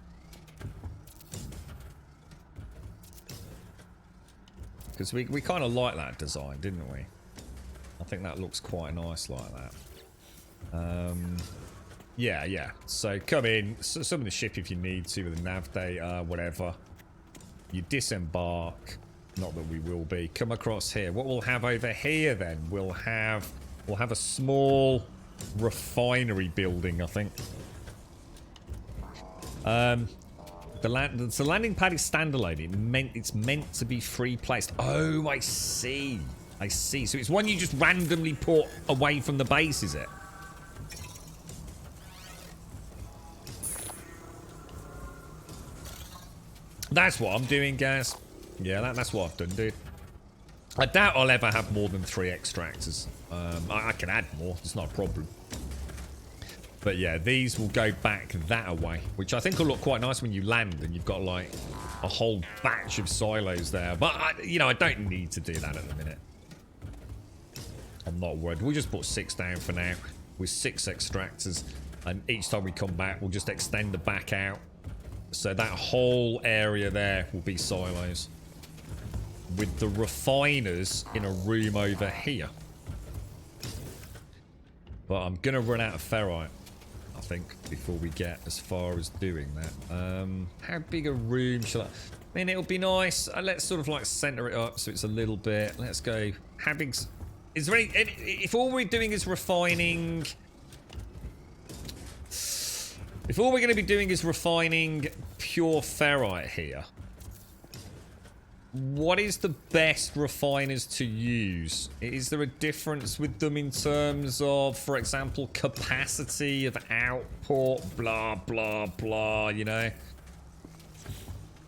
Because we kind of like that design, didn't we? I think that looks quite nice like that. Yeah. So come in, summon the ship if you need to with a nav data, whatever. You disembark. Not that we will be. Come across here. What we'll have over here then? We'll have a small refinery building, I think. The landing pad is standalone. It's meant to be free placed. Oh, I see. So it's one you just randomly put away from the base, is it? That's what I'm doing, guys. Yeah, that's what I've done, dude. I doubt I'll ever have more than 3 extractors. I can add more. It's not a problem. But yeah, these will go back that way, which I think will look quite nice when you land and you've got like a whole batch of silos there. But, you know, I don't need to do that at the minute. I'm not worried. We'll just put 6 down for now with 6 extractors. And each time we come back, we'll just extend the back out. So that whole area there will be silos. With the refiners in a room over here. But I'm going to run out of ferrite, I think, before we get as far as doing that. How big a room shall I... I mean, it'll be nice. Let's sort of like center it up so it's a little bit. Let's go... How big's... Is there any... If all we're doing is refining... If all we're going to be doing is refining pure ferrite here, what is the best refiners to use? Is there a difference with them in terms of, for example, capacity of output, blah, blah, blah, you know?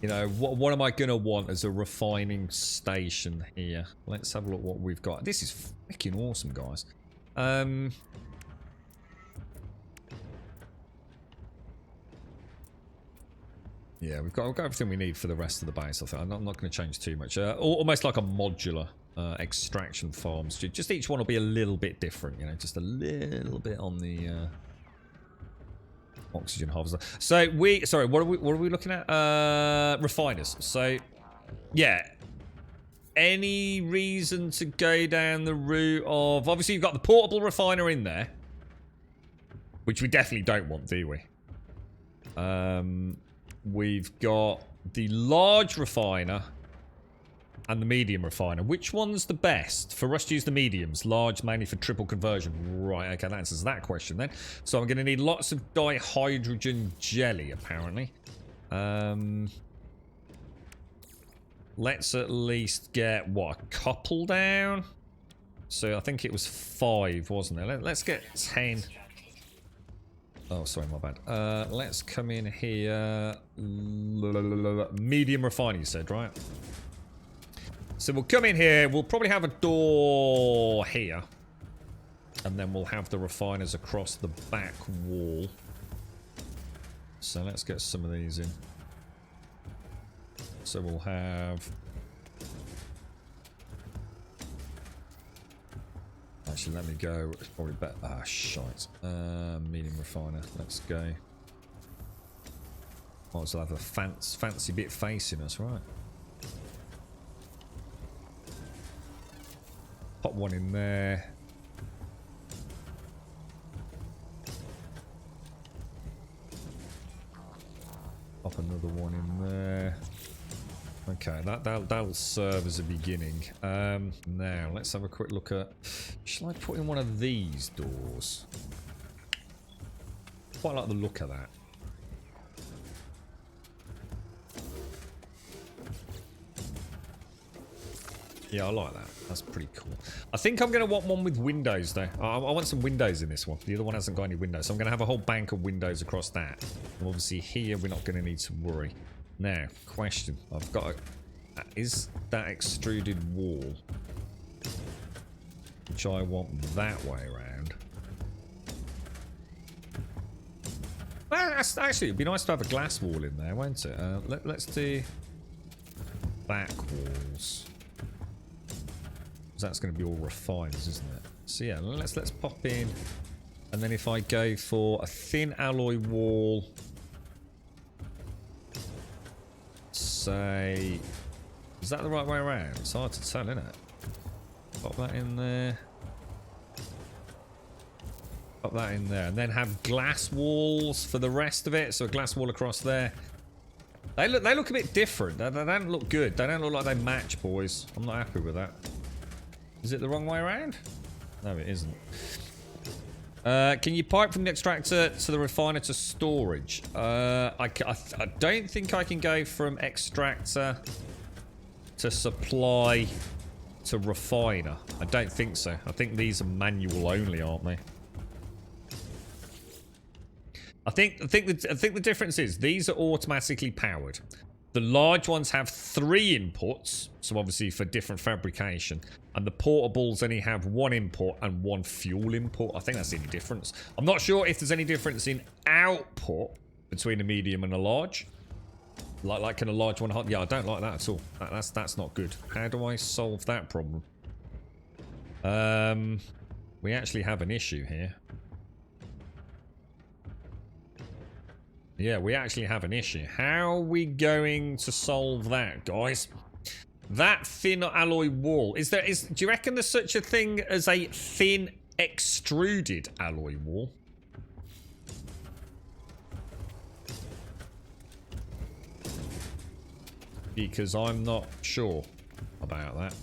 You know, what am I going to want as a refining station here? Let's have a look what we've got. This is freaking awesome, guys. Yeah, we've got everything we need for the rest of the base, I think. I'm not going to change too much. Almost like a modular extraction farms. Just each one will be a little bit different, you know, just a little bit on the oxygen harvester. So sorry, what are we looking at? Refiners. So, yeah. Any reason to go down the route of... Obviously, you've got the portable refiner in there. Which we definitely don't want, do we? We've got the large refiner and the medium refiner. Which one's the best? For us to use the mediums. Large mainly for triple conversion. Right, okay, that answers that question then. So I'm going to need lots of dihydrogen jelly, apparently. Let's at least get, what, a couple down? So I think it was 5, wasn't it? Let's get 10. Oh, sorry, my bad. Let's come in here. Medium refining, you said, right? So we'll come in here. We'll probably have a door here. And then we'll have the refiners across the back wall. So let's get some of these in. So we'll have... Actually, let me go. It's probably better. Ah, shite. Medium refiner. Let's go. Might as well have a fancy bit facing us, right? Pop one in there. Pop another one in there. Okay, that'll serve as a beginning. Now, let's have a quick look at... Shall I put in one of these doors? Quite like the look of that. Yeah, I like that. That's pretty cool. I think I'm going to want one with windows, though. I want some windows in this one. The other one hasn't got any windows, so I'm going to have a whole bank of windows across that. And obviously here, we're not going to need to worry. Now, question. I've got a... Is that extruded wall? Which I want that way around. Well, actually, it'd be nice to have a glass wall in there, won't it? Let's do back walls. That's going to be all refiners, isn't it? So yeah, let's pop in, and then if I go for a thin alloy wall, say, is that the right way around? It's hard to tell, isn't it? Pop that in there. Pop that in there, and then have glass walls for the rest of it. So a glass wall across there. They look a bit different. They don't look good. They don't look like they match, boys. I'm not happy with that. Is it the wrong way around? No, it isn't. Can you pipe from the extractor to the refiner to storage? I don't think I can go from extractor to supply to refiner. I don't think so. I think these are manual only, aren't they? I think the difference is these are automatically powered. The large ones have 3 inputs, so obviously for different fabrication. And the portables only have 1 input and 1 fuel input. I think that's the only difference. I'm not sure if there's any difference in output between a medium and a large. Like can a large one... Yeah, I don't like that at all. That's not good. How do I solve that problem? We actually have an issue here. Yeah, we actually have an issue. How are we going to solve that, guys? That thin alloy wall. Do you reckon there's such a thing as a thin extruded alloy wall? Because I'm not sure about that.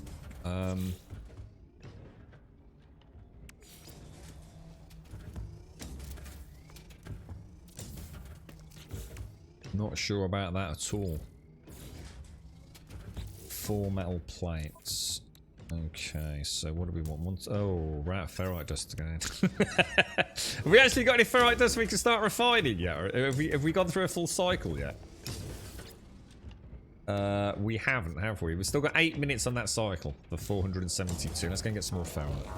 Not sure about that at all. 4 metal plates. Okay, so what do we want? Oh, right, ferrite dust again. Have we actually got any ferrite dust we can start refining yet? Or have we gone through a full cycle yet? We haven't, have we? We've still got 8 minutes on that cycle for 472. Let's go and get some more ferrite.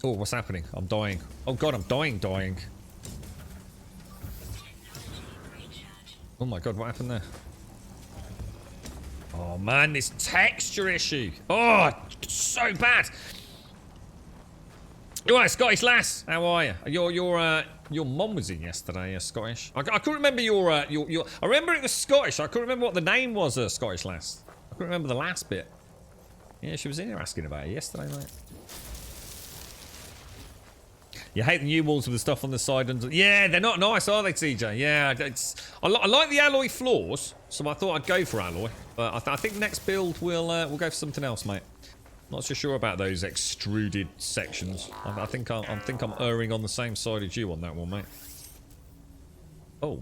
Oh, what's happening? I'm dying. Oh god, I'm dying. Oh my god, what happened there? Oh man, this texture issue. Oh, so bad. You alright, Scottish lass? How are you? Your mum was in yesterday, Scottish. I couldn't remember your. I remember it was Scottish. I couldn't remember what the name was, Scottish lass. I couldn't remember the last bit. Yeah, she was in here asking about it yesterday, mate. You hate the new walls with the stuff on the side and yeah, they're not nice, are they, TJ? Yeah, I like the alloy floors, so I thought I'd go for alloy. But I think next build we'll go for something else, mate. Not so sure about those extruded sections. I think I'm erring on the same side as you on that one, mate. Oh.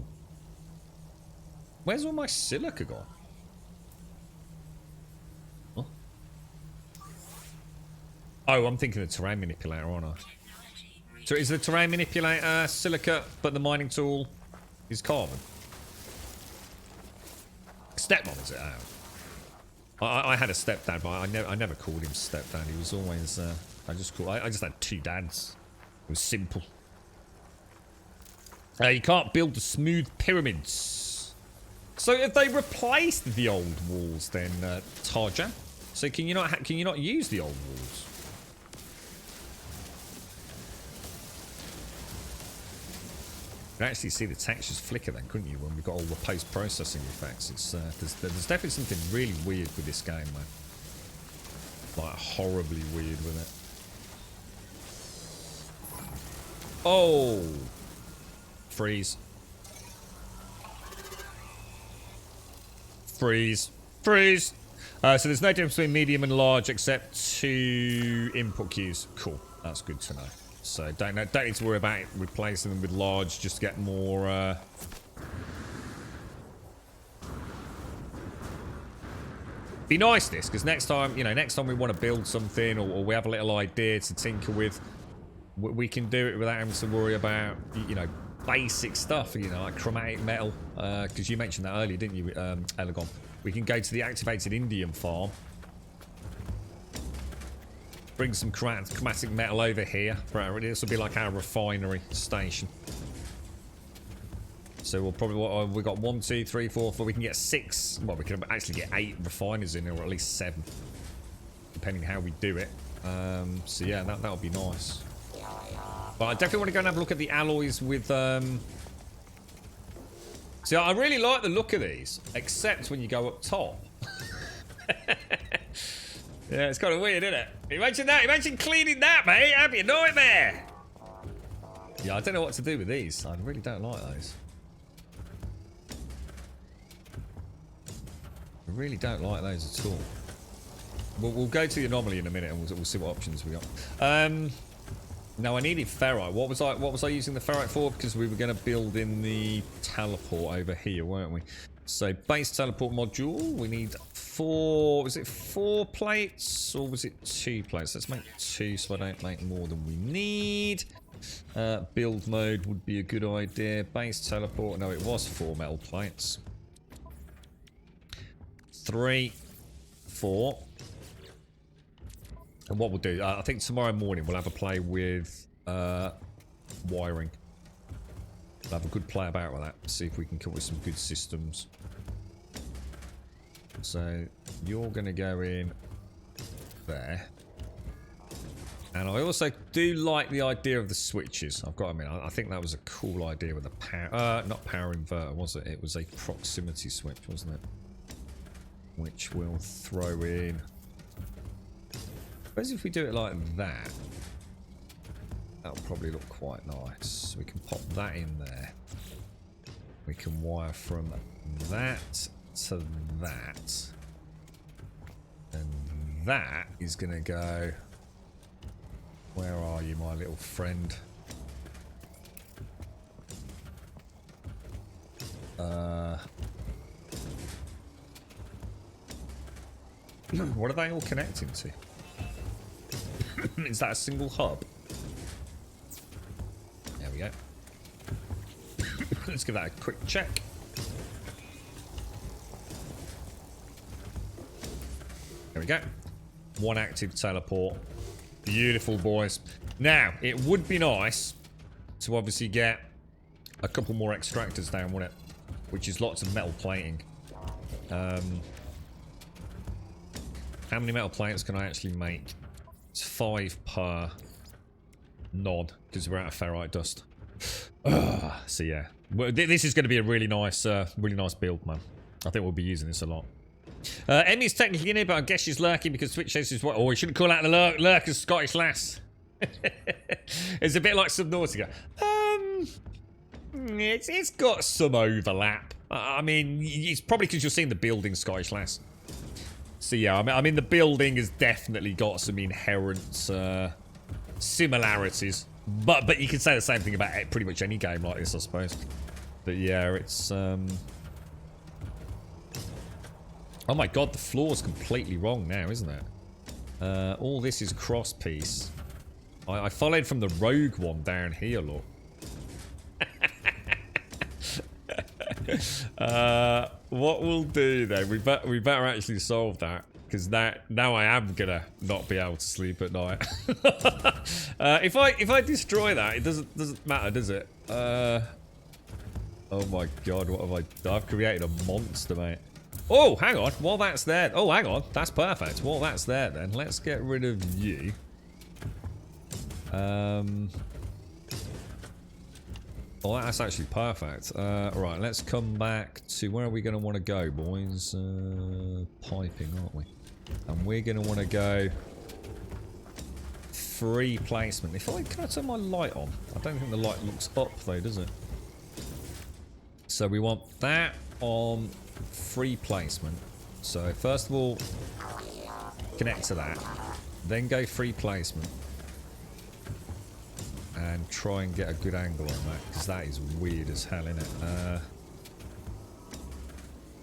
Where's all my silica gone? Huh? Oh, I'm thinking of the terrain manipulator, aren't I? So is the terrain manipulator silica, but the mining tool is carbon? Stepmom, is it out? I had a stepdad, but I never called him stepdad. He was always I just had two dads. It was simple. You can't build the smooth pyramids. So have they replaced the old walls then, Tarja? So can you not use the old walls? You can actually see the textures flicker then, couldn't you, when we've got all the post-processing effects. It's there's definitely something really weird with this game, man. Like, horribly weird with it. Oh! Freeze. Freeze. Freeze! So there's no difference between medium and large except 2 input queues. Cool. That's good to know. So don't need to worry about replacing them with large, just to get more be nice this, because next time, you know, next time we want to build something or we have a little idea to tinker with, we can do it without having to worry about, you know, basic stuff, you know, like chromatic metal, because you mentioned that earlier, didn't you, Elegon? We can go to the activated indium farm, bring some chromatic metal over here. This will be like our refinery station. So we'll probably, we've got 1, 2, 3, 4, 4. We can get 6. Well, we can actually get 8 refiners in, or at least 7, depending how we do it. So yeah, that'll be nice. But I definitely want to go and have a look at the alloys with. See, I really like the look of these, except when you go up top. Yeah, it's kind of weird, isn't it? Imagine that. Imagine cleaning that, mate. That'd be a nightmare. Yeah, I don't know what to do with these. I really don't like those. I really don't like those at all. We'll go to the anomaly in a minute, and we'll see what options we got. Now I needed ferrite. What was I using the ferrite for? Because we were going to build in the teleport over here, weren't we? So base teleport module. We need 4. Was it 4 plates or was it 2 plates? Let's make 2 so I don't make more than we need. Build mode would be a good idea. Base teleport. No, it was 4 metal plates. 3, 4. And what we'll do, I think tomorrow morning we'll have a play with wiring. We'll have a good play about with that. See if we can come up with some good systems. So you're going to go in there. And I also do like the idea of the switches. I've got to admit, I think that was a cool idea with the power, not power inverter, was it? It was a proximity switch, wasn't it? Which we'll throw in. I suppose if we do it like that, that'll probably look quite nice. We can pop that in there. We can wire from that to that. And that is going to go... Where are you, my little friend? What are they all connecting to? Is that a single hub? There we go. Let's give that a quick check. There we go. 1 active teleport. Beautiful, boys. Now, it would be nice to obviously get a couple more extractors down, wouldn't it? Which is lots of metal plating. How many metal plates can I actually make? It's 5 per nod, because we're out of ferrite dust. So yeah, well, this is going to be a really nice build, man. I think we'll be using this a lot. Emmy's technically in here, but I guess she's lurking because Twitch says she's what? Oh, we shouldn't call out the lurkers Scottish lass. It's a bit like Subnautica. It's got some overlap. I mean, it's probably because you're seeing the building Scottish lass. So yeah, I mean the building has definitely got some inherent similarities. But you can say the same thing about pretty much any game like this, I suppose. But yeah, it's oh my god, the floor's completely wrong now, isn't it? All this is cross piece. I followed from the rogue one down here, look. What we'll do then, we better actually solve that, because now I am gonna not be able to sleep at night. If I destroy that, it doesn't matter, does it? Oh my god, what have I done? I've created a monster, mate. Oh, hang on. While that's there. Oh, hang on. That's perfect. While that's there, then let's get rid of you. Oh, that's actually perfect. Right, let's come back to where are we going to want to go, boys? Piping, aren't we? And we're going to want to go free placement. Can I turn my light on? I don't think the light looks up though, does it? So we want that on free placement. So first of all, connect to that, then go free placement. And try and get a good angle on that, because that is weird as hell, isn't it?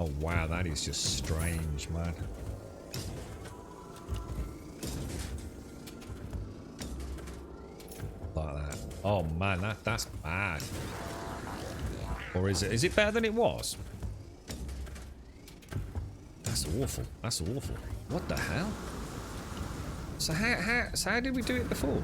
Oh wow, that is just strange, man. Like that. Oh man, that's bad. Or is it? Is it better than it was? That's awful. That's awful. What the hell? So how did we do it before?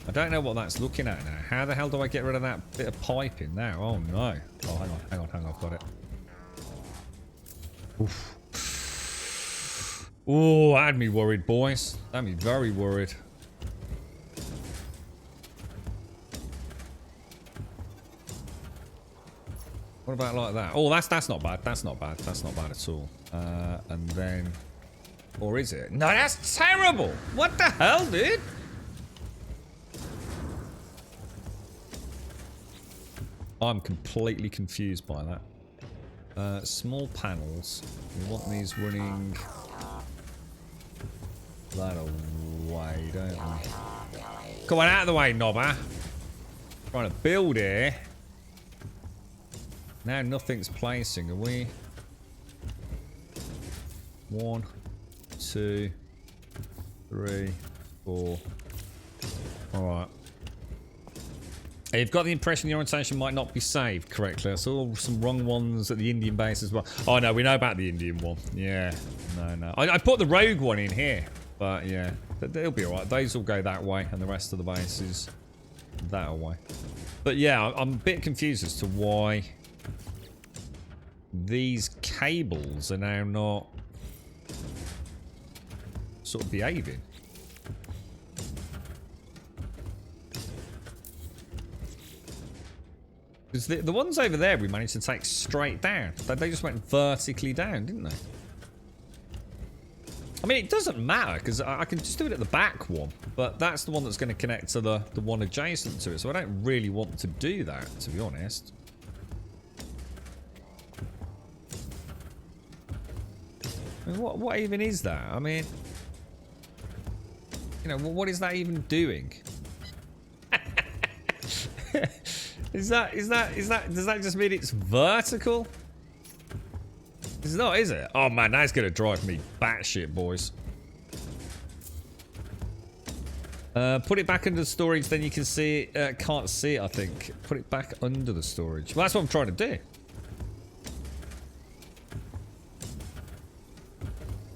I don't know what that's looking at now. How the hell do I get rid of that bit of piping now? Oh no. Oh, hang on, I've got it. Oof. Oh, that had me worried, boys. That had me very worried. What about like that? Oh, that's not bad. That's not bad. That's not bad at all. And then... Or is it? No, that's terrible! What the hell, dude? I'm completely confused by that. Small panels. We want these running that away, don't we? Come on, out of the way, knobber. Trying to build here. Now nothing's placing, are we? 1, 2, 3, 4. Alright. You've got the impression the orientation might not be saved correctly. I saw some wrong ones at the Indian base as well. Oh no, we know about the Indian one. Yeah, no. I put the rogue one in here, but yeah, they'll be alright. Those will go that way, and the rest of the base is that way. But yeah, I'm a bit confused as to why these cables are now not sort of behaving. Because the ones over there we managed to take straight down. They just went vertically down, didn't they? I mean, it doesn't matter, because I can just do it at the back one. But that's the one that's going to connect to the one adjacent to it. So I don't really want to do that, to be honest. I mean, what even is that? I mean... You know, what is that even doing? Does that just mean it's vertical? It's not, is it? Oh man, that's gonna drive me batshit, boys. Put it back under the storage, then you can see it. Can't see it, I think. Put it back under the storage. Well, that's what I'm trying to do.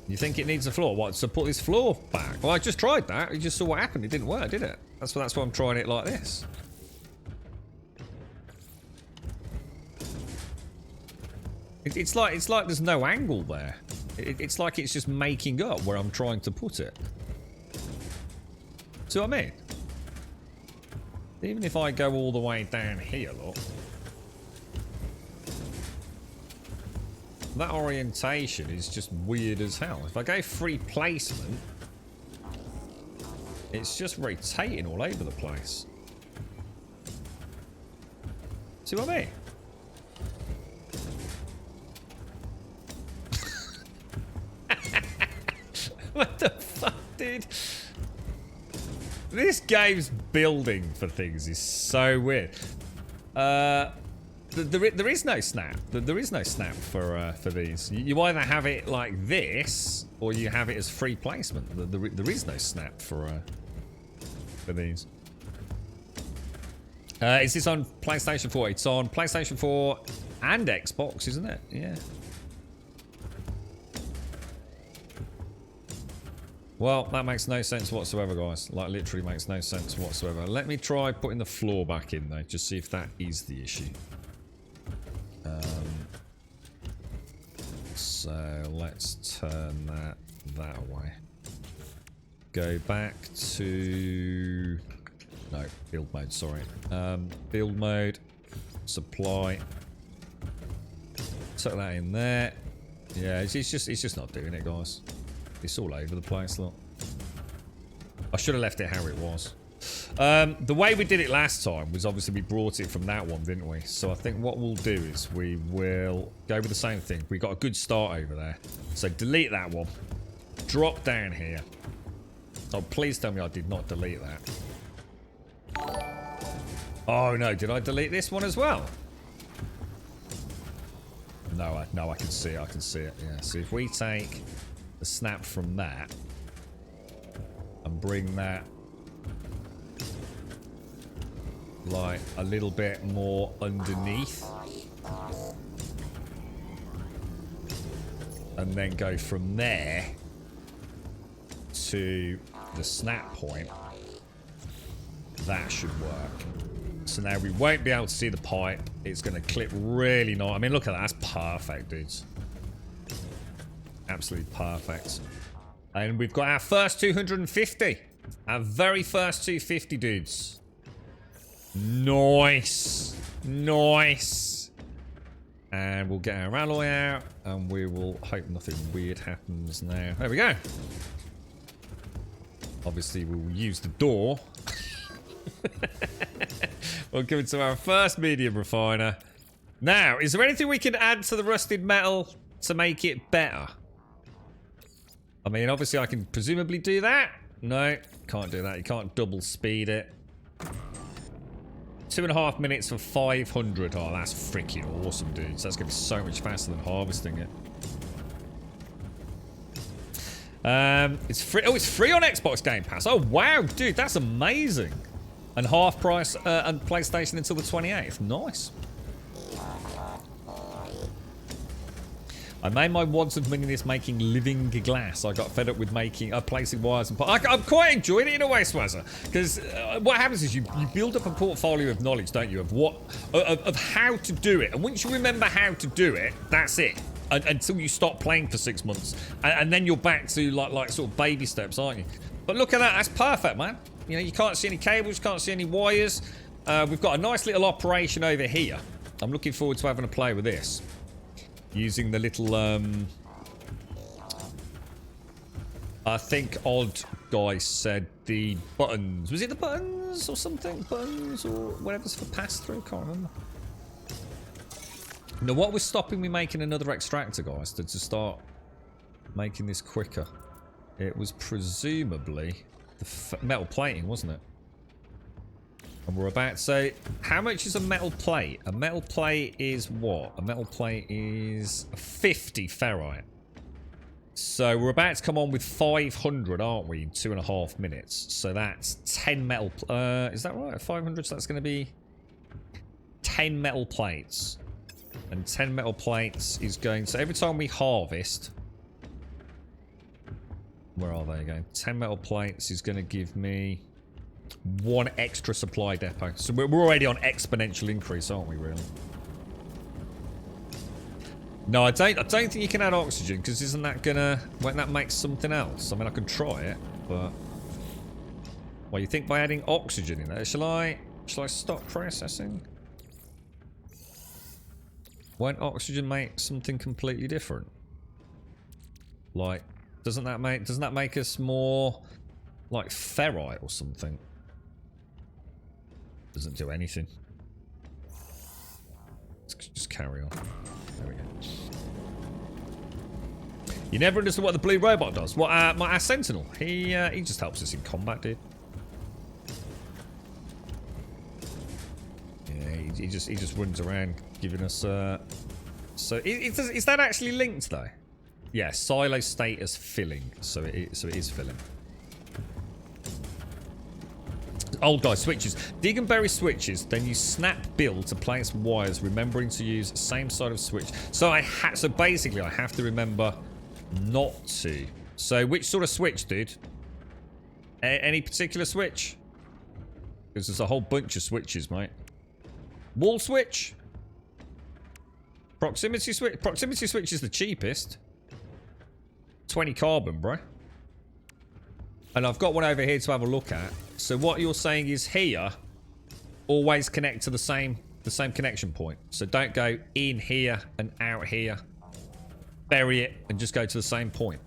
You think it needs a floor? What? So put this floor back? Well, I just tried that. You just saw what happened. It didn't work, did it? That's why I'm trying it like this. It's like there's no angle there. It's like it's just making up where I'm trying to put it. See what I mean? Even if I go all the way down here, look. That orientation is just weird as hell. If I go free placement, it's just rotating all over the place. See what I mean? What the fuck, dude? This game's building for things is so weird. There is no snap. There is no snap for these. You either have it like this, or you have it as free placement. There is no snap for these. Is this on PlayStation 4? It's on PlayStation 4 and Xbox, isn't it? Yeah. Well, that makes no sense whatsoever, guys. Like, literally makes no sense whatsoever. Let me try putting the floor back in, though. Just see if that is the issue. So, let's turn that way. Go back to... No, build mode, sorry. Build mode. Supply. Tuck that in there. Yeah, it's just not doing it, guys. It's all over the place, look. I should have left it how it was. The way we did it last time was obviously we brought it from that one, didn't we? So I think what we'll do is we will go with the same thing. We got a good start over there. So delete that one. Drop down here. Oh, please tell me I did not delete that. Oh no, did I delete this one as well? No, I can see it. I can see it. Yeah. So if we take the snap from that and bring that like a little bit more underneath, and then go from there to the snap point, that should work. So now we won't be able to see the pipe. It's going to clip really nice. I mean, look at that. That's perfect, dudes. Absolutely perfect. And we've got our first 250. Our very first 250, dudes. Nice. Nice. And we'll get our alloy out. And we will hope nothing weird happens now. There we go. Obviously, we'll use the door. We'll give it to our first medium refiner. Now, is there anything we can add to the rusted metal to make it better? I mean, obviously I can presumably do that. No, can't do that. You can't double speed it. 2.5 minutes for 500. Oh, that's freaking awesome, dudes. That's going to be so much faster than harvesting it. It's free. Oh, it's free on Xbox Game Pass. Oh, wow, dude, that's amazing. And half price on PlayStation until the 28th. Nice. I made my wads of money this making living glass. I got fed up with making placing wires and I'm quite enjoying it in a way, Swazza, because what happens is you build up a portfolio of knowledge, don't you, of what of how to do it, and once you remember how to do it, that's it. Until you stop playing for 6 months, and then you're back to like sort of baby steps, aren't you? But look at that, that's perfect, man. You know, you can't see any cables, you can't see any wires. We've got a nice little operation over here. I'm looking forward to having a play with this. Using the little, I think Odd Guy said the buttons. Was it the buttons or something? Buttons or whatever's for pass-through? Can't remember. Now, what was stopping me making another extractor, guys, to start making this quicker? It was presumably the metal plating, wasn't it? And we're about to say, how much is a metal plate? A metal plate is what? A metal plate is 50 ferrite. So we're about to come on with 500, aren't we, in 2.5 minutes? So that's 10 metal... is that right? 500, so that's going to be 10 metal plates. And 10 metal plates is going... So every time we harvest... Where are they going? 10 metal plates is going to give me 1 extra supply depot. So we're already on exponential increase, aren't we, really? No, I don't think you can add oxygen, because isn't that gonna... Won't that make something else? I mean, I can try it, but... Well, you think by adding oxygen in there... Shall I stop processing? Won't oxygen make something completely different? Like, doesn't that make us more like ferrite or something? Doesn't do anything. Let's just carry on. There we go. You never understood what the blue robot does. What our Sentinel? He just helps us in combat, dude. he just runs around giving us. So is that actually linked though? Yeah, silo status filling. So it is filling. Old guy switches. Dig and bury switches. Then you snap build to place wires, remembering to use same side of switch. So so basically I have to remember not to. So which sort of switch, dude? Any particular switch? Because there's a whole bunch of switches, mate. Wall switch. Proximity switch. Proximity switch is the cheapest. 20 carbon, bro. And I've got one over here to have a look at. So what you're saying is here, always connect to the same connection point. So don't go in here and out here. Bury it and just go to the same point.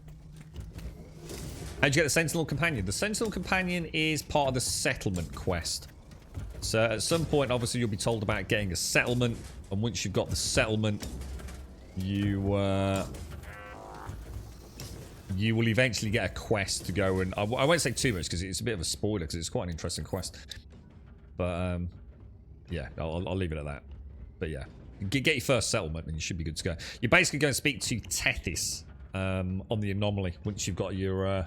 How'd you get the Sentinel Companion? The Sentinel Companion is part of the settlement quest. So at some point, obviously, you'll be told about getting a settlement. And once you've got the settlement, you will eventually get a quest to go and... I won't say too much because it's a bit of a spoiler because it's quite an interesting quest. But, yeah, I'll leave it at that. But, yeah. Get your first settlement and you should be good to go. You're basically going to speak to Tethys on the anomaly once you've got your...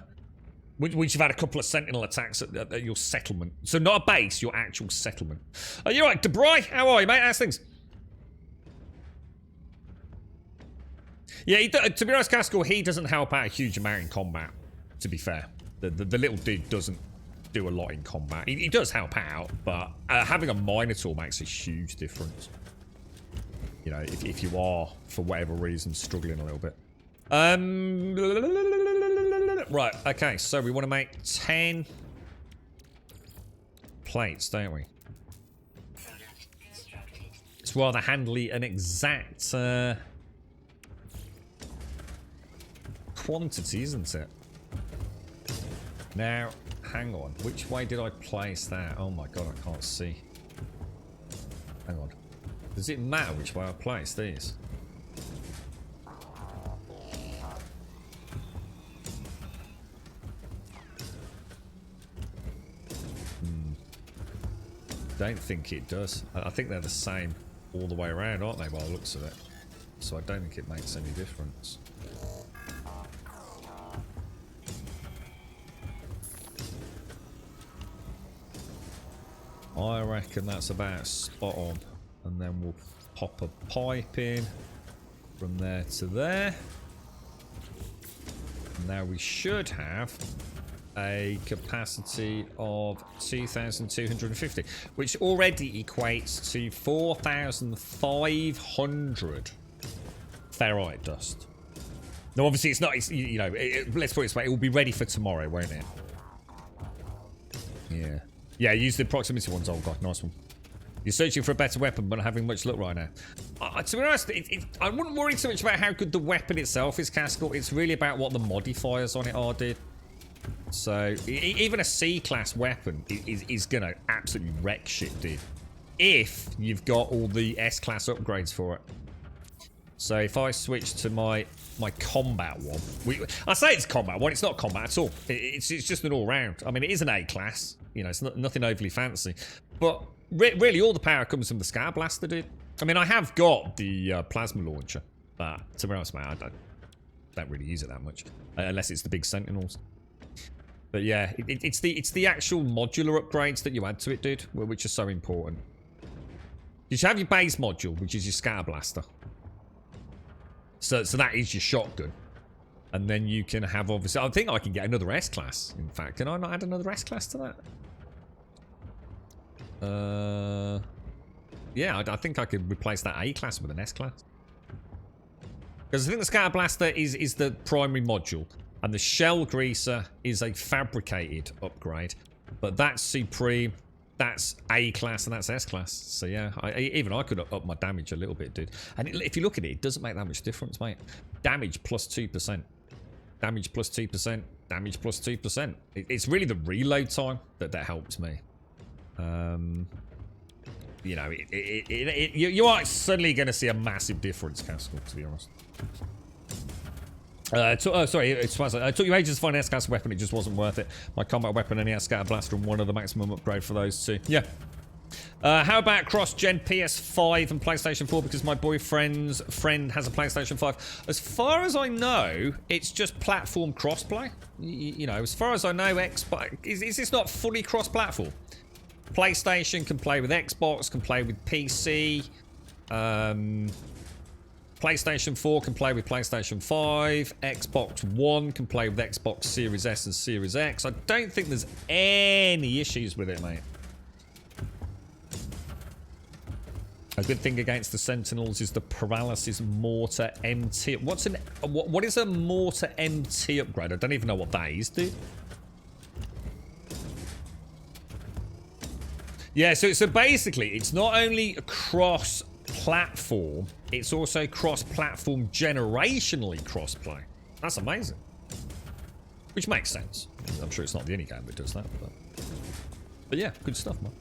once you've had a couple of sentinel attacks at your settlement. So not a base, your actual settlement. You right, Debray? How are you, mate? How's things? Yeah, to be honest, Cascal, he doesn't help out a huge amount in combat, to be fair. The little dude doesn't do a lot in combat. He does help out, but having a Minotaur makes a huge difference. You know, if you are, for whatever reason, struggling a little bit. Right, okay, so we want to make 10 plates, don't we? It's rather handily an exact quantity, isn't it? Now, hang on. Which way did I place that? Oh my god, I can't see. Hang on. Does it matter which way I place these? Don't think it does. I think they're the same all the way around, aren't they, by the looks of it? So I don't think it makes any difference. I reckon that's about spot on. And then we'll pop a pipe in from there to there. Now we should have a capacity of 2,250, which already equates to 4,500 ferrite dust. Now, obviously, it's not, you know, let's put it this way, it will be ready for tomorrow, won't it? Yeah. Yeah, use the proximity ones, oh god, nice one. You're searching for a better weapon, but not having much luck right now. To be honest, I wouldn't worry too much about how good the weapon itself is, Cascal. It's really about what the modifiers on it are, dude. So, even a C-class weapon is going to absolutely wreck shit, dude. If you've got all the S-class upgrades for it. So, if I switch to my combat one... I say it's combat one, it's not combat at all. It's just an all-round. I mean, it is an A-class. You know, it's nothing overly fancy. But, really, all the power comes from the Scar Blaster, dude. I mean, I have got the plasma launcher. But, to be honest, man, I don't really use it that much. Unless it's the big Sentinels. But yeah, it's the actual modular upgrades that you add to it, dude, which are so important. You should have your base module, which is your Scatter Blaster. So that is your shotgun. And then you can have, obviously, I think I can get another S-Class, in fact. Can I not add another S-Class to that? Yeah, I think I could replace that A-Class with an S-Class. Because I think the Scatter Blaster is the primary module. And the Shell Greaser is a fabricated upgrade. But that's Supreme, that's A-Class, and that's S-Class. So yeah, even I could up my damage a little bit, dude. And if you look at it, it doesn't make that much difference, mate. Damage plus 2%. Damage plus 2%. Damage plus 2%. It's really the reload time that helps me. You know, you are suddenly going to see a massive difference, Castle, to be honest. Sorry, it took you ages to find an S-Class weapon, it just wasn't worth it. My combat weapon and the Scatter Blaster and one of the maximum upgrade for those two. Yeah. How about cross-gen PS5 and PlayStation 4 because my boyfriend's friend has a PlayStation 5? As far as I know, it's just platform crossplay. You know, as far as I know, Xbox is this not fully cross-platform? PlayStation can play with Xbox, can play with PC. PlayStation 4 can play with PlayStation 5. Xbox One can play with Xbox Series S and Series X. I don't think there's any issues with it, mate. A good thing against the Sentinels is the Paralysis Mortar MT. What is a Mortar MT upgrade? I don't even know what that is, dude. Yeah, so basically, it's not only cross-platform, it's also cross-platform generationally cross-play. That's amazing. Which makes sense. I'm sure it's not the only game that does that, but yeah, good stuff, man.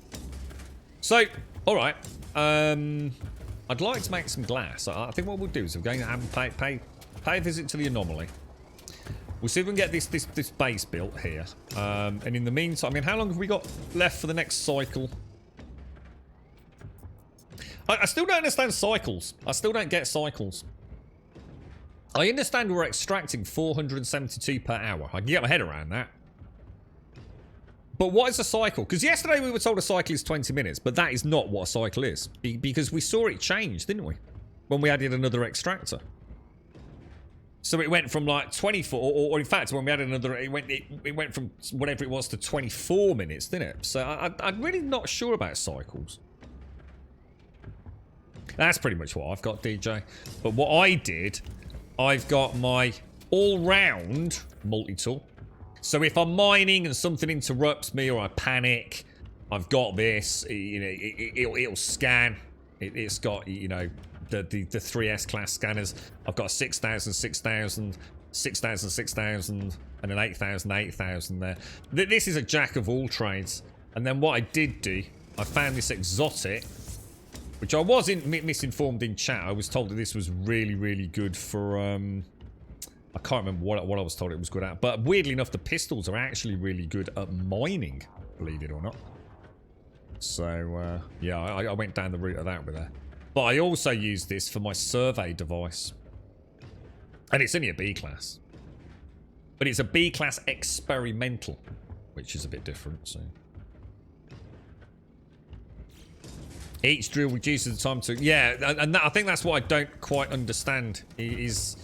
So, alright. I'd like to make some glass. I think what we'll do is we're going to have pay a visit to the anomaly. We'll see if we can get this base built here. And in the meantime, I mean, how long have we got left for the next cycle? I still don't understand cycles. I still don't get cycles. I understand we're extracting 472 per hour. I can get my head around that. But what is a cycle? Because yesterday we were told a cycle is 20 minutes, but that is not what a cycle is. Because we saw it change, didn't we? When we added another extractor. So it went from like 24, or in fact, when we added another, it went from whatever it was to 24 minutes, didn't it? So I'm really not sure about cycles. That's pretty much what I've got, DJ. But what I did, I've got my all-round multi-tool. So if I'm mining and something interrupts me or I panic, I've got this. You know, it'll scan. It's got, you know, the 3S class scanners. I've got 6,000, 6,000, 6,000, 6,000, and an 8,000, 8,000 there. This is a jack of all trades. And then what I did do, I found this exotic, which I wasn't misinformed in chat. I was told that this was really, really good for I can't remember what I was told it was good at. But weirdly enough, the pistols are actually really good at mining, believe it or not. So, yeah, I went down the route of that with her. But I also used this for my survey device. And it's only a B class. But it's a B class experimental, which is a bit different, so. Each drill reduces the time to... Yeah, and I think that's what I don't quite understand, is...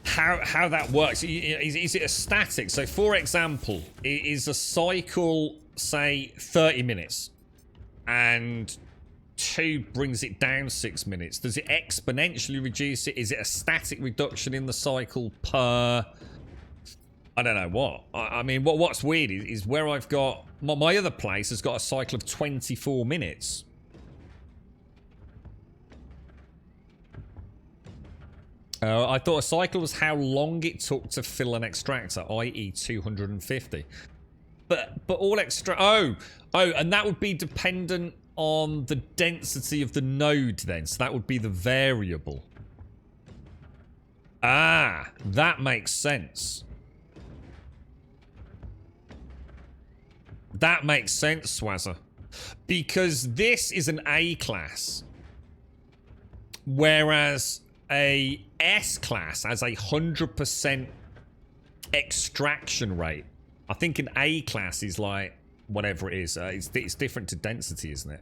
How that works. Is it a static? So, for example, is a cycle, say, 30 minutes, and 2 brings it down 6 minutes? Does it exponentially reduce it? Is it a static reduction in the cycle per... I don't know what. I mean, what's weird is where I've got... My other place has got a cycle of 24 minutes. I thought a cycle was how long it took to fill an extractor, i.e. 250. But all oh, and that would be dependent on the density of the node then. So that would be the variable. Ah, that makes sense. That makes sense, Swazzer. Because this is an A class. Whereas a S class has a 100% extraction rate. I think an A class is like whatever it is. It's different to density, isn't it?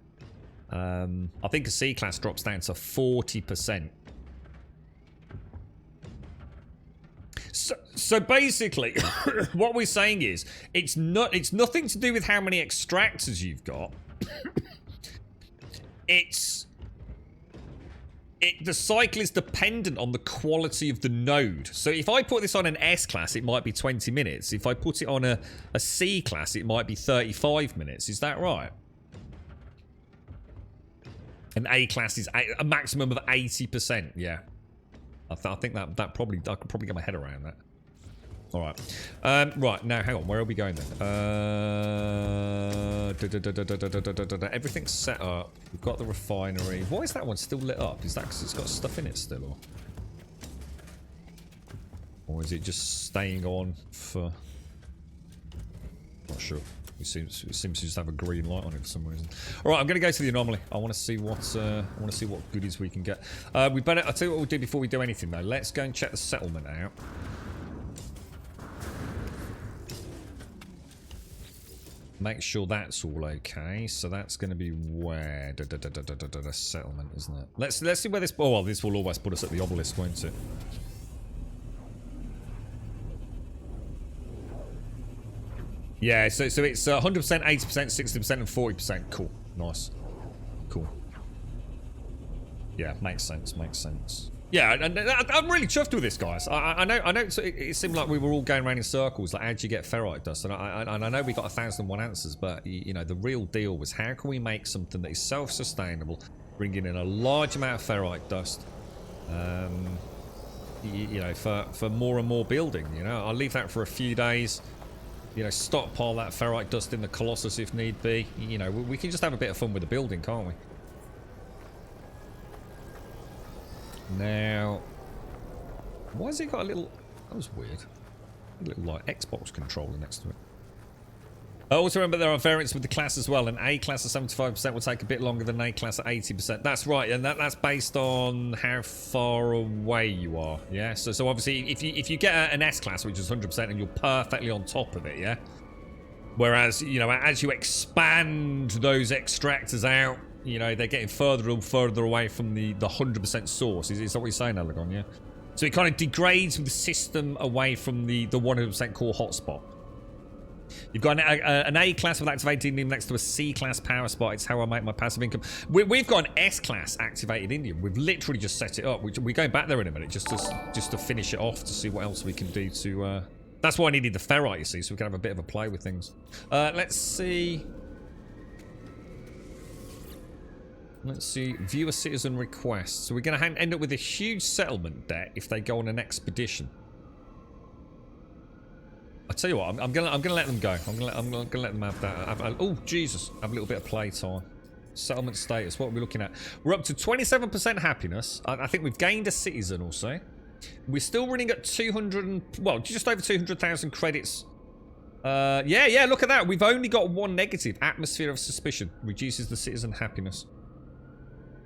I think a C class drops down to 40%. So basically, what we're saying is it's nothing to do with how many extractors you've got. The cycle is dependent on the quality of the node. So if I put this on an S class, it might be 20 minutes. If I put it on a C class, it might be 35 minutes. Is that right? An A class is a maximum of 80%. Yeah. I think that probably... I could probably get my head around that. Alright. Right, now, hang on. Where are we going then? Everything's set up. We've got the refinery. Why is that one still lit up? Is that because it's got stuff in it still? Or is it just staying on for... Not sure. It seems to just have a green light on it for some reason. All right, I'm going to go to the anomaly. I want to see what goodies we can get. We better. I'll tell you what we'll do before we do anything though. Let's go and check the settlement out. Make sure that's all okay. So that's going to be where the settlement, isn't it? Let's see where this. Oh, well, this will always put us at the obelisk, won't it? Yeah, so it's 100%, 80%, 60%, and 40%. Cool. Nice. Cool. Yeah, makes sense. Makes sense. Yeah, and I'm really chuffed with this, guys. I know. It seemed like we were all going around in circles. Like, how do you get ferrite dust? And I know we got 1,001 answers, but you know, the real deal was how can we make something that is self-sustainable, bringing in a large amount of ferrite dust. You know, for more and more building. You know, I'll leave that for a few days. You know, stockpile that ferrite dust in the Colossus if need be. You know, we can just have a bit of fun with the building, can't we? Now, why has it got a little... That was weird. A little, like, Xbox controller next to it. Also remember there are variants with the class as well. An A class at 75% will take a bit longer than an A class at 80%. That's right, and that's based on how far away you are. Yeah, so obviously if you get an S class which is 100% and you're perfectly on top of it, yeah. Whereas, you know, as you expand those extractors out, you know, they're getting further and further away from the 100% source. Is that what you're saying, Elegon? Yeah. So it kind of degrades with the system away from the 100% core hotspot. You've got an A class with activated indium next to a C class power spot. It's how I make my passive income. We've got an S class activated indium. We've literally just set it up. We're going back there in a minute just to finish it off to see what else we can do to. That's why I needed the ferrite, you see, so we can have a bit of a play with things. Let's see. Let's see. View a citizen request. So we're going to end up with a huge settlement debt if they go on an expedition. I'll tell you what, I'm gonna let them go. I'm gonna let them have that. Oh Jesus! Have a little bit of playtime. Settlement status. What are we looking at? We're up to 27% happiness. I think we've gained a citizen or so. We're still running at 200. Well, just over 200,000 credits. Yeah. Look at that. We've only got one negative. Atmosphere of suspicion reduces the citizen happiness.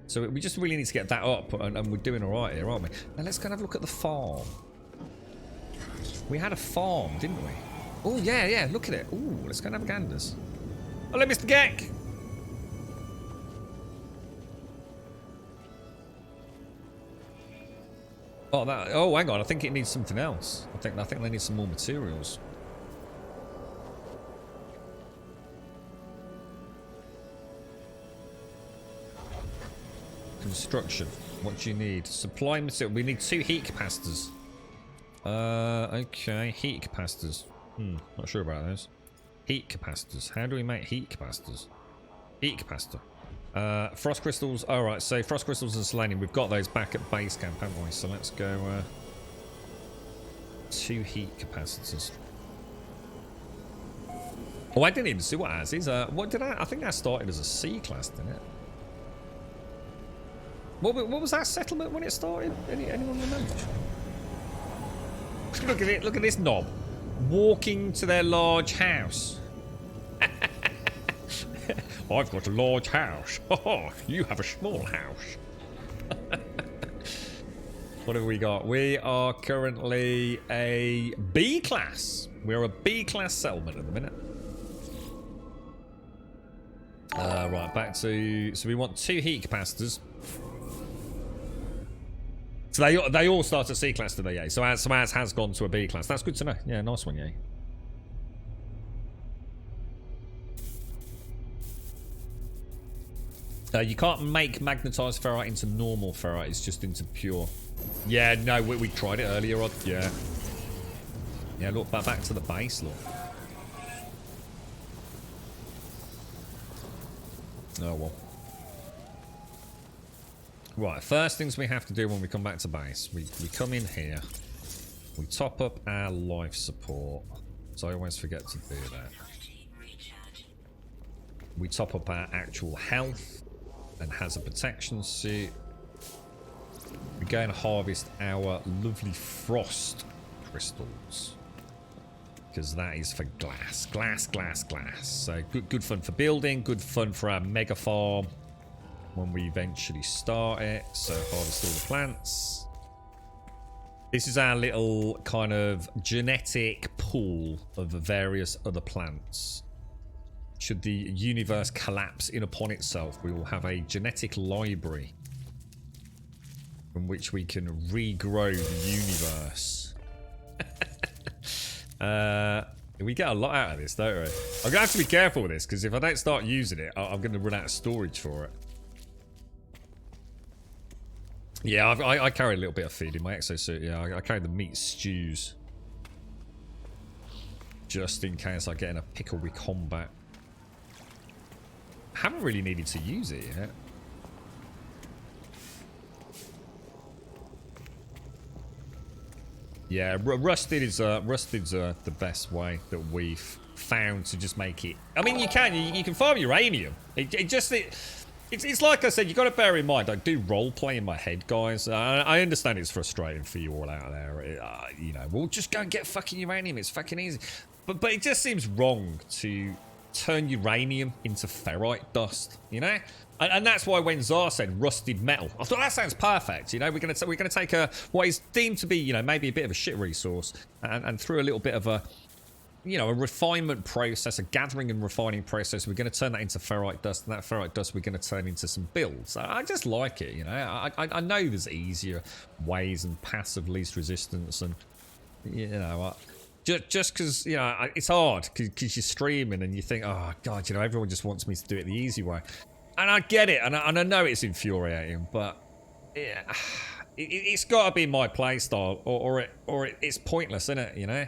So we just really need to get that up, and we're doing all right here, aren't we? Now let's go and have a look at the farm. We had a farm, didn't we? Oh, yeah, look at it. Ooh, let's go and have a ganders. Hello, Mr. Geck. Oh, hang on. I think it needs something else. I think they need some more materials. Construction. What do you need? Supply material. We need 2 heat capacitors. Okay, heat capacitors. Not sure about those. Heat capacitors. How do we make heat capacitors? Heat capacitor. Frost crystals. Alright, so frost crystals and selenium. We've got those back at base camp, haven't we? So let's go, 2 heat capacitors. Oh, I didn't even see what ours is. What did I think that started as a C class, didn't it? What was that settlement when it started? Anyone remember? Look at it. Look at this knob. Walking to their large house. I've got a large house. You have a small house. What have we got? We are currently a B class. We're a B class settlement at the minute. Right, back to... So we want 2 heat capacitors. So they all start at C class today, yeah. So ours has gone to a B class. That's good to know. Yeah, nice one, yeah. You can't make magnetized ferrite into normal ferrite. It's just into pure. Yeah, no, we tried it earlier. Yeah. Yeah, look, back to the base, look. Oh, well. Right, first things we have to do when we come back to base, we come in here, we top up our life support, so I always forget to do that. We top up our actual health and hazard protection suit. We go and harvest our lovely frost crystals. because that is for glass. Glass. So good fun for building, good fun for our mega farm when we eventually start it. So harvest all the plants. This is our little kind of genetic pool of the various other plants. Should the universe collapse in upon itself, we will have a genetic library from which we can regrow the universe. We get a lot out of this, don't we? I'm going to have to be careful with this, because if I don't start using it, I'm going to run out of storage for it. Yeah, I carry a little bit of feed in my exosuit. Yeah, I carry the meat stews. Just in case I get in a pickle with combat. Haven't really needed to use it yet. Yeah, rusted is the best way that we've found to just make it. I mean, you can farm uranium. It's like I said, you got to bear in mind, I do role play in my head, guys. I understand it's frustrating for you all out there. You know, we'll just go and get fucking uranium. It's fucking easy. But it just seems wrong to turn uranium into ferrite dust, you know? And that's why when Zar said rusted metal, I thought that sounds perfect. You know, we're gonna take what is deemed to be, you know, maybe a bit of a shit resource, and through a little bit of a, you know, a refinement process, a gathering and refining process, we're going to turn that into ferrite dust, and that ferrite dust we're going to turn into some builds. I just like it, you know. I know there's easier ways and paths of least resistance, and you know, just because, you know, it's hard because you're streaming and you think, oh god, you know, everyone just wants me to do it the easy way. And I get it, and I know it's infuriating, but yeah, it's got to be my play style, or it's pointless, isn't it? You know,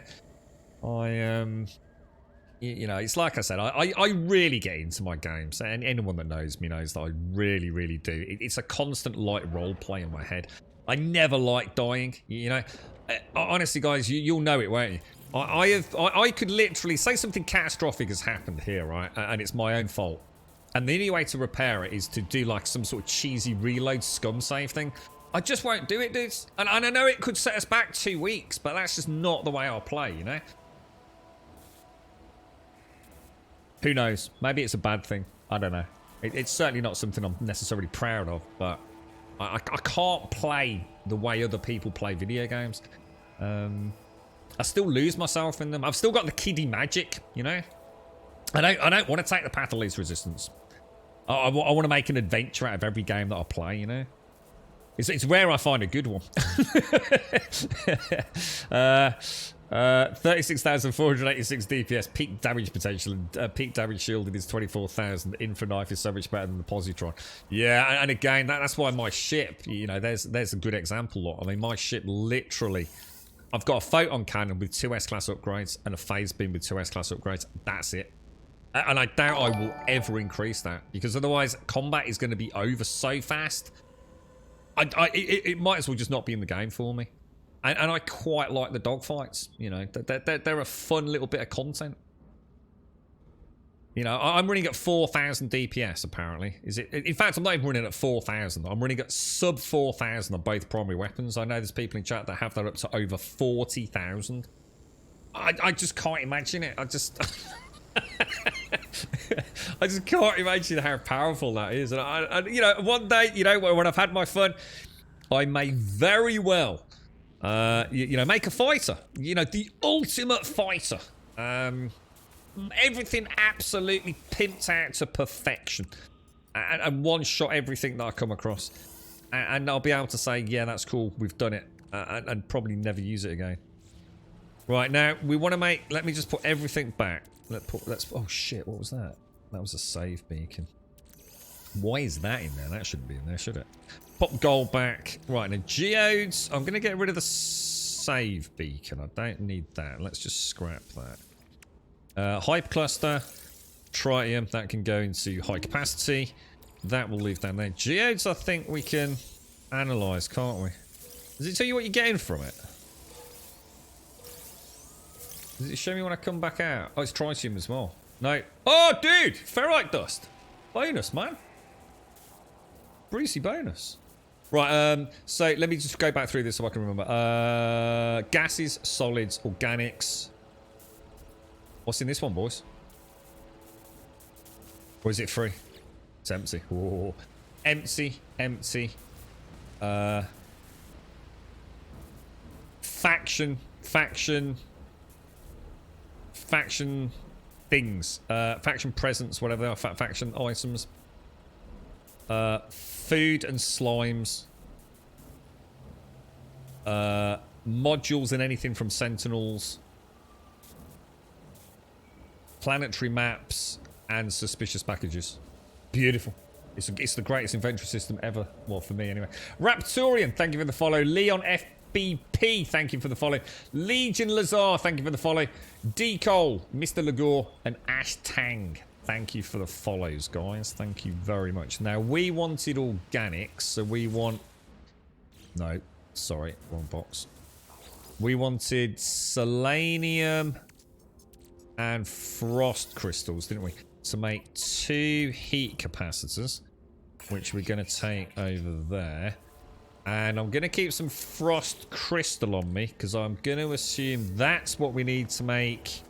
you know, it's like I said, I really get into my games, and anyone that knows me knows that I really do. It's a constant light role play in my head. I never like dying, you know. Honestly, guys, you'll know it, won't you? I could literally say something catastrophic has happened here, right, and it's my own fault. And the only way to repair it is to do like some sort of cheesy reload scum save thing. I just won't do it, dudes. And I know it could set us back 2 weeks, but that's just not the way I'll play, you know? Who knows? Maybe it's a bad thing. I don't know. It's certainly not something I'm necessarily proud of, but I can't play the way other people play video games. I still lose myself in them. I've still got the kiddie magic, you know? I don't want to take the path of least resistance. I want to make an adventure out of every game that I play, you know? It's rare I find a good one. 36,486 DPS, peak damage potential, and peak damage shielded is 24,000. Infra knife is so much better than the positron. Yeah, and again, that's why my ship, you know, there's a good example. I mean, my ship literally, I've got a photon cannon with 2 S-class upgrades and a phase beam with 2 S-class upgrades. That's it. And I doubt I will ever increase that, because otherwise combat is going to be over so fast. It might as well just not be in the game for me. And I quite like the dogfights, you know. They're a fun little bit of content. You know, I'm running at 4,000 DPS, apparently. Is it? In fact, I'm not even running at 4,000. I'm running at sub 4,000 on both primary weapons. I know there's people in chat that have that up to over 40,000. I just can't imagine it. I just can't imagine how powerful that is. And you know, one day, you know, when I've had my fun, I may very well, you know, make a fighter. You know, the ultimate fighter. Everything absolutely pimped out to perfection, and one shot everything that I come across, and I'll be able to say, yeah, that's cool, we've done it, and probably never use it again. Right, now we want to make, let me just put everything back. Let's oh shit, what was that? That was a save beacon. Why is that in there? That shouldn't be in there, should it? Pop gold back. Right, now geodes, I'm going to get rid of the save beacon. I don't need that. Let's just scrap that. Hype cluster, tritium, that can go into high capacity. That will leave down there. Geodes, I think we can analyze, can't we? Does it tell you what you're getting from it? Does it show me when I come back out? Oh, it's tritium as well. No. Oh, dude! Ferrite dust. Bonus, man. Breezy bonus. Right, so let me just go back through this so I can remember. Gases, solids, organics. What's in this one, boys? Or is it free? It's empty. Whoa. Empty. Empty. Faction things. Faction presents, whatever they are. Faction items. Food and slimes. Modules and anything from Sentinels. Planetary maps and suspicious packages. Beautiful. It's the greatest inventory system ever. Well, for me anyway. Raptorian, thank you for the follow. Leon FBP, thank you for the follow. Legion Lazar, thank you for the follow. Decole, Mr. Lagore, and Ash Tang. Thank you for the follows, guys. Thank you very much. Now, we wanted organics, so we want... No, sorry, wrong box. We wanted selenium and frost crystals, didn't we? To make 2 heat capacitors, which we're going to take over there. And I'm going to keep some frost crystal on me, because I'm going to assume that's what we need to make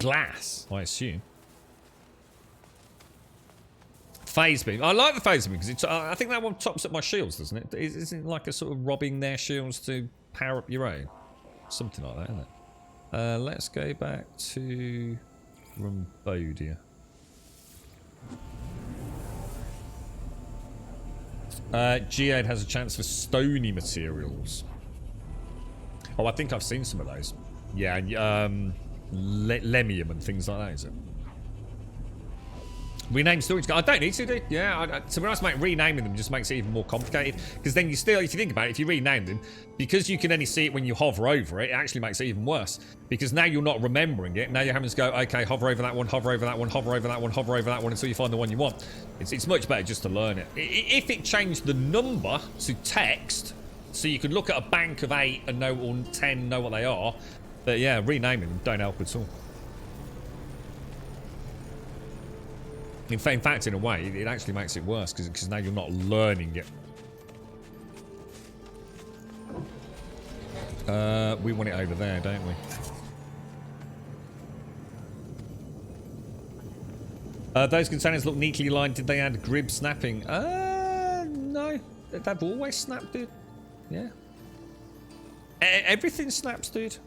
glass, I assume. Phase beam. I like the phase beam, because I think that one tops up my shields, doesn't it? Isn't it like a sort of robbing their shields to power up your own? Something like that, isn't it? Let's go back to Rumbodia. Geode has a chance for stony materials. Oh, I think I've seen some of those. Yeah, lemium and things like that, is it? Rename storage. I don't need to, do. Yeah, to be honest, mate, renaming them just makes it even more complicated. Because then you still, if you think about it, if you rename them, because you can only see it when you hover over it, it actually makes it even worse. Because now you're not remembering it. Now you're having to go, okay, hover over that one, hover over that one, hover over that one, hover over that one until you find the one you want. It's much better just to learn it. If it changed the number to text, so you could look at a bank of 8 and know, or 10, know what they are. But yeah, renaming them don't help at all. In fact, in a way, it actually makes it worse because now you're not learning it. We want it over there, don't we? Those containers look neatly lined. Did they add grib snapping? No. They've always snapped, dude. Yeah. Everything snaps, dude.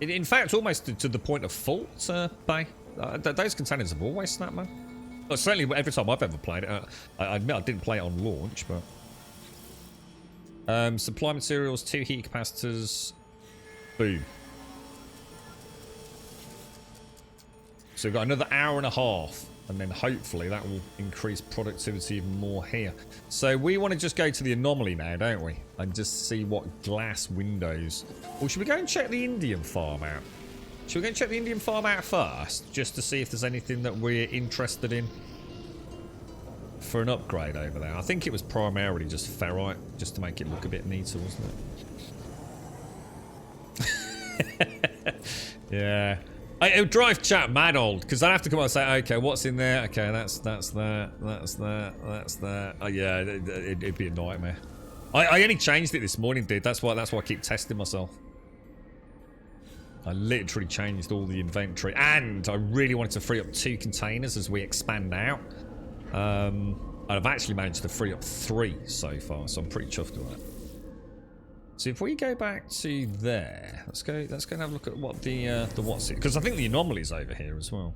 In fact, almost to the point of fault, Bay. Those containers have always snapped, man. Well, certainly every time I've ever played it. I admit I didn't play it on launch, but... supply materials, 2 heat capacitors. Boom. So we've got another hour and a half. And then hopefully that will increase productivity even more here. So we want to just go to the anomaly now, don't we? And just see what glass windows... Or should we go and check the Indian farm out? Should we go and check the Indian farm out first? Just to see if there's anything that we're interested in for an upgrade over there. I think it was primarily just ferrite, just to make it look a bit neater, wasn't it? Yeah. It'll drive chat mad old, because I have to come out and say, okay, what's in there? Okay, that's that. Oh yeah, it'd be a nightmare. I only changed it this morning, dude. That's why I keep testing myself. I literally changed all the inventory, and I really wanted to free up 2 containers as we expand out. I've actually managed to free up 3 so far, so I'm pretty chuffed with that. So if we go back to there, let's go and have a look at what the what's it, because I think the anomaly's over here as well.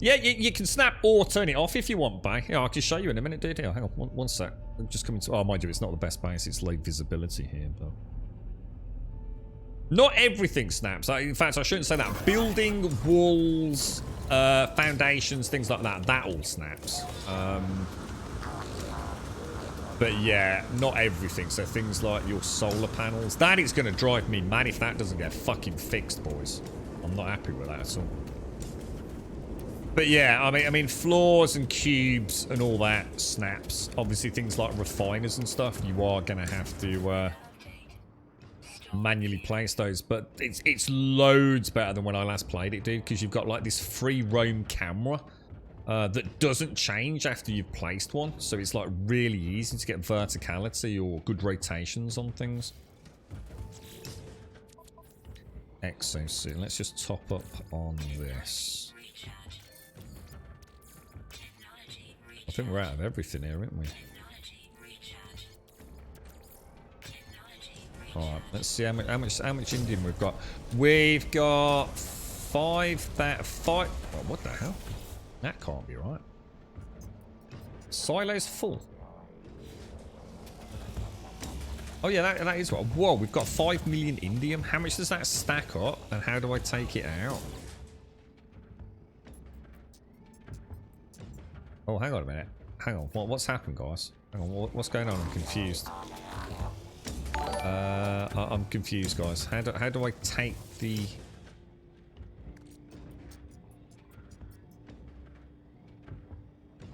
Yeah, you can snap or turn it off if you want, Bay. Yeah, I can show you in a minute, dude. Hang on, one sec. I'm just coming to. Oh, mind you, it's not the best base. It's low visibility here, but. Not everything snaps. In fact, I shouldn't say that. Building, walls, foundations, things like that. That all snaps. But yeah, not everything. So things like your solar panels. That is going to drive me mad if that doesn't get fucking fixed, boys. I'm not happy with that at all. But yeah, I mean, floors and cubes and all that snaps. Obviously, things like refiners and stuff, you are going to have to... manually place those, but it's loads better than when I last played it, dude, because you've got like this free roam camera that doesn't change after you've placed one, so it's like really easy to get verticality or good rotations on things. exosuit. Let's just top up on this. I think we're out of everything here, aren't we? Alright, let's see how much indium we've got. We've got five. Oh, what the hell? That can't be right. Silo's full. Oh yeah, that is what. Whoa, we've got 5 million indium. How much does that stack up, and how do I take it out? Oh, hang on a minute. Hang on. What's happened, guys? Hang on. What's going on? I'm confused. I'm confused, guys. How do I take the...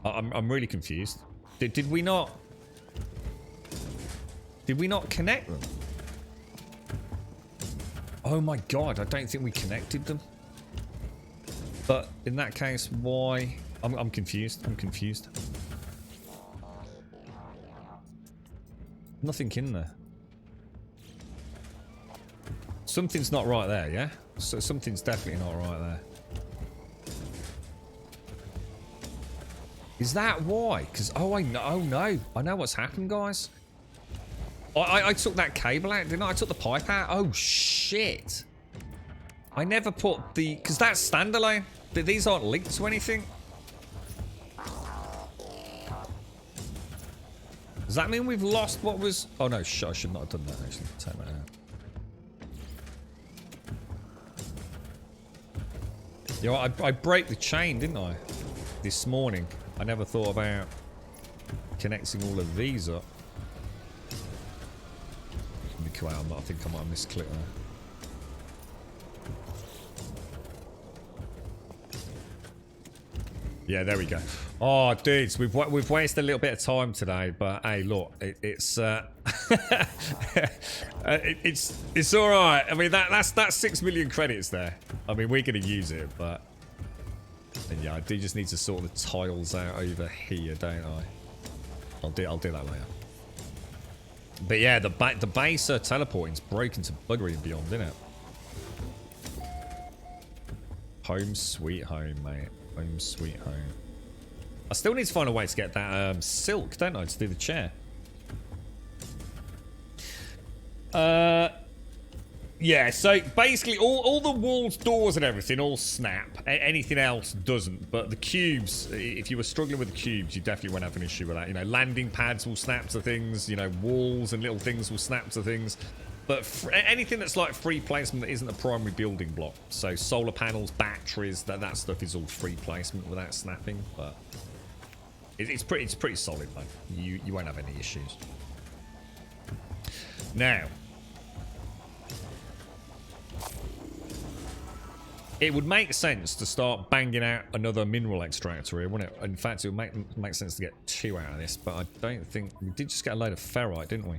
I'm really confused. Did we not connect them? Oh my god, I don't think we connected them. But in that case, why? I'm confused. I'm confused. Nothing in there. Something's not right there, yeah? So something's definitely not right there. Is that why? Because, oh, I know. Oh, no. I know what's happened, guys. I took that cable out, didn't I? I took the pipe out. Oh, shit. I never put the... Because that's standalone. These aren't linked to anything. Does that mean we've lost what was... Oh, no. I should not have done that, actually. Take that out. You know, I broke the chain, didn't I? This morning. I never thought about connecting all of these up. Let me come out. I think I might have misclicked there. Yeah, there we go. Oh, dudes, we've wasted a little bit of time today, but hey, look, it's it's all right. I mean, that's 6 million credits there. I mean, we're gonna use it, but and yeah, I do just need to sort the tiles out over here, don't I? I'll do that later. But yeah, the base teleporting's broken to buggery and beyond, isn't it? Home sweet home, mate. Home sweet home. I still need to find a way to get that silk, don't I, to do the chair. Yeah, so basically all the walls, doors and everything all snap. Anything else doesn't. But the cubes, if you were struggling with the cubes, you definitely won't have an issue with that. You know, landing pads will snap to things. You know, walls and little things will snap to things. But anything that's like free placement that isn't a primary building block. So solar panels, batteries, that stuff is all free placement without snapping. But it's pretty solid, though. You won't have any issues. Now, it would make sense to start banging out another mineral extractor here, wouldn't it? In fact, it would make sense to get 2 out of this, but I don't think... We did just get a load of ferrite, didn't we?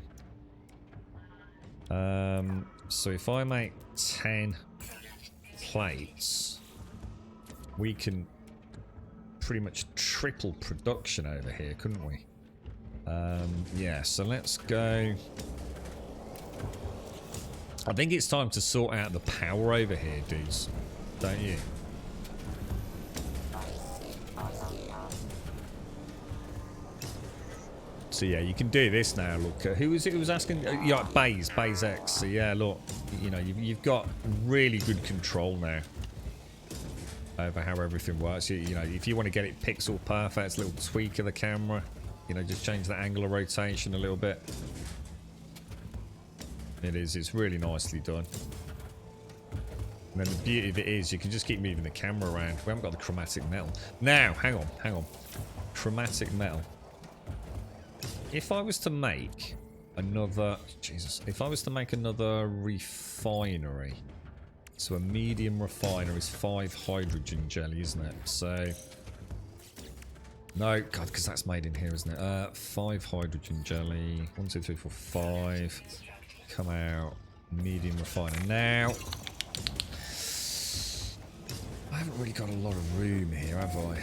So if I make 10 plates, we can pretty much triple production over here, couldn't we? Yeah, so let's go... I think it's time to sort out the power over here, dudes. Don't you? So yeah, you can do this now. Look, who was it who was asking? Yeah, Baze X. So yeah, look, you know, you've got really good control now over how everything works. You know, if you want to get it pixel perfect, a little tweak of the camera, you know, just change the angle of rotation a little bit. It's really nicely done. And then the beauty of it is you can just keep moving the camera around. We haven't got the chromatic metal. Now, hang on. Chromatic metal. If I was to make another... Jesus. If I was to make another refinery. So a medium refiner is 5 hydrogen jelly, isn't it? So... No, God, because that's made in here, isn't it? 5 hydrogen jelly. 1, 2, 3, 4, 5. Come out. Medium refiner. Now... I haven't really got a lot of room here, have I?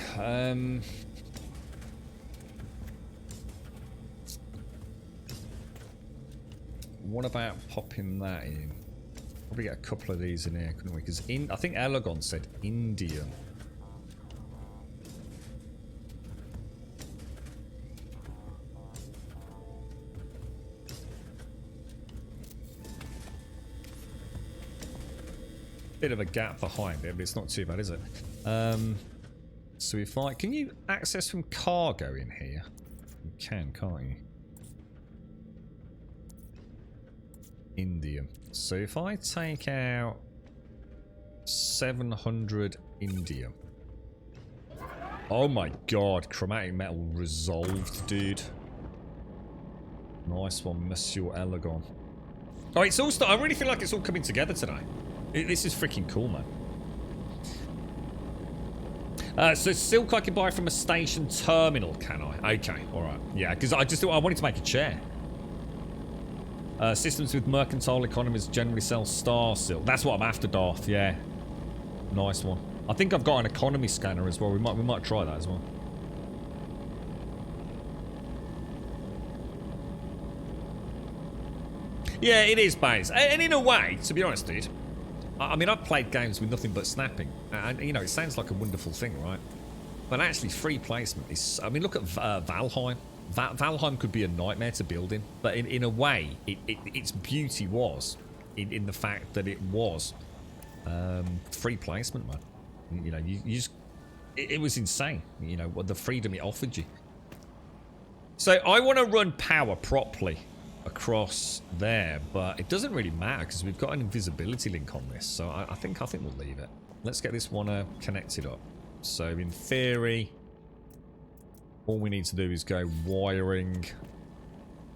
What about popping that in? Probably get a couple of these in here, couldn't we? Because I think Elagon said Indium. Bit of a gap behind it, but it's not too bad, is it? So if I... Can you access from cargo in here? You can, can't you? Indium. So if I take out 700 indium. Oh my god, chromatic metal resolved, dude. Nice one, Monsieur Elagon. Oh, it's all I really feel like it's all coming together today. This is freaking cool, man. So silk I can buy from a station terminal, can I? Okay, alright. Yeah, because I wanted to make a chair. Systems with mercantile economies generally sell star silk. That's what I'm after, Darth. Yeah, nice one. I think I've got an economy scanner as well. We might try that as well. Yeah, it is, Baze. And in a way, to be honest, dude, I mean, I've played games with nothing but snapping, and you know, it sounds like a wonderful thing, right? But actually, free placement is. I mean, look at Valheim. Valheim could be a nightmare to build in, but in a way, its beauty was in the fact that it was free placement, man. You know, you just it was insane. You know what the freedom it offered you. So I want to run power properly across there, but it doesn't really matter because we've got an invisibility link on this. So I think we'll leave it. Let's get this one connected up. So in theory, all we need to do is go wiring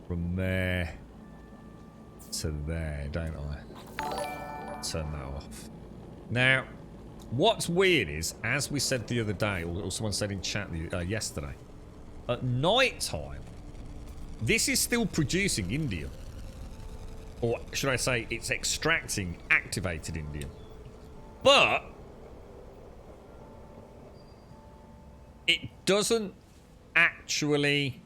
from there to there, don't I? Turn that off. Now, what's weird is, as we said the other day, or someone said in chat yesterday, at night time, this is still producing indium. Or should I say, it's extracting activated indium. But it doesn't actually...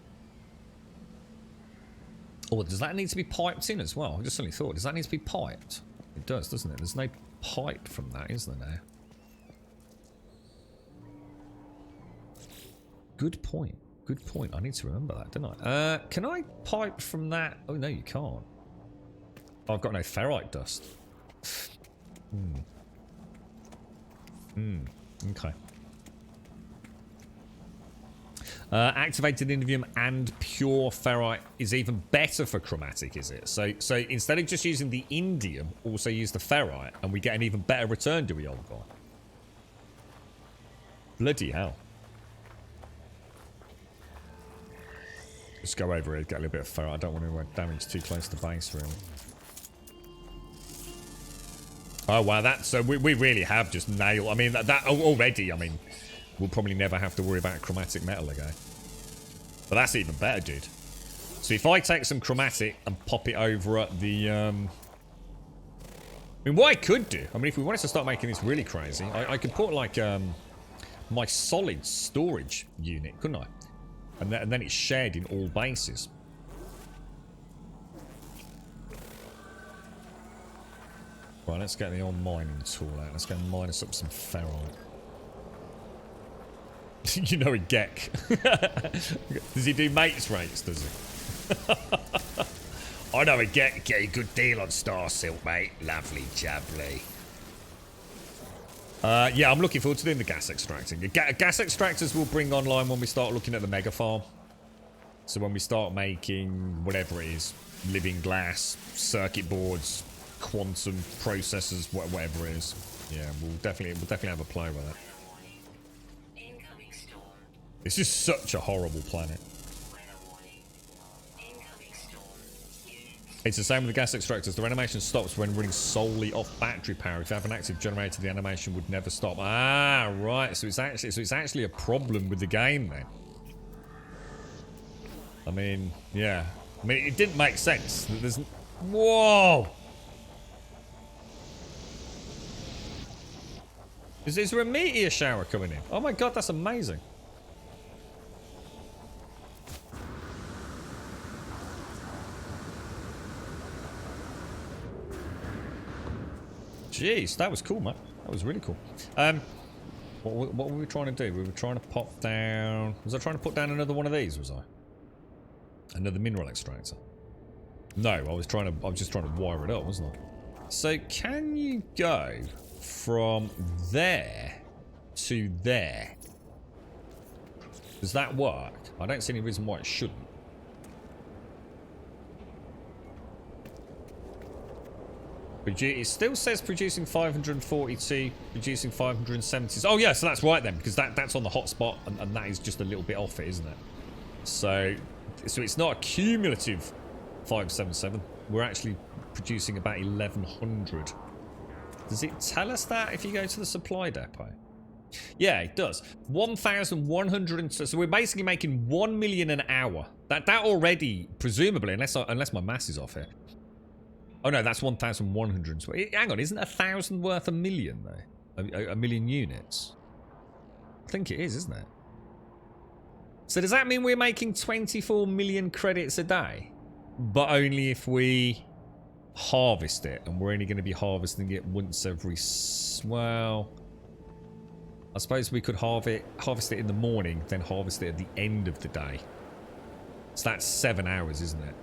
Oh, does that need to be piped in as well? I just suddenly thought, does that need to be piped? It does, doesn't it? There's no pipe from that, is there now? Good point. Good point. I need to remember that, don't I? Can I pipe from that? Oh, no, you can't. Oh, I've got no ferrite dust. Okay. Activated indium and pure ferrite is even better for chromatic, is it? So instead of just using the indium, also use the ferrite, and we get an even better return, do we, old guy? Bloody hell. Let's go over here, get a little bit of ferrite. I don't want to damage too close to base, really. Oh, wow, so we really have just nailed... I mean, that already, I mean... We'll probably never have to worry about chromatic metal again. But that's even better, dude. So if I take some chromatic and pop it over at the... I mean, what I could do... I mean, if we wanted to start making this really crazy, I could put, like, my solid storage unit, couldn't I? And then it's shared in all bases. Right, let's get the old mining tool out. Let's go mine us up some ferrite. You know a Gek. Does he do mates rates, does he? I know a Gek. Get a good deal on Star Silk, mate. Lovely jubbly. Yeah, I'm looking forward to doing the gas extracting. Gas extractors will bring online when we start looking at the mega farm. So when we start making whatever it is, living glass, circuit boards, quantum processors, whatever it is. Yeah, we'll definitely have a play with it. This is such a horrible planet. It's the same with the gas extractors. The animation stops when running solely off battery power. If you have an active generator, the animation would never stop. Ah, right. So it's actually a problem with the game then. I mean, yeah. I mean, it didn't make sense. There's... Whoa! Is there a meteor shower coming in? Oh my god, that's amazing. Jeez, that was cool, man. That was really cool. What were we trying to do? We were trying to pop down... Was I trying to put down another one of these, was I? Another mineral extractor? No, I was just trying to wire it up, wasn't I? So, can you go from there to there? Does that work? I don't see any reason why it shouldn't. It still says producing 542, producing 570. Oh yeah, so that's right then, because that's on the hotspot, and that is just a little bit off it, isn't it? So it's not a cumulative 577. We're actually producing about 1100. Does it tell us that if you go to the supply depot? Yeah, it does. 1,100. So we're basically making 1 million an hour. That already, presumably, unless my maths is off here. Oh no, that's 1,100. Hang on, isn't 1,000 worth a million though? A million units? I think it is, isn't it? So does that mean we're making 24 million credits a day? But only if we harvest it, and we're only going to be harvesting it once every... Well... I suppose we could harvest it in the morning, then harvest it at the end of the day. So that's 7 hours, isn't it?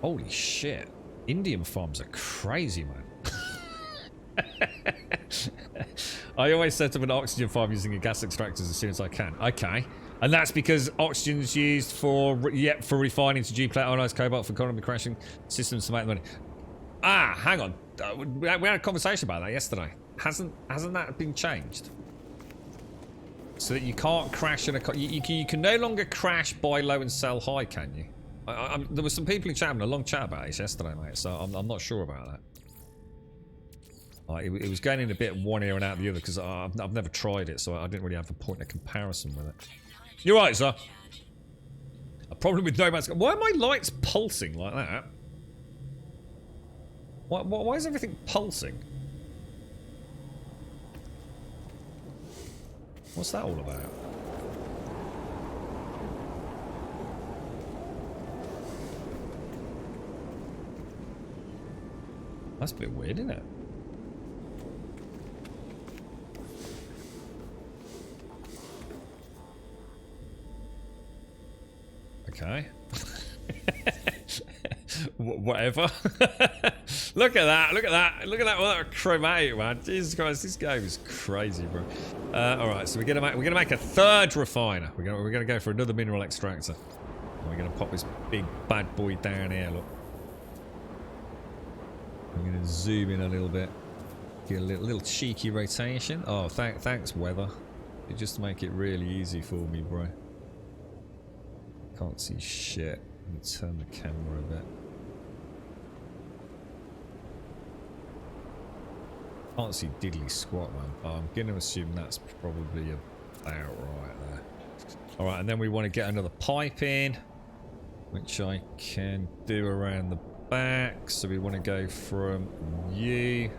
Holy shit. Indian farms are crazy, man. I always set up an oxygen farm using a gas extractors as soon as I can. Okay. And that's because oxygen is used for refining to duplate ionized cobalt for economy crashing systems to make money. Ah, hang on. We had a conversation about that yesterday. Hasn't that been changed? So that you can't crash in a... You can no longer crash, buy low and sell high, can you? There were some people in chat having a long chat about this yesterday, mate, so I'm not sure about that. It was going in a bit one ear and out the other because I've never tried it, so I didn't really have a point of comparison with it. You're right, sir. A problem with no man's... Why are my lights pulsing like that? Why is everything pulsing? What's that all about? That's a bit weird, isn't it? Okay. Whatever. Look at that! Look at that! Look at that! Well, that chromatic, man. Jesus Christ, this game is crazy, bro. All right, so we're gonna make a third refiner. We're gonna go for another mineral extractor. And we're gonna pop this big bad boy down here. Look. I'm gonna zoom in a little bit. Get a little cheeky rotation. Oh, thanks, weather. You just make it really easy for me, bro. Can't see shit. Let me turn the camera a bit. Can't see diddly squat, man. But I'm gonna assume that's probably about right there. Alright, and then we want to get another pipe in, which I can do around the back. So we want to go from you.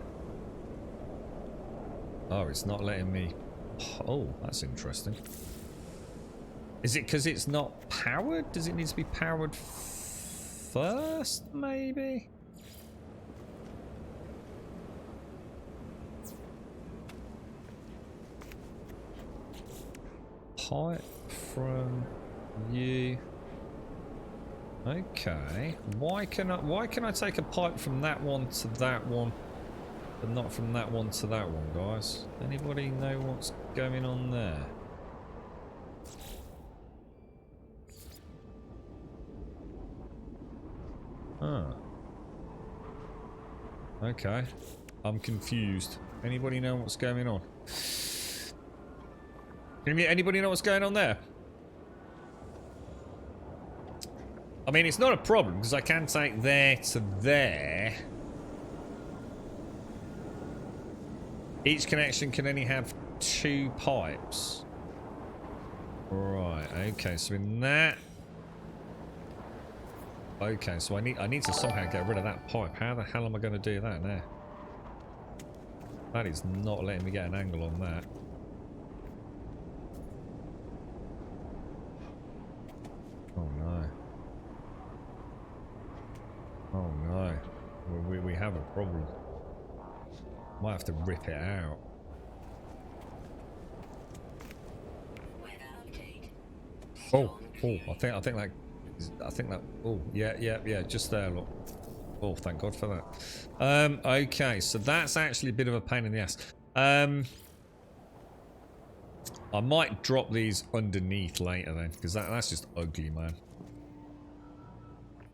Oh, it's not letting me... Oh, that's interesting. Is it because it's not powered? Does it need to be powered first, maybe? Pipe from you. Okay. Why can I take a pipe from that one to that one, but not from that one to that one, guys? Anybody know what's going on there? Huh. Okay. I'm confused. Anybody know what's going on? Anybody know what's going on there? I mean, it's not a problem because I can take there to there. Each connection can only have 2 pipes. Right, okay, so in that... Okay, so I need to somehow get rid of that pipe. How the hell am I going to do that now? That is not letting me get an angle on that. Oh no. Oh no. we have a problem. Might have to rip it out. Oh, I think that. Oh, yeah. Just there, look. Oh, thank God for that. Okay, so that's actually a bit of a pain in the ass. I might drop these underneath later then, because that's just ugly, man.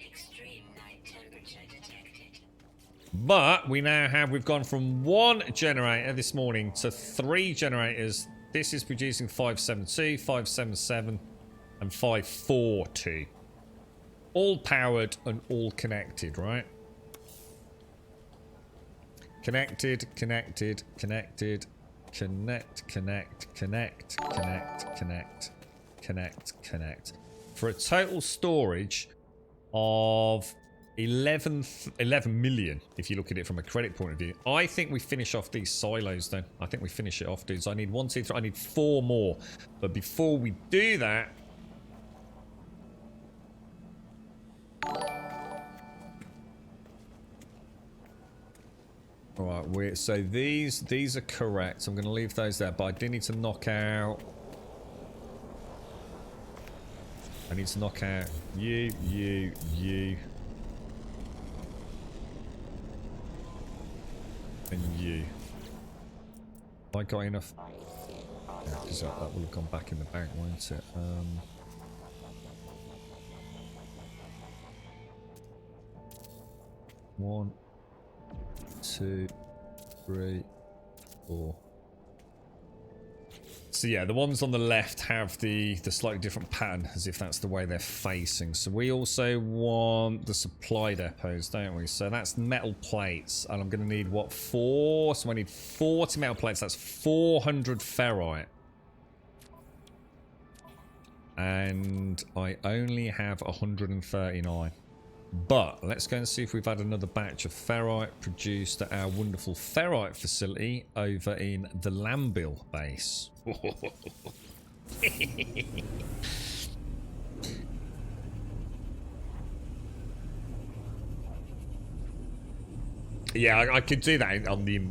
Extreme night temperature detected. But we've gone from 1 generator this morning to 3 generators. This is producing 572, 577, and 542. All powered and all connected, right? Connected. Connect. For a total storage of 11 million, if you look at it from a credit point of view. I think we finish off these silos then. I think we finish it off, dudes. I need 1, 2, 3. I need 4 more. But before we do that... Alright, so these are correct. I'm going to leave those there, but I do need to knock out... I need to knock out you. And you. Have I got enough? Yeah, because that will have gone back in the bank, won't it? 1, 2, 3, 4. So yeah, the ones on the left have the slightly different pattern, as if that's the way they're facing. So we also want the supply depots, don't we? So that's metal plates, and I'm going to need, what, 4? So I need 40 metal plates. That's 400 ferrite. And I only have 139. But let's go and see if we've had another batch of ferrite produced at our wonderful ferrite facility over in the Lambil base. Yeah, I could do that on the...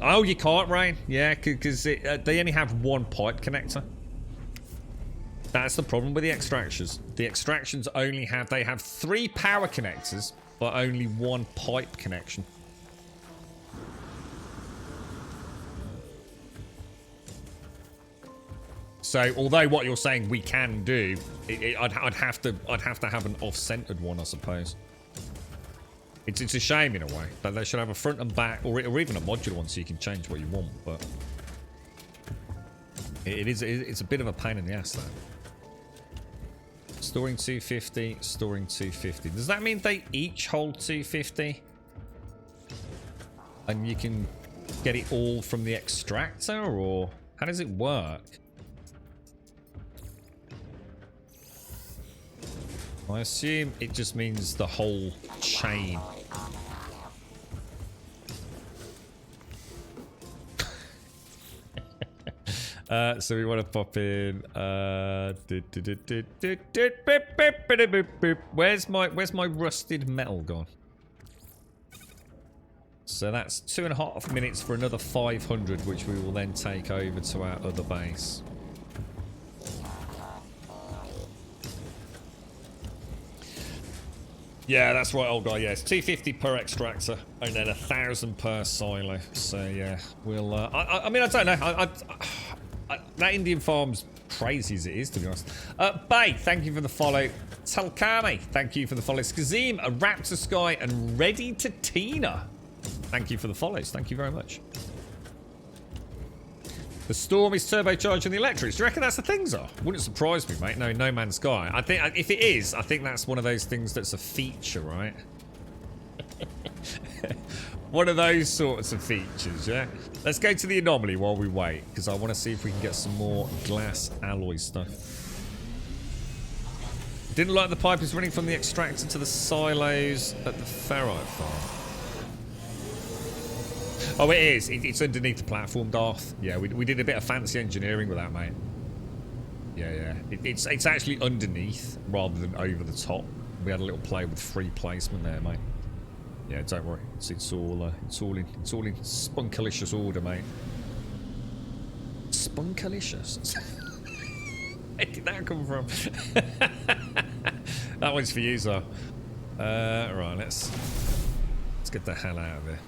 oh, you can't, Ryan? Yeah, because they only have 1 pipe connector. That's the problem with the extractions. The extractions only have... They have 3 power connectors, but only 1 pipe connection. So, although what you're saying we can do, I'd have to have an off-centered one, I suppose. It's a shame in a way that they should have a front and back, or even a modular one, so you can change what you want. But it's a bit of a pain in the ass, though. Storing 250, storing 250. Does that mean they each hold 250? And you can get it all from the extractor, or how does it work? I assume it just means the whole chain. So we want to pop in. Where's my rusted metal gone? So that's 2.5 minutes for another 500, which we will then take over to our other base. Yeah, that's right, old guy. Yeah, it's 250 per extractor and then 1,000 per silo. So yeah, we'll. I mean, I don't know. That Indian farm's crazy as it is, to be honest. Bay, thank you for the follow. Talkami, thank you for the follow. Skazim, a Raptor Sky, and Ready to Tina. Thank you for the follows. Thank you very much. The Storm is turbocharging the electrics. Do you reckon that's the thing, Zar? Wouldn't surprise me, mate. No Man's Sky. I think if it is, I think that's one of those things that's a feature, right? One of those sorts of features, yeah? Let's go to the anomaly while we wait, because I want to see if we can get some more glass alloy stuff. Didn't like the pipe is running from the extractor to the silos at the ferrite farm. Oh, it is. It's underneath the platform, Darth. Yeah, we did a bit of fancy engineering with that, mate. Yeah. It's actually underneath rather than over the top. We had a little play with free placement there, mate. Yeah, don't worry. It's all in spunkalicious order, mate. Spunkalicious. Where did that come from? That one's for you, sir. Right, let's get the hell out of here.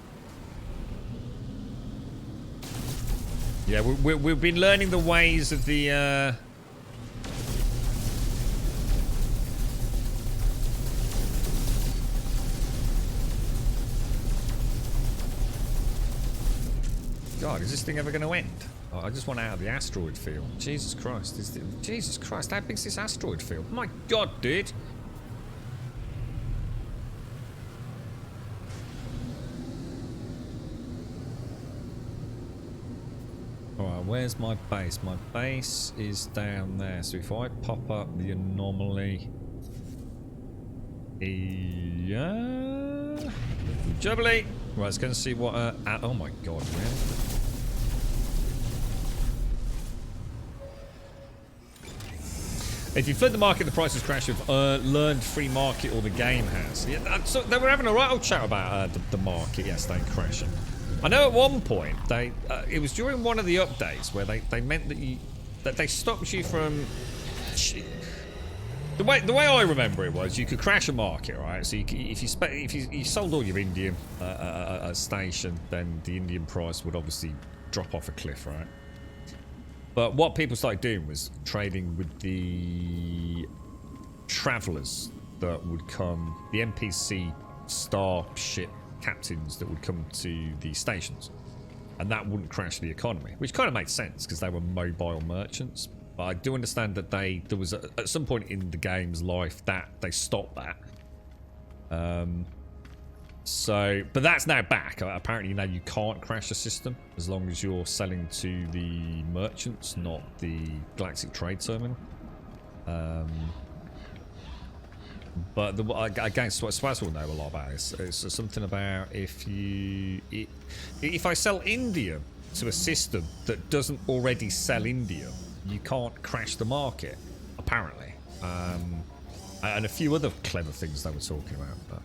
Yeah, we've been learning the ways of the. God, is this thing ever going to end? Oh, I just want out of the asteroid field. Jesus Christ. Jesus Christ, how big's this asteroid field? My God, dude. Alright, where's my base? My base is down there. So if I pop up the anomaly... Yeah... Jubilee! Right, let's go and see what... oh my God, really? If you fled the market, the price has crashed. You've learned free market or the game has. Yeah, so they were having a right old chat about the market yesterday crashing. I know at one point they it was during one of the updates where they meant that they stopped you from. The way I remember it was you could crash a market, right? So if you sold all your Indian at a station, then the Indian price would obviously drop off a cliff, right? But what people started doing was trading with the travelers that would come, the NPC starship captains that would come to the stations, and that wouldn't crash the economy, which kind of made sense because they were mobile merchants. But I do understand that there was at some point in the game's life that they stopped that. But that's now back. Apparently now you can't crash the system as long as you're selling to the merchants, not the Galactic Trade Terminal. But again, Swaz will know a lot about this. It's something about if I sell India to a system that doesn't already sell India, you can't crash the market, apparently. And a few other clever things they were talking about. But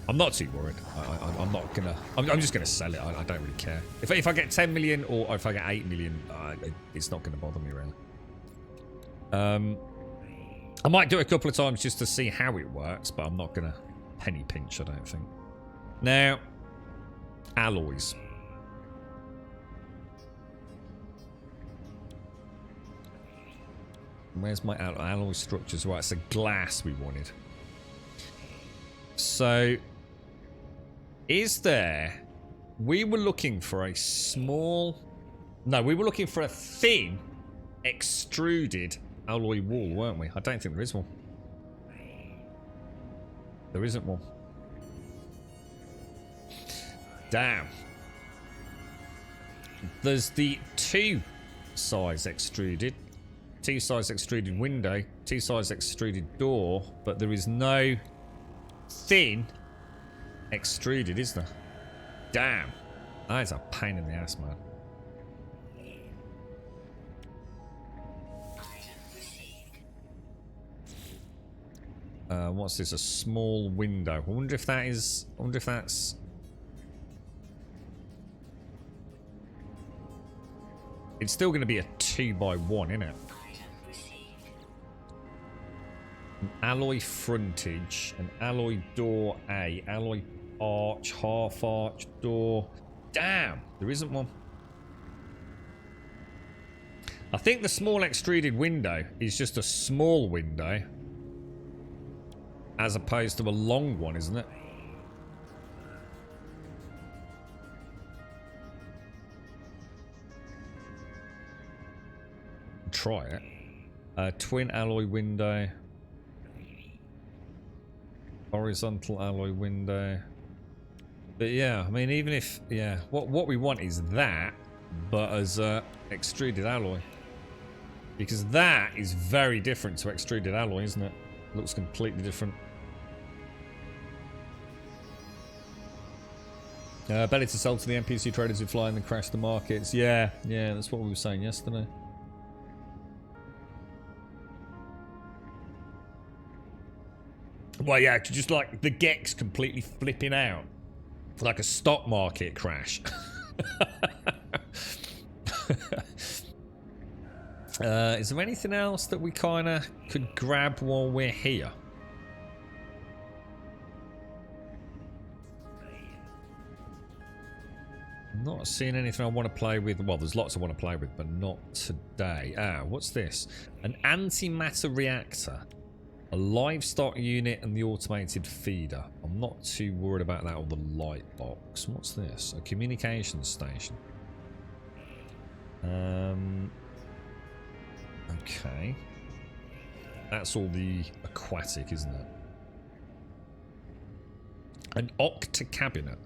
I'm not too worried. I'm not gonna. I'm just gonna sell it. I don't really care. If I get 10 million or if I get 8 million, it's not gonna bother me really. I might do it a couple of times just to see how it works, but I'm not gonna penny pinch. I don't think. Now, alloys. Where's my alloy structures? Right, it's a glass we wanted. So, is there... We were looking for a small... No, we were looking for a thin, extruded alloy wall, weren't we? I don't think there is one. There isn't one. Damn. There's the 2-size extruded. 2-size extruded window, 2-size extruded door, but there is no thin extruded, is there? Damn. That is a pain in the ass, man. What's this? A small window. I wonder if that is... I wonder if that's... It's still going to be a 2x1, isn't it? An alloy frontage, an alloy door A, alloy arch, half arch door. Damn, there isn't one. I think the small extruded window is just a small window as opposed to a long one, isn't it? Try it. Twin alloy window. Horizontal alloy window. But yeah, I mean, even if... Yeah, what we want is that, but as extruded alloy. Because that is very different to extruded alloy, isn't it? Looks completely different. Better to sell to the NPC traders who fly in and crash the markets. Yeah, that's what we were saying yesterday. Well, yeah, just like the Gex completely flipping out Like a stock market crash. Is there anything else that we kind of could grab while we're here? Not seeing anything I want to play with. Well, there's lots I want to play with, but not today. Ah, what's this? An antimatter reactor, a livestock unit, and the automated feeder. I'm not too worried about that or the light box. What's this? A communications station. Okay. That's all the aquatic, isn't it? An octa cabinet.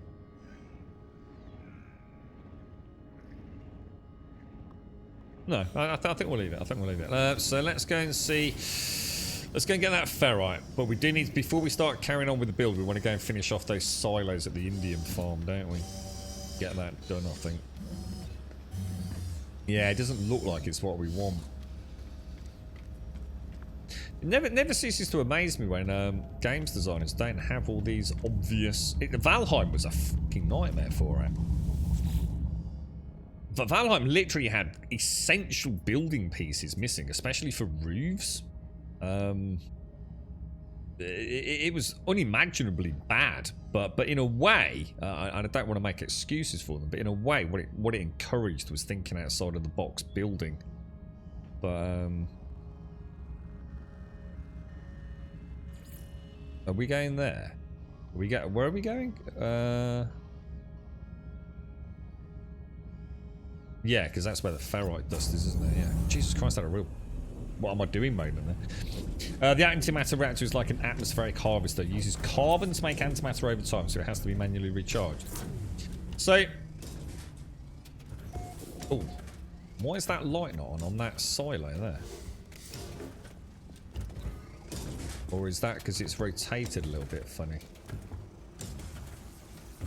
No, I think we'll leave it. I think we'll leave it. So let's go and see. Let's go and get that ferrite. But we do need, before we start carrying on with the build, we want to go and finish off those silos at the Indian farm, don't we? Get that done, I think. Yeah, it doesn't look like it's what we want. It never ceases to amaze me when games designers don't have all these obvious... Valheim was a fucking nightmare for it. But Valheim literally had essential building pieces missing, especially for roofs. It was unimaginably bad, but in a way, I don't want to make excuses for them, but in a way, what it encouraged was thinking outside of the box building. But are we going there? Where are we going? Yeah, because that's where the ferrite dust is, isn't it? Yeah. Jesus Christ, that a real... What am I doing moment there? The antimatter reactor is like an atmospheric harvester. It uses carbon to make antimatter over time, so it has to be manually recharged. So... Oh. Why is that light not on that silo there? Or is that because it's rotated a little bit funny?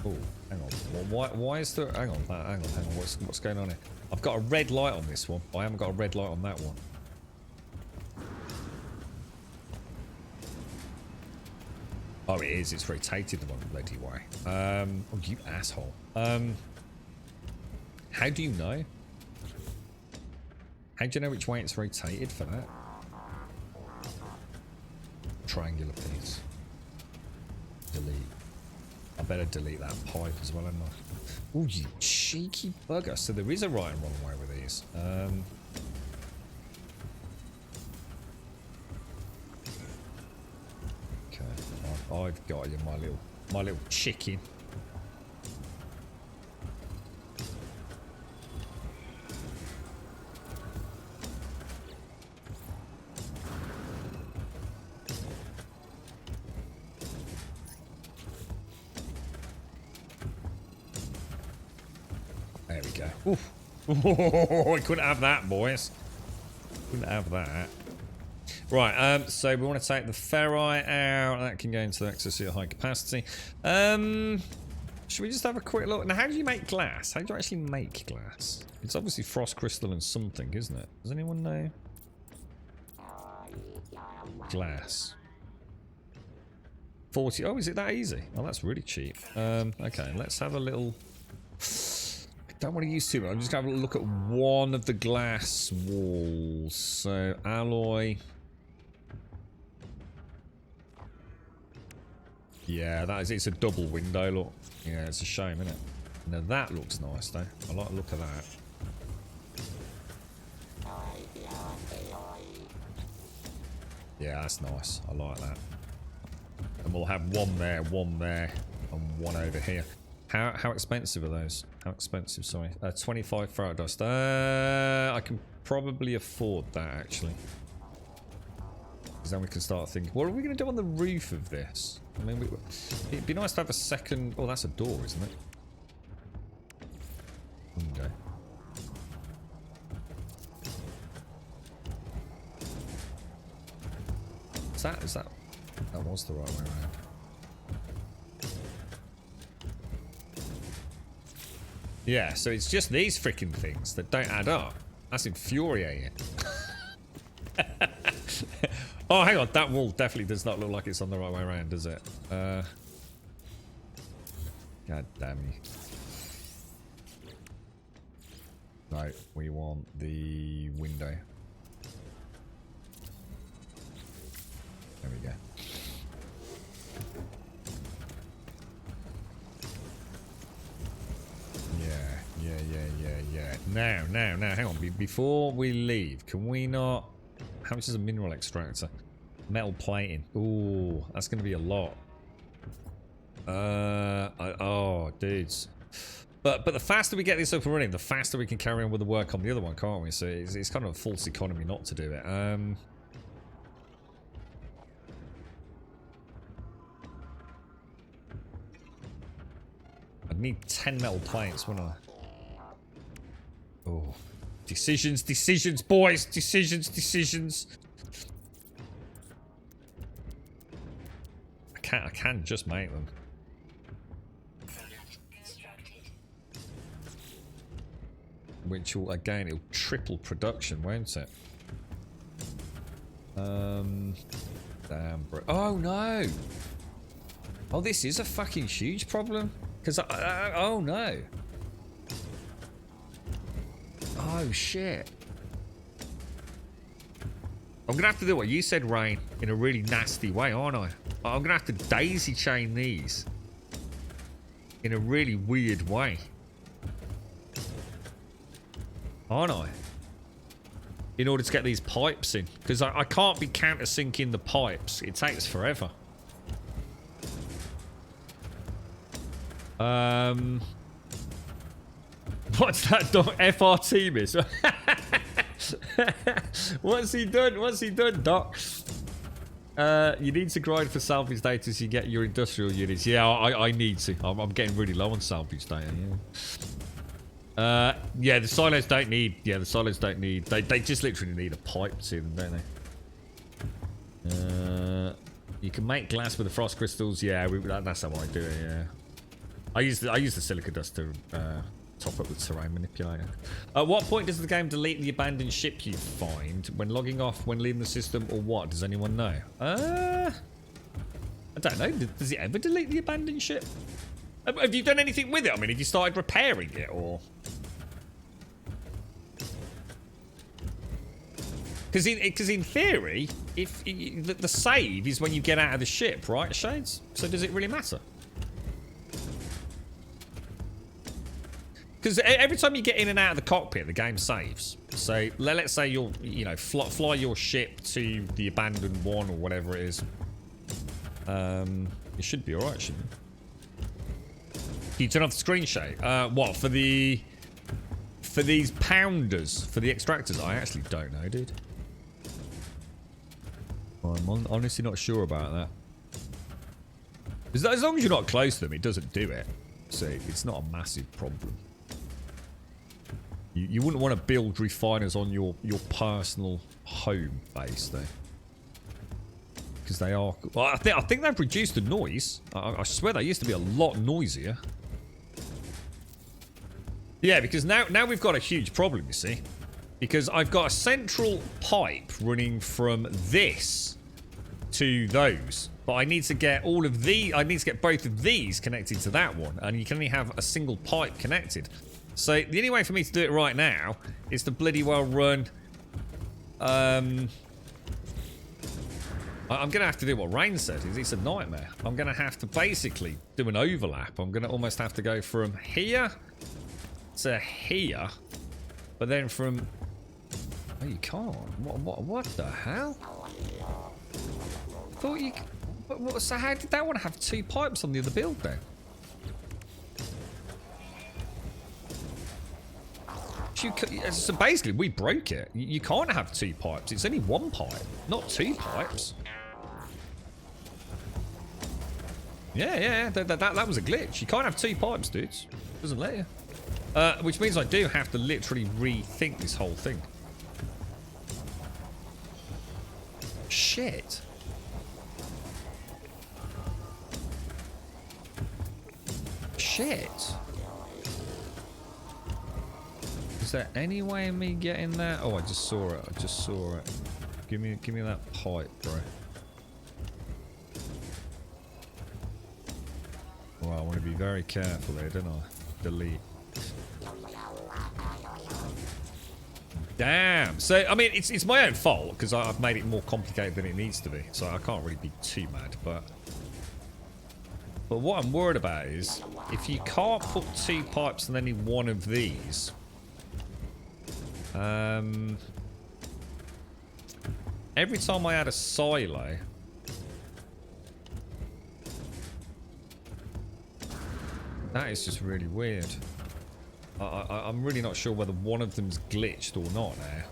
Oh, hang on. Why is there... Hang on. What's going on here? I've got a red light on this one. I haven't got a red light on that one. Oh, it is. It's rotated the one bloody way. Oh, you asshole. How do you know? How do you know which way it's rotated for that? Triangular piece. Delete. I better delete that pipe as well, hadn't I? Oh, you cheeky bugger. So there is a right and wrong way with these. Okay. I've got you, my little chicken. There we go. Oof. Oh, I couldn't have that, boys. Couldn't have that. Right, so we want to take the ferrite out. That can go into the access at high capacity. Should we just have a quick look? Now, how do you make glass? How do you actually make glass? It's obviously frost crystal and something, isn't it? Does anyone know? Glass. 40. Oh, is it that easy? Oh, that's really cheap. Okay, let's have a little... Don't want to use too much. I'm just going to have a look at one of the glass walls. So, alloy. Yeah, that is. It's a double window, look. Yeah, it's a shame, isn't it? Now that looks nice, though. I like the look of that. Yeah, that's nice. I like that. And we'll have one there, and one over here. How expensive are those? How expensive, sorry. 25 ferrite dust. I can probably afford that, actually. Because then we can start thinking, what are we going to do on the roof of this? I mean, it'd be nice to have a second... Oh, that's a door, isn't it? Window. Is that... That was the right way around. Yeah, so it's just these freaking things that don't add up. That's infuriating. Oh, hang on. That wall definitely does not look like it's on the right way around, does it? God damn you. Right, we want the window. There we go. Yeah. Now, hang on. Before we leave, can we not... How much is a mineral extractor? Metal plating. Ooh, that's going to be a lot. Oh, dudes. But the faster we get this up and running, the faster we can carry on with the work on the other one, can't we? So it's kind of a false economy not to do it. I'd need 10 metal plates, wouldn't I? Oh. Decisions, boys! Decisions! I can just make them. Product constructed. Which will, again, it'll triple production, won't it? Damn, bro. Oh, no! Oh, this is a fucking huge problem. Because, oh, no. Oh, shit. I'm gonna have to do what you said, Rain, in a really nasty way, aren't I? I'm gonna have to daisy chain these in a really weird way. Aren't I? In order to get these pipes in. Because I can't be countersinking the pipes. It takes forever. What's that dog? FRT miss? What's he done, Doc? You need to grind for salvage data so you get your industrial units. Yeah, I need to. I'm getting really low on salvage data, yeah. Yeah, the silos don't need... Yeah, the silos don't need... They just literally need a pipe to them, don't they? You can make glass with the frost crystals. Yeah, that's how I do it, yeah. I use the silica dust to top up with terrain manipulator. At what point does the game delete the abandoned ship you find? When logging off, when leaving the system, or what? Does anyone know? I don't know. Does it ever delete the abandoned ship? Have you done anything with it? I mean, have you started repairing it, or...? Because in theory, if the save is when you get out of the ship, right, Shades? So does it really matter? Because every time you get in and out of the cockpit, the game saves. So let's say you'll, fly your ship to the abandoned one or whatever it is. It should be alright, shouldn't it? Can you turn off the screen shake? What, for these pounders, for the extractors? I actually don't know, dude. I'm honestly not sure about that. As long as you're not close to them, it doesn't do it. So it's not a massive problem. You wouldn't want to build refiners on your personal home base, though. Because they are... Well, I think they've reduced the noise. I swear they used to be a lot noisier. Yeah, because now we've got a huge problem, you see. Because I've got a central pipe running from this to those. But I need to get all of these... I need to get both of these connected to that one. And you can only have a single pipe connected. So the only way for me to do it right now is to bloody well run... I'm going to have to do what Rain said. It's a nightmare. I'm going to have to basically do an overlap. I'm going to almost have to go from here to here. But then from... Oh, you can't. What the hell? I thought you... So how did that one have two pipes on the other build then? So basically, we broke it. You can't have two pipes. It's only one pipe, not two pipes. Yeah. That was a glitch. You can't have two pipes, dudes. Doesn't let you. Which means I do have to literally rethink this whole thing. Shit. Is there any way of me getting that? Oh, I just saw it. Give me that pipe, bro. Oh, I want to be very careful here, don't I? Delete. Damn. So, I mean, it's my own fault because I've made it more complicated than it needs to be. So I can't really be too mad. But what I'm worried about is if you can't put 2 pipes in any one of these, every time I add a silo, that is just really weird. I'm really not sure whether one of them's glitched or not now.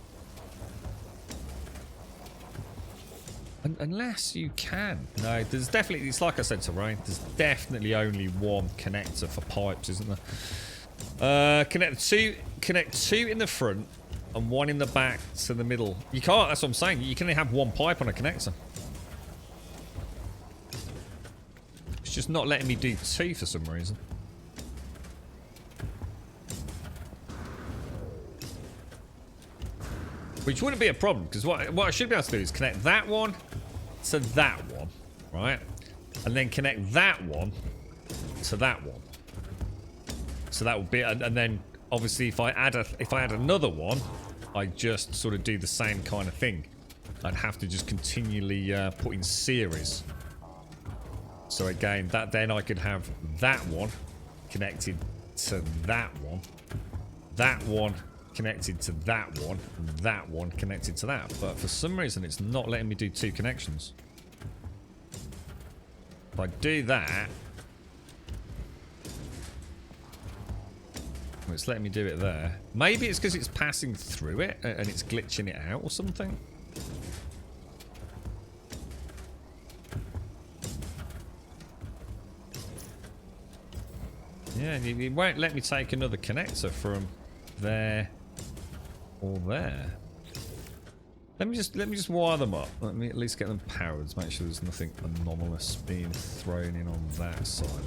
Unless you can. No, there's definitely, it's like I said to Rain, there's definitely only one connector for pipes, isn't there? Connect two in the front and 1 in the back to the middle. You can't, that's what I'm saying. You can only have 1 pipe on a connector. It's just not letting me do 2 for some reason. Which wouldn't be a problem, because what I should be able to do is connect that one to that one, right? And then connect that one to that one. So that would be, and then obviously if I add another one, I just sort of do the same kind of thing. I'd have to just continually put in series. So again, then I could have that one connected to that one connected to that one, and that one connected to that. But for some reason, it's not letting me do 2 connections. If I do that, well, it's letting me do it there. Maybe it's because it's passing through it and it's glitching it out or something. Yeah, it won't let me take another connector from there or there. Let me just wire them up. Let me at least get them powered to make sure there's nothing anomalous being thrown in on that side of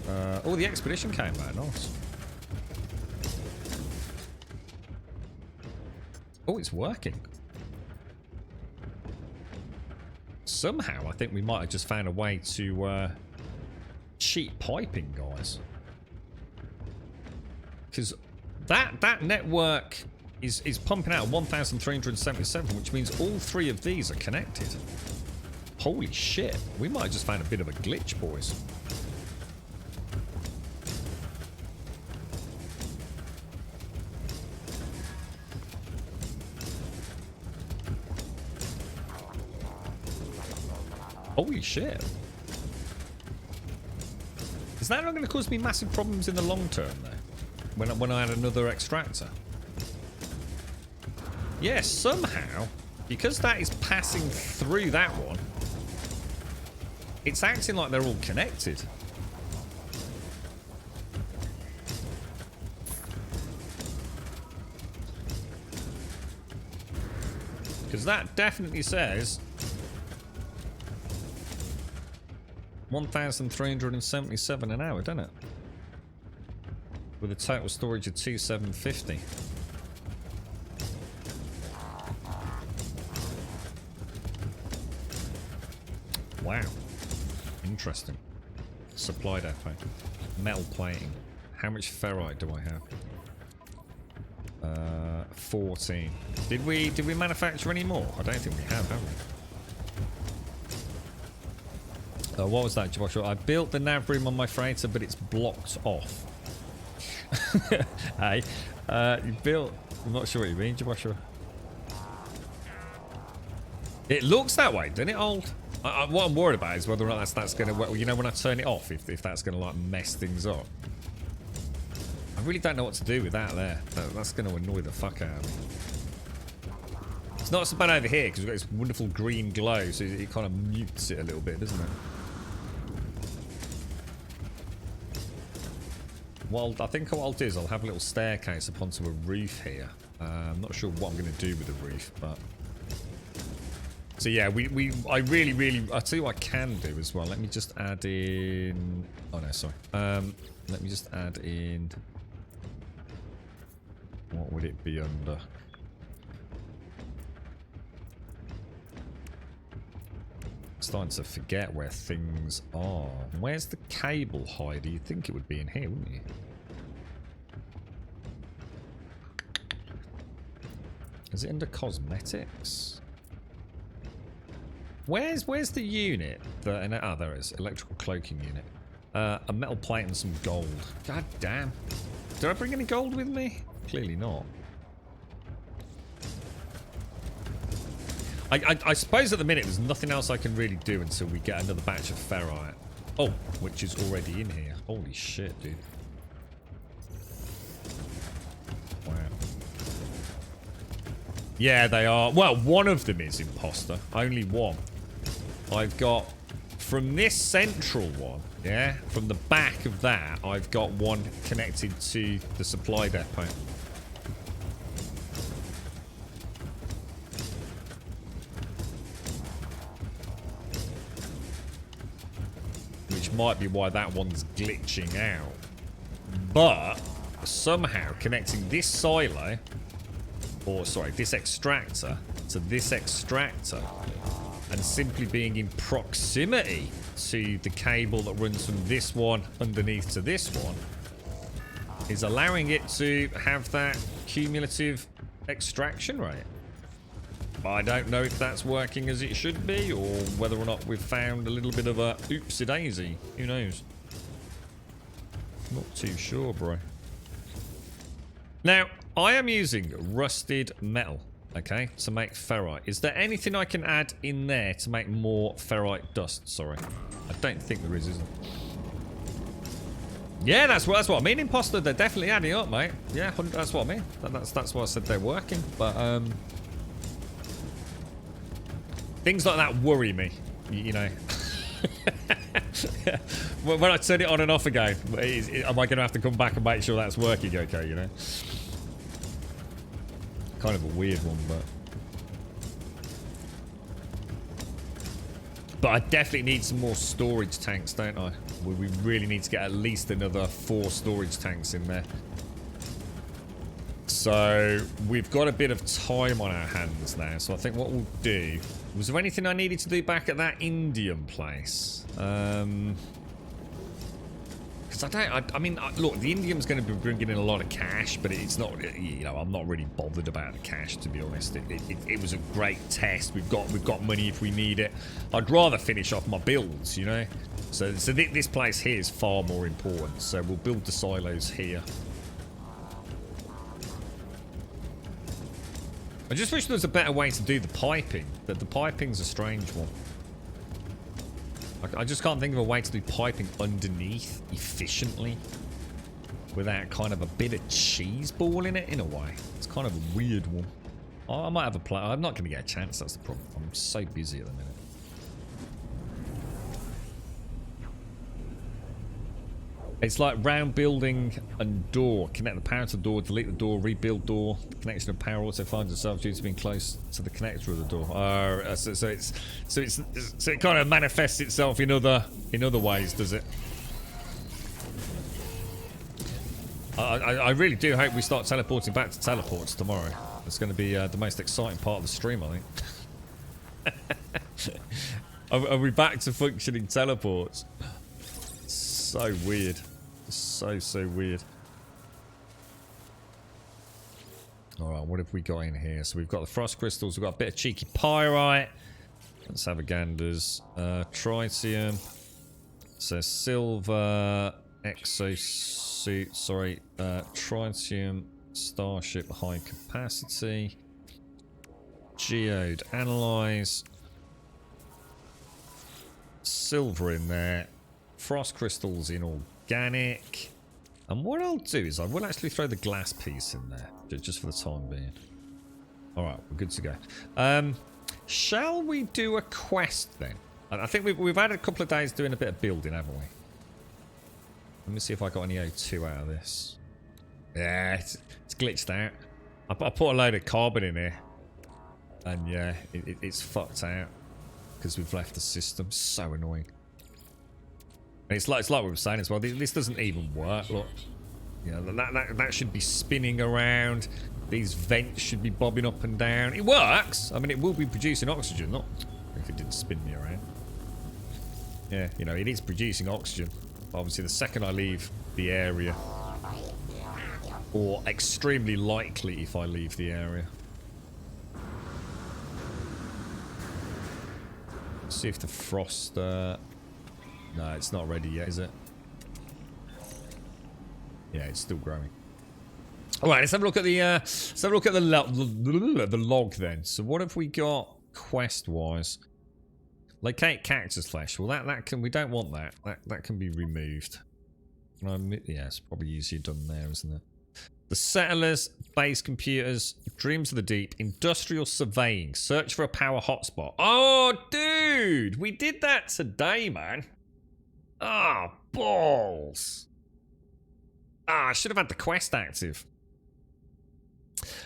it. Oh, the expedition came back. Nice. Oh, it's working. Somehow, I think we might have just found a way to cheat piping, guys. Because that network is pumping out 1,377, which means all 3 of these are connected. Holy shit. We might have just found a bit of a glitch, boys. Holy shit. Is that not going to cause me massive problems in the long term, though? When I add another extractor? Yes, somehow, because that is passing through that one, it's acting like they're all connected. Because that definitely says 1,377 an hour, doesn't it? With a total storage of 2,750. Wow. Interesting. Supply depot. Metal plating. How much ferrite do I have? 14. Did we manufacture any more? I don't think we have we? What was that, Joshua? I built the nav room on my freighter, but it's blocked off. Hey, you built... I'm not sure what you mean, Joshua. It looks that way, doesn't it, old? What I'm worried about is whether or not that's going to... You know, when I turn it off, if that's going to, like, mess things up. I really don't know what to do with that there. That's going to annoy the fuck out of me. It's not so bad over here, because we've got this wonderful green glow, so it kind of mutes it a little bit, doesn't it? Well, I think what I'll do is I'll have a little staircase up onto a roof here. I'm not sure what I'm going to do with the roof, but... So yeah, I really... I'll tell you what I can do as well. Let me just add in... Oh no, sorry. Let me just add in... What would it be under? starting to forget where things are. Where's the cable hider? You'd think it would be in here, wouldn't you? Is it under cosmetics? Where's the unit? There it is. Electrical cloaking unit. A metal plate and some gold. God damn. Did I bring any gold with me? Clearly not. I suppose at the minute there's nothing else I can really do until we get another batch of ferrite. Oh, which is already in here. Holy shit, dude. Wow. Yeah, they are. Well, one of them is imposter. Only one. I've got from this central one, yeah, from the back of that, I've got one connected to the supply depot. Which might be why that one's glitching out. But somehow connecting this silo, or sorry, this extractor to this extractor, and simply being in proximity to the cable that runs from this one underneath to this one, is allowing it to have that cumulative extraction rate. But I don't know if that's working as it should be, or whether or not we've found a little bit of a oopsie daisy. Who knows? Not too sure, bro. Now, I am using rusted metal, okay, to make ferrite. Is there anything I can add in there to make more ferrite dust? Sorry. I don't think there is there? Yeah, that's what I mean. Imposter, they're definitely adding up, mate. Yeah, that's what I mean. That's why I said they're working. But, things like that worry me, you know. When I turn it on and off again, am I going to have to come back and make sure that's working okay, you know? Kind of a weird one, but I definitely need some more storage tanks, don't I? We really need to get at least another 4 storage tanks in there. So we've got a bit of time on our hands now, so I think what we'll do... Was there anything I needed to do back at that Indian place? Because I mean, look, the Indian's going to be bringing in a lot of cash, but it's not, you know, I'm not really bothered about the cash, to be honest. It was a great test. We've got money if we need it. I'd rather finish off my builds, you know. So this place here is far more important. So we'll build the silos here. I just wish there was a better way to do the piping. The piping's a strange one. I just can't think of a way to do piping underneath efficiently without kind of a bit of cheese ball in it, in a way. It's kind of a weird one. I might have a plan. I'm not going to get a chance, that's the problem. I'm so busy at the minute. It's like round building and door. Connect the power to the door, delete the door, rebuild door. The connection of power also finds itself due to being close to the connector of the door. So it kind of manifests itself in other ways, does it? I really do hope we start teleporting back to teleports tomorrow. It's going to be the most exciting part of the stream, I think. Are we back to functioning teleports? So weird. So weird. Alright, what have we got in here? So we've got the frost crystals, we've got a bit of cheeky pyrite. Let's have a ganders. Tritium. So silver, exosuit, sorry, tritium, starship, high capacity. Geode, analyze. Silver in there. Frost crystals in organic. And what I'll do is I will actually throw the glass piece in there, just for the time being. Alright, we're good to go. Shall we do a quest then? I think we've had a couple of days doing a bit of building, haven't we? Let me see if I got any O2 out of this. Yeah, it's glitched out. I put a load of carbon in here. And yeah, it's fucked out. Because we've left the system. So annoying. And it's like we were saying as well, this doesn't even work. Look, you know, that should be spinning around. These vents should be bobbing up and down. It works. I mean, it will be producing oxygen, not if it didn't spin me around. Yeah, you know, it is producing oxygen. Obviously, the second I leave the area, or extremely likely if I leave the area. See if the frost... no, it's not ready yet, is it? Yeah, it's still growing. All right, let's have a look at the the log then. So what have we got quest-wise? Locate cactus flesh. Well, that can, we don't want that. That can be removed. Yeah, it's probably easier done there, isn't it? The settlers, base computers, dreams of the deep, industrial surveying, search for a power hotspot. Oh, dude, we did that today, man. Ah, balls. Ah, I should have had the quest active.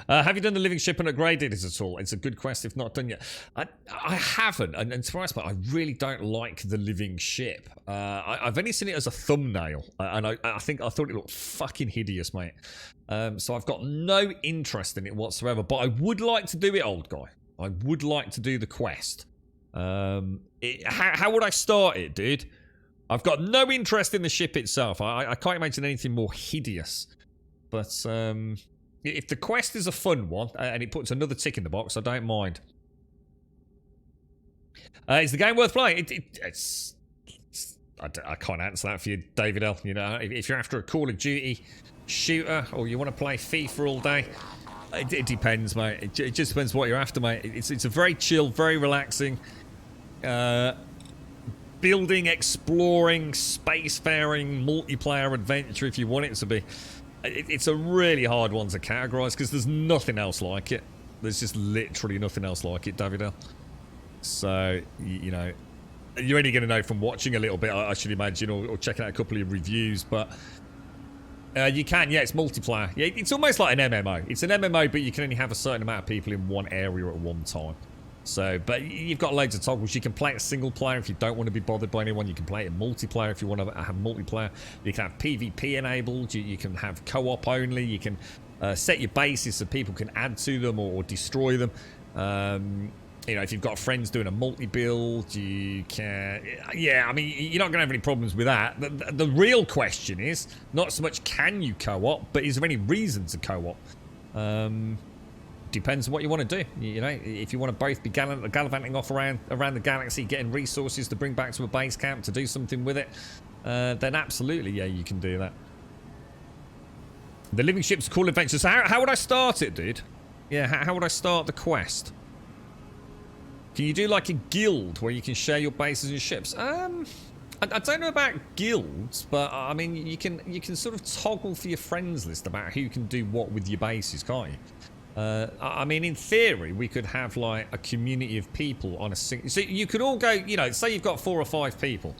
Have you done the living ship and upgraded it at all? It's a good quest if not done yet. I haven't, and to be honest, I really don't like the living ship. I've only seen it as a thumbnail, and I thought it looked fucking hideous, mate. So I've got no interest in it whatsoever, but I would like to do it, old guy. I would like to do the quest. How would I start it, dude? I've got no interest in the ship itself. I can't imagine anything more hideous. But if the quest is a fun one, and it puts another tick in the box, I don't mind. Is the game worth playing? I can't answer that for you, David L. You know, if you're after a Call of Duty shooter, or you want to play FIFA all day, it depends, mate. It just depends what you're after, mate. It's a very chill, very relaxing, building, exploring, spacefaring, multiplayer adventure if you want it to be. It's a really hard one to categorise because there's nothing else like it. There's just literally nothing else like it, David L. So, you know, you're only going to know from watching a little bit, I should imagine, or checking out a couple of reviews, but you can, yeah, it's multiplayer. Yeah, it's almost like an MMO. It's an MMO, but you can only have a certain amount of people in one area at one time. So, but you've got loads of toggles. You can play it single player if you don't want to be bothered by anyone. You can play it multiplayer if you want to have multiplayer. You can have PvP enabled. You can have co-op only. You can set your bases so people can add to them or destroy them. You know, if you've got friends doing a multi-build, you can... Yeah, I mean, you're not going to have any problems with that. The real question is, not so much can you co-op, but is there any reason to co-op? Depends on what you want to do. You know, if you want to both be gallivanting off around the galaxy, getting resources to bring back to a base camp to do something with it, then absolutely, yeah, you can do that. The living ship's a cool adventure. So how would I start it, dude? Yeah, how would I start the quest? Can you do like a guild where you can share your bases and ships? I don't know about guilds, but I mean, you can sort of toggle for your friends list about who can do what with your bases, can't you? I mean, in theory, we could have like a community of people on a single... So you could all go, you know, say you've got 4 or 5 people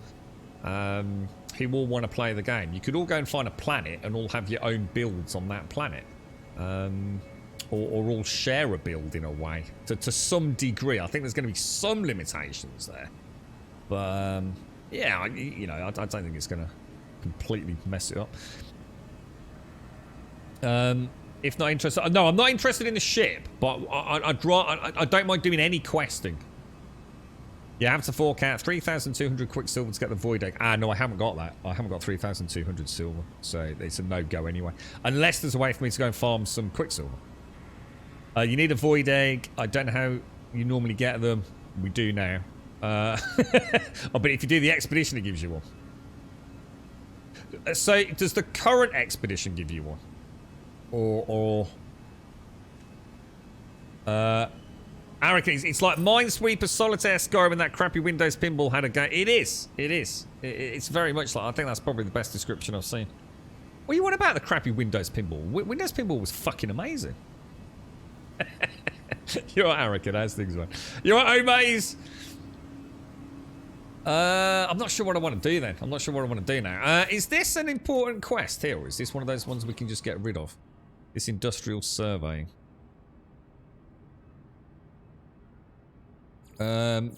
who all want to play the game. You could all go and find a planet and all have your own builds on that planet. Or all share a build in a way. To some degree. I think there's going to be some limitations there. But, yeah, you know, I don't think it's going to completely mess it up. If not interested... No, I'm not interested in the ship, but I don't mind doing any questing. You have to fork out 3,200 quicksilver to get the void egg. Ah, no, I haven't got that. I haven't got 3,200 silver, so it's a no-go anyway. Unless there's a way for me to go and farm some quicksilver. You need a void egg. I don't know how you normally get them. We do now. Oh, but if you do the expedition, it gives you one. So, does the current expedition give you one? Eric, it's like Minesweeper, Solitaire, Skyrim, and that crappy Windows pinball had a game. It is. It's very much like... I think that's probably the best description I've seen. What do you want about the crappy Windows pinball? Windows pinball was fucking amazing. You're right, Eric, how's things going? You're right, Omaze. I'm not sure what I want to do then. I'm not sure what I want to do now. Is this an important quest here, or is this one of those ones we can just get rid of? This industrial surveying.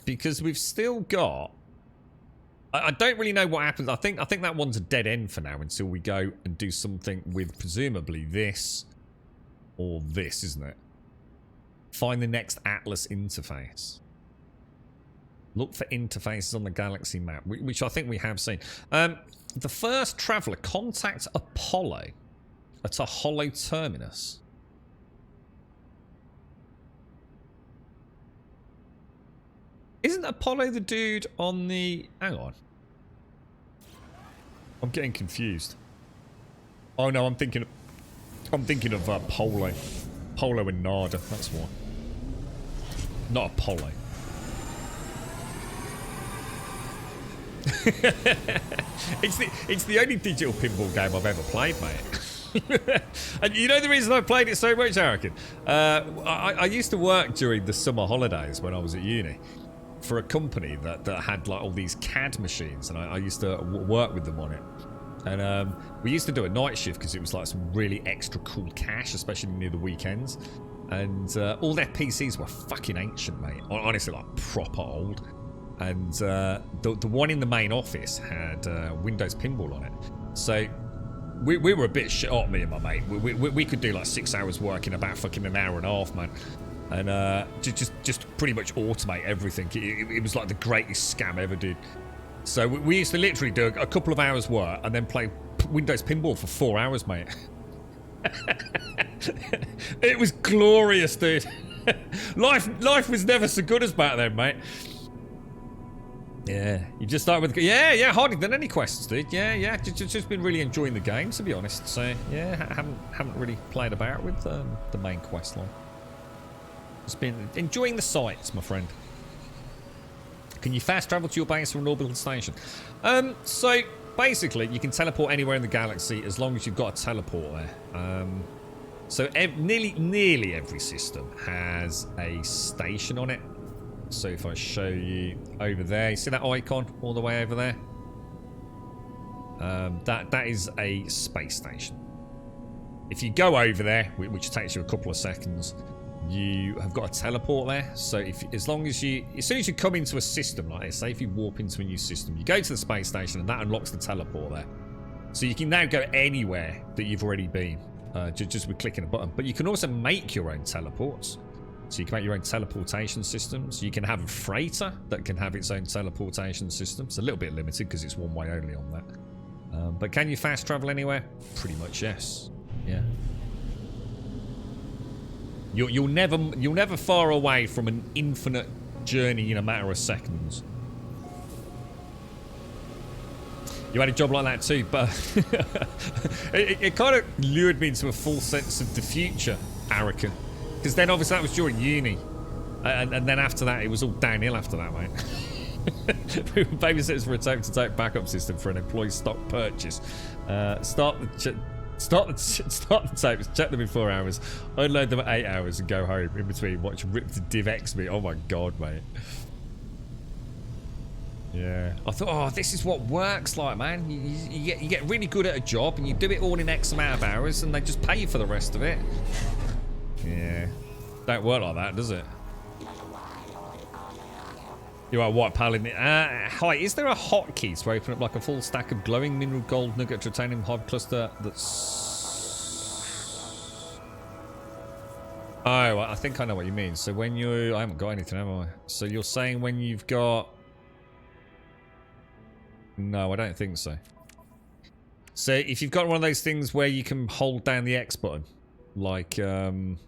Because we've still got... I don't really know what happens. I think that one's a dead end for now until we go and do something with presumably this or this, isn't it? Find the next Atlas interface. Look for interfaces on the galaxy map, which I think we have seen. The first traveller contacts Apollo at a hollow terminus. Isn't Apollo the dude on the... Hang on. I'm getting confused. Oh no, I'm thinking of Polo. Polo and Nada, that's why. Not Apollo. it's the only digital pinball game I've ever played, mate. And you know the reason I played it so much, Arakin? I used to work during the summer holidays when I was at uni for a company that had like all these CAD machines, and I used to work with them on it. And we used to do a night shift because it was like some really extra cool cash, especially near the weekends. And all their PCs were fucking ancient, mate. Honestly, like proper old. And the one in the main office had Windows Pinball on it. So we were a bit shit hot, me and my mate. We could do like 6 hours work in about fucking an hour and a half, man. And just pretty much automate everything. It was like the greatest scam ever did. So we used to literally do a couple of hours work and then play Windows Pinball for 4 hours, mate. It was glorious, dude. Life was never so good as back then, mate. Yeah, you just start with... Yeah, hardly done any quests, dude. Yeah. Just been really enjoying the game, to be honest. So, yeah, haven't really played about with the main quest line. Just been enjoying the sights, my friend. Can you fast travel to your base from an orbital station? So, basically, you can teleport anywhere in the galaxy as long as you've got a teleport there. So, nearly every system has a station on it. So if I show you over there, you see that icon all the way over there? That is a space station. If you go over there, which takes you a couple of seconds, you have got a teleport there. So as soon as you come into a system like this, say if you warp into a new system, you go to the space station and that unlocks the teleport there. So you can now go anywhere that you've already been, just with clicking a button. But you can also make your own teleports. So you can make your own teleportation systems. You can have a freighter that can have its own teleportation system. It's a little bit limited because it's one way only on that. But can you fast travel anywhere? Pretty much yes. Yeah. You're never far away from an infinite journey in a matter of seconds. You had a job like that too, but it kind of lured me into a full sense of the future, Arakan. Because then obviously that was during uni. And then after that, it was all downhill after that, mate. We were babysitters for a tape-to-tape backup system for an employee stock purchase. Start the tapes, check them in 4 hours, unload them at 8 hours and go home. In between, watch Rip to Div X me. Oh my god, mate. Yeah. I thought, oh, this is what work's like, man. You get really good at a job and you do it all in X amount of hours and they just pay you for the rest of it. Yeah. Don't work like that, does it? You are white paladin. Hi, is there a hotkey to open up like a full stack of glowing mineral gold nugget titanium hive cluster that's... Oh, I think I know what you mean. So when you... I haven't got anything, have I? So you're saying when you've got... No, I don't think so. So if you've got one of those things where you can hold down the X button, like, and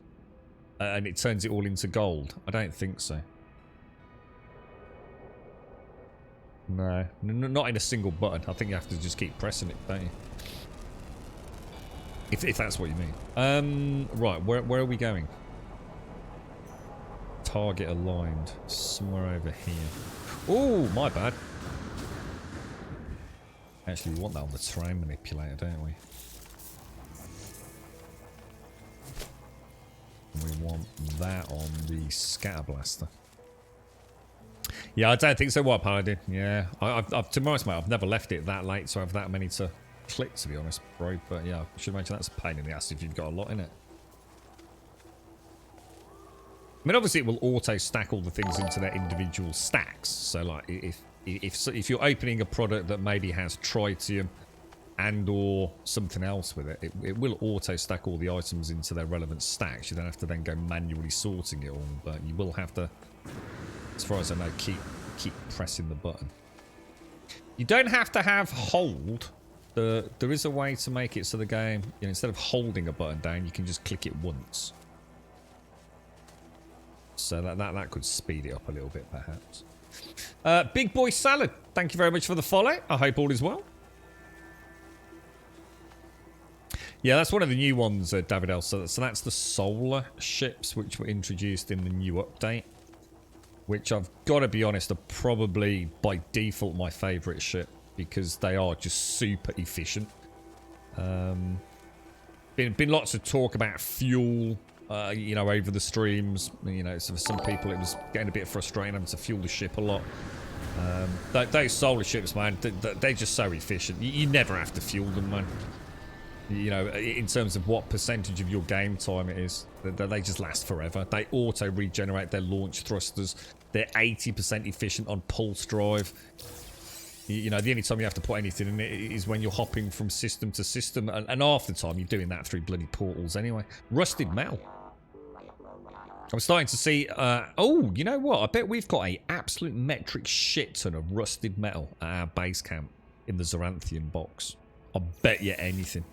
it turns it all into gold, I don't think so. No, not in a single button. I think you have to just keep pressing it, don't you? If that's what you mean. Right, where are we going? Target aligned. Somewhere over here. Oh, my bad. Actually, we want that on the terrain manipulator, don't we? And we want that on the scatter blaster. Yeah, I don't think so. What Paladin? Yeah, I've to be honest, mate, I've never left it that late, so I have that many to click, to be honest, bro. But yeah, I should imagine that's a pain in the ass if you've got a lot in it. I mean, obviously, it will auto stack all the things into their individual stacks. So, like, if you're opening a product that maybe has tritium and or something else with it, it will auto stack all the items into their relevant stacks. You don't have to then go manually sorting it all, but you will have to, as far as I know, keep keep pressing the button. You don't have to have hold. There is a way to make it so the game, you know, instead of holding a button down, you can just click it once. So that could speed it up a little bit, perhaps. Big Boy Salad, thank you very much for the follow. I hope all is well. Yeah, that's one of the new ones, David L. So that's the solar ships, which were introduced in the new update. Which I've got to be honest, are probably by default my favourite ship. Because they are just super efficient. Been lots of talk about fuel, you know, over the streams. You know, so for some people it was getting a bit frustrating having to fuel the ship a lot. Those solar ships, man, they're just so efficient. You never have to fuel them, man. You know, in terms of what percentage of your game time it is, they just last forever. They auto regenerate their launch thrusters. They're 80% efficient on pulse drive. You know, the only time you have to put anything in it is when you're hopping from system to system. And half the time you're doing that through bloody portals anyway. Rusted metal. I'm starting to see... oh, you know what? I bet we've got a absolute metric shit ton of rusted metal at our base camp in the Zoranthian box. I bet you anything.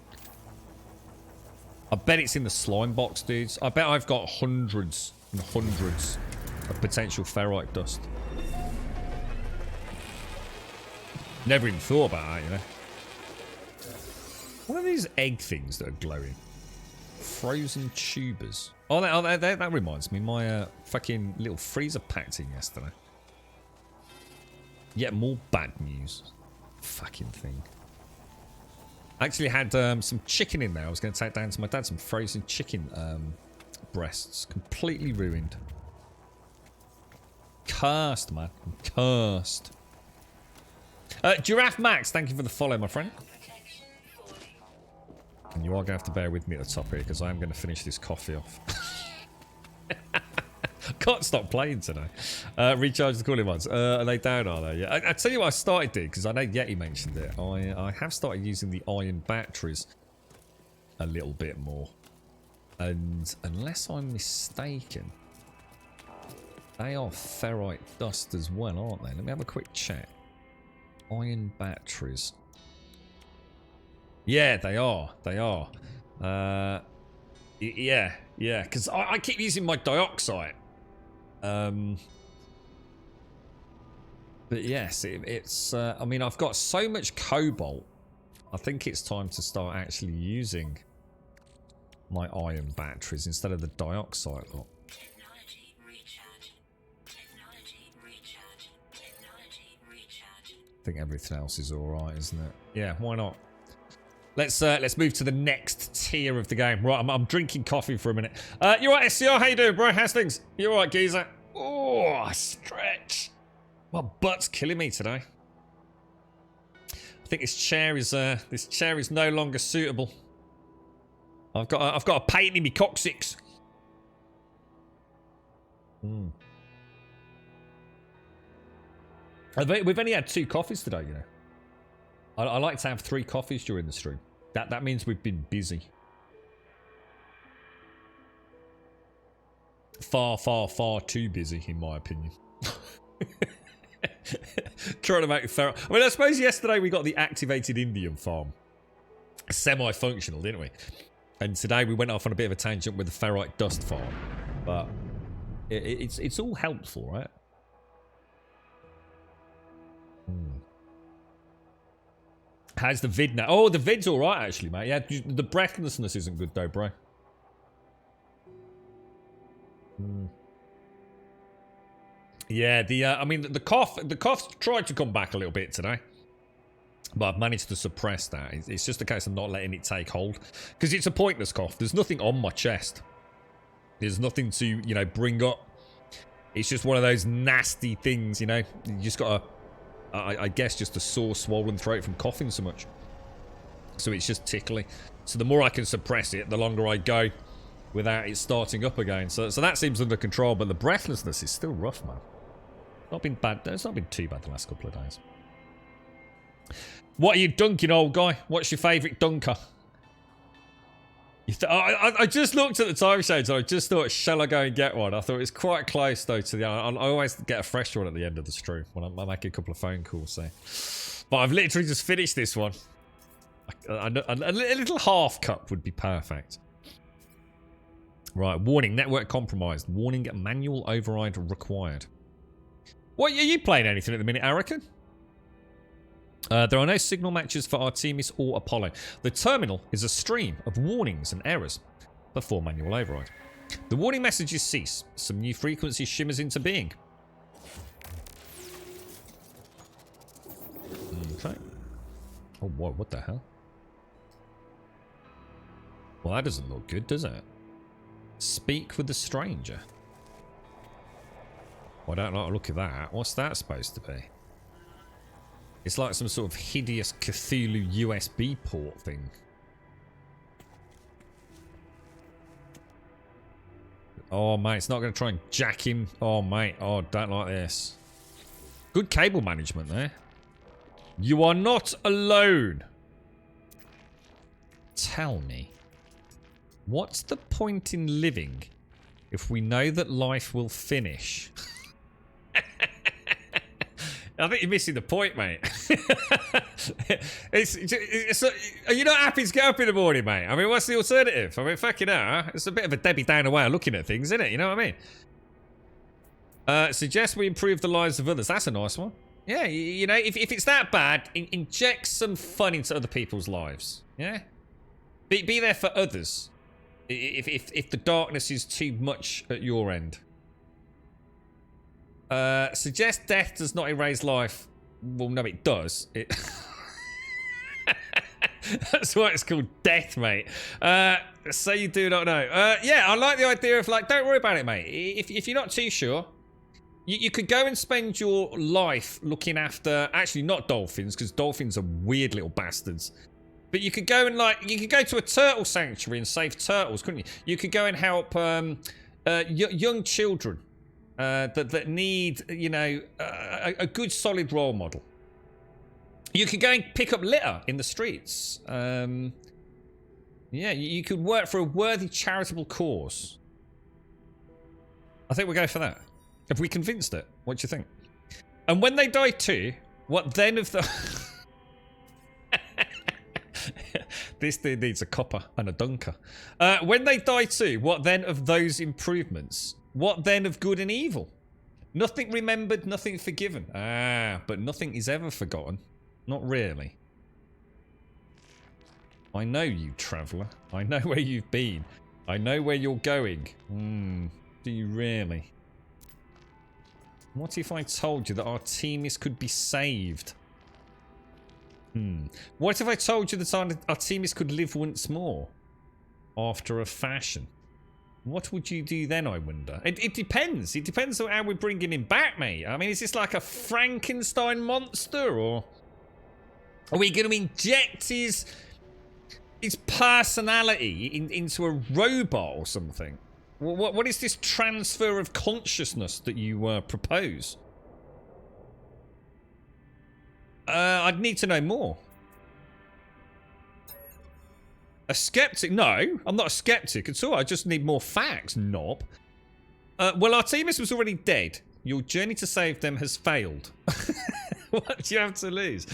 I bet it's in the slime box, dudes. I bet I've got hundreds and hundreds of potential ferrite dust. Never even thought about that, you know. What are these egg things that are glowing? Frozen tubers. Oh, that reminds me. My fucking little freezer packed in yesterday. Yet more bad news. Fucking thing. I actually had some chicken in there. I was going to take down to my dad some frozen chicken breasts. Completely ruined. Cursed, man. Cursed. Giraffe Max, thank you for the follow, my friend. And you are going to have to bear with me at the top here because I am going to finish this coffee off. Can't stop playing today. Recharge the cooling ones. Are they down, are they? Yeah. I tell you what I started doing because I know Yeti mentioned it. I have started using the iron batteries a little bit more. And unless I'm mistaken, they are ferrite dust as well, aren't they? Let me have a quick check. Iron batteries. Yeah, they are. They are. Yeah, because I keep using my dioxide. But yes, it's... I mean, I've got so much cobalt. I think it's time to start actually using my iron batteries instead of the dioxide lot. Technology recharge. Technology recharge. Technology recharge. I think everything else is alright, isn't it? Yeah, why not? Let's move to the next tier of the game. Right, I'm drinking coffee for a minute. You alright, SCR? How you doing, bro? How's things? You alright, geezer? Oh, stretch. My butt's killing me today. I think this chair is no longer suitable. I've got a pain in me coccyx. We've only had 2 coffees today, you know. I like to have 3 coffees during the stream. That means we've been busy. Far, far, far too busy, in my opinion. Trying to make ferro. I mean, I suppose yesterday we got the activated Indian farm. Semi-functional, didn't we? And today we went off on a bit of a tangent with the ferrite dust farm. But it's all helpful, right? How's the vid now? Oh, the vid's alright, actually, mate. Yeah, the breathlessness isn't good, though, bro. Yeah, I mean, the cough tried to come back a little bit today. But I've managed to suppress that. It's just a case of not letting it take hold. Because it's a pointless cough. There's nothing on my chest. There's nothing to, you know, bring up. It's just one of those nasty things, you know. You just got to... I guess just a sore, swollen throat from coughing so much. So it's just tickly. So the more I can suppress it, the longer I go without it starting up again. So that seems under control, but the breathlessness is still rough, man. Not been bad. It's not been too bad the last couple of days. What are you dunking, old guy? What's your favourite dunker? I just looked at the time shades and I just thought, shall I go and get one? I thought it's quite close though to the. I always get a fresh one at the end of the stream when I make a couple of phone calls. So, but I've literally just finished this one. A little half cup would be perfect. Right, warning, network compromised. Warning, manual override required. What, are you playing anything at the minute, Arican? There are no signal matches for Artemis or Apollo. The terminal is a stream of warnings and errors before manual override. The warning messages cease. Some new frequency shimmers into being. Okay. Oh, whoa, what the hell? Well, that doesn't look good, does it? Speak with the stranger. Well, I don't like the look of that. What's that supposed to be? It's like some sort of hideous Cthulhu USB port thing. Oh, mate, it's not going to try and jack him. Oh, mate. Oh, don't like this. Good cable management there. You are not alone. Tell me, what's the point in living if we know that life will finish? I think you're missing the point, mate. Are you not happy to get up in the morning, mate? I mean, what's the alternative? I mean, fucking hell, it's a bit of a Debbie Downer way of looking at things, isn't it? You know what I mean? Suggest we improve the lives of others. That's a nice one. Yeah, you know, if it's that bad, inject some fun into other people's lives. Yeah? Be there for others. If the darkness is too much at your end. Suggest death does not erase life. Well, no, it does. That's why it's called death, mate. So you do not know. Yeah, I like the idea of, like, don't worry about it, mate. If you're not too sure, you could go and spend your life looking after, actually not dolphins, because dolphins are weird little bastards. But you could go and, like, you could go to a turtle sanctuary and save turtles, couldn't you? You could go and help young children. That need, you know, a good solid role model. You could go and pick up litter in the streets. Yeah, you could work for a worthy charitable cause. I think we'll go for that. Have we convinced it? What do you think? And when they die too, what then of the... This dude needs a copper and a dunker. When they die too, what then of those improvements? What then of good and evil? Nothing remembered, nothing forgiven. Ah, but nothing is ever forgotten. Not really. I know you, traveller. I know where you've been. I know where you're going. Do you really? What if I told you that Artemis could be saved? What if I told you that Artemis could live once more? After a fashion. What would you do then, I wonder? It depends. It depends on how we're bringing him back, mate. I mean, is this like a Frankenstein monster, or are we going to inject his personality into a robot or something? What is this transfer of consciousness that you propose? I'd need to know more. A skeptic? No, I'm not a skeptic at all. I just need more facts, knob. Well, Artemis was already dead. Your journey to save them has failed. What do you have to lose?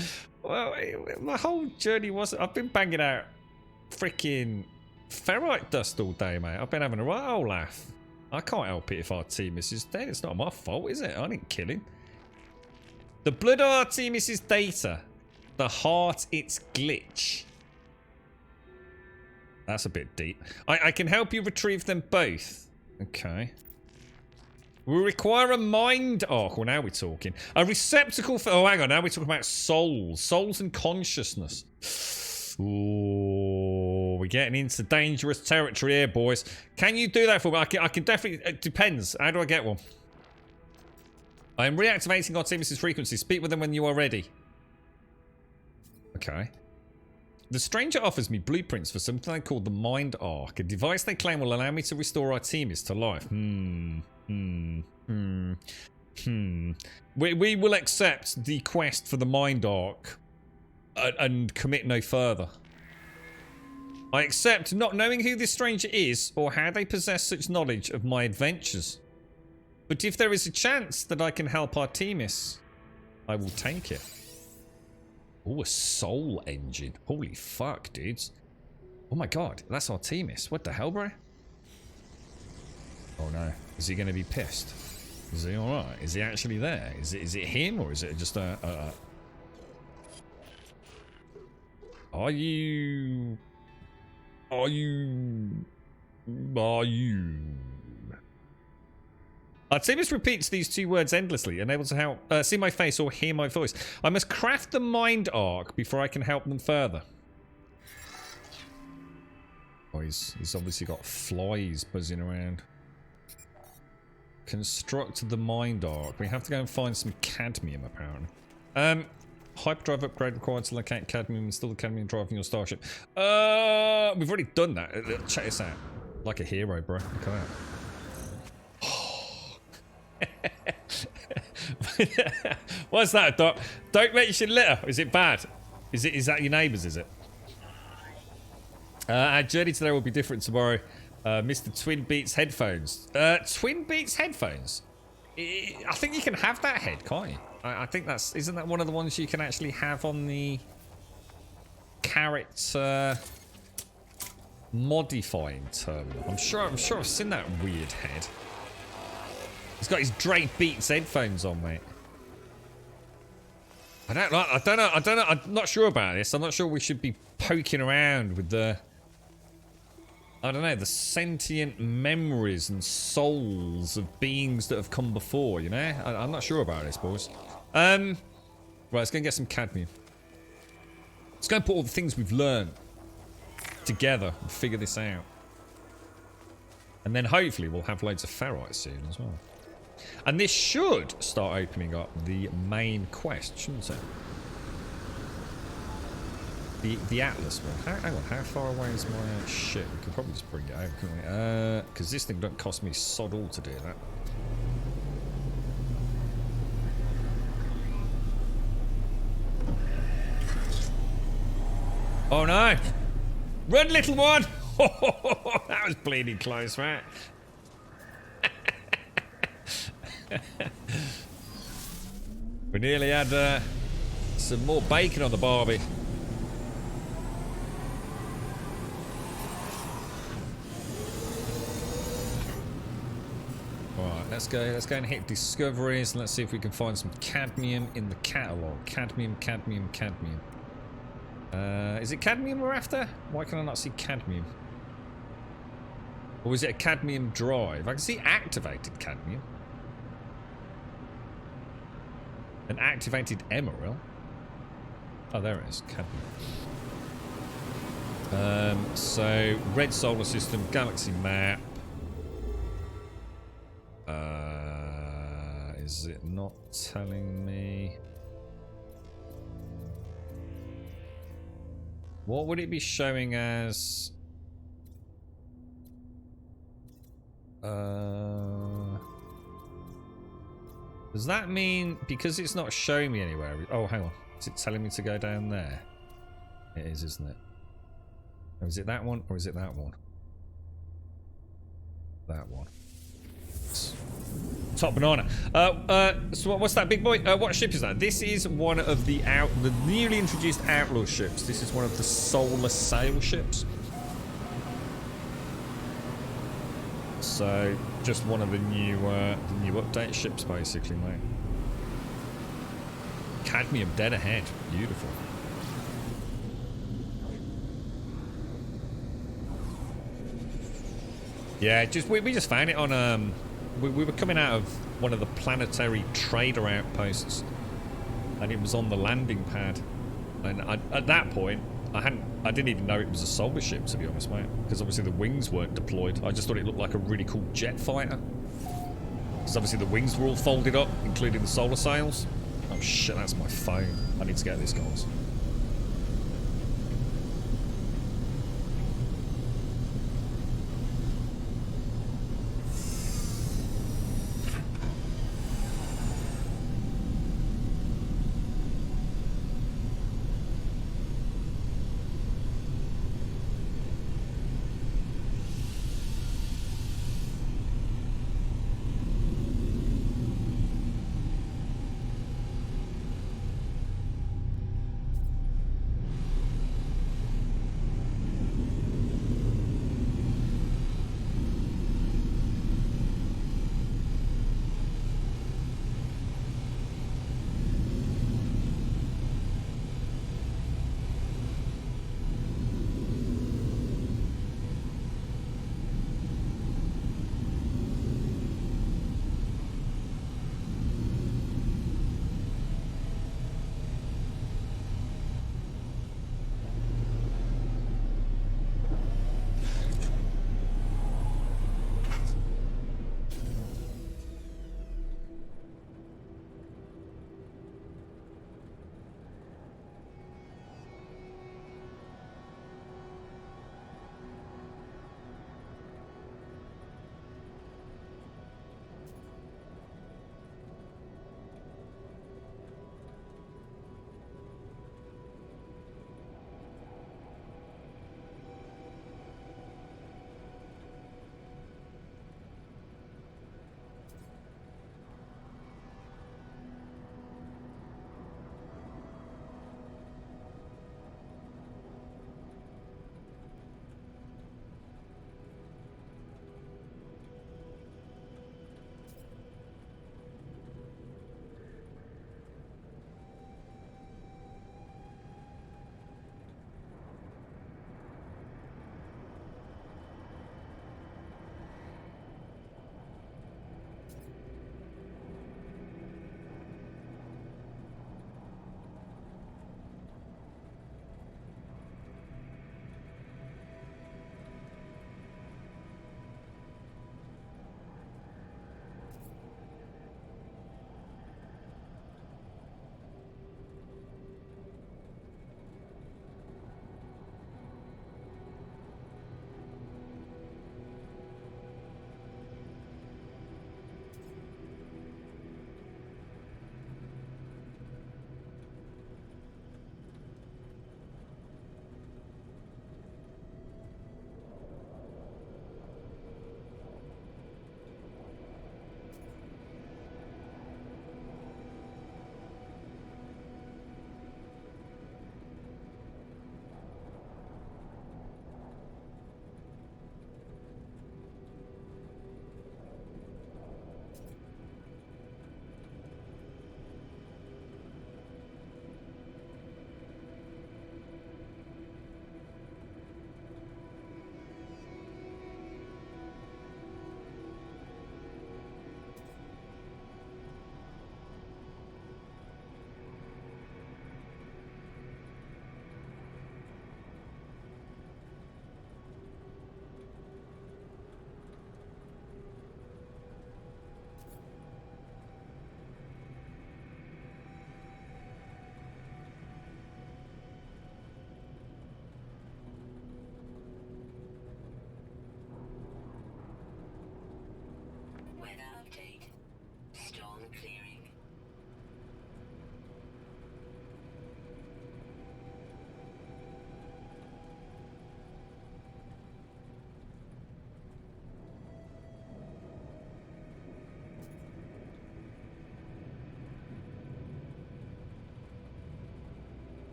Well, my whole journey wasn't... I've been banging out freaking ferrite dust all day, mate. I've been having a right old laugh. I can't help it if Artemis is dead. It's not my fault, is it? I didn't kill him. The blood of Artemis' data. The heart its glitch. That's a bit deep. I can help you retrieve them both. Okay. We require a mind arc. Well, now we're talking. A receptacle for... Oh, hang on. Now we're talking about souls. Souls and consciousness. Ooh, we're getting into dangerous territory here, boys. Can you do that for me? I can definitely... It depends. How do I get one? I am reactivating Artemis' frequency. Speak with them when you are ready. Okay. The stranger offers me blueprints for something they call the Mind Arc, a device they claim will allow me to restore Artemis to life. We will accept the quest for the Mind Arc and commit no further. I accept not knowing who this stranger is or how they possess such knowledge of my adventures. But if there is a chance that I can help Artemis, I will take it. Oh, a soul engine. Holy fuck, dudes. Oh my god, that's Artemis. What the hell, bro? Oh no. Is he going to be pissed? Is he alright? Is he actually there? Is it him or is it just a... Are you... Artemis repeats these two words endlessly, unable to help see my face or hear my voice. I must craft the mind arc before I can help them further. Oh, he's obviously got flies buzzing around. Construct the mind arc. We have to go and find some cadmium, apparently. Hyperdrive upgrade required to locate cadmium. Install the cadmium drive in your starship. We've already done that. Check this out. Like a hero, bro. Look at that. What's that, Doc? Don't mention litter. Is it bad? Is that your neighbours, is it? Our journey today will be different tomorrow. Mr. Twin Beats headphones. Twin Beats headphones? I think you can have that head, can't you? I think that's... Isn't that one of the ones you can actually have on the carrot modifying terminal? I'm sure I've seen that weird head. He's got his Drake Beats headphones on, mate. I don't know. I'm not sure about this. I'm not sure we should be poking around with the... I don't know, the sentient memories and souls of beings that have come before, you know? I'm not sure about this, boys. Right, let's go and get some cadmium. Let's go and put all the things we've learned together and figure this out. And then hopefully we'll have loads of ferrite soon as well. And this should start opening up the main quest, shouldn't it? The Atlas one. Hang on, how far away is my ship? We could probably just bring it over, couldn't we? Because this thing don't cost me sod all to do that. Oh no! Run, little one! That was bleeding close, right? We nearly had some more bacon on the barbie. Let's go and hit discoveries and let's see if we can find some cadmium in the catalogue. Cadmium. Is it cadmium we're after? Why can I not see cadmium? Or is it a cadmium drive? I can see activated cadmium. An activated emerald. Oh, there it is. Cadmium. So, red solar system, galaxy map. Is it not telling me? What would it be showing as? Does that mean because it's not showing me anywhere? Oh, hang on. Is it telling me to go down there? It is, isn't it? Or is it that one or is it that one? That one. Top banana. So what's that, big boy? What ship is that? This is one of the newly introduced Outlaw ships. This is one of the solar sail ships. So just one of the new update ships, basically, mate. Cadmium dead ahead. Beautiful. Yeah, we just found it on we were coming out of one of the planetary trader outposts, and it was on the landing pad. And at that point, I didn't even know it was a solar ship, to be honest, mate. Because obviously the wings weren't deployed. I just thought it looked like a really cool jet fighter. Because obviously the wings were all folded up, including the solar sails. Oh shit, that's my phone. I need to get this, guys.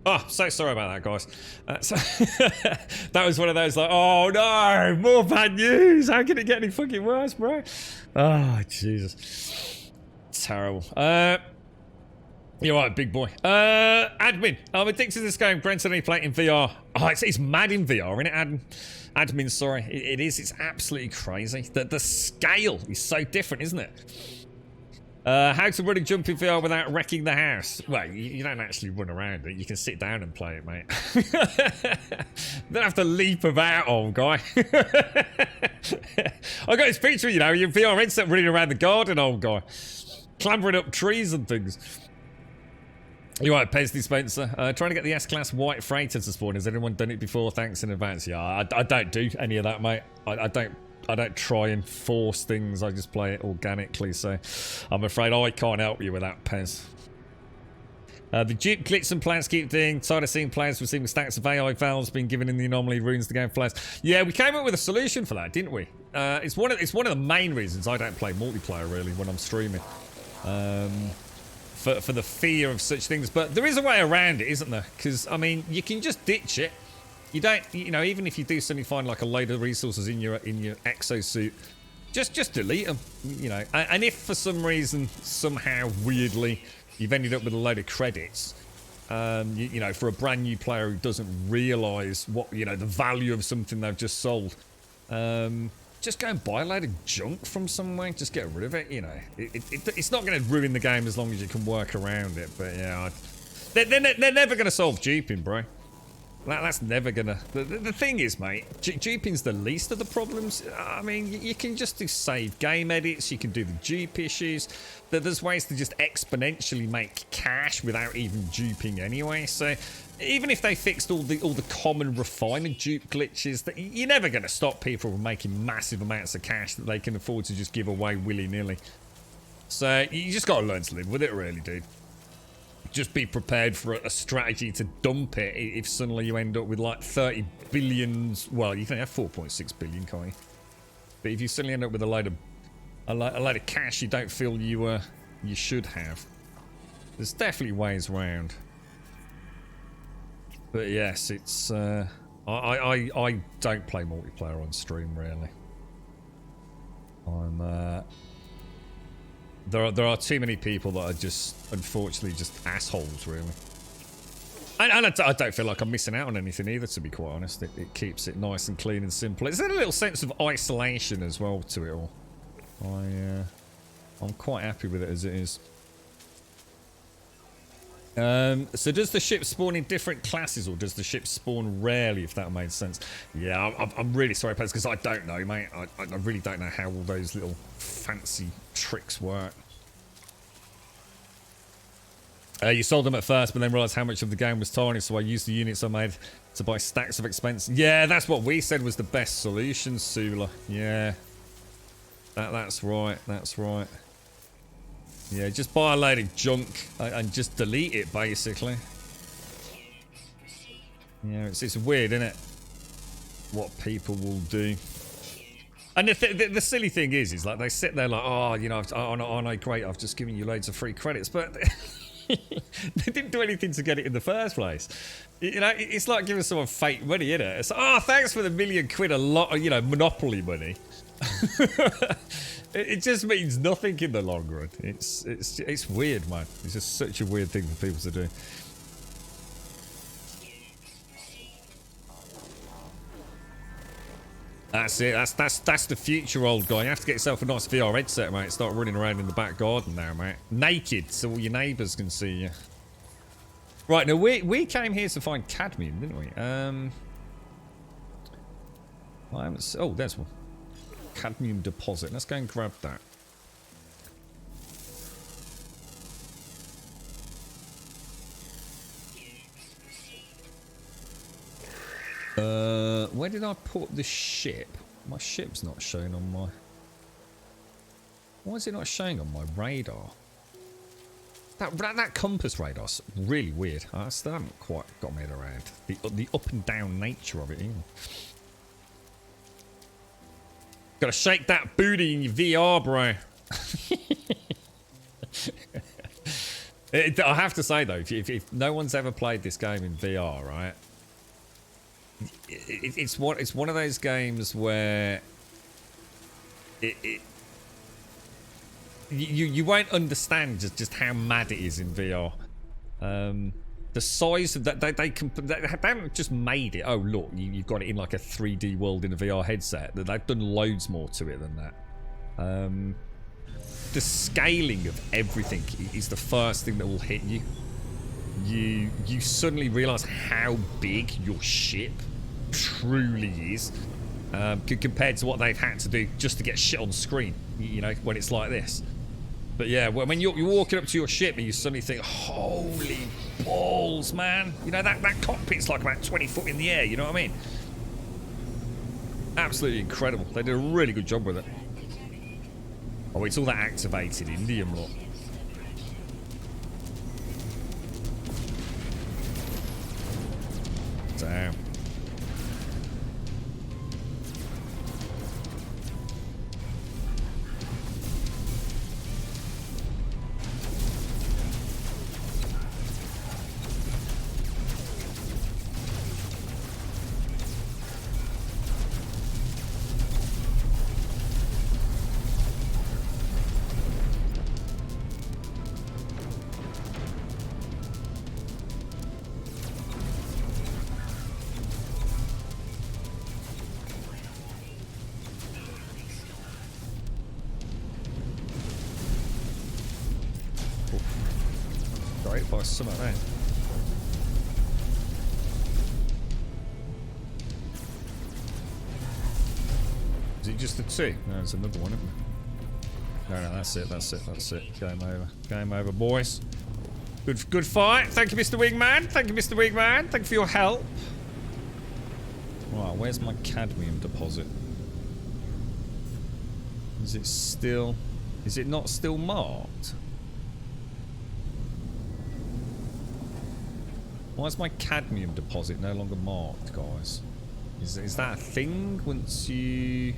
Oh, so sorry about that, guys. So that was one of those like, oh no, more bad news. How can it get any fucking worse, bro? Oh, Jesus. Terrible. You're right, big boy. Admin. I'm addicted to this game. Granted, I play it in VR. Oh, it's mad in VR, isn't it, admin, sorry. It is. It's absolutely crazy. The scale is so different, isn't it? How to run and jump in VR without wrecking the house? Well, you don't actually run around it. You can sit down and play it, mate. Don't have to leap about, old guy. I got this picture, you know, your VR headset running around the garden, old guy. Clambering up trees and things. You're right, Paisley Spencer. Trying to get the S-Class White Freighter to spawn. Has anyone done it before? Thanks in advance. Yeah, I don't do any of that, mate. I don't try and force things. I just play it organically, so I'm afraid I can't help you with that, Pez. The dupe glitch and plans keep doing. Tired of seeing players receiving stacks of AI valves being given in the anomaly ruins the game players. Yeah, we came up with a solution for that, didn't we? It's one of the main reasons I don't play multiplayer really when I'm streaming. For the fear of such things, but there is a way around it, isn't there? Because I mean, you can just ditch it. You don't, you know, even if you do suddenly find like a load of resources in your exosuit, just delete them. You know, and if for some reason, somehow, weirdly, you've ended up with a load of credits, you know, for a brand new player who doesn't realise what, you know, the value of something they've just sold, just go and buy a load of junk from somewhere. Just get rid of it, you know. It's not going to ruin the game as long as you can work around it. But yeah, they're never going to solve duping, bro. That's never going to... The thing is, mate, duping's the least of the problems. I mean, you can just do save game edits. You can do the dupe issues. There's ways to just exponentially make cash without even duping anyway. So even if they fixed all the common refinement dupe glitches, you're never going to stop people from making massive amounts of cash that they can afford to just give away willy-nilly. So you just got to learn to live with it, really, dude. Just be prepared for a strategy to dump it if suddenly you end up with like 30 billions. Well, you can have 4.6 billion, can't you? But if you suddenly end up with a load of cash you don't feel you should have, there's definitely ways around. But yes, it's I don't play multiplayer on stream really. There are too many people that are just, unfortunately, just assholes, really. And I don't feel like I'm missing out on anything either, to be quite honest. It keeps it nice and clean and simple. There's a little sense of isolation as well to it all. I'm quite happy with it as it is. So does the ship spawn in different classes, or does the ship spawn rarely, if that made sense? Yeah, I'm really sorry, Pez, because I don't know, mate. I really don't know how all those little fancy tricks work. You sold them at first, but then realised how much of the game was tiny, so I used the units I made to buy stacks of expense. Yeah, that's what we said was the best solution, Sula. Yeah. That's right, that's right. Yeah, just buy a load of junk and just delete it, basically. Yeah, it's weird, isn't it? What people will do. And the silly thing is like they sit there like, oh, you know, oh no, great, I've just given you loads of free credits, but they didn't do anything to get it in the first place. You know, it's like giving someone fake money, isn't it? It's like, oh, thanks for the £1 million, a lot of, you know, Monopoly money. It just means nothing in the long run. It's weird, man. It's just such a weird thing for people to do. That's it. That's the future, old guy. You have to get yourself a nice VR headset, mate. Start running around in the back garden now, mate. Naked, so all your neighbours can see you. Right, now we came here to find cadmium, didn't we? Oh, there's one. Cadmium deposit. Let's go and grab that. Where did I put the ship? My ship's not showing on my... Why is it not showing on my radar? That compass radar's really weird. I still haven't quite got my head around the up and down nature of it either. Gotta shake that booty in your VR, bro. I have to say though, if no one's ever played this game in VR, right? It's one of those games where you won't understand just how mad it is in VR. The size of that they haven't just made it. Oh look, you've got it in like a 3D world in a VR headset. They've done loads more to it than that. The scaling of everything is the first thing that will hit you. You suddenly realise how big your ship truly is, compared to what they've had to do just to get shit on screen. You know, when it's like this. But yeah, when you're walking up to your ship and you suddenly think, holy balls, man. You know, that cockpit's like about 20 foot in the air, you know what I mean? Absolutely incredible. They did a really good job with it. Oh, it's all that activated indium, look. Damn. By some of that. Is it just the two? No, there's another one, isn't there? No, that's it. Game over, boys. Good fight. Thank you, Mr. Wingman. Thank you for your help. Right, where's my cadmium deposit? Is it not still marked? Why is my cadmium deposit no longer marked, guys? Is that a thing once you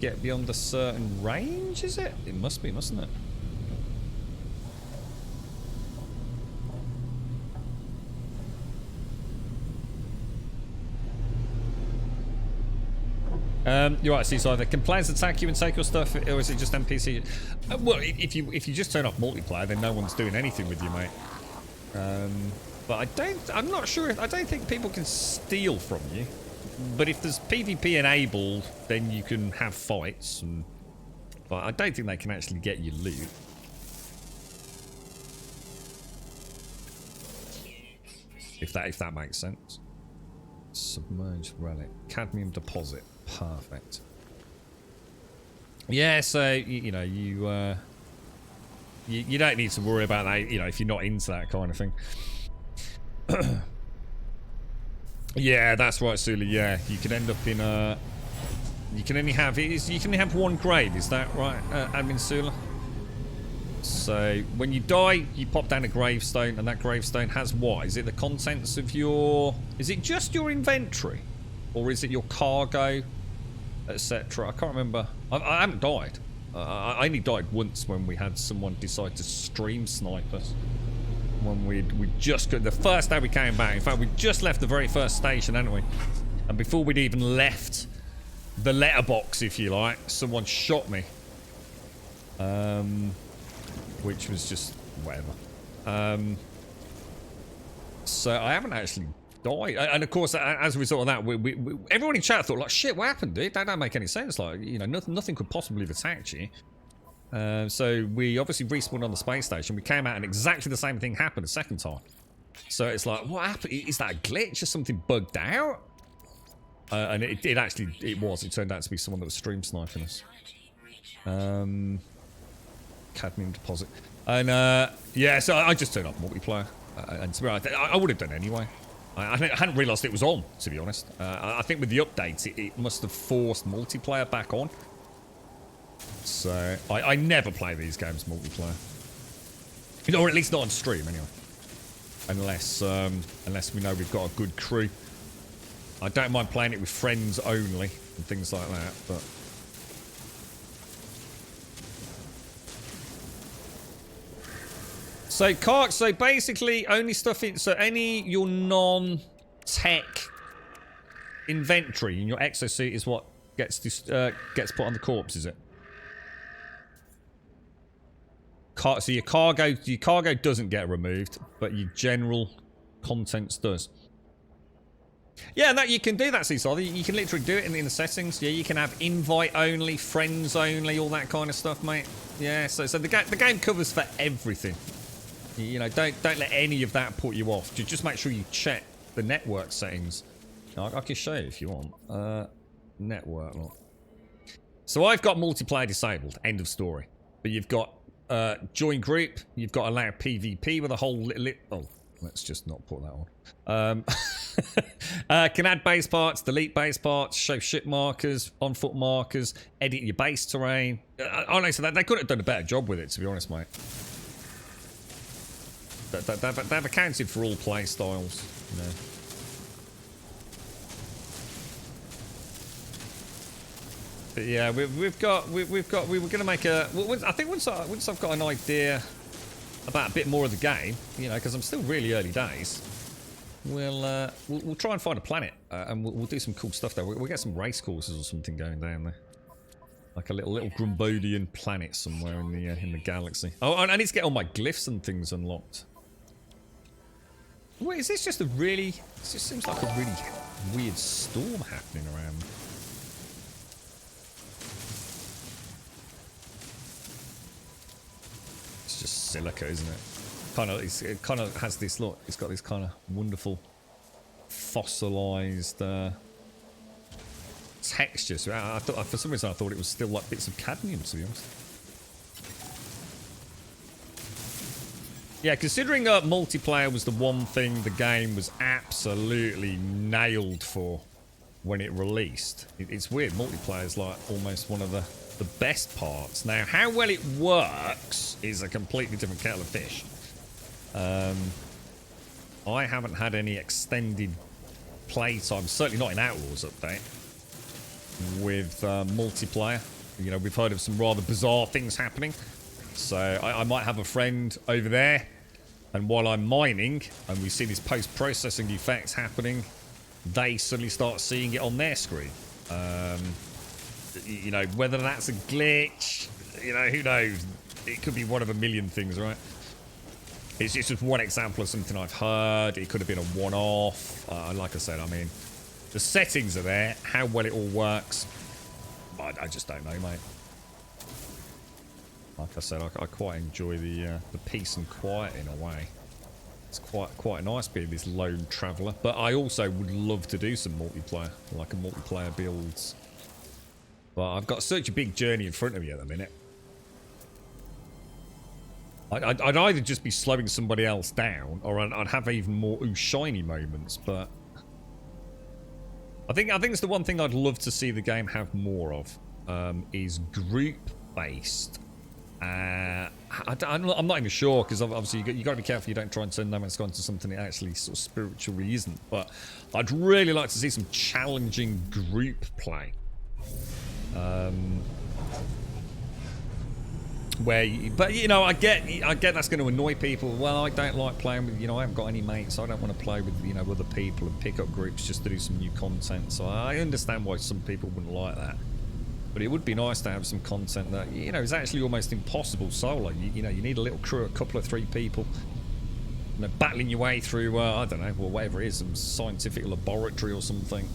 get beyond a certain range, is it? It must be, mustn't it? You're right, Seaside. Can players attack you and take your stuff, or is it just NPC? Well, if you just turn off multiplayer, then no one's doing anything with you, mate. But I'm not sure I don't think people can steal from you. But if there's PvP enabled, then you can have fights. But I don't think they can actually get you loot. If that makes sense. Submerged relic. Cadmium deposit. Perfect. Yeah, so, you don't need to worry about that, if you're not into that kind of thing. Yeah, that's right, Sula. Yeah, you can end up in a... You can only have one grave, is that right, Admin Sula? So, when you die, you pop down a gravestone, and that gravestone has what? Is it the contents of your... Is it just your inventory? Or is it your cargo, etc.? I can't remember. I haven't died. I only died once when we had someone decide to stream snipe us. When we just got the first day we came back. In fact, we just left the very first station, hadn't we? And before we'd even left the letterbox, if you like, someone shot me. Which was just whatever. So I haven't actually died. And of course, as a result of that, everyone in chat thought, like, shit, what happened, dude? That don't make any sense. Like, nothing could possibly have attacked you. So we obviously respawned on the space station. We came out and exactly the same thing happened a second time. So it's like, what happened? Is that a glitch? Is something bugged out? And it actually was. It turned out to be someone that was stream sniping us. Cadmium deposit. And yeah, so I just turned off multiplayer. And to be honest, I would have done anyway. I hadn't realised it was on, to be honest. I think with the updates, it must have forced multiplayer back on. So, I never play these games multiplayer. Or at least not on stream, anyway. Unless we know we've got a good crew. I don't mind playing it with friends only, and things like that, but... So basically, only stuff in... So any your non-tech inventory in your exosuit is what gets put on the corpse, is it? So your cargo doesn't get removed, but your general contents does. Yeah, no, you can do that, Seesaw. You can literally do it in the settings. Yeah, you can have invite only, friends only, all that kind of stuff, mate. Yeah, so the game covers for everything. You know, don't let any of that put you off. Just make sure you check the network settings. I can show you if you want. Network. So I've got multiplayer disabled. End of story. But you've got join group. You've got allow PvP with a whole oh, let's just not put that on. Can add base parts, delete base parts, show ship markers, on foot markers, edit your base terrain. Honestly, they could have done a better job with it, to be honest, mate. They've accounted for all play styles, you know. But yeah, we were gonna make a. I think once I've got an idea about a bit more of the game, you know, because I'm still really early days. We'll try and find a planet and we'll do some cool stuff there. We'll get some race courses or something going down there, like a little Grumbodian planet somewhere in the galaxy. Oh, I need to get all my glyphs and things unlocked. Wait, is this just a really... This just seems like a really weird storm happening around. It's just silica, isn't it? It kind of has this look. It's got this kind of wonderful fossilized texture. So I thought, for some reason, I thought it was still like bits of cadmium, to be honest. Yeah, considering multiplayer was the one thing the game was absolutely nailed for when it released. It's weird. Multiplayer is like almost one of the best parts. Now, how well it works is a completely different kettle of fish. I haven't had any extended playtime, certainly not in Outlaws update, with multiplayer. You know, we've heard of some rather bizarre things happening. So I might have a friend over there, and while I'm mining and we see this post-processing effects happening, they suddenly start seeing it on their screen. You know, whether that's a glitch, you know, who knows? It could be one of a million things, right? It's just one example of something I've heard. It could have been a one-off. Like I said, I mean, the settings are there. How well it all works, I just don't know, mate. Like I said, I quite enjoy the peace and quiet in a way. It's quite nice being this lone traveller. But I also would love to do some multiplayer, like a multiplayer builds. But I've got such a big journey in front of me at the minute. I'd either just be slowing somebody else down, or I'd have even more ooh shiny moments. But I think it's the one thing I'd love to see the game have more of, is group-based. I'm not even sure, because obviously you got to be careful you don't try and turn No Man's Sky into something it actually sort of spiritually isn't. But I'd really like to see some challenging group play. But you know, I get that's going to annoy people. Well, I don't like playing with, you know, I haven't got any mates, so I don't want to play with, you know, other people and pick up groups just to do some new content. So I understand why some people wouldn't like that. But it would be nice to have some content that, you know, is actually almost impossible solo. You know, you need a little crew, a couple of 3 people, you know, battling your way through, I don't know, well, whatever it is, some scientific laboratory or something.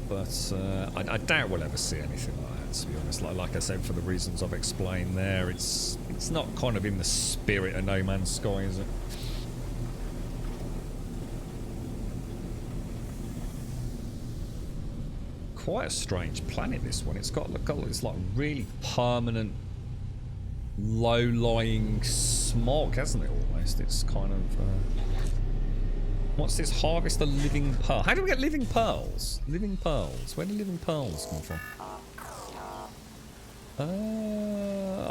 But I doubt we'll ever see anything like that, to be honest. Like I said, for the reasons I've explained there, it's not kind of in the spirit of No Man's Sky, is it? Quite a strange planet, this one. It's got this like really permanent low-lying smog, hasn't it, almost? It's kind of what's this? Harvest a living pearl. How do we get living pearls? Living pearls. Where do living pearls come from?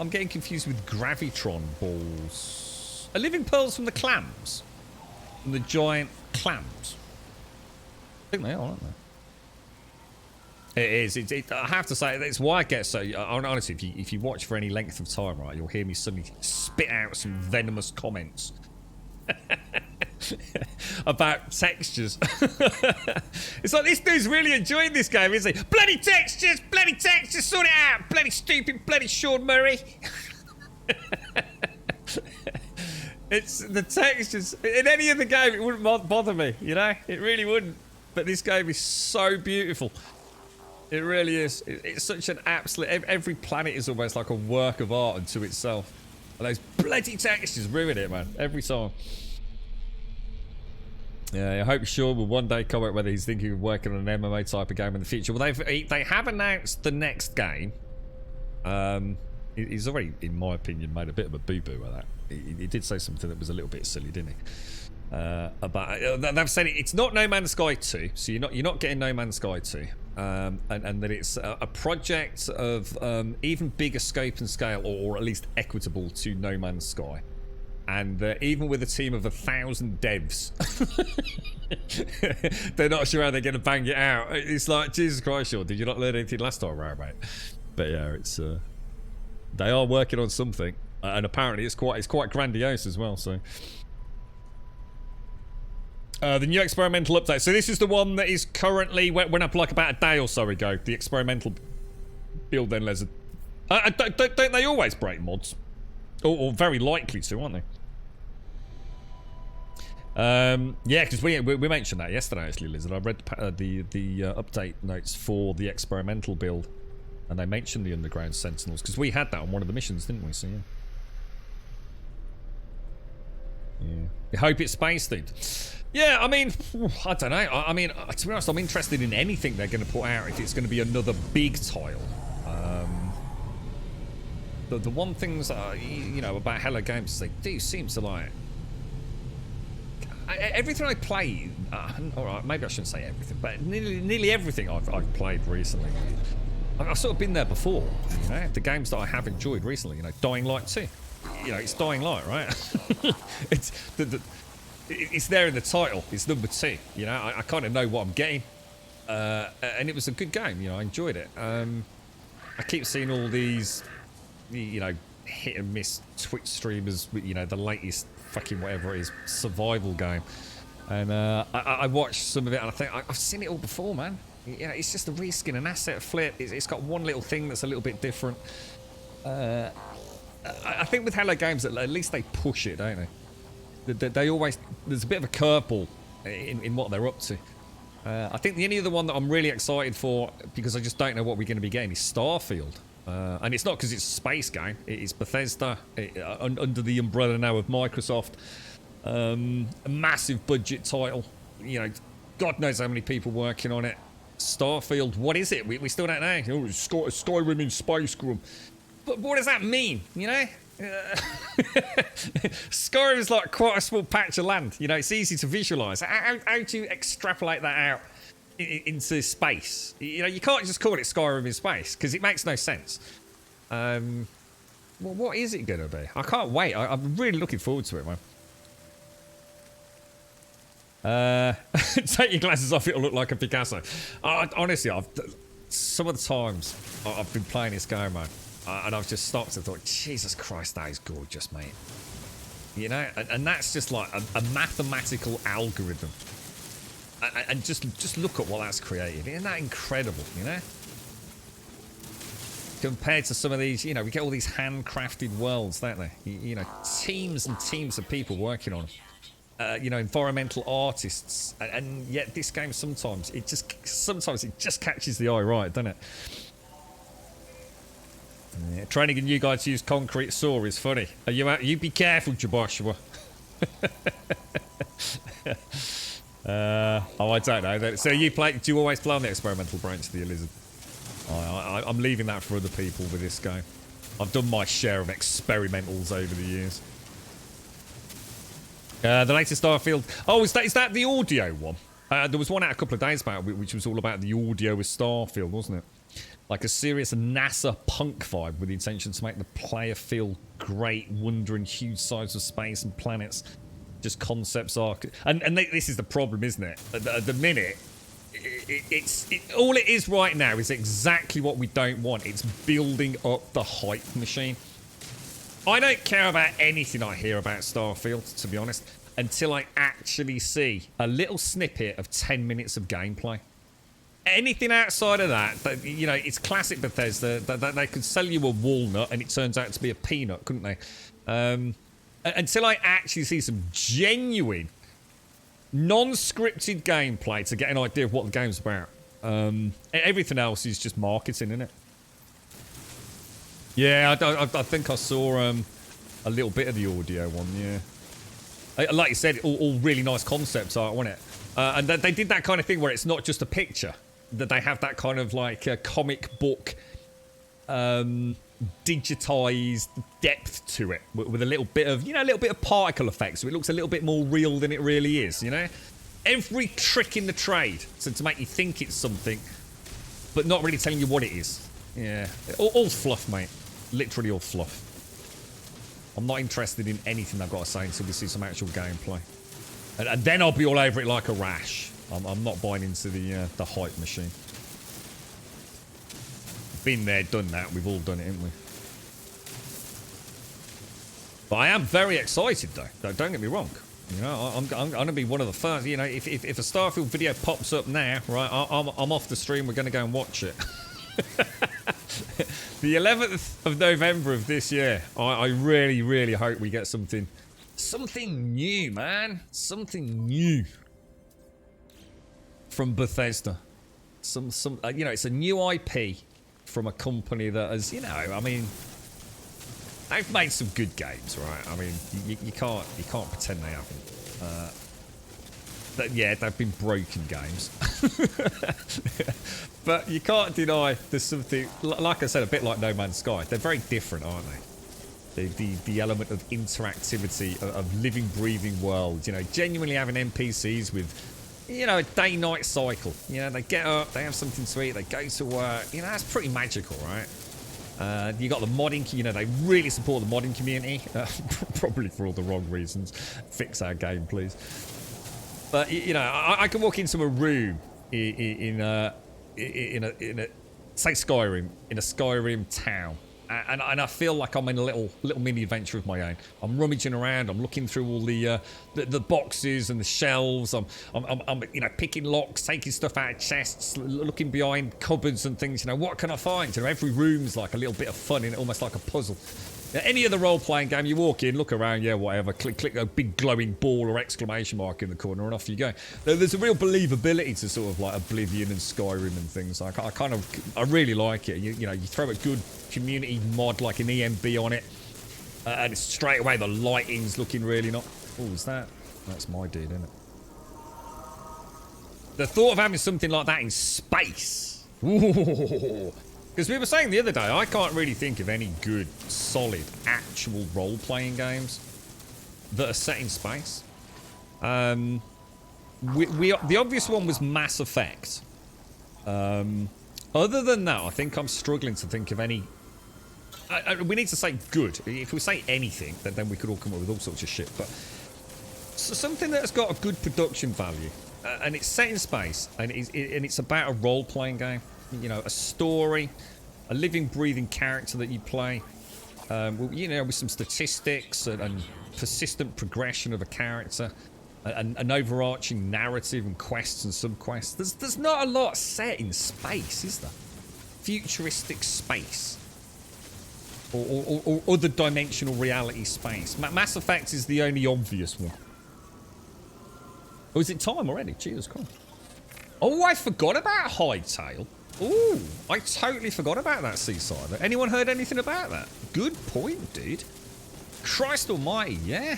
I'm getting confused with gravitron balls. Are living pearls from the clams? From the giant clams? I think they are, aren't they? It is. I have to say, it's why I get so... Honestly, if you watch for any length of time, right, you'll hear me suddenly spit out some venomous comments about textures. It's like, this dude's really enjoying this game, isn't he? Bloody textures, sort it out. Bloody stupid, bloody Sean Murray. It's the textures. In any other game, it wouldn't bother me, you know? It really wouldn't. But this game is so beautiful. It really is. It's such an absolute... Every planet is almost like a work of art unto itself. And those bloody textures ruin it, man. Every time. Yeah, I hope Sean will one day comment whether he's thinking of working on an MMO type of game in the future. Well, they have announced the next game. He's already, in my opinion, made a bit of a boo-boo with that. He did say something that was a little bit silly, didn't he? They've said it's not No Man's Sky 2, so you're not getting No Man's Sky 2, and that it's a project of even bigger scope and scale, or at least equitable to No Man's Sky, and even with a team of 1,000 devs, they're not sure how they're going to bang it out. It's like, Jesus Christ, Sean, did you not learn anything last time around, mate? But yeah, it's they are working on something, and apparently it's quite grandiose as well. So. The new experimental update. So this is the one that is currently went up like about a day or so ago. The experimental build then, Lizard. Don't they always break mods? Or very likely to, aren't they? Yeah, because we mentioned that yesterday, actually, Lizard. I read the update notes for the experimental build, and they mentioned the underground sentinels because we had that on one of the missions, didn't we? So yeah. I hope it's space themed. Yeah, I mean, I don't know. I mean, to be honest, I'm interested in anything they're going to put out if it's going to be another big tile. The one things, you know, about Hello Games is they do seem to like... everything I play... alright, maybe I shouldn't say everything, but nearly everything I've played recently. I've sort of been there before, you know? The games that I have enjoyed recently, you know, Dying Light 2. You know, it's Dying Light, right? It's there in the title. It's number 2. You know, I kind of know what I'm getting, and it was a good game. You know, I enjoyed it. I keep seeing all these, you know, hit and miss Twitch streamers. You know, the latest fucking whatever it is survival game, and I watched some of it, and I think I've seen it all before, man. Yeah, it's just a reskin, an asset flip. It's got one little thing that's a little bit different. I think with Hello Games, at least they push it, don't they? They always, there's a bit of a curveball in what they're up to. I think the only other one that I'm really excited for, because I just don't know what we're going to be getting, is Starfield. And it's not because it's a space game. It is Bethesda, under the umbrella now of Microsoft. A massive budget title. You know, God knows how many people working on it. Starfield, what is it? We still don't know. Oh, it's Skyrim in space, Grum. But what does that mean, you know? Skyrim is like quite a small patch of land. You know, it's easy to visualise. How do you extrapolate that out into space? You know, you can't just call it Skyrim in space because it makes no sense. Well, what is it going to be? I can't wait. I'm really looking forward to it, man. Take your glasses off, it'll look like a Picasso. Honestly, some of the times I've been playing this game, man, and I've just stopped and thought, Jesus Christ, that is gorgeous, mate. You know, and that's just like a mathematical algorithm. And just look at what that's created. Isn't that incredible, you know? Compared to some of these, you know, we get all these handcrafted worlds, don't they? You know, teams and teams of people working on them. You know, environmental artists. And yet this game sometimes it just catches the eye right, doesn't it? Yeah, training a new guy to use concrete saw is funny. Are you out? You be careful, Joshua. Oh, I don't know. So you play? Do you always play on the experimental branch of the Lizard? I'm leaving that for other people with this game. I've done my share of experimentals over the years. The latest Starfield. Oh, is that the audio one? There was one out a couple of days back, which was all about the audio with Starfield, wasn't it? Like a serious NASA punk vibe with the intention to make the player feel great, wondering huge size of space and planets. Just concepts are... And this is the problem, isn't it? At the minute, all it is right now is exactly what we don't want. It's building up the hype machine. I don't care about anything I hear about Starfield, to be honest, until I actually see a little snippet of 10 minutes of gameplay. Anything outside of that, you know, it's classic Bethesda. That they could sell you a walnut and it turns out to be a peanut, couldn't they? Until I actually see some genuine, non-scripted gameplay to get an idea of what the game's about. Everything else is just marketing, isn't it? Yeah, I think I saw a little bit of the audio one, yeah. Like you said, all really nice concept art, wasn't it? And they did that kind of thing where it's not just a picture. That they have that kind of like comic book digitized depth to it with a little bit of, you know, a little bit of particle effects, so it looks a little bit more real than it really is, you know? Every trick in the trade to make you think it's something, but not really telling you what it is. Yeah, all fluff, mate. Literally all fluff. I'm not interested in anything they've got to say until we see some actual gameplay. And then I'll be all over it like a rash. I'm not buying into the hype machine. Been there, done that. We've all done it, haven't we? But I am very excited, though. Don't get me wrong. You know, I'm going to be one of the first. You know, if a Starfield video pops up now, right, I'm off the stream. We're going to go and watch it. The 11th of November of this year. I really, really hope we get something new, man. Something new from Bethesda. You know, it's a new IP from a company that has, you know, I mean, they've made some good games, right? I mean, you can't pretend they haven't. Yeah, they've been broken games. But you can't deny there's something, like I said, a bit like No Man's Sky. They're very different, aren't they? The element of interactivity, of living, breathing worlds. You know, genuinely having NPCs with, you know, a day-night cycle. You know, they get up, they have something to eat, they go to work. You know, that's pretty magical, right? You got the modding, you know, they really support the modding community. Probably for all the wrong reasons. Fix our game, please. But, you know, I can walk into a room in a say Skyrim, in a Skyrim town. And I feel like I'm in a little mini adventure of my own. I'm rummaging around. I'm looking through all the boxes and the shelves. I'm you know, picking locks, taking stuff out of chests, looking behind cupboards and things. You know, what can I find? You know, every room's like a little bit of fun in it, almost like a puzzle. Any other role-playing game, you walk in, look around, yeah, whatever, click a big glowing ball or exclamation mark in the corner, and off you go. There's a real believability to sort of like Oblivion and Skyrim and things. I really like it. You know, you throw a good community mod like an EMB on it, and it's straight away the lighting's looking really nice. Oh, is that? That's my dude, isn't it? The thought of having something like that in space. Ooh. Because we were saying the other day, I can't really think of any good, solid, actual role-playing games that are set in space. The obvious one was Mass Effect. Other than that, I think I'm struggling to think of any. We need to say good. If we say anything, then we could all come up with all sorts of shit. But something that's got a good production value, and it's set in space, and it's about a role-playing game. You know, a story, a living, breathing character that you play. You know, with some statistics and persistent progression of a character, and an overarching narrative and quests and subquests. There's not a lot set in space, is there? Futuristic space, or other dimensional reality space. Mass Effect is the only obvious one. Oh, is it time already? Jesus Christ! Oh, I forgot about Hightail. Ooh, I totally forgot about that seaside. Anyone heard anything about that? Good point, dude. Christ almighty, yeah.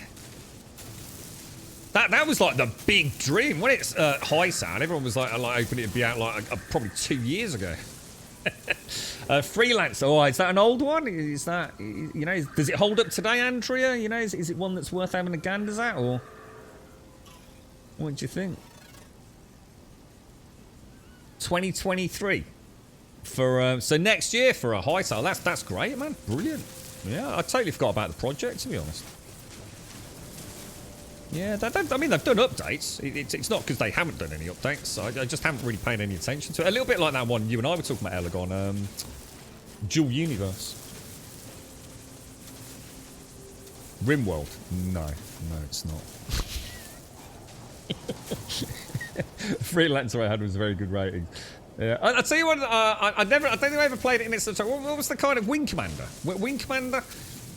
That was like the big dream. When it's Hightown, everyone was like hoping it'd be out like probably 2 years ago. Freelancer, oh, is that an old one? Is that, you know, does it hold up today, Andrea? You know, is it one that's worth having a ganders at, or what do you think? 2023 for so next year for a Hightail. That's great, man. Brilliant. Yeah, I totally forgot about the project, to be honest. Yeah, I mean, they've done updates. It's not because they haven't done any updates. I just haven't really paid any attention to it. A little bit like that one you and I were talking about, Elagon. Dual Universe. Rimworld. No, it's not. Freelancer I had was a very good rating. Yeah, I'll tell you what. I don't think I ever played it in its. What was the kind of Wing Commander? Wing Commander.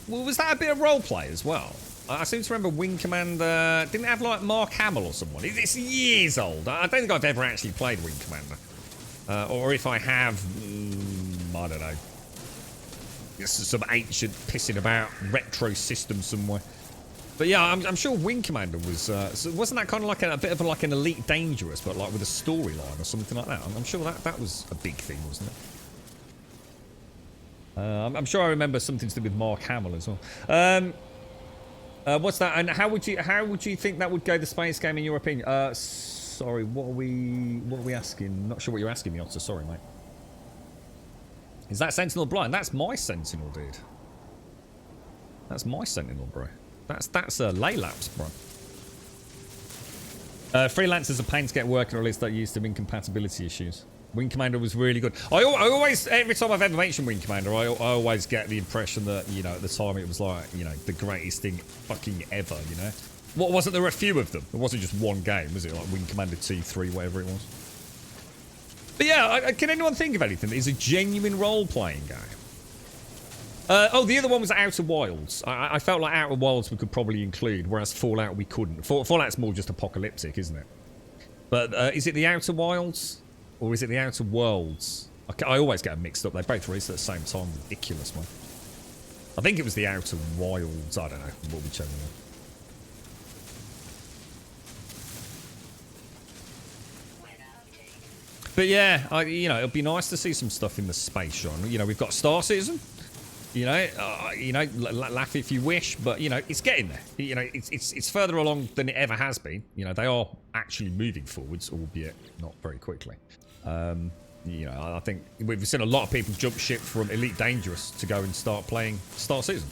Well, was that a bit of role play as well? I seem to remember Wing Commander didn't it have like Mark Hamill or someone. It's years old. I don't think I've ever actually played Wing Commander, or if I have, I don't know. It's some ancient pissing about retro system somewhere. But yeah, I'm sure Wing Commander was. So wasn't that kind of like a bit of like an Elite Dangerous, but like with a storyline or something like that? I'm sure that was a big thing, wasn't it? I'm sure I remember something to do with Mark Hamill as well. What's that? And how would you think that would go the space game in your opinion? Sorry, what are we asking? Not sure what you're asking me, Otter. Sorry, mate. Is that Sentinel blind? That's my Sentinel, dude. That's my Sentinel, bro. That's Laylap's, bro. Freelancers are a pain to get working, or at least they're used to incompatibility issues. Wing Commander was really good. I always, every time I've ever mentioned Wing Commander, I always get the impression that, you know, at the time it was like, you know, the greatest thing fucking ever, you know? What, wasn't there a few of them? It wasn't just one game, was it? Like Wing Commander 2, 3, whatever it was. But yeah, can anyone think of anything that is a genuine role-playing game? Oh, the other one was Outer Wilds. I felt like Outer Wilds we could probably include, whereas Fallout we couldn't. Fallout's more just apocalyptic, isn't it? But is it the Outer Wilds? Or is it the Outer Worlds? I always get them mixed up. They both released at the same time. Ridiculous, man. I think it was the Outer Wilds. I don't know. Whichever one. But yeah, you know, it'll be nice to see some stuff in the space genre. You know, we've got Star Citizen. You know, laugh if you wish, but you know, it's getting there. You know, it's further along than it ever has been. You know, they are actually moving forwards, albeit not very quickly. You know, I think we've seen a lot of people jump ship from Elite Dangerous to go and start playing Star Citizen,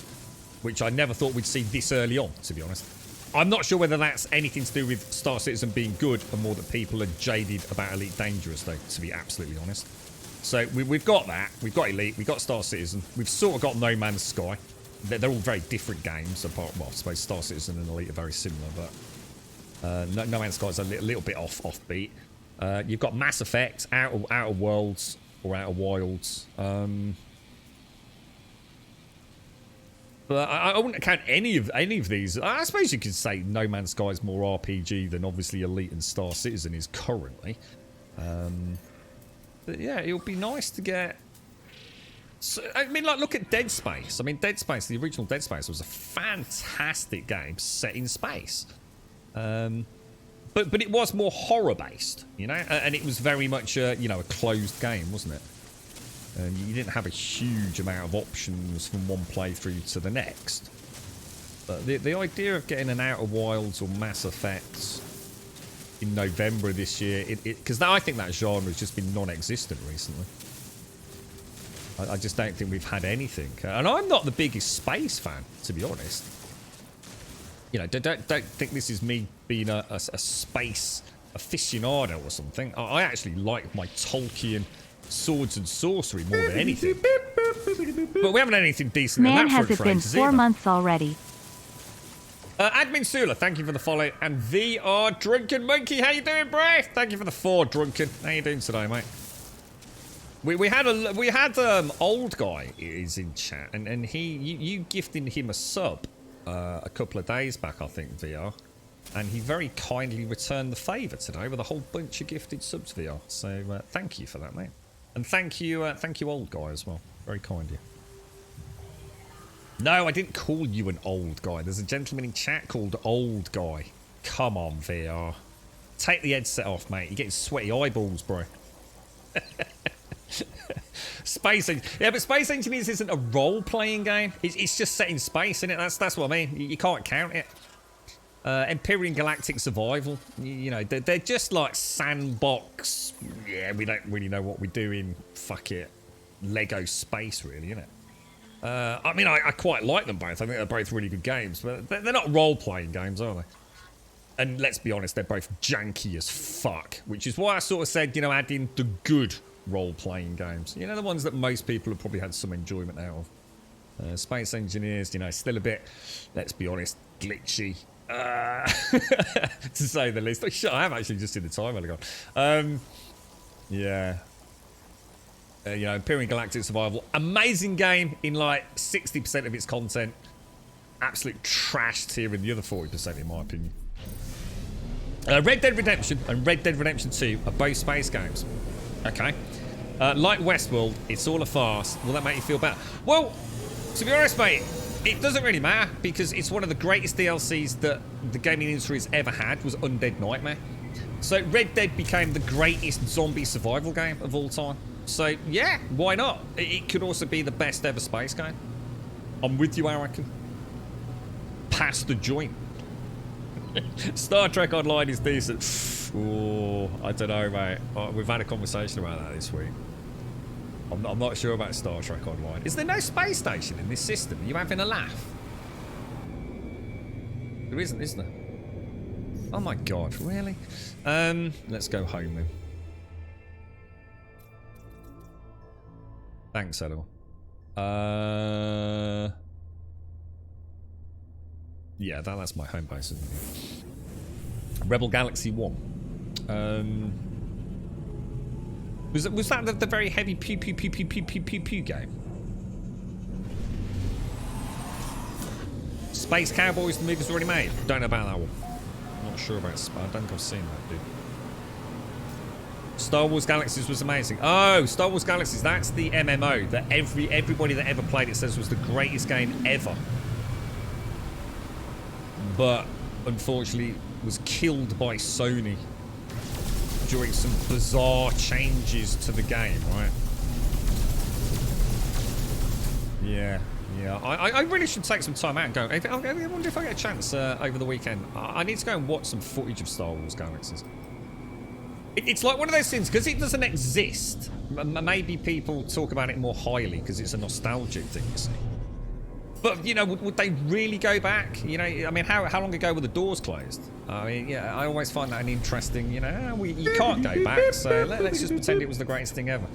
which I never thought we'd see this early on, to be honest. I'm not sure whether that's anything to do with Star Citizen being good, or more that people are jaded about Elite Dangerous, though, to be absolutely honest. So we've got that. We've got Elite. We've got Star Citizen. We've sort of got No Man's Sky. They're all very different games. Apart, well, I suppose Star Citizen and Elite are very similar, but No Man's Sky is a little bit offbeat. You've got Mass Effect, Outer Worlds or Outer Wilds. But I wouldn't count any of these. I suppose you could say No Man's Sky is more RPG than obviously Elite and Star Citizen is currently. But yeah, it would be nice to get. So, I mean, like, look at Dead Space. I mean, Dead Space, the original Dead Space, was a fantastic game set in space. But it was more horror based, you know, and it was very much you know, a closed game, wasn't it? And you didn't have a huge amount of options from one playthrough to the next. But the idea of getting an Outer Wilds or Mass Effect in November this year, because I think that genre has just been non-existent recently. I just don't think we've had anything, and I'm not the biggest space fan, to be honest. You know, don't think this is me being a space aficionado or something. I actually like my Tolkien swords and sorcery more than anything. But we haven't had anything decent in Man, that has front it been phase 4 either. months already? Admin Sula, thank you for the follow. And VR Drunken Monkey, how you doing, bro? Thank you for the 4, Drunken. How you doing today, mate? We had old guy is in chat, and you gifted him a sub a couple of days back, I think, VR, and he very kindly returned the favour today with a whole bunch of gifted subs, VR. So thank you for that, mate, and thank you, old guy, as well. Very kind of you. No, I didn't call you an old guy. There's a gentleman in chat called Old Guy. Come on, VR. Take the headset off, mate. You're getting sweaty eyeballs, bro. Yeah, but Space Engineers isn't a role-playing game. It's just set in space, isn't it? That's what I mean. You can't count it. Empyrean Galactic Survival. You know, they're just like sandbox. Yeah, we don't really know what we do in, fuck it, Lego space, really, isn't it? I mean, I quite like them both. I think they're both really good games, but they're not role-playing games, are they? And let's be honest, they're both janky as fuck, which is why I sort of said, you know, add in the good role-playing games. You know, the ones that most people have probably had some enjoyment out of. Space Engineers, you know, still a bit, let's be honest, glitchy. To say the least. I have actually just seen the time earlier on. Yeah. You know, Imperial Galactic Survival. Amazing game in like 60% of its content. Absolute trash tier in the other 40%, in my opinion. Red Dead Redemption and Red Dead Redemption 2 are both space games. Okay. Like Westworld, it's all a farce. Will that make you feel better? Well, to be honest, mate, it doesn't really matter because it's one of the greatest DLCs that the gaming industry has ever had was Undead Nightmare. So Red Dead became the greatest zombie survival game of all time. So yeah, why not? It could also be the best ever space game. I'm with you, I reckon. Pass the joint. Star Trek Online is decent. Oh, I don't know, mate. We've had a conversation about that this week. I'm not sure about Star Trek Online. Is there no space station in this system? Are you having a laugh? There isn't, is there? Oh my god, really? Let's go home then. Thanks, Edel. Yeah, that's my home base, isn't it? Rebel Galaxy 1. Was that the very heavy pew game? Space Cowboys, the movie's already made. Don't know about that one. Not sure about it. I don't think I've seen that, dude. Star Wars Galaxies was amazing. Oh, Star Wars Galaxies, that's the MMO that everybody that ever played it says was the greatest game ever. But unfortunately was killed by Sony during some bizarre changes to the game, right? Yeah. I really should take some time out and go. I wonder if I get a chance over the weekend. I need to go and watch some footage of Star Wars Galaxies. It's like one of those things, because it doesn't exist. Maybe people talk about it more highly because it's a nostalgic thing, you see. But, you know, would they really go back? You know, I mean, how long ago were the doors closed? I mean, yeah, I always find that an interesting, you know, you can't go back, so let's just pretend it was the greatest thing ever.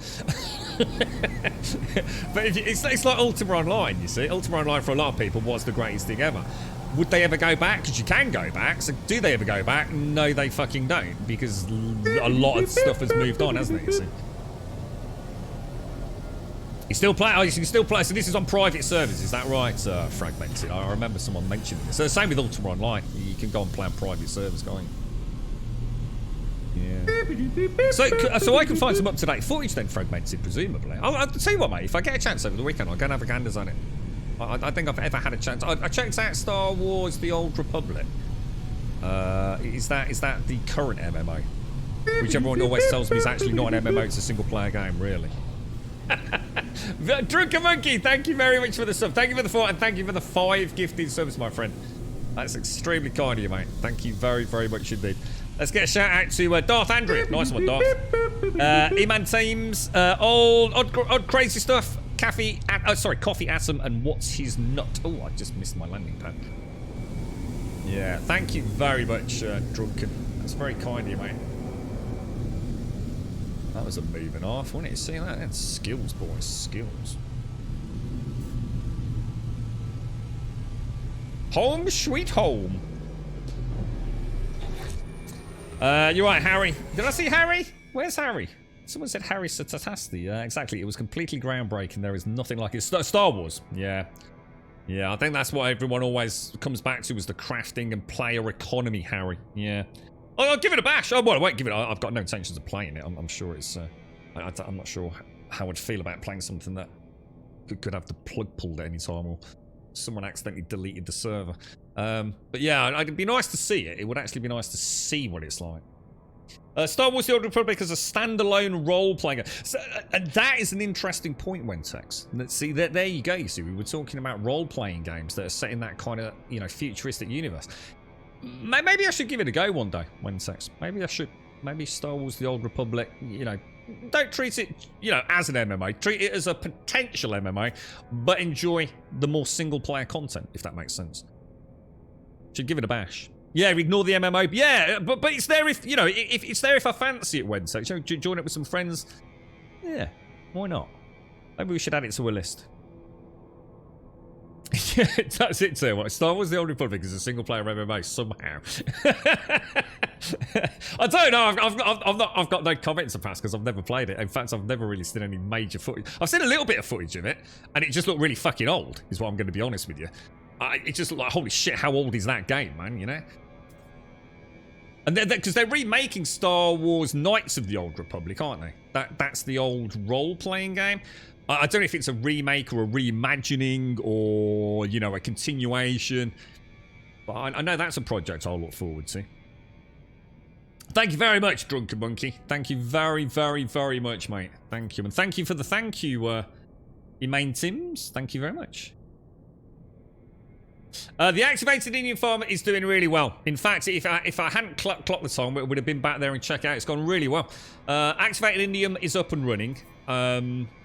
But it's like Ultima Online, you see. Ultima Online for a lot of people was the greatest thing ever. Would they ever go back? Because you can go back. So do they ever go back? No, they fucking don't. Because a lot of stuff has moved on, hasn't it, you see? You still play? Oh, you can still play. So this is on private servers, is that right? Fragmented. I remember someone mentioning this. So the same with Ultima Online. You can go and play on private servers, can't you? Yeah. So I can find some up-to-date footage then, Fragmented, presumably. I'll tell you what, mate. If I get a chance over the weekend, I'll go and have a gander on it. I think I've ever had a chance. I checked out Star Wars: The Old Republic. Is that the current MMO? Which everyone always tells me is actually not an MMO. It's a single-player game, really. Drunken Monkey, thank you very much for the sub. Thank you for the 4 and thank you for the 5 gifted subs, my friend. That's extremely kind of you, mate. Thank you very, very much indeed. Let's get a shout out to Darth Andrew. Nice one, Darth. E-Man Teams, odd crazy stuff. Coffee Atom, and what's his nut? Oh, I just missed my landing pad. Yeah, thank you very much, Drunken. That's very kind of you, mate. That was a moving off, wasn't it? You see that? That's skills, boys. Skills. Home sweet home. You're right, Harry. Did I see Harry? Where's Harry? Someone said Harry Satasti. Exactly. It was completely groundbreaking. There is nothing like it. Star Wars. Yeah. Yeah, I think that's what everyone always comes back to, was the crafting and player economy, Harry. Yeah. I'll give it a bash. Oh, well, I won't give it. I've got no intentions of playing it. I'm sure it's. I'm not sure how I'd feel about playing something that could have the plug pulled at any time, or someone accidentally deleted the server. But yeah, it'd be nice to see it. It would actually be nice to see what it's like. Star Wars: The Old Republic as a standalone role-playing game. So, and that is an interesting point, Wentex. See, there you go. You see, we were talking about role-playing games that are set in that kind of, you know, futuristic universe. Maybe I should give it a go one day, Wentex. Maybe I should. Maybe Star Wars: The Old Republic, you know, don't treat it, you know, as an MMO. Treat it as a potential MMO, but enjoy the more single-player content, if that makes sense. Should give it a bash. Yeah, ignore the MMO. Yeah, but it's there if, you know, if it's there if I fancy it, Wednesday. So join it with some friends. Yeah, why not? Maybe we should add it to a list. Yeah, that's it too. Star Wars: The Old Republic is a single-player MMO somehow. I don't know. I've got no comments to pass because I've never played it. In fact, I've never really seen any major footage. I've seen a little bit of footage of it, and it just looked really fucking old. Is what I'm going to be honest with you. It just looked like, holy shit, how old is that game, man? You know. And because they're remaking Star Wars: Knights of the Old Republic, aren't they? That's the old role-playing game. I don't know if it's a remake or a reimagining or, you know, a continuation. But I know that's a project I'll look forward to. Thank you very much, Drunken Monkey. Thank you very, very, very much, mate. Thank you. And thank you for the thank you, Emain Tims. Thank you very much. The activated Indian farm is doing really well. In fact, if I hadn't clocked the time, it would have been back there and check out. It's gone really well. Activated Indium is up and running.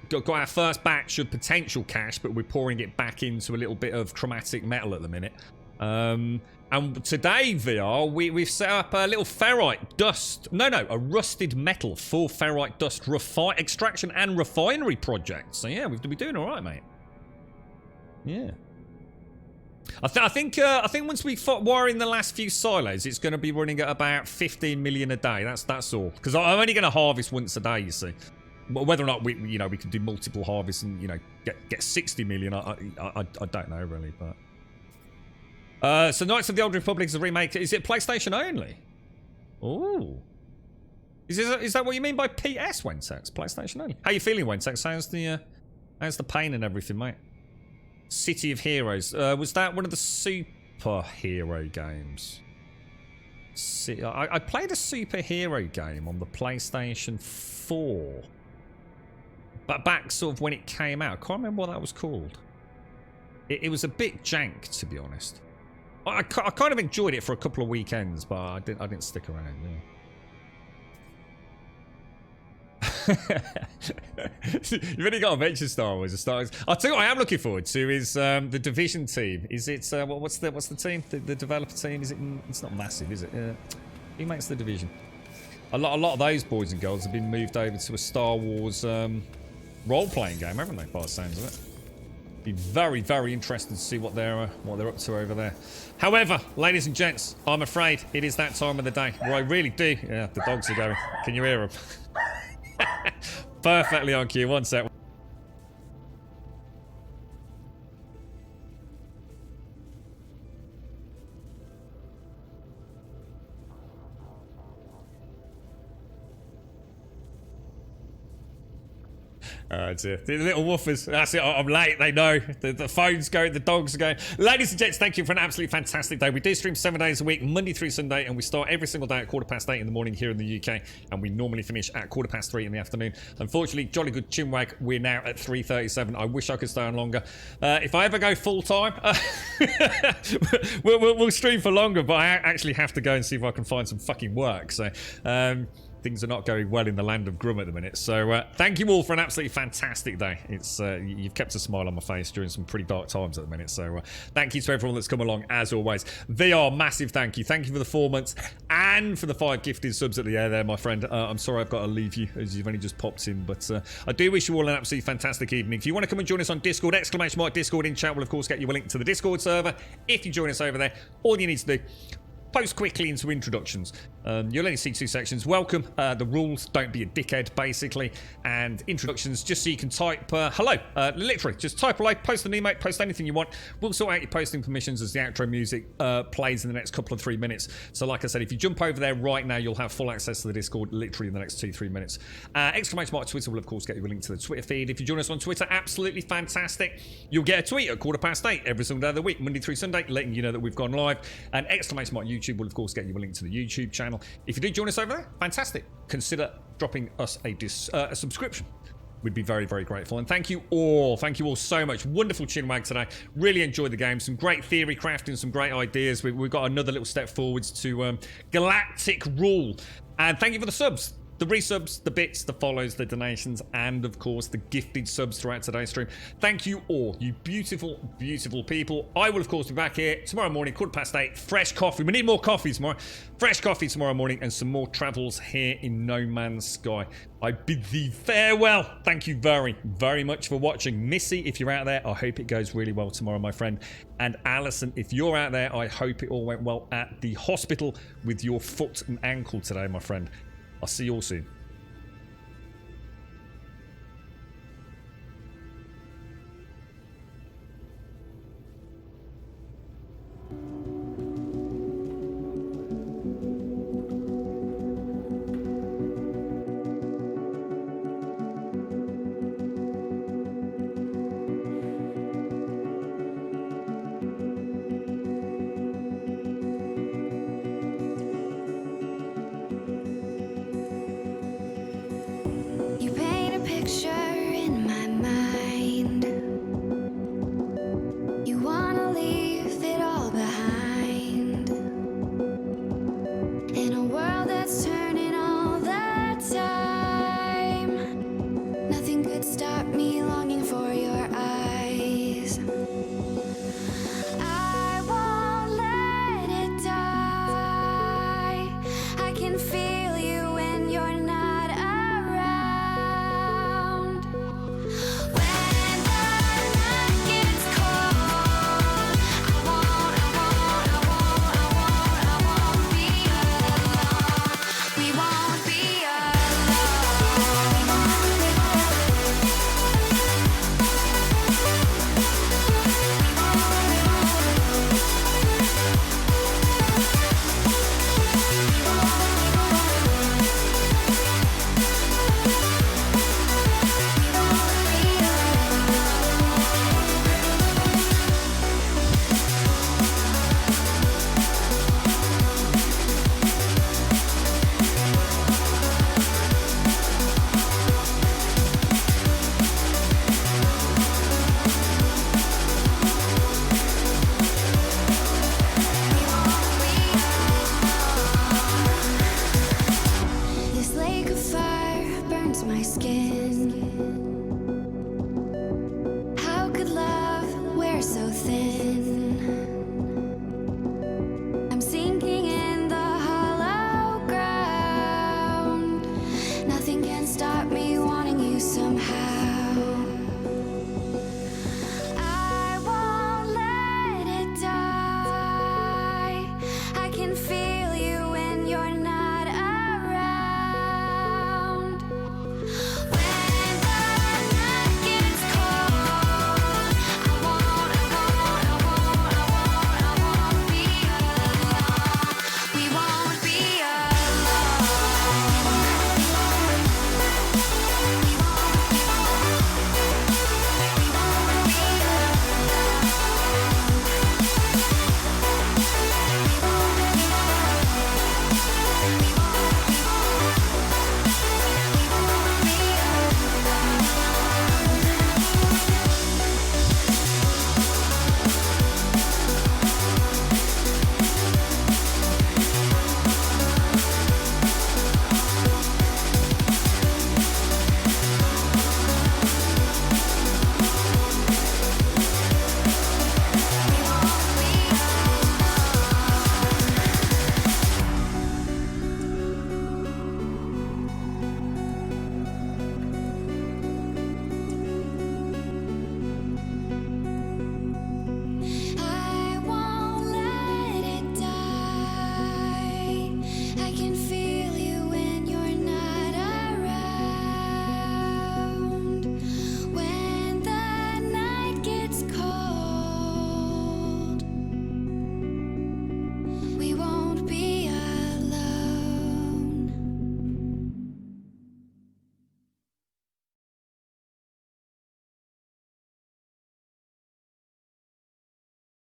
Got our first batch of potential cash, but we're pouring it back into a little bit of chromatic metal at the minute. And today, VR, we've set up a little ferrite dust. No, a rusted metal for ferrite dust extraction and refinery project. So yeah, we've been doing all right, mate. Yeah. I think once we wire in the last few silos, it's going to be running at about 15 million a day. That's all. Because I'm only going to harvest once a day, you see. But whether or not we can do multiple harvests and, you know, get 60 million, I don't know really. But so Knights of the Old Republic is a remake. Is it PlayStation only? Oh, is that what you mean by PS, Wentex? PlayStation only. How you feeling, Wentex? How's the pain and everything, mate? City of Heroes. Was that one of the superhero games? I played a superhero game on the PlayStation 4. But back sort of when it came out. I can't remember what that was called. It was a bit jank, to be honest. I kind of enjoyed it for a couple of weekends, but I didn't stick around. Yeah. You've only got to mention Star Wars. I'll tell you what I am looking forward to is the Division team. Is it what's the team? The developer team? Is it? It's not massive, is it? Who makes the Division? A lot of those boys and girls have been moved over to a Star Wars role-playing game, haven't they? By the sounds of it. Be very, very interested to see what they're up to over there. However, ladies and gents, I'm afraid it is that time of the day where I really do. Yeah, the dogs are going. Can you hear them? Perfectly on cue. One sec. Oh dear. The little woofers. That's it. I'm late. They know. The phone's going. The dogs are going. Ladies and gents, thank you for an absolutely fantastic day. We do stream 7 days a week, Monday through Sunday, and we start every single day at 8:15 in the morning here in the UK, and we normally finish at 3:15 in the afternoon. Unfortunately, jolly good chinwag, we're now at 3:37. I wish I could stay on longer. If I ever go full time, we'll stream for longer, but I actually have to go and see if I can find some fucking work. So, things are not going well in the land of Grum at the minute. So thank you all for an absolutely fantastic day. It's you've kept a smile on my face during some pretty dark times at the minute. So thank you to everyone that's come along as always. VR, massive thank you. Thank you for the 4 months and for the 5 gifted subs at the air there, my friend. I'm sorry I've got to leave you as you've only just popped in, but I do wish you all an absolutely fantastic evening. If you want to come and join us on Discord, !Discord in chat will of course get you a link to the Discord server. If you join us over there, all you need to do, post quickly into introductions. You'll only see 2 sections. Welcome, the rules, don't be a dickhead, basically, and introductions, just so you can type hello. Literally, just type hello, post an emote, post anything you want. We'll sort out your posting permissions as the outro music plays in the next couple of 3 minutes. So like I said, if you jump over there right now, you'll have full access to the Discord literally in the next 2-3 minutes. !Twitter will of course get you a link to the Twitter feed. If you join us on Twitter, absolutely fantastic. You'll get a tweet at 8:15 every single day of the week, Monday through Sunday, letting you know that we've gone live. And YouTube will of course get you a link to the YouTube channel. If you do join us over there, fantastic. Consider dropping us a subscription. We'd be very, very grateful. And thank you all so much. Wonderful chinwag today. Really enjoyed the game. Some great theory crafting, some great ideas. We've got another little step forwards to Galactic Rule. And thank you for the subs. the resubs, the bits, the follows, the donations, and of course the gifted subs throughout today's stream. Thank you all, you beautiful, beautiful people. I will of course be back here tomorrow morning, 8:15, fresh coffee. We need more coffee tomorrow. Fresh coffee tomorrow morning and some more travels here in No Man's Sky. I bid thee farewell. Thank you very, very much for watching. Missy, if you're out there, I hope it goes really well tomorrow, my friend. And Alison, if you're out there, I hope it all went well at the hospital with your foot and ankle today, my friend. I'll see you all soon. You paint a picture